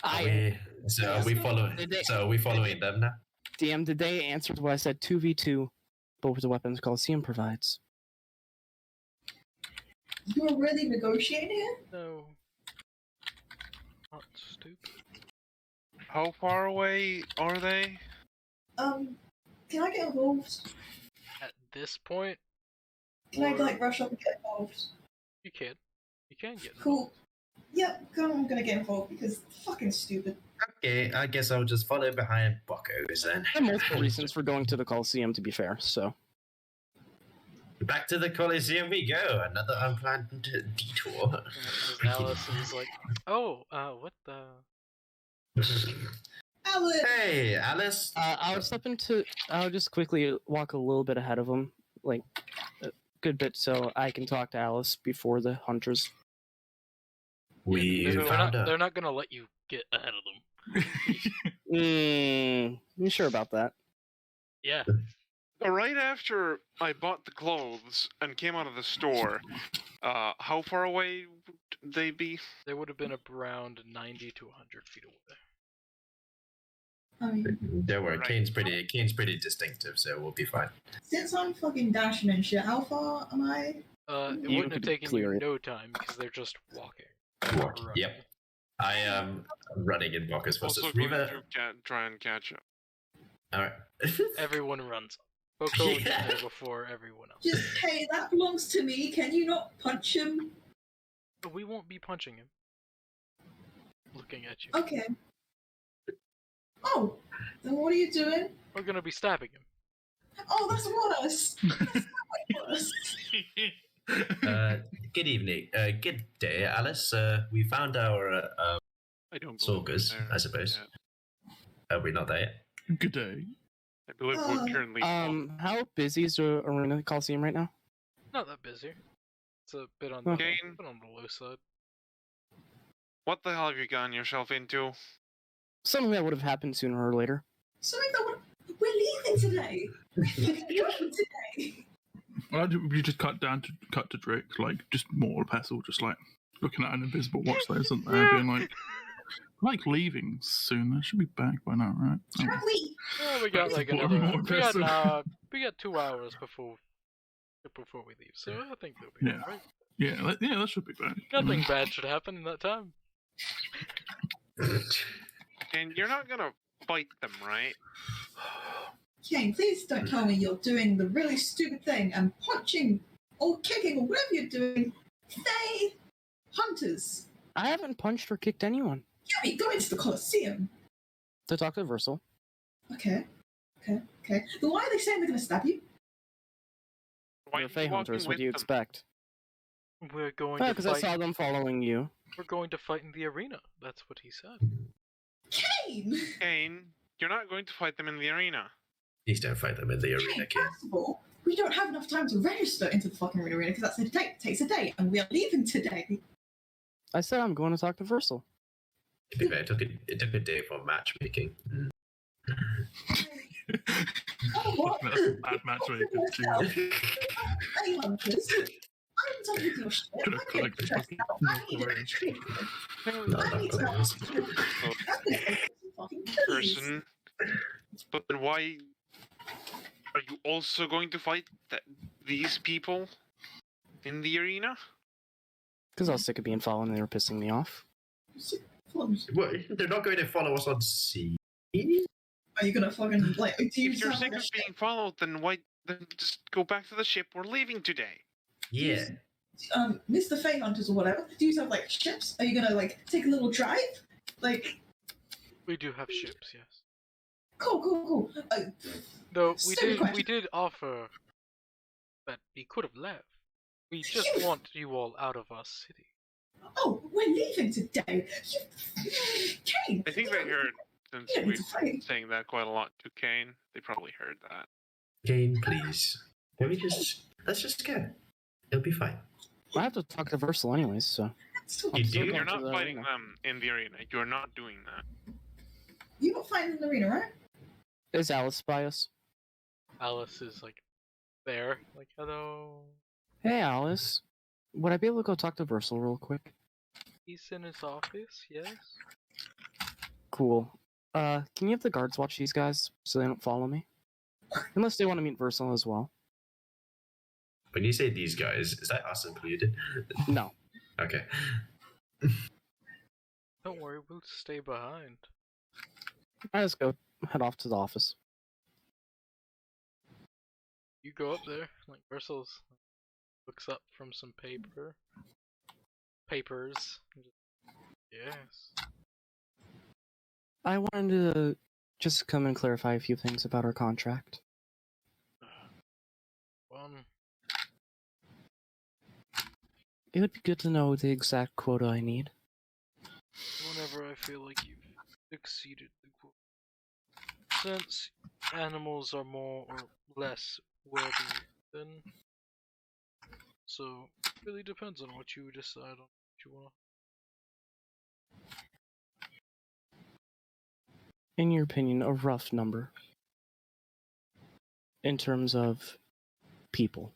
Are we following? Did they- So are we following them now? DM, did they answer to what I said? 2v2, but with the weapons Coliseum provides. You're really negotiating here? No. Not stupid. How far away are they? Can I get involved? At this point, Can I or- like rush up and get involved? you can. You can get involved. Cool. Yep, I'm gonna get involved because fucking stupid. Okay, I guess I'll just follow behind Bocco's then. There are multiple reasons for going to the Coliseum, to be fair, so. Back to the Colosseum we go. Another unplanned detour. As Alice is like, oh, what the? Alan! Hey, Alice. I'll just quickly walk a little bit ahead of him, like a good bit, so I can talk to Alice before the hunters. We found her. They're not gonna let you get ahead of them. You sure about that? Yeah. Right after I bought the clothes and came out of the store, how far away would they be? They would have been around 90 to 100 feet away. I mean, There were. Right. Kane's pretty distinctive, so we'll be fine. since I'm fucking dashing and shit, how far am I? It You wouldn't have could taken clear you it. no time because they're just walking. Walk. Running. Yep. I am running in Bocco's Also footsteps. going Riva. to try and catch up. All right. Everyone runs. Boko will get there before everyone else. Just, hey, that belongs to me. Can you not punch him? But we won't be punching him. Looking at you. Okay. Oh, then what are you doing? We're gonna be stabbing him. Oh, that's worse. That's way worse. Good evening. Good day, Alice. We found our I don't believe Sorgers, we're there I suppose. yet. Are we not there yet? Good day. I believe we're currently. How busy is the Arena Coliseum right now? Not that busy. It's a bit on the, Okay. bit on the low side. What the hell have you gotten yourself into? Something that would have happened sooner or later. Something that we're leaving today. We're leaving today. We just cut to Drake, like just more pestle, just like looking at an invisible watch that isn't there, being like leaving soon. They should be back by now, right? Oh. Can't we? Yeah, we got That's like more another. impressive. We got 2 hours before we leave, so I think they'll be Yeah. alright. Yeah, that should be back. Nothing bad should happen in that time. And you're not gonna fight them, right? Kane, please don't tell me you're doing the really stupid thing and punching or kicking or whatever you're doing. They hunters. I haven't punched or kicked anyone. Yeah, go into the Colosseum. To talk to Versal. Okay. Then why are they saying they're going to stab you? Why They're are Fey you hunters. walking What do you with them? expect? We're going to Because I fight. saw them following you. We're going to fight in the arena. That's what he said. Kane! Kane, you're not going to fight them in the arena. Please don't fight them in the arena, Kane. First of all, we don't have enough time to register into the fucking arena because that's a day. It takes a day, and we are leaving today. I said I'm going to talk to Versal. To be fair, it took a day for matchmaking. Oh, what? That's bad matchmaking. Hey, hunters. I'm done with your shit. Could have I'm getting collected stressed fucking out. I North need Korea. a treatment. No, I need to not ask those. you. Fucking please. Person. But then why are you also going to fight these people in the arena? Because I was sick of being followed and they were pissing me off. What? They're not going to follow us on sea? Are you gonna fucking like? Do you If you're sound sick like of a being followed, then why? Then just go back to the ship. We're leaving today. Yeah. Mr. Fey Hunters or whatever? Do you have like ships? Are you gonna like take a little drive? Like, We do have ships, yes. cool. Though Stupid question. we did offer that we could have left. We just You- want you all out of our city. Oh, we're leaving today. You, Kane. I think you they don't- heard, since Yeah, we've it's fine. been saying that quite a lot to Kane, they probably heard that. Kane, please. Let's just go. It'll be fine. I have to talk to Versal anyways, so. You still do? going You're to not the fighting arena. them in the arena. You're not doing that. You're not fighting in the arena, right? Is Alice by us? Alice is like there, like hello. Hey, Alice. Would I be able to go talk to Versal real quick? He's in his office, yes. Cool. Can you have the guards watch these guys so they don't follow me? Unless they want to meet Versal as well. When you say these guys, is that us included? No. Okay. Don't worry, we'll stay behind. I just go head off to the office. You go up there, like Bristles looks up from some papers. Yes. I wanted to just come and clarify a few things about our contract. It would be good to know the exact quota I need. Whenever I feel like you've exceeded the quota. Since animals are more or less worthy than, so it really depends on what you decide on what you want. In your opinion, a rough number in terms of people.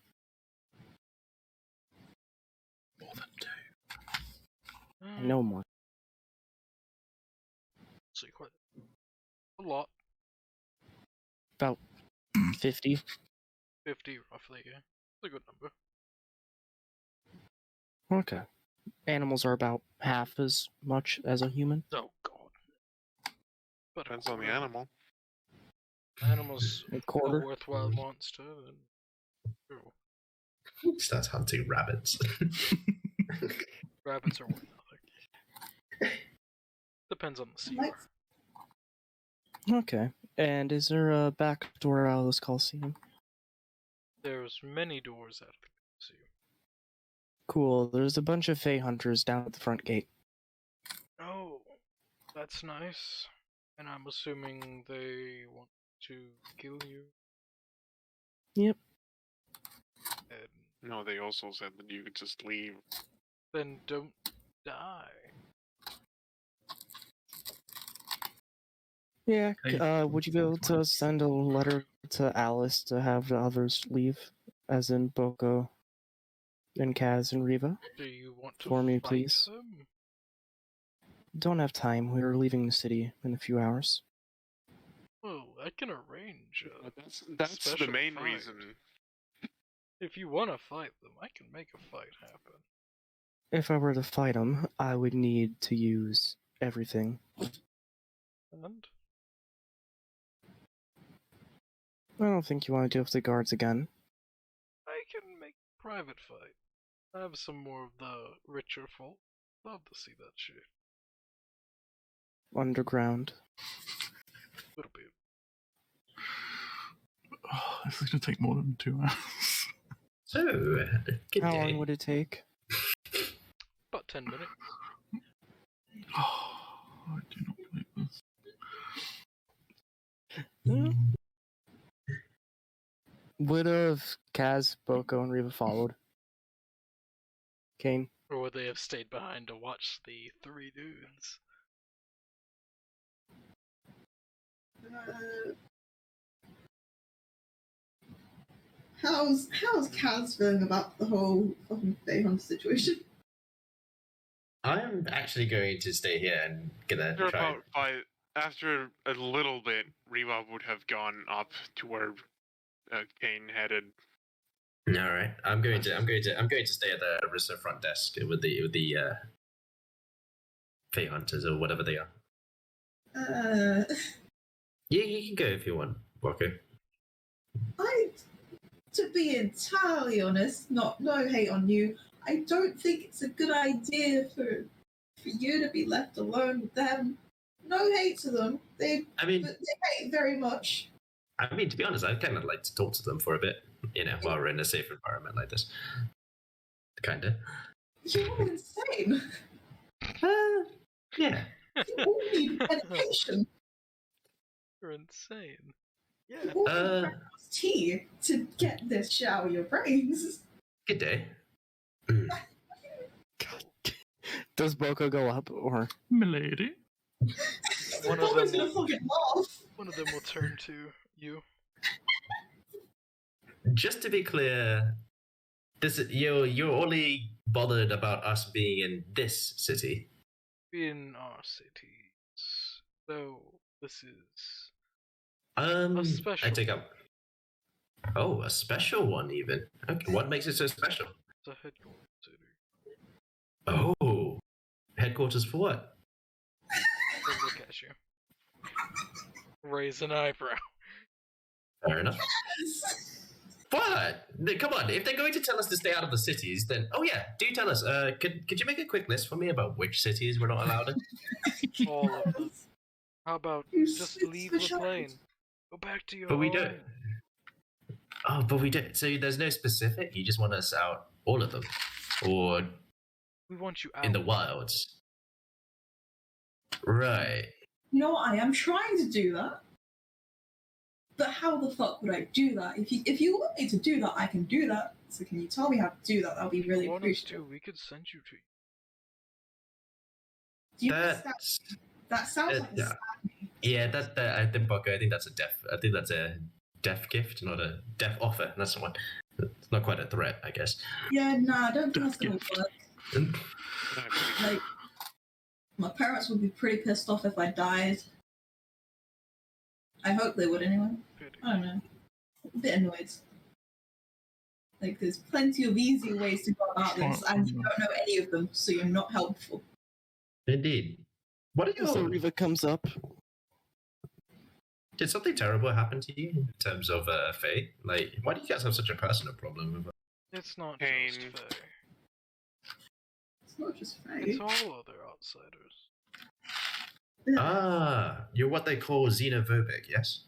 More than 2. I know more. So quite a lot. About 50. 50 roughly, yeah. It's a good number. Okay. Animals are about half as much as a human. Oh god. But Depends on the animal. Animals A a quarter. worthwhile monster, then sure. Starts hunting rabbits. Rabbits are worth nothing. Depends on the sea. Like, Okay. And is there a back door out of this Coliseum? There's many doors out of the sea. Cool. There's a bunch of Fey hunters down at the front gate. Oh, that's nice. And I'm assuming they want to kill you. Yep. And No, they also said that you could just leave. then don't die. Yeah. Hey. Would you be able to send a letter to Alice to have the others leave? As in Boko and Kaz and Riva? Do you want to For me, fight please. them? Don't have time. We're leaving the city in a few hours. Well, I can arrange a That's the special main fight. reason. If you want to fight them, I can make a fight happen. If I were to fight them, I would need to use everything. And I don't think you want to deal with the guards again. I can make a private fight. I have some more of the richer folk. Love to see that shit. Underground. Little bit. Oh, this is going to take more than 2 hours. So, good How day. long would it take? About 10 minutes. Oh, I do not believe this. Hmm? Would have Kaz, Boko, and Riva followed? Kane? Or would they have stayed behind to watch the 3 dudes? how's Kaz feeling about the whole fucking Bay Hunter situation? I'm actually going to stay here and gonna try. After a little bit, Riva would have gone up to where Kane headed. All right, I'm going to stay at the Rissa front desk with the Fey Hunters or whatever they are. Yeah, you can go if you want, Walker. To be entirely honest, no hate on you, I don't think it's a good idea for you to be left alone with them. No hate to them. They hate very much. I mean, to be honest, I'd kind of like to talk to them for a bit, while we're in a safe environment like this. Kinda. You're all insane. Yeah. You all need medication. You're insane. Yeah. Tea to get this shit out of your brains. Good day. Does Boko go up or? Milady. One of Bobo's them gonna will, fucking laugh. one of them will turn to you. Just to be clear, you're only bothered about us being in this city. In our cities. So this is I special. take up. Oh, a special one even. Okay, what makes it so special? It's a headquarters city. Oh, headquarters for what? They'll look at you. Raise an eyebrow. Fair enough. What? Come on, if they're going to tell us to stay out of the cities, then oh yeah, do tell us. Could you make a quick list for me about which cities we're not allowed in? All of them. How about just leave the plane? Go back to your But we home. don't. Oh, but we don't. So there's no specific. You just want us out, all of them, or We want you out. in the wilds. Right. You know what? I am trying to do that. But how the fuck would I do that? If you want me to do that, I can do that. So can you tell me how to do that? That'll be really If you want us appreciative. to, we could send you to. Do you That's that sounds like a yeah. Yeah, that I think Bucko, I think that's a deaf gift, not a deaf offer. That's the one. It's not quite a threat, I guess. Yeah, nah, I don't think that's gonna work. No, Like, my parents would be pretty pissed off if I died. I hope they would anyway. I don't know. A bit annoyed. Like, there's plenty of easy ways to go about this, and you don't know any of them, so you're not helpful. Indeed. What are So you? Riva comes up. Did something terrible happen to you in terms of Faye? Like, why do you guys have such a personal problem with her? It's not Pain. just Faye. It's not just It's fake. all other outsiders. Ah, you're what they call xenophobic, yes?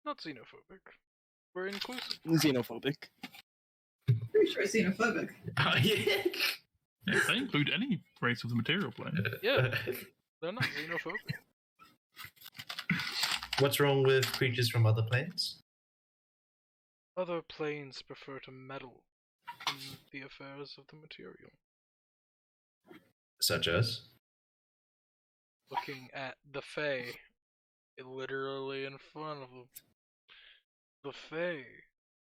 Not xenophobic. We're inclusive. Xenophobic. Pretty sure it's xenophobic. Oh, yeah. Yeah, they include any race of the material plane. Yeah. They're not xenophobic. What's wrong with creatures from other planes? Other planes prefer to meddle in the affairs of the material. Such as? Looking at the Fae, literally in front of them. The Fae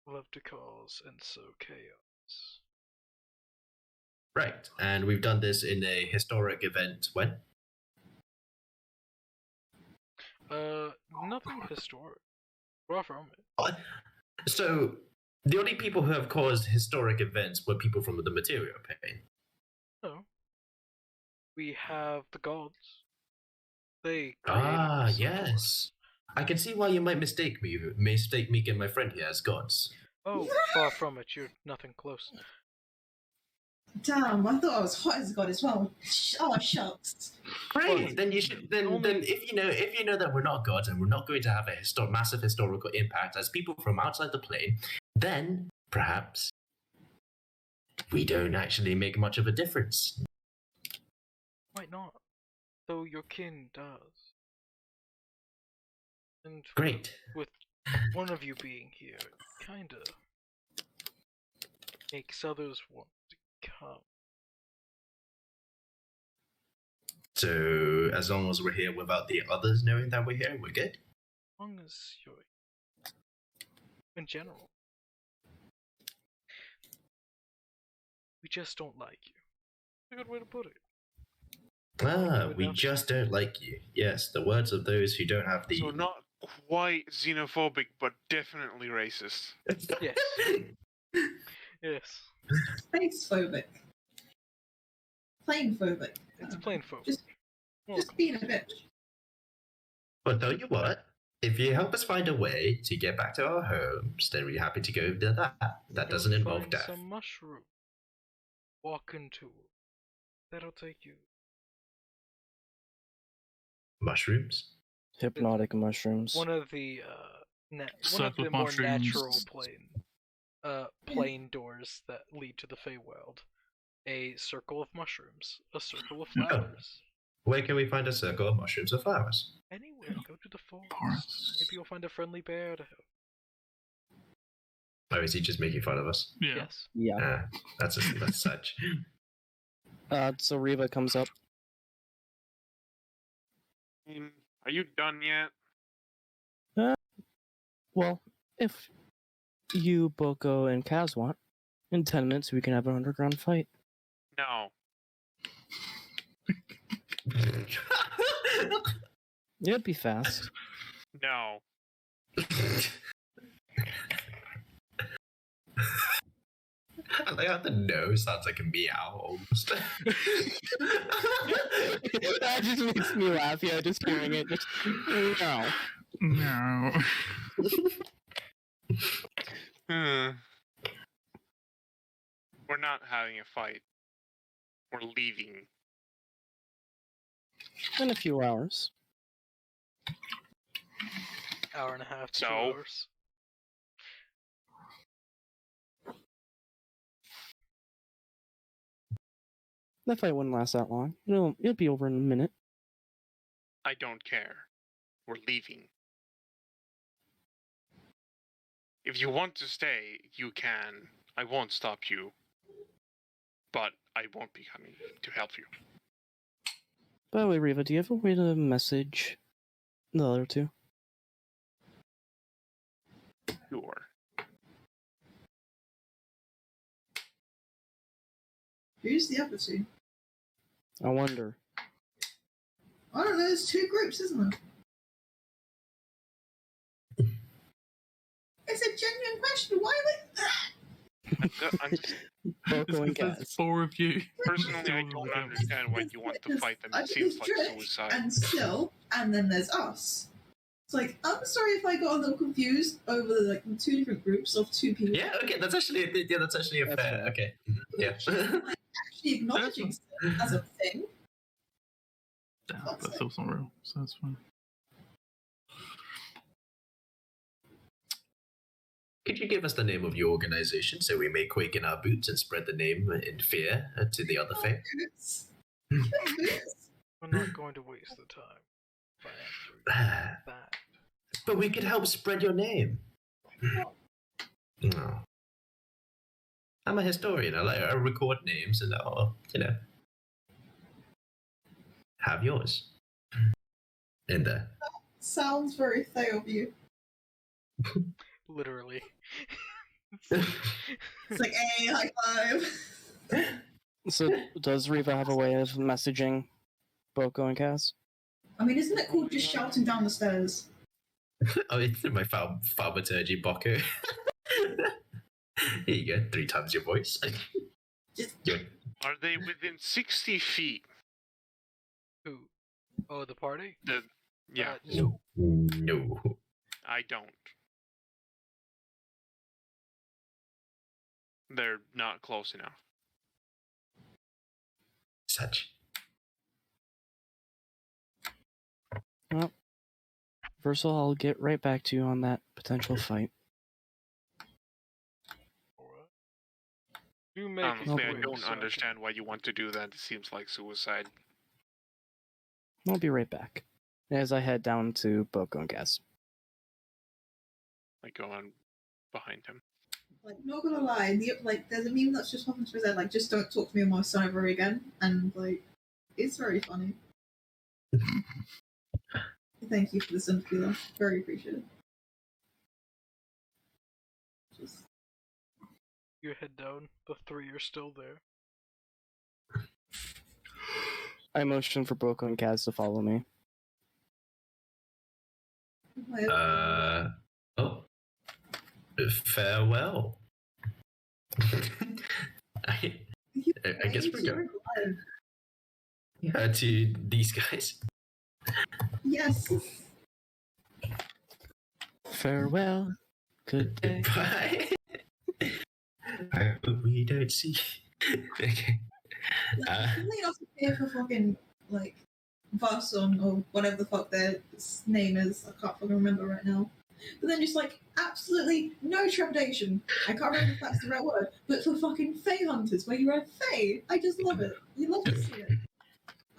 love to cause and sow chaos. Right, and we've done this in a historic event when? Nothing historic. Far from it. So, the only people who have caused historic events were people from the material plane. No. We have the gods. They Ah, created this, of yes. course. I can see why you might mistake me and my friend here as gods. Oh, far from it. You're nothing close. Damn, I thought I was hot as God as well. Oh, shucks. Great. Then you should. Then if you know that we're not gods and we're not going to have a massive historical impact as people from outside the plane, then perhaps we don't actually make much of a difference. Might not. Though your kin does. And Great. with one of you being here, it kinda makes others want to come. So as long as we're here without the others knowing that we're here, we're good. As long as you're in general. We just don't like you. That's a good way to put it. Ah, we enough. just don't like you. Yes, the words of those who don't have the. So not quite xenophobic, but definitely racist. Yes. Yes. Space phobic. Plane phobic. It's plain folk. Just being a bitch. But tell you what, if you help us find a way to get back to our homes, then we're happy to go do that. That doesn't You'll involve find death. some mushroom. Walk into it. That'll take you. Mushrooms? Hypnotic mushrooms. One of the one of Circle the more mushrooms. natural plane doors that lead to the Feywild. A circle of mushrooms. A circle of Yeah. flowers. Where can we find a circle of mushrooms or flowers? Anywhere, go to the forest. Forest. Maybe you'll find a friendly bear to help. Or is he just making fun of us? Yeah. Yes. Yeah. That's such. So Riva comes up. Are you done yet? Well, if you, Boko, and Kaz want, in 10 minutes we can have an underground fight. No. It'd be fast. No. I like how the no sounds like a meow almost. That just makes me laugh. Yeah, just hearing it. Just no. No. We're not having a fight. We're leaving. In a few hours. Hour and a half, 2 So? hours. That fight wouldn't last that long. It'll be over in a minute. I don't care. We're leaving. If you want to stay, you can. I won't stop you. But I won't be coming to help you. By the way, Riva, do you have a way to message the other two? Sure. Who's the other two? I wonder. I don't know, there's 2 groups, isn't there? It's a genuine question. Why I'm just, Boko and There's Kaz. 4 of you. personally, I don't understand why you want to fight them. It seems like suicide. And still, and then there's us. It's like, I'm sorry if I got a little confused over the 2 different groups of 2 people. Yeah, okay, that's actually a That's fair. fair. Okay, yeah. Actually acknowledging it as a thing. Yeah, but still not real, so that's fine. Could you give us the name of your organization so we may quake in our boots and spread the name in fear to the other faith? We're not going to waste the time by answering that. But we could help spread your name. No. I'm a historian. I record names and I'll, have yours in there. Sounds very Thay of you. Literally. It's like, hey, high five. So, does Riva have a way of messaging Boko and Kaz? I mean, isn't it called just shouting down the stairs? Oh, it's my thaumaturgy Boko. Here you go, 3 times your voice. Are they within 60 feet? Who? Oh, the party? Yeah, No. No. I don't. They're not close enough. Such. Well, first of all, I'll get right back to you on that potential fight. Alright. You make Honestly, I it don't so can- understand why you want to do that. It seems like suicide. I'll be right back as I head down to Boko and Kaz. I go on behind him. Like, not gonna lie, there's a meme that's just popping through there, like, just don't talk to me on my son ever again. And, it's very funny. Thank you for the sympathy, though. Very appreciated. Just... You head down. The 3 are still there. I motion for Boko and Kaz to follow me. Oh. Farewell. I guess we're going to these guys. Yes. Farewell. Good day. Bye. I hope we don't see. Okay. Can they not appear for fucking, Vason or whatever the fuck their name is? I can't fucking remember right now. But then just, absolutely no trepidation. I can't remember if that's the right word. But for fucking Fae Hunters, where you're a Fae, I just love it. You love to see it.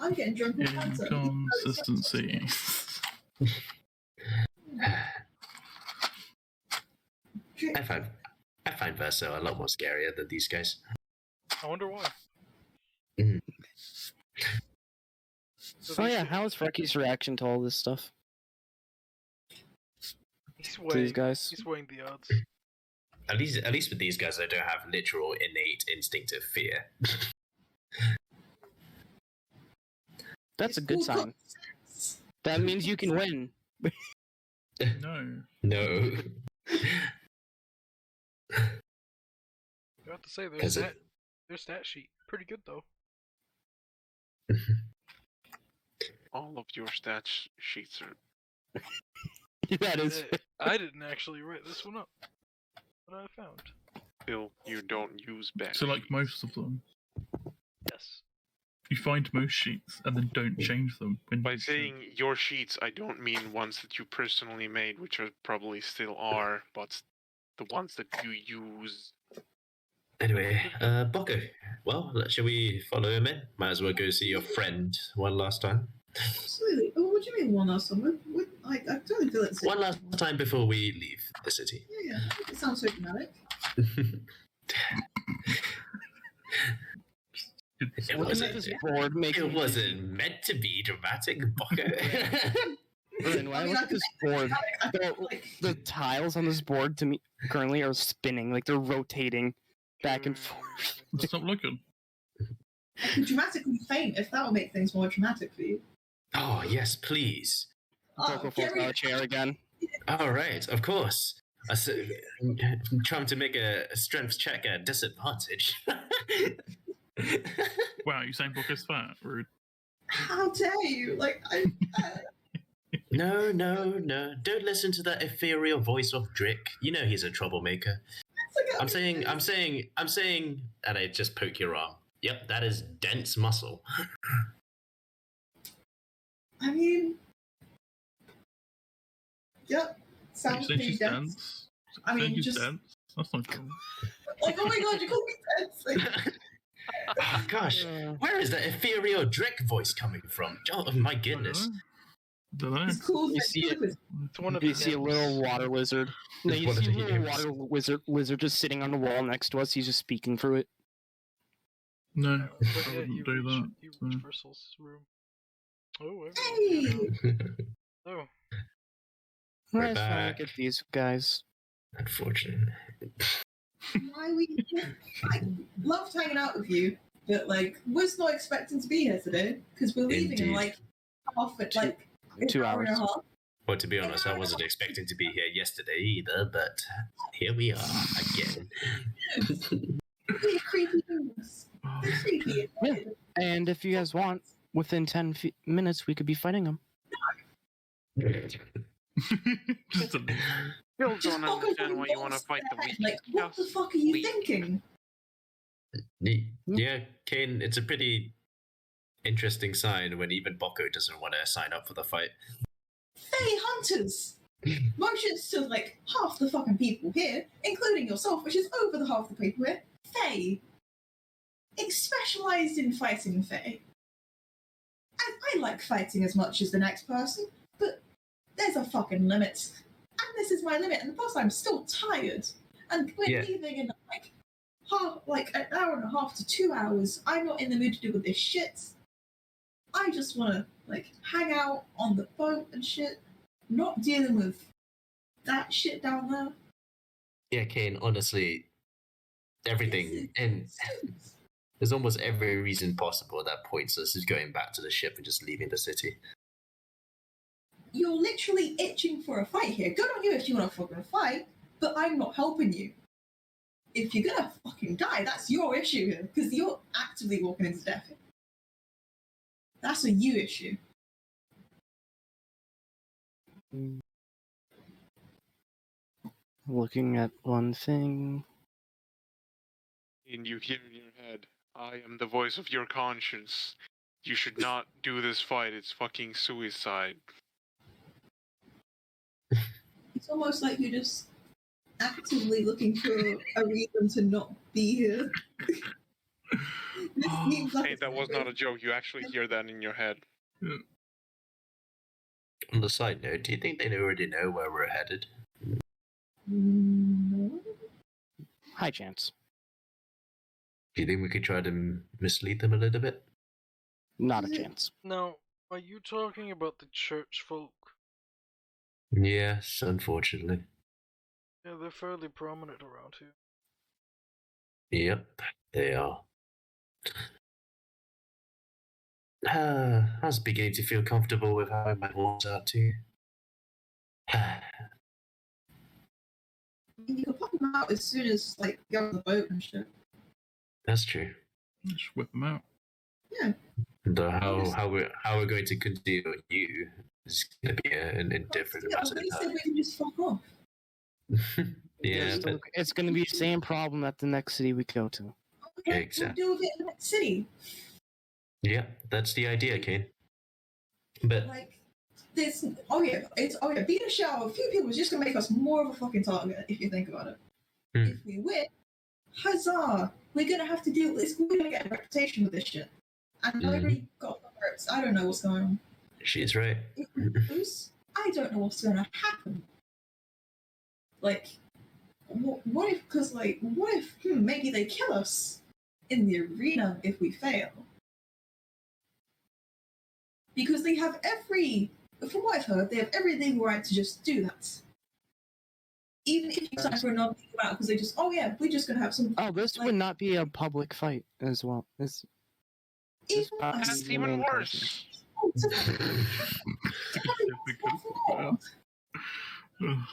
I'm getting drunk with Fanta. Inconsistency. I find Verso a lot more scarier than these guys. I wonder why. Mhm. So Oh these- yeah, how was Frecky's reaction to all this stuff? He's To weighing. these guys? He's weighing the odds. At least with these guys, I don't have literal innate instinctive fear. That's a good sign. That means you can win. No. No. I have to say, Is their stat sheet pretty good though. All of your stats sheets are. That is. I didn't actually write this one up, but I found. Still, you don't use back. So, like most of them, Yes. you find most sheets and then don't change them. When By you should. saying your sheets, I don't mean ones that you personally made, which are probably still are, but the ones that you use. Anyway, Boko. Well, shall we follow him in? Might as well go see your friend one last time. Absolutely. Oh, what do you mean one last time? I totally feel it's One last time before we leave the city. Yeah. It sounds so dramatic. It Looking at this board makes It me wasn't meant to be dramatic, Boko. When I look at this board, the tiles on this board to me currently are spinning, like they're rotating back and forth. Stop looking. I could dramatically faint if that would make things more dramatic for you. Oh, yes, please. Coco falls out of the chair again. All right, of course. I'm trying to make a strength check at disadvantage. Wow, you saying Book is fat? Rude. How dare you? Like, No. Don't listen to that ethereal voice of Drick. You know he's a troublemaker. I'm saying, and I just poke your arm. Yep, that is dense muscle. I mean, yep, You sounds saying pretty she's dense. dense? I mean, Saying she's just dense? That's not true. like, oh my god, you called me dense. Like, Oh, gosh, where is that ethereal Drick voice coming from? Oh, my goodness. Don't know. it's cool. You like, see it? It's one of You the see a hymns. little water lizard. No, It's you one of see a the little hymns. water lizard just sitting on the wall next to us. He's just speaking through it. No, But I yeah, wouldn't you do reach, that. you so. reach Versal's room. Oh, Hey, oh. We're Let's try back. to look at these guys. Unfortunate. why we? I loved hanging out with you, but like, was not expecting to be here today because we're leaving in Indeed. like half at like an 2 hour and a hours. half. Well, to be honest, I wasn't expecting to be here yesterday either, but here we are again. They're creepy things. They're creepy. Yeah. And if you guys want, within 10 minutes, we could be fighting them. Just a, Still Just don't fucking understand why you want to balls fight the to weak. their head. Like, what the fuck are you Weak. thinking? Yeah, Kane, it's a pretty interesting sign when even Boko doesn't want to sign up for the fight. Fae hunters! Motions to like half the fucking people here, including yourself, which is over the half the people here. Fae. It's specialised in fighting Fae. I like fighting as much as the next person, but there's a fucking limit. And this is my limit, and plus I'm still tired. And we're Yeah. leaving in like an hour and a half to 2 hours. I'm not in the mood to deal with this shit. I just want to like hang out on the boat and shit, not dealing with that shit down there. Yeah, Kane, honestly, everything, and there's almost every reason possible that points us is going back to the ship and just leaving the city. You're literally itching for a fight here. Good on you if you want to fucking fight, but I'm not helping you. If you're gonna fucking die, that's your issue here, because you're actively walking into death. That's a you issue. Looking at one thing. And you hear in your head, I am the voice of your conscience. You should not do this fight. It's fucking suicide. It's almost like you're just actively looking for a reason to not be here. This seems like Hey, that was not a joke. You actually hear that in your head. On the side note, do you think they already know where we're headed? No. High chance. Do you think we could try to mislead them a little bit? Not a chance. Now, are you talking about the church folk? Yes, unfortunately. Yeah, they're fairly prominent around here. Yep, they are. I was beginning to feel comfortable with how my horns out too. You can pop them out as soon as like you get on the boat and shit. That's true. Just whip them out. Yeah. And how we're going to continue you is going to be an indifferent Yeah, amount they of said time. we can just fuck off. Yeah, but It's going to be the same problem at the next city we go to. Okay, exactly. we'll deal with it in the next city. Yeah, that's the idea, Kane. But Like this. Being a shower, a few people is just gonna make us more of a fucking target if you think about it. Hmm. If we win, huzzah! We're gonna have to deal with this. We're gonna get a reputation with this shit. And I already got the hurts. I don't know what's going on. she's right. If we lose, I don't know what's gonna happen. Like, what if? Because what if? Maybe they kill us in the arena if we fail. Because they have from what I've heard, they have every legal right to just do that. Even if you sign for another legal battle, because they just, we're just gonna have some. Oh, this would not be a public fight as well. This Even That's the even main worse.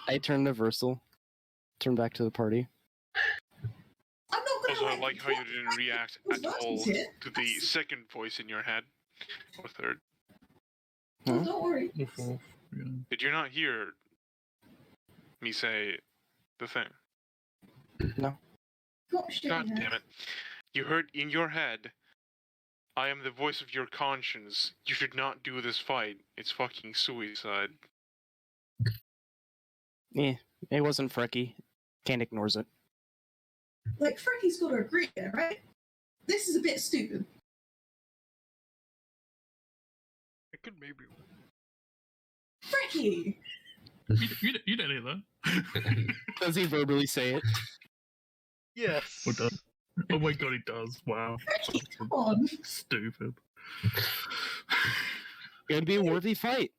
I turned to Versal. Turn back to the party. I'm not gonna Also, I like how you didn't react at all here. to the second voice in your head. Or third. Oh, don't worry. Yeah. Did you not hear me say the thing? Gosh, God damn it. You heard in your head, I am the voice of your conscience. You should not do this fight. It's fucking suicide. Yeah, it wasn't Frecky. Kane ignores it. Like, Frankie's got to agree there, right? This is a bit stupid. It could maybe. Frankie! You don't hear that. Does he verbally say it? Yes. Or does? Oh my god, he does. Wow. Frankie, come on. Stupid. It'd be a worthy fight.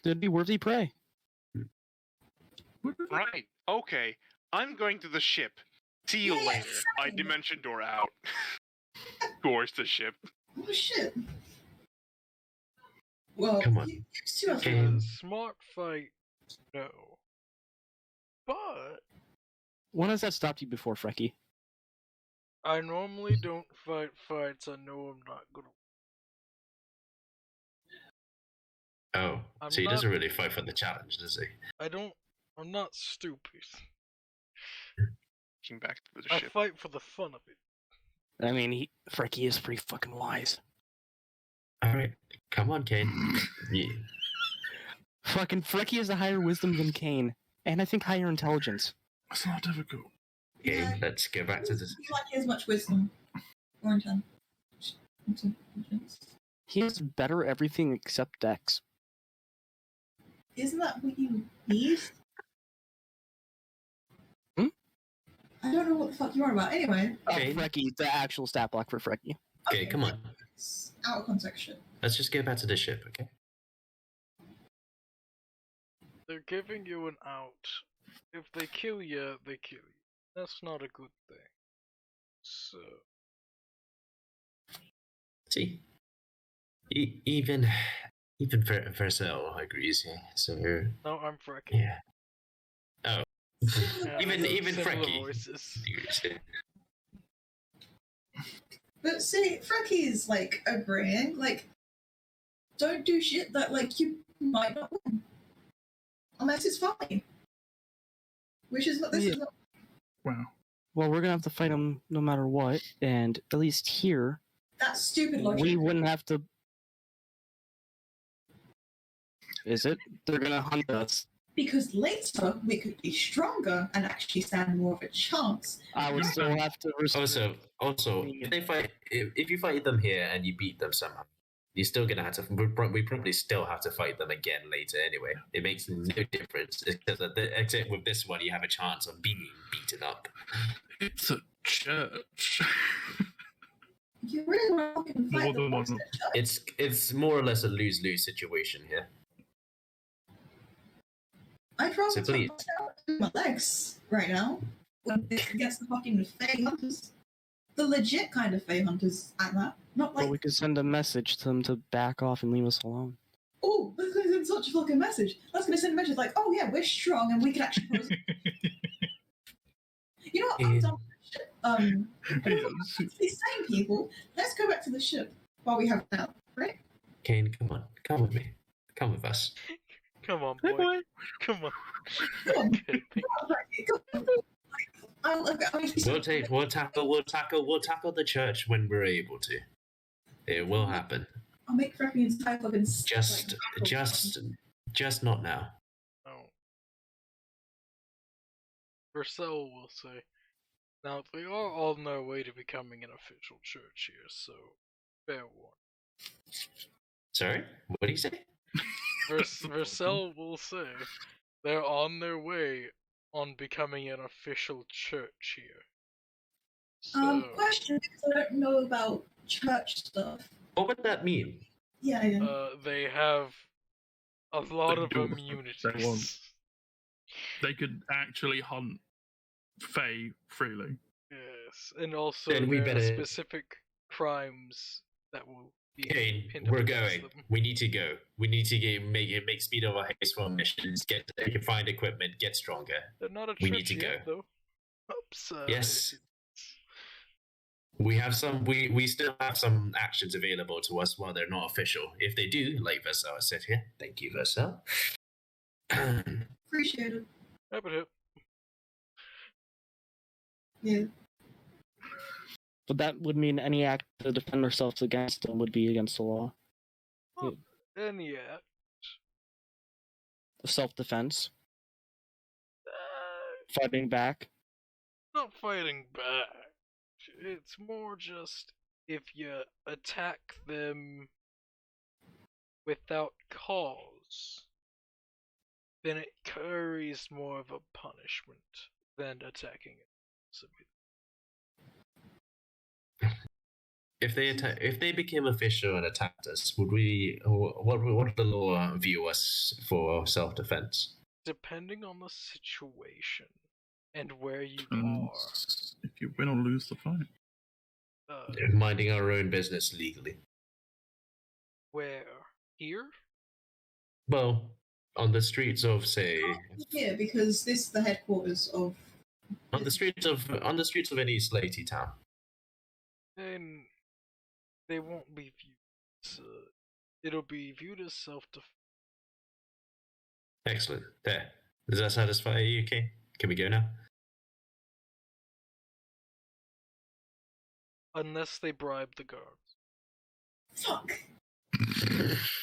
It'd be worthy prey. Right. Okay. I'm going to the ship. See you Yeah, later. I same. dimension door out. Towards the ship. Oh, shit. Well, Come on. you two have Okay. Smart fight, no. But When has that stopped you before, Frecky? I normally don't fight fights I know I'm not gonna. Oh, I'm so he not- doesn't really fight for the challenge, does he? I'm not stupid. Looking back to the I ship. fight for the fun of it. I mean, Frecky is pretty fucking wise. Alright, come on, Kane. Yeah. Fucking Frecky has a higher wisdom than Kane, and I think higher intelligence. That's not difficult. Okay, Yeah. let's go back to this. You like he has much wisdom. Or intelligence. He has better everything except Dex. Isn't that what you need? Hmm? I don't know what the fuck you're on about. Anyway. Okay. Frecky, the actual stat block for Frecky. Okay, come on. It's out of context shit. Let's just go back to the ship, okay? They're giving you an out. If they kill you, they kill you. That's not a good thing. So. See? Even Vercel agrees, yeah. So, No, I'm freaking. yeah. Oh. Yeah, even we have similar Frankie voices. agrees, yeah. But see, Frankie's like agreeing, like, don't do shit that like you might not win. Unless it's funny. Which is what this is not. Wow. Well, we're gonna have to fight him no matter what, and at least here, That stupid logic. we wouldn't have to. Is it? They're gonna hunt us. Because later we could be stronger and actually stand more of a chance. I would still have to Also, if you fight them here and you beat them somehow, you're still gonna have to. We probably still have to fight them again later anyway. It makes no difference because except with this one, you have a chance of being beaten up. It's a church. You really want to fucking More fight the than boss one. at church? It's more or less a lose-lose situation here. I'd rather So please. bust out my legs right now against the fucking Fey Hunters. The legit kind of Fey Hunters at that. Not But like, we could send a message to them to back off and leave us alone. oh, that's going to send such a fucking message. That's going to send a message like, oh yeah, we're strong and we can actually pose. You know what? I'm done with this shit. These same people, let's go back to the ship while we have it now, right? Kane, come with me. Come with us. Come on, boy. Come on. Come on. Okay, Come on. We'll tackle the church when we're able to. It will happen. I'll make Freppy entire fucking Just not now. No. Purcell will say, now they are on their way to becoming an official church here, so fair warning. Sorry? What do you say? Purcell will say, they're on their way on becoming an official church here. So, Question, because I don't know about church stuff. What would that mean? Yeah. they have a lot of do what immunities. they want. They could actually hunt Fae freely. Yes, and also Then we there are better- specific crimes that will be Kane, pinned up we're against going. them. We need to go. We need to make speed of our haste for missions. Find equipment. Get stronger. They're not a We church need to yet, go. though. Oops. Yes. We have some. We still have some actions available to us while they're not official. If they do, like Versal said here, thank you, Versal. Appreciate it. Hip. Yeah. But that would mean any act to defend ourselves against them would be against the law. And yeah, Self-defense. Fighting back. not fighting back. It's more just if you attack them without cause, then it carries more of a punishment than attacking it. If they became official and attacked us, would we? What would the law view us for self-defense? Depending on the situation and where you And are. if you win or lose the fight. Minding our own business legally. Where? Here? Well, on the streets of, say, Yeah, because this is the headquarters of. on the streets of any slatey town. Then they won't be viewed as, it'll be viewed as self-defense. Excellent. There. Does that satisfy you, okay? Can we go now? Unless they bribe the guards. Fuck.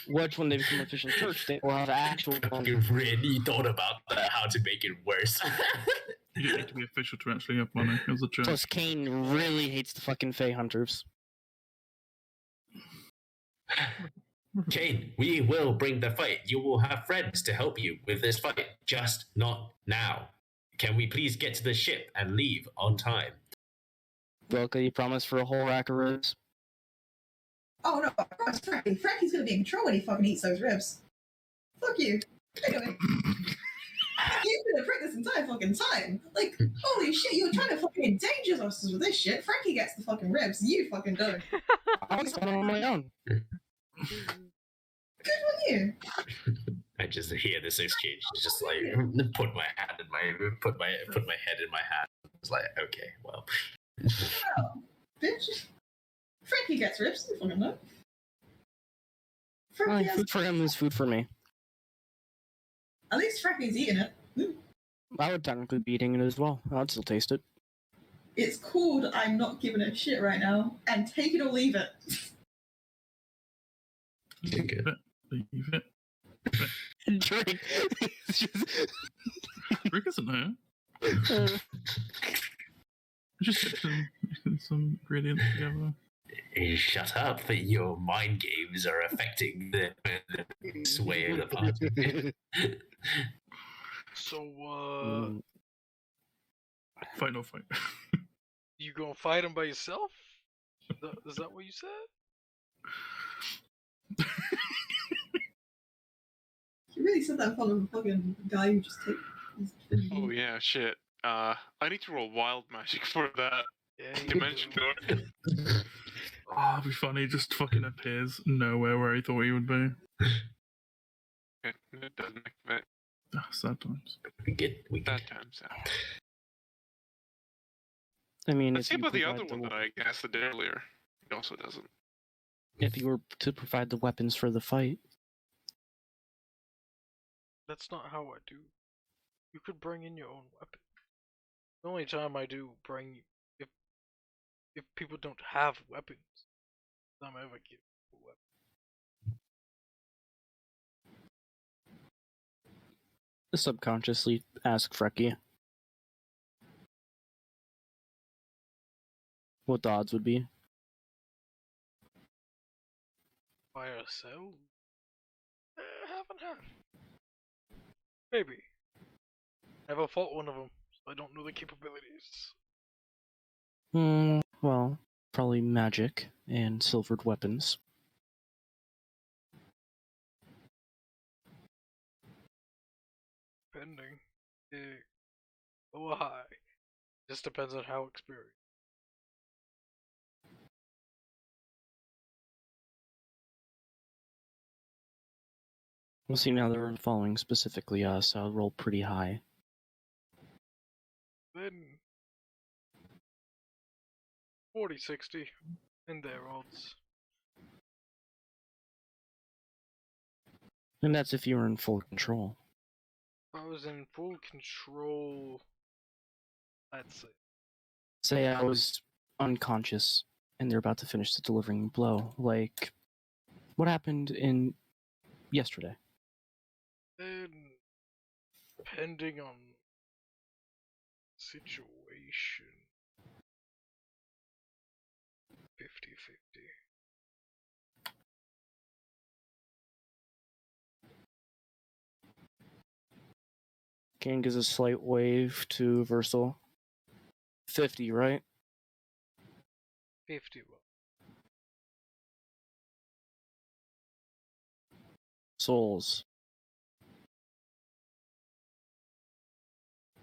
Which, when they become official church, they will have actual. You really thought about that, how to make it worse. You don't need to be official to actually have money as a church. Plus, Kane really hates the fucking Fey Hunters. Kane, we will bring the fight. You will have friends to help you with this fight, just not now. Can we please get to the ship and leave on time? Wilka, you promised for a whole rack of ribs? Oh no, I promise Frankie. Frankie's gonna be in control when he fucking eats those ribs. Fuck you. Anyway. You've been a prick this entire fucking time. Like, holy shit, you were trying to fucking endanger us with this shit. Frankie gets the fucking ribs, you fucking don't. I was on my own. Good on you. I just hear this exchange. It's just like put my head in my hand. It's like, okay, well. Oh, bitch. Frankie gets ribs, you fucking know. Frankie has... Food for him is food for me. At least Frankie's eating it. I would technically be eating it as well. I'd still taste it. It's called I'm not giving a shit right now, and take it or leave it. Leave it. Drake. It's just, Rick isn't there. uh, Just get some ingredients together. Shut up! Your mind games are affecting the sway of the party. So, mm, Fight or fight. you gonna fight him by yourself? Is that what you said? You really said that in front of a fucking guy who just takes. Oh yeah, shit. I need to roll wild magic for that Yeah, you dimension do. door. Oh, it'd be funny. Just fucking appears nowhere where he thought he would be. Okay, it doesn't activate. Ah, sad times. we get That time's out. I mean, Let's if see you about the other provide one that I guessed earlier. It also doesn't. if you were to provide the weapons for the fight, That's not how I do. You could bring in your own weapon. The only time I do bring if people don't have weapons, I'm ever give a weapon. subconsciously ask Frecky what the odds would be. By ourselves? Half and half. Maybe. Never fought one of them, so I don't know the capabilities. Well, probably magic and silvered weapons. Depending. Low or high. Just depends on how experienced. We'll see now they're following specifically us, so I'll roll pretty high. Then 40, 60 in their odds. And that's if you were in full control. If I was in full control, I'd say. Say I was unconscious and they're about to finish the delivering blow, like what happened in yesterday. Then, depending on situation, 50-50. King gives a slight wave to Versal. 50, right? 50 well. Souls.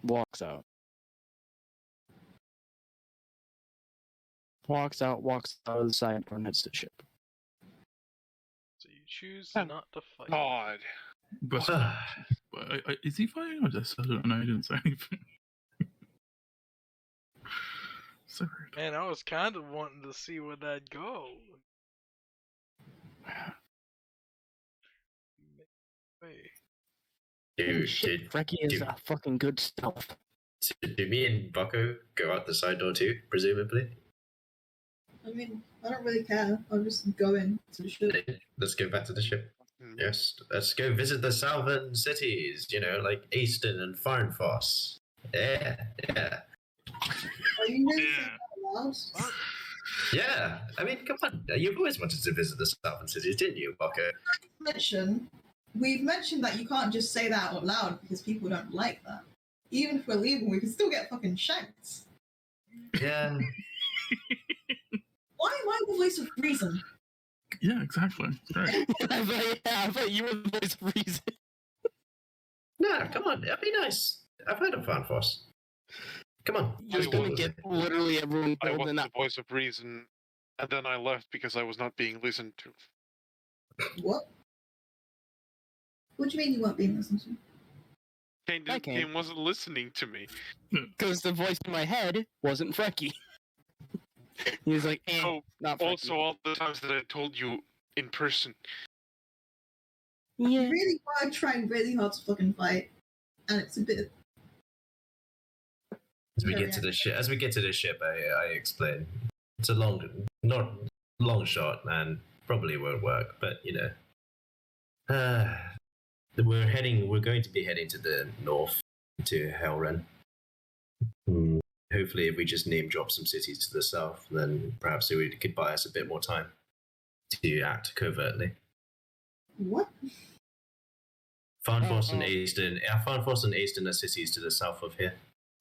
Walks out. Walks out of the side door and heads to the ship. So you choose Oh, not to fight. God. But is he fighting? I don't know. He didn't say anything. So rude. Man, I was kind of wanting to see where that'd go. Wait. Did Frecky is fucking good stuff. do me and Bucko go out the side door too, presumably? I mean, I don't really care. I'm just going to the ship. Let's go back to the ship. Mm. Yes, let's go visit the southern cities, like Easton and Farnfoss. Yeah. Are you really saying that loud? Yeah, I mean, come on. You've always wanted to visit the southern cities, didn't you, Bucko? We've mentioned that you can't just say that out loud because people don't like that. Even if we're leaving, we can still get fucking shanked. Yeah. Why am I the voice of reason? Yeah, exactly. Great. I thought you were the voice of reason. No, come on. That'd be nice. I've heard of Farnfoss. Come on. You're let's go gonna visit. get literally everyone I killed was in the that. voice of reason, and then I left because I was not being listened to. What? What do you mean you weren't being listened to? Kane wasn't listening to me. Because the voice in my head wasn't Frecky. He was like, Oh, not Frecky. Also, all the times that I told you in person. Yeah. You really are trying really hard to fucking fight, and it's a bit. As we get to the ship, I explain. It's a not long shot, and probably won't work, but We're going to be heading to the north, to Helren. Hopefully, if we just name drop some cities to the south, then perhaps it could buy us a bit more time to act covertly. What? Farnforth and Aiston. Farnforth and Aiston are cities to the south of here.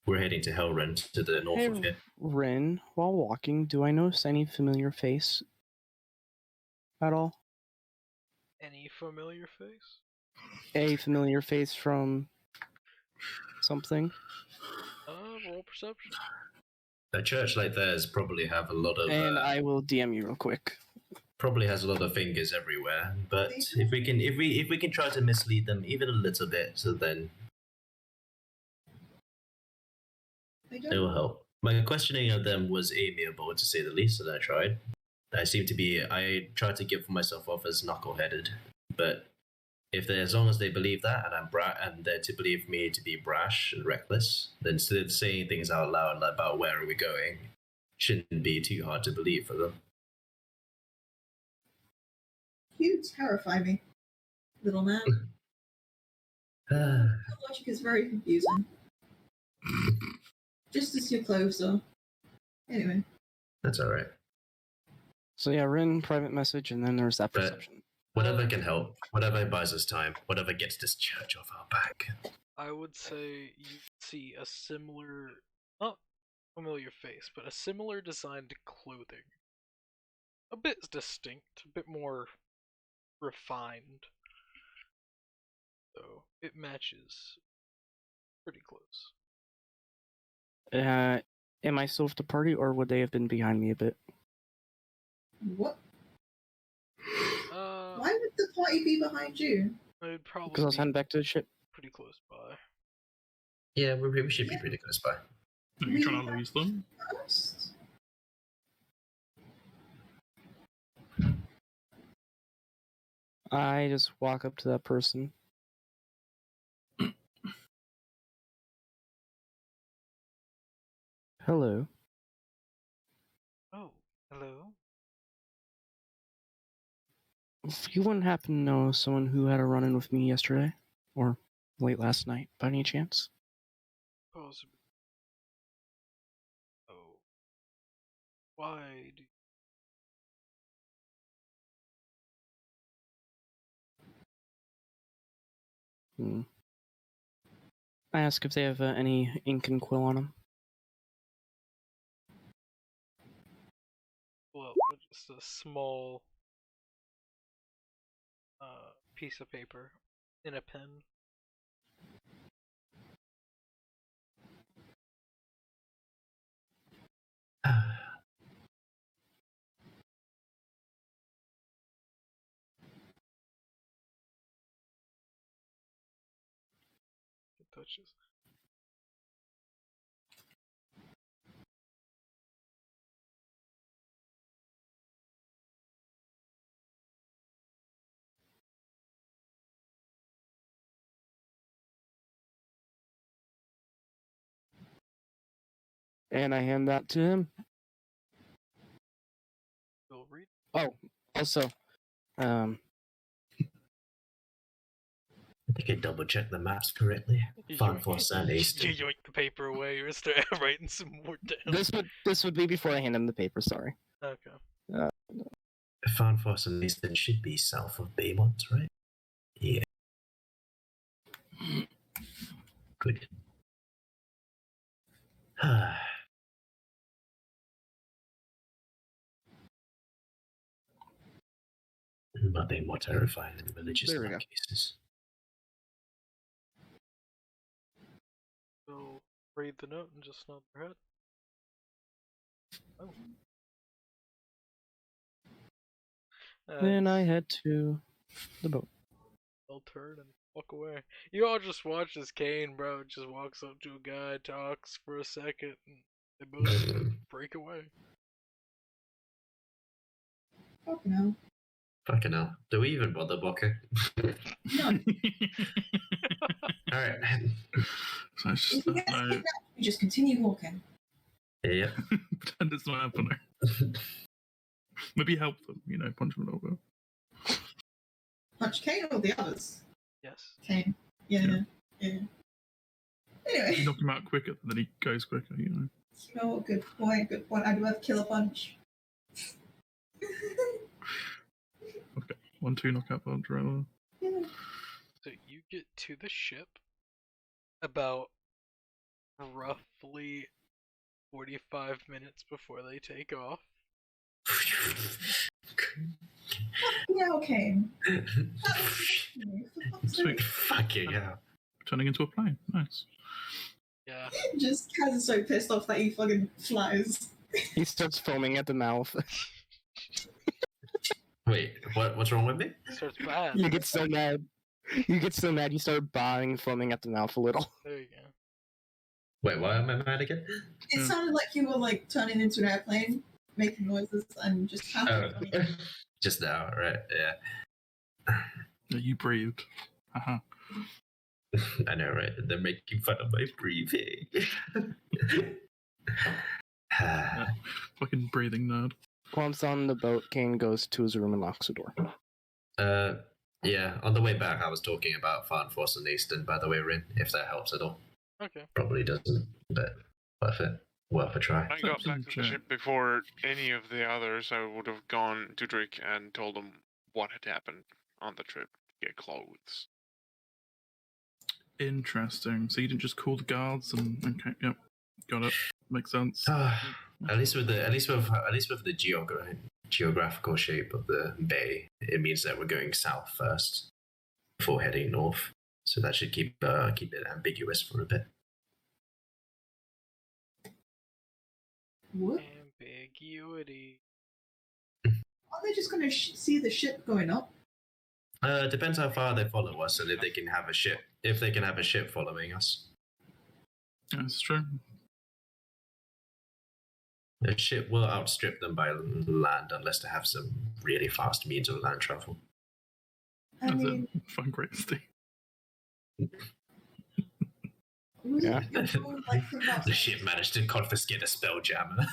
We're heading to Helren, to the north of here. Rin, while walking, do I notice any familiar face at all? Any familiar face? A familiar face from something? Roll perception. A church like theirs probably have a lot of. And I will DM you real quick. Probably has a lot of fingers everywhere, but if we can try to mislead them even a little bit, so then it will help. My questioning of them was amiable, to say the least, and I tried. I tried to give myself off as knuckleheaded, but as long as they believe that, and they're to believe me to be brash and reckless, then instead of saying things out loud about where are we going, shouldn't be too hard to believe for them. You terrify me, little man. Your logic is very confusing. Just as your clothes are. Anyway. That's alright. So yeah, Rin, private message, and then there's that perception. Whatever can help, whatever buys us time, whatever gets this church off our back. I would say you see a similar, not familiar face, but a similar designed clothing. A bit distinct, a bit more refined. So it matches pretty close. Am I still with the party, or would they have been behind me a bit? What? Why would the party be behind you? I'd probably because I was heading back to the ship. Pretty close by. Yeah, we should be pretty close by. Are you trying to lose them? First? I just walk up to that person. Hello. Oh, hello. If you wouldn't happen to know someone who had a run-in with me yesterday, or late last night, by any chance? Possibly. Oh. Why do I ask if they have any ink and quill on them. Well, just a small piece of paper in a pen. It touches. And I hand that to him. We'll read. Oh, also, I think I double checked the maps correctly. Farnforth and Easton. You yoink the paper away or start writing some more down. this would be before I hand him the paper. Sorry. Okay. Farnforth and Easton should be south of Baymont, right? Yeah. Good. Nothing more terrifying than religious cases. So read the note and just nod their head. Oh. Then I head to the boat. They'll turn and walk away. You all just watch as Kane, bro, just walks up to a guy, talks for a second, and they both break away. Fucking hell. Fucking hell. Do we even bother, Bocker? No. Alright. So it's If just, you get kidnapped, you just continue walking. Yeah. pretend it's not happening. Maybe help them, punch them over. Punch Kane or the others? Yes. Kane. Yeah. You Anyway. knock him out quicker, then he goes quicker, you know. Oh, good point. I do have Killer Punch. Okay, 1-2 knockout punch right there. Yeah. So you get to the ship about roughly 45 minutes before they take off. Yeah, Kane. Sweet. Fucking hell. Turning into a plane. Nice. Yeah. Just Kaz is so pissed off that he fucking flies. He starts foaming at the mouth. Wait, what's wrong with me? Starts bad. You get so mad. You start bowing and foaming at the mouth a little. There you go. Wait, why am I mad again? It sounded like you were like turning into an airplane, making noises, and just Oh, just now, right? Yeah. Yeah, you breathed. Haha. I know, right? They're making fun of my breathing. Fucking breathing nerd. Once on the boat, Kane goes to his room and locks the door. Yeah, on the way back, I was talking about Farn Force and Easton, by the way, Rin, if that helps at all. Okay. Probably doesn't, but worth it. Worth a try. I got back to the ship before any of the others. I would have gone to Drake and told him what had happened on the trip to get clothes. Interesting. So you didn't just call the guards and okay, yep, got it. Makes sense. At least with the geographical shape of the bay, it means that we're going south first before heading north. So that should keep it ambiguous for a bit. What? Ambiguity. Are they just gonna see the ship going up? Depends how far they follow us and if they can have a ship. If they can have a ship following us. That's true. The ship will outstrip them by land unless they have some really fast means of land travel. I That's mean, it. Fun, great Steve. Yeah. The ship managed to confiscate a spelljammer.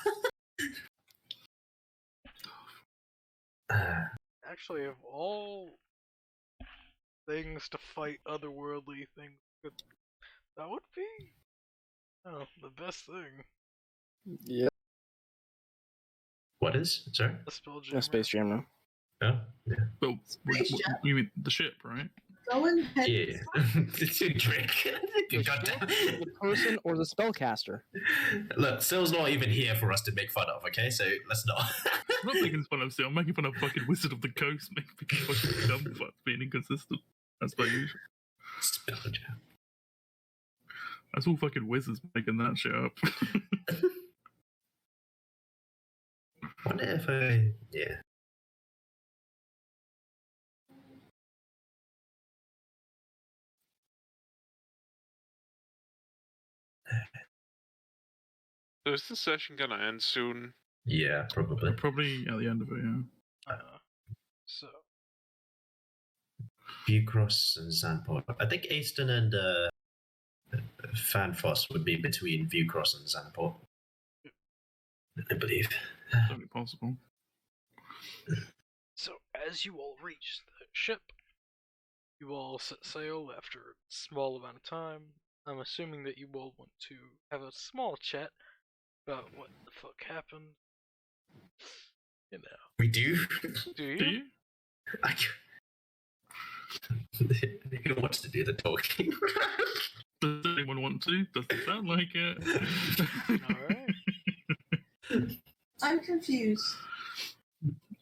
Actually, of all things to fight otherworldly things, that would be the best thing. Yeah. What is? Sorry? A spelljammer. No Space Jammer. Oh, yeah. Well, you mean the ship, right? Go ahead. Yeah. It's a trick. The person or the spellcaster? Look, Sil's not even here for us to make fun of, okay? So let's not. I'm not making fun of Sil. I'm making fun of fucking Wizard of the Coast, making fucking dumb fuck being inconsistent. That's my usual. Spelljam. That's all fucking wizards making that shit up. Wonder if I. Yeah. So is this session gonna end soon? Yeah, probably. Probably at the end of it, yeah. So. Viewcross and Zandport. I think Easton and Fanfoss would be between Viewcross and Zandport. I believe. Totally possible. So, as you all reach the ship, you all set sail after a small amount of time. I'm assuming that you all want to have a small chat about what the fuck happened. You know. We do? Do you? Do you? Who wants to do the talking? Does anyone want to? Does it sound like it? Alright. I'm confused.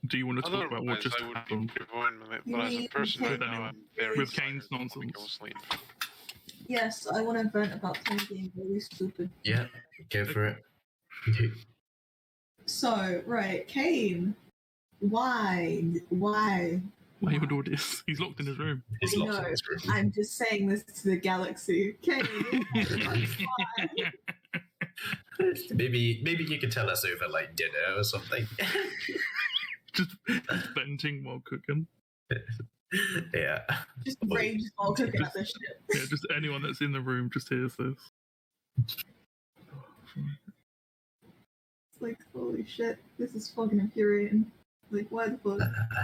Do you want to talk about what Otherwise, just I would happened? be joined with it, but as a person With right now, anyone. I'm very With tired Kane's and wanna nonsense. go sleep. Yes, I want to vent about Kane being really stupid. Yeah, go for it. So, right, Kane. Why? Why you would do this? He's locked in his room. He's I locked in know. his room. I'm just saying this to the galaxy. Kane, why? Maybe you could tell us over like dinner or something. just venting while cooking. Yeah. Just rage while cooking at this shit. Yeah, just anyone that's in the room just hears this. It's like, holy shit, this is fucking infuriating. Like, why the fuck?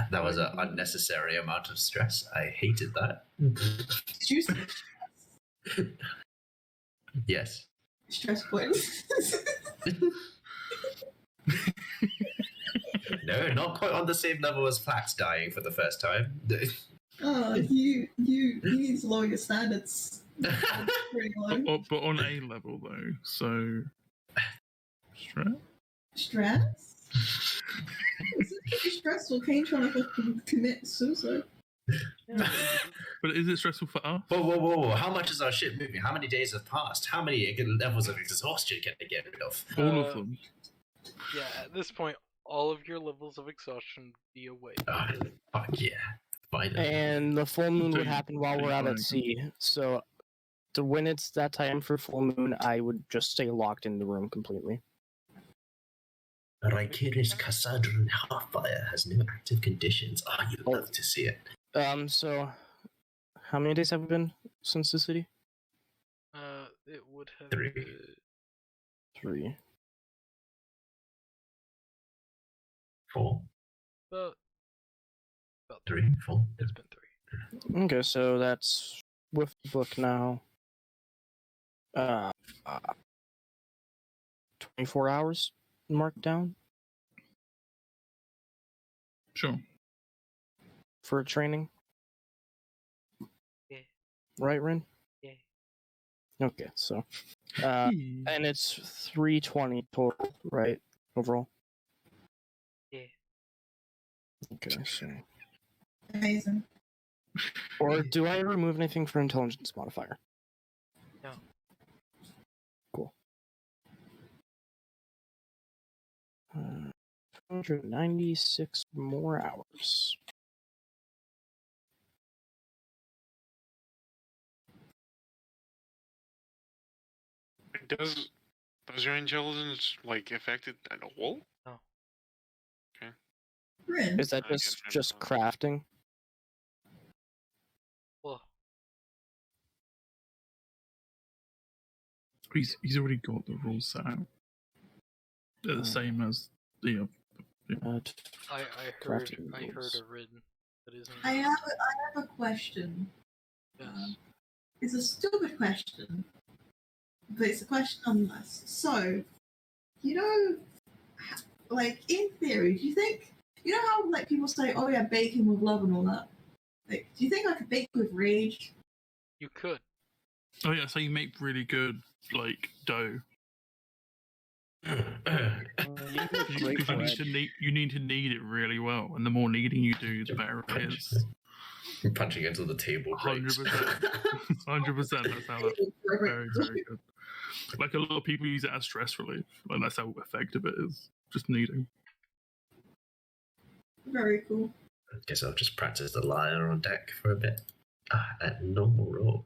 That was an unnecessary amount of stress. I hated that. Did you say Yes. stress points? No, not quite on the same level as Flax dying for the first time. Oh, you need to lower your standards. Pretty low. But on A level though, so stress. Stress? This is pretty stressful. Kane trying to fucking commit suicide. But is it stressful for us? Whoa. How much is our ship moving? How many days have passed? How many levels of exhaustion can I get rid of? All of them. Yeah, at this point, all of your levels of exhaustion be away. Oh, fuck yeah. Finally. And the full moon would Dude, happen while we're out at fine. sea. So, when it's that time for full moon, I would just stay locked in the room completely. Rhykeris Cassadron Half-Fire has no active conditions. Oh, you'd love to see it. So, how many days have we been since the city? It would have 3. 3. 4. about 3, 4. It's been 3. Okay, so that's with the book now. 24 hours marked down Sure. for training. Yeah. Right, Rin? Yeah. Okay, so and it's 320 total, right? Overall. Yeah. Okay, so Amazing. or do I remove anything for intelligence modifier? No. Cool. 296 more hours. Does your intelligence like affect it at all? No. Okay. Rin. Is that I just get it. crafting? Well, He's already got the rules set out. They're the same as the I heard crafting a rules. written that isn't. I have a question. Yes. It's a stupid question, but it's a question nonetheless. So, you know, like in theory, do you think how like people say, "Oh yeah, baking with love" and all that? Like, do you think I could bake with rage? You could. Oh yeah, so you make really good like dough. Because you need to knead it really well, and the more kneading you do, the better it is. Punching into the table breaks. 100%. 100%. That's how that's very, very good. Like a lot of people use it as stress relief. Like that's how effective it is. Just kneading. Very cool. Guess I'll just practice the liar on deck for a bit. At normal roll.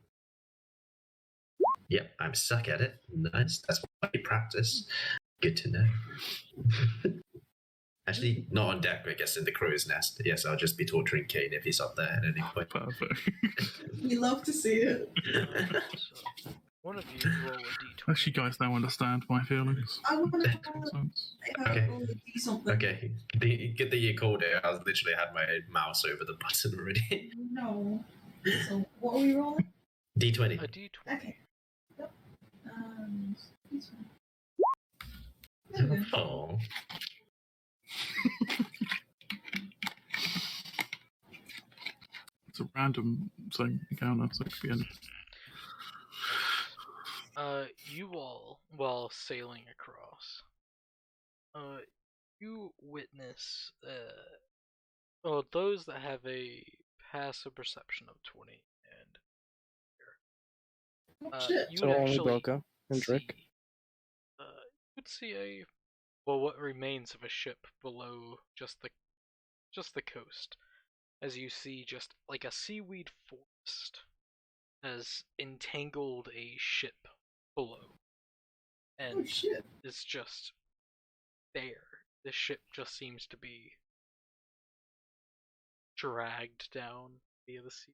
Yep, I'm stuck at it. Nice. That's why I practice. Good to know. Actually, not on deck, I guess in the crow's nest. Yes, I'll just be torturing Kane if he's up there at any point. Perfect. We love to see it. So, one of you roll a d20. Actually, guys now understand my feelings. I want to Okay. do something. Okay, get the year called it. I literally had my mouse over the button already. No. So, what are we rolling? D20. A d20. Okay. Yep. This one. There we go. Oh. It's a random thing encounter, so it could be anything. You all, while sailing across, you witness, those that have a passive perception of 20 and Shit. you So would only actually Boca and Drake. see, you would see what remains of a ship below just the coast, as you see just like a seaweed forest has entangled a ship below, and Oh shit. it's just there. The ship just seems to be dragged down via the sea.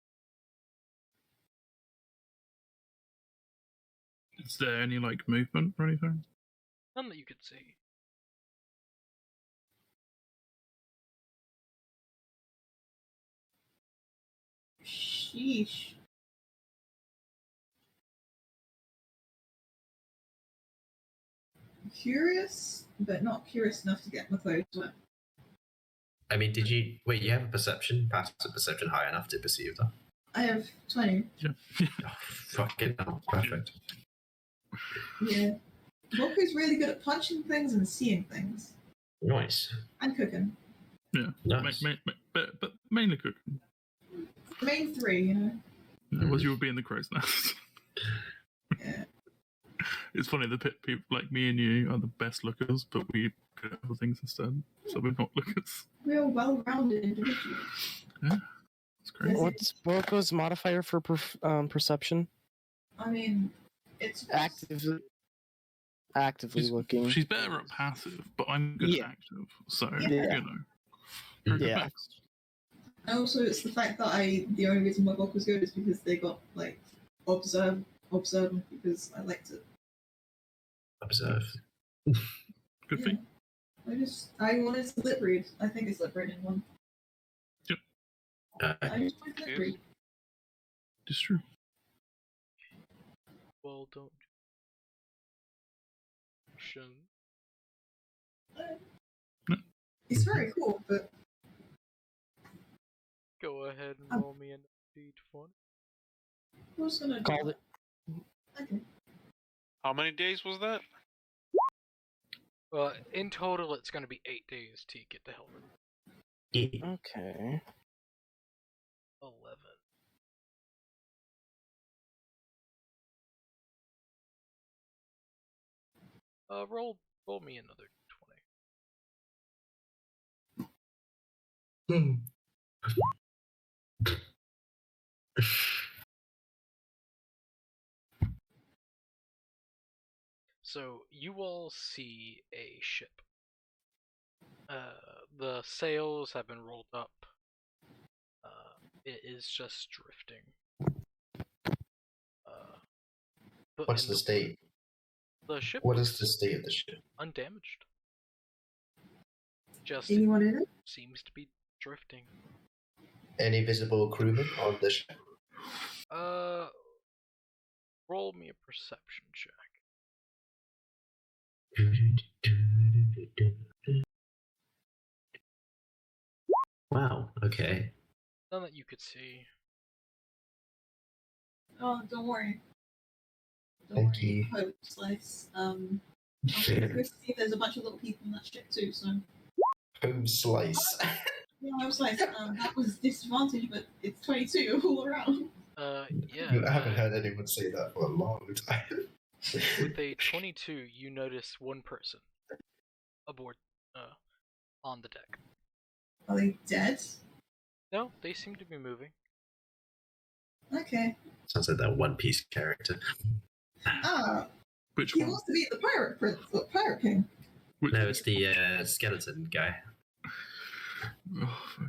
Is there any like movement or anything? None that you could see. Sheesh. Curious, but not curious enough to get my clothes wet. I mean, did you wait? You have a passive perception high enough to perceive that? I have 20. Yeah. Oh, fucking hell, perfect. Yeah. Boku's really good at punching things and seeing things. Nice. And cooking. Yeah. Nice. But mainly cooking. The main three, you know. Was you would be in the crow's nest. Yeah. It's funny, the people like me and you are the best lookers, but we could have other things instead, so we're not lookers. We're well-rounded individuals. Yeah, it's great. Yes. What's Boko's modifier for perception? I mean, it's Actively looking. She's better at passive, but I'm good Yeah. at active, so Yeah. you know. Very good Yeah. mix. And also, it's the fact that the only reason why Boku's good is because they got, like, observant, because I liked it. Observe. Good thing. I wanted to lip read. I think it's lip read in one. Uh, I just wanted to lip read. It's true. Well, don't. Action. It's very cool, but Go ahead and roll me an D20. who's gonna do Called it? Okay. How many days was that? In total, it's going to be 8 days to get to Hellford. yeah. Okay. 11. Roll me another 20. So you all see a ship. The sails have been rolled up. It is just drifting. But What's in the state? The ship What looks is the state of the ship? undamaged. Just Anyone in it? seems to be drifting. Any visible crewmen on the ship? Roll me a perception check. Wow, okay. None that you could see. Oh, don't worry. Thank worry. you. Hope slice. Christy, there's a bunch of little people in that ship too, so. Home slice. Yeah, I was like, that was disadvantage, but it's 22 all around. Yeah. I haven't heard anyone say that for a long time. With a 22, you notice one person aboard, on the deck. Are they dead? No, they seem to be moving. Okay. Sounds like that One Piece character. Ah, Which he one? wants to be the pirate prince, or pirate king. Which No, it's the skeleton guy. Oh, fuck.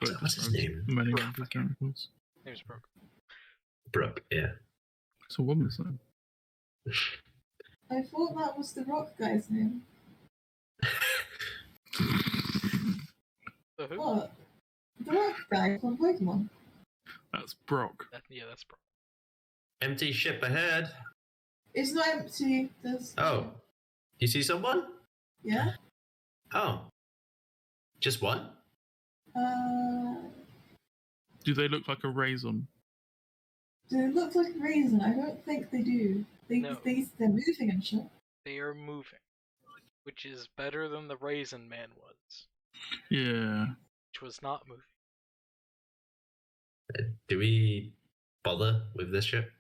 But What's his name? Many Brooke. of his characters. Name's Brooke. Brooke, yeah. It's a woman's name. I thought that was the rock guy's name. The who? What? The rock guy from Pokemon. That's Brock. That's Brooke. Empty ship ahead. It's not empty. There's. Oh. You see someone? Yeah? Oh. Just one? Do they look like a raisin? Do they look like a raisin? I don't think they do. No. They're moving and shit. They are moving, which is better than the Raisin Man was, Yeah. which was not moving. Do we bother with this ship?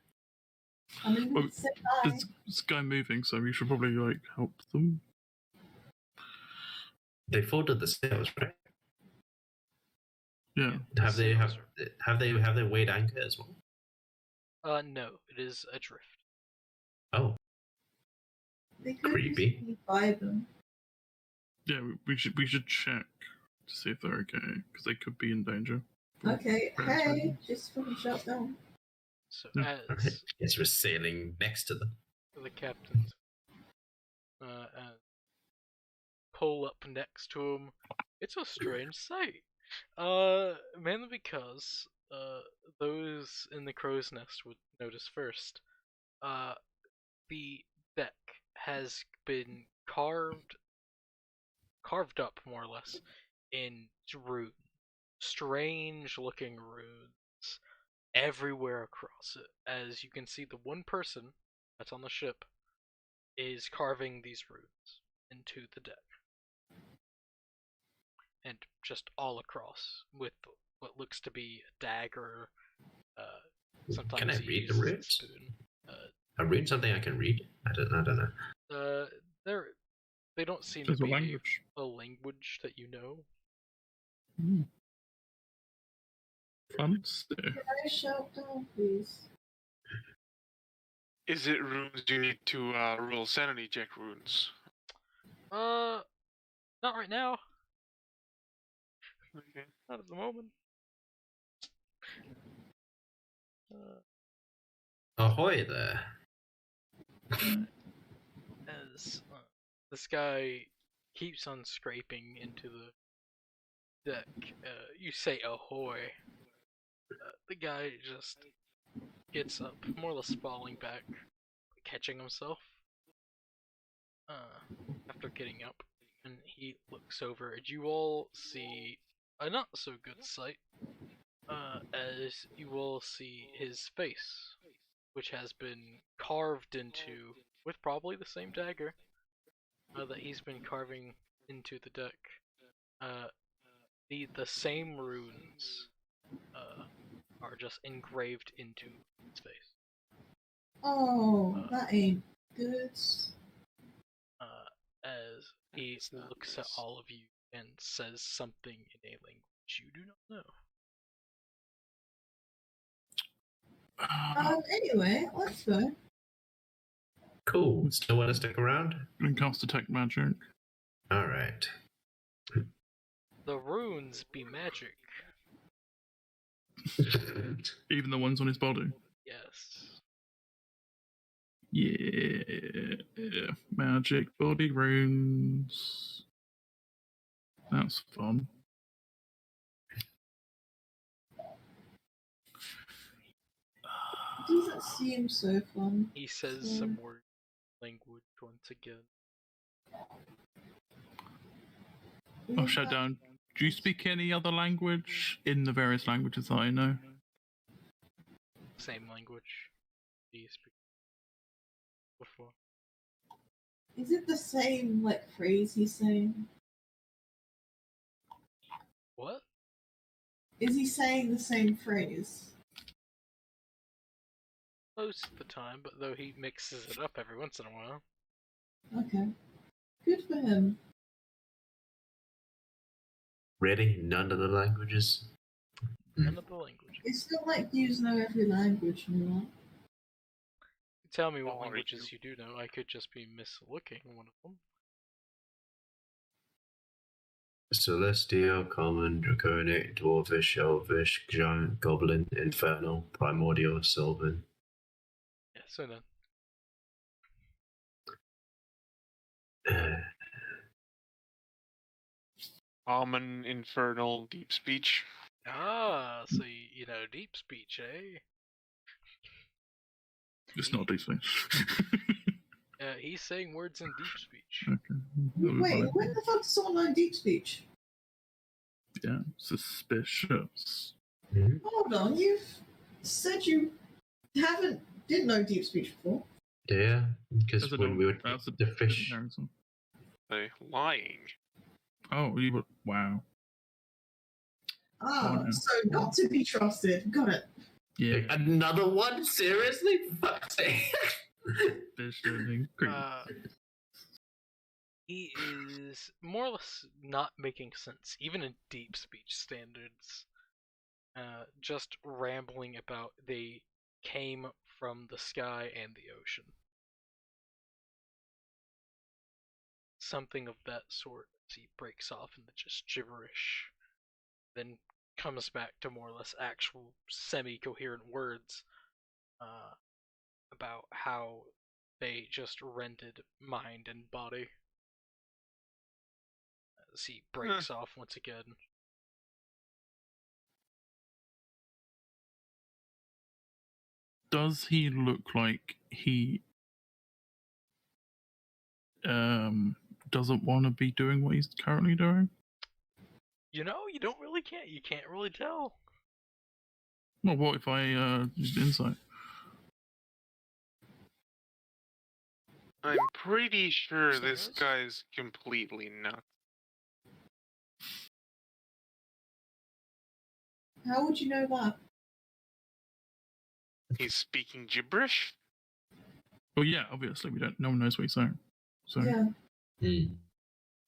I mean, Well, we said hi. There's this guy moving, so we should probably like help them. They folded the sails, right? Yeah. Have they weighed anchor as well? No, it is adrift. Oh, They could creepy. just buy them. Yeah, we should check to see if they're okay because they could be in danger. Okay, Friends, hey, right? just fucking shut down. So Yeah. as Yes, we're sailing next to them. the captains pull up next to him, it's a strange sight. Mainly because those in the crow's nest would notice first. The deck has been carved up more or less in runes, strange looking runes everywhere across it. As you can see, the one person that's on the ship is carving these runes into the deck, and just all across with what looks to be a dagger. Sometimes Can I he read the uses a runes? spoon. A rune something I can read? I don't know. They don't seem to There's a be language. a language that you know. Fancy. Can I shout down, please? Is it runes you need to roll sanity check runes? Not right now. Okay. Not at the moment. Ahoy there. As this guy keeps on scraping into the deck, you say ahoy. The guy just gets up, more or less falling back, catching himself. After getting up, and he looks over, and you all see a not so good sight. As you all see his face, which has been carved into with probably the same dagger that he's been carving into the deck. The same runes are just engraved into his face. Oh, that ain't good. As he looks at all of you and says something in a language you do not know. Anyway, let's go. Cool. Still want to stick around? And cast detect magic. All right. The runes be magic. Even the ones on his body. Yes. Yeah. Magic body runes. That's fun. Doesn't seem so fun. He says So- some word language once again. Oh, shut down. Do you speak any other language in the various languages that I know? Same language he speaks before. Is it the same like phrase he's saying? What? Is he saying the same phrase? Most of the time, but though he mixes it up every once in a while. Okay. Good for him. Really? None of the languages? None of the languages. It's not like you know every language and all. Tell me what Sorry, languages you do know. I could just be mislooking one of them. Celestial, Common, Draconic, Dwarfish, Elvish, Giant, Goblin, Infernal, Primordial, Sylvan. Yeah, so then. Common, infernal, deep speech. Ah, so you know deep speech, eh? It's not deep speech. He's saying words in deep speech. Wait, when the fuck does someone learn deep speech? Yeah, suspicious. Hold on, you've said you didn't know deep speech before. Yeah, because That's a when no- we were that's a the fish. comparison. Lying. Oh, you were. Wow. Ah, Wow. so not to be trusted. Got it. Yeah. Another one? Seriously? Fuck's sake. Visioning. Great. He is more or less not making sense, even in deep speech standards. Just rambling about they came from the sky and the ocean. Something of that sort as he breaks off into just gibberish. Then comes back to more or less actual semi-coherent words about how they just rented mind and body. As he breaks off once again. Does he look like he doesn't want to be doing what he's currently doing? You can't really tell. Well, what if I use insight? I'm pretty sure this Serious? guy's completely nuts. How would you know that? He's speaking gibberish. Well, yeah, obviously no one knows what he's saying. So Yeah, Hmm.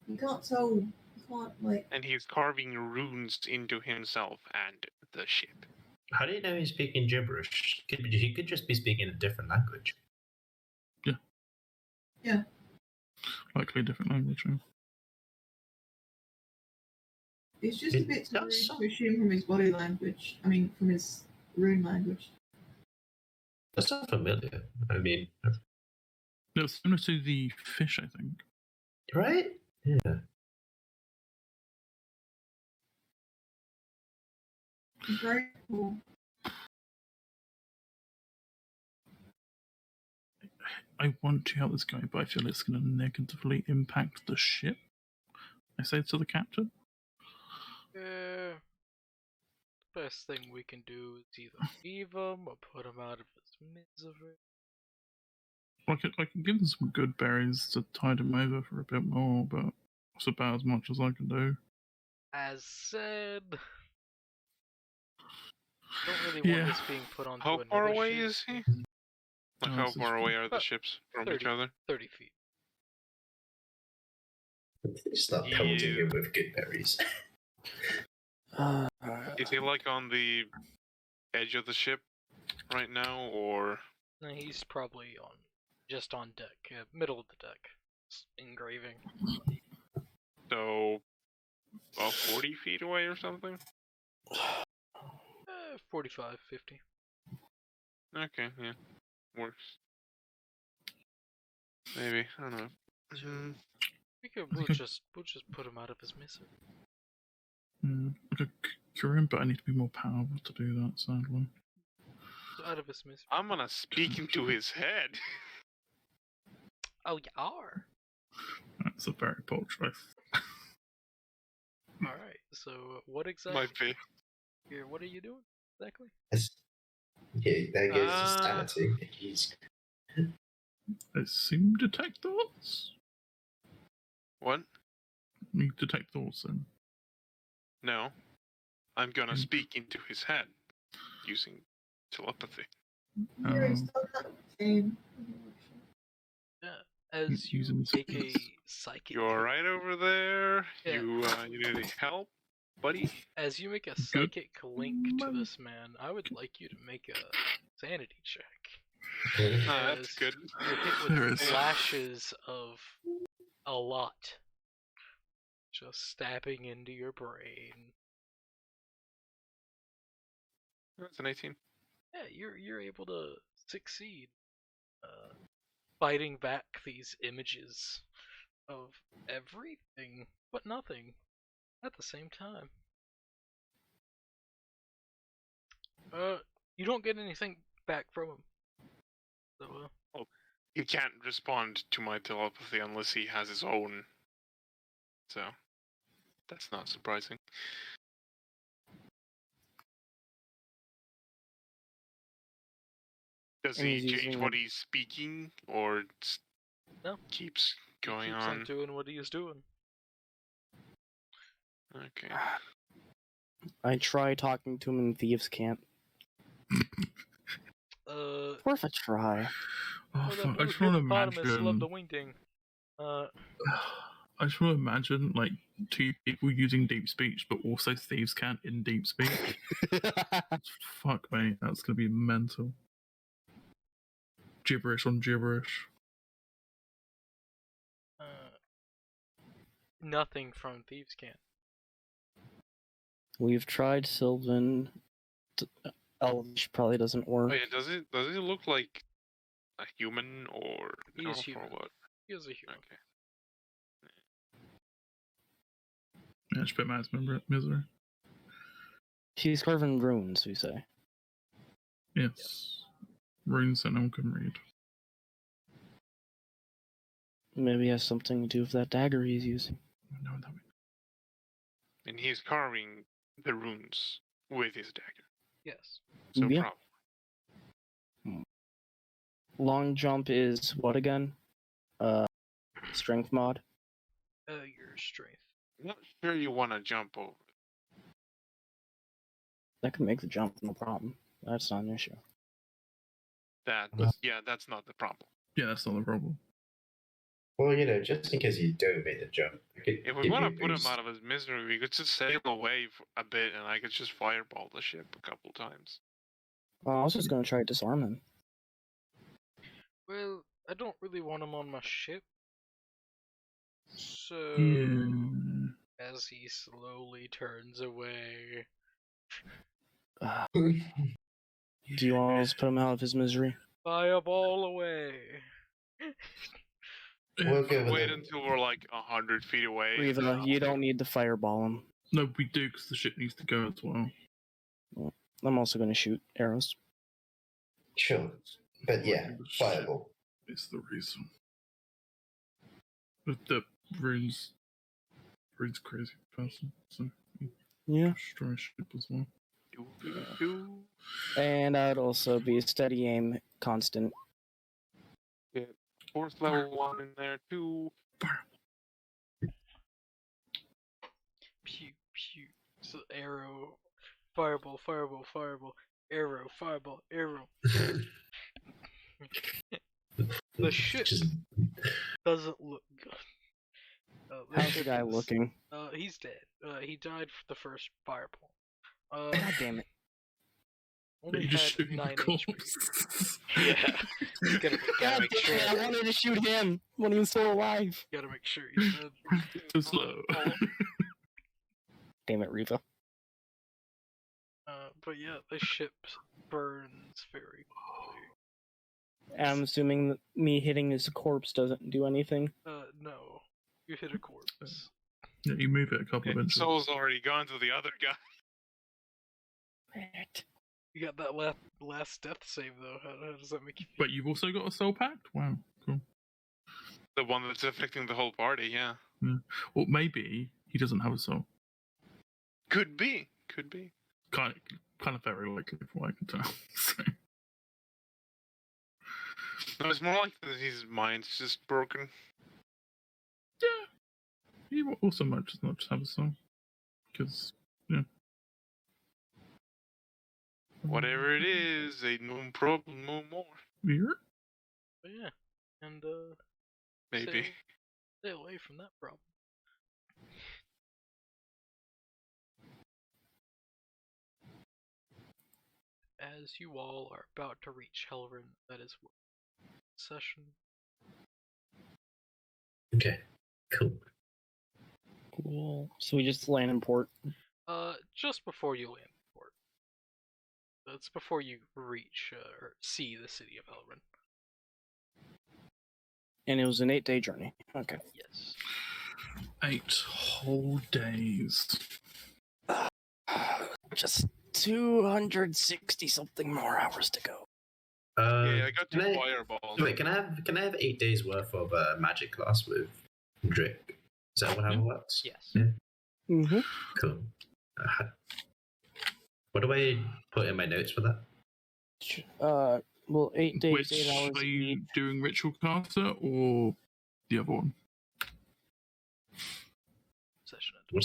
you can't tell. You can't like. And he's carving runes into himself and the ship. How do you know he's speaking gibberish? He could just be speaking a different language. likely a different language. Yeah. It's just a It bit too does rude sound- to assume from his body language. I mean, from his rune language. That sounds familiar. I mean, No, it's similar to the fish, I think. right? Yeah. Very cool. I want to help this guy, but I feel it's going to negatively impact the ship. I say to the captain. The best thing we can do is either leave him or put him out of his misery. I can give them some good berries to tide him over for a bit more, but it's about as much as I can do. As said, don't really Yeah. want this being put onto How another far away ship. is he? Like, Oh, how this is far away are the about ships from 30. each other? 30 feet. Start pelting him with good berries. Is he like on the edge of the ship right now, or No, he's probably just on deck, middle of the deck. It's engraving. so about 40 feet away or something? 45, 50. Okay, yeah, works. Maybe, I don't know. We'll Okay. just put him out of his misery. I could cure him, but I need to be more powerful to do that, sadly. Out of his misery. I'm gonna speak into his head. Oh, you are. That's a very bold choice. All right. So, what exactly? Might be. Here, what are you doing exactly? Yeah, that goes his sanity. He's I seem to detect thoughts. What? You detect thoughts, then. No. I'm gonna speak into his head using telepathy. Yeah, he's done that game. Yeah. As you using this- make a psychic. You alright over there? Yeah. You need any help, buddy? As you make a Good. psychic link to this man, I would like you to make a sanity check. That's good. You're hit There with is. flashes of a lot. Just stabbing into your brain. That's an 18. Yeah, you're able to succeed. Fighting back these images of everything but nothing at the same time. You don't get anything back from him. So, He can't respond to my telepathy unless he has his own. So, that's not surprising. Does And he he's change using what a- he's speaking, or No. keeps going he keeps on? doing what he is doing. Okay. I try talking to him in Thieves' Camp. Worth a try. Oh, that fuck. I blue just want to hippopotamus loved the imagine. wingding. I just want to imagine, like, two people using deep speech, but also thieves can't in deep speech. Fuck me, that's gonna be mental. Gibberish on gibberish. Nothing from Thieves' Camp. We've tried Sylvan. Elvish probably doesn't work. Oh yeah, does it look like a human or He an is elf or human. what? He is a human. Okay. Yeah, just put Matt's misery. She's carving runes, we say. Yes. Rune Sentinel can read. Maybe it has something to do with that dagger he's using. I know what that means. And he's carving the runes with his dagger. Yes. So Yeah. probably. Long jump is what again? Strength mod. Your strength. I'm not sure you want to jump over. That can make the jump, no problem. That's not an issue. That yeah, that's not the problem. Yeah, that's not the problem. Well, just in case you don't make the jump, I could If we give want you to a put him boost. out of his misery, we could just sail away for a bit, and I could just fireball the ship a couple times. Well, I was just gonna try to disarm him. Well, I don't really want him on my ship. So, Yeah. as he slowly turns away, Do you want us to put him out of his misery? fireball away. We'll go with Wait it. until we're like 100 feet away. and Riva, then you don't need to fireball him. No, we do because the ship needs to go as well. I'm also gonna shoot arrows. Sure. But yeah, fireball. It's the reason. The rune's crazy person, so Yeah. destroy ship as well. do. And I'd also be a steady aim, constant. Get force level 1 in there too. Pew pew. So arrow, fireball, fireball, fireball, arrow, fireball, arrow. The ship Just doesn't look good. How's the ship guy is- looking? He's dead. He died for the first fireball. God damn it. Only You just had shooting 9 the HP. corpse. Yeah. Gotta God make damn sure. it, I wanted to shoot him when he was still alive. Gotta make sure he's dead. Too slow. Damn it, Riva. But yeah, the ship burns very quickly. I'm assuming that me hitting his corpse doesn't do anything. No. You hit a corpse. Yeah, you move it a couple of And inches. soul's already gone to the other guy. You got that last death save though. How does that make you feel? But you've also got a soul pact? Wow, cool. The one that's affecting the whole party, yeah. Or maybe he doesn't have a soul. Could be. Could be. Kind of very likely from what I can tell. So, No, it's more like that his mind's just broken. yeah. He also might just not just have a soul. Because, yeah. Whatever it is, ain't no problem no more. Yeah. But yeah. And Maybe. stay away from that problem. As you all are about to reach Helrin, that is session. okay. Cool. Cool. So we just land in port. Just before you land in port. That's before you reach or see the city of Helrin. And it was an 8-day journey. Okay. Yes. 8 whole days. Just 260 something more hours to go. Yeah, I got 2 can fireballs. Wait, can I have 8 days worth of magic class with Drake? Is that how it works? Yes. Yeah. Mm-hmm. Cool. What do I put in my notes for that? Well, 8 days, Which 8 hours are you each. doing Ritual Caster or the other one? Session. What's the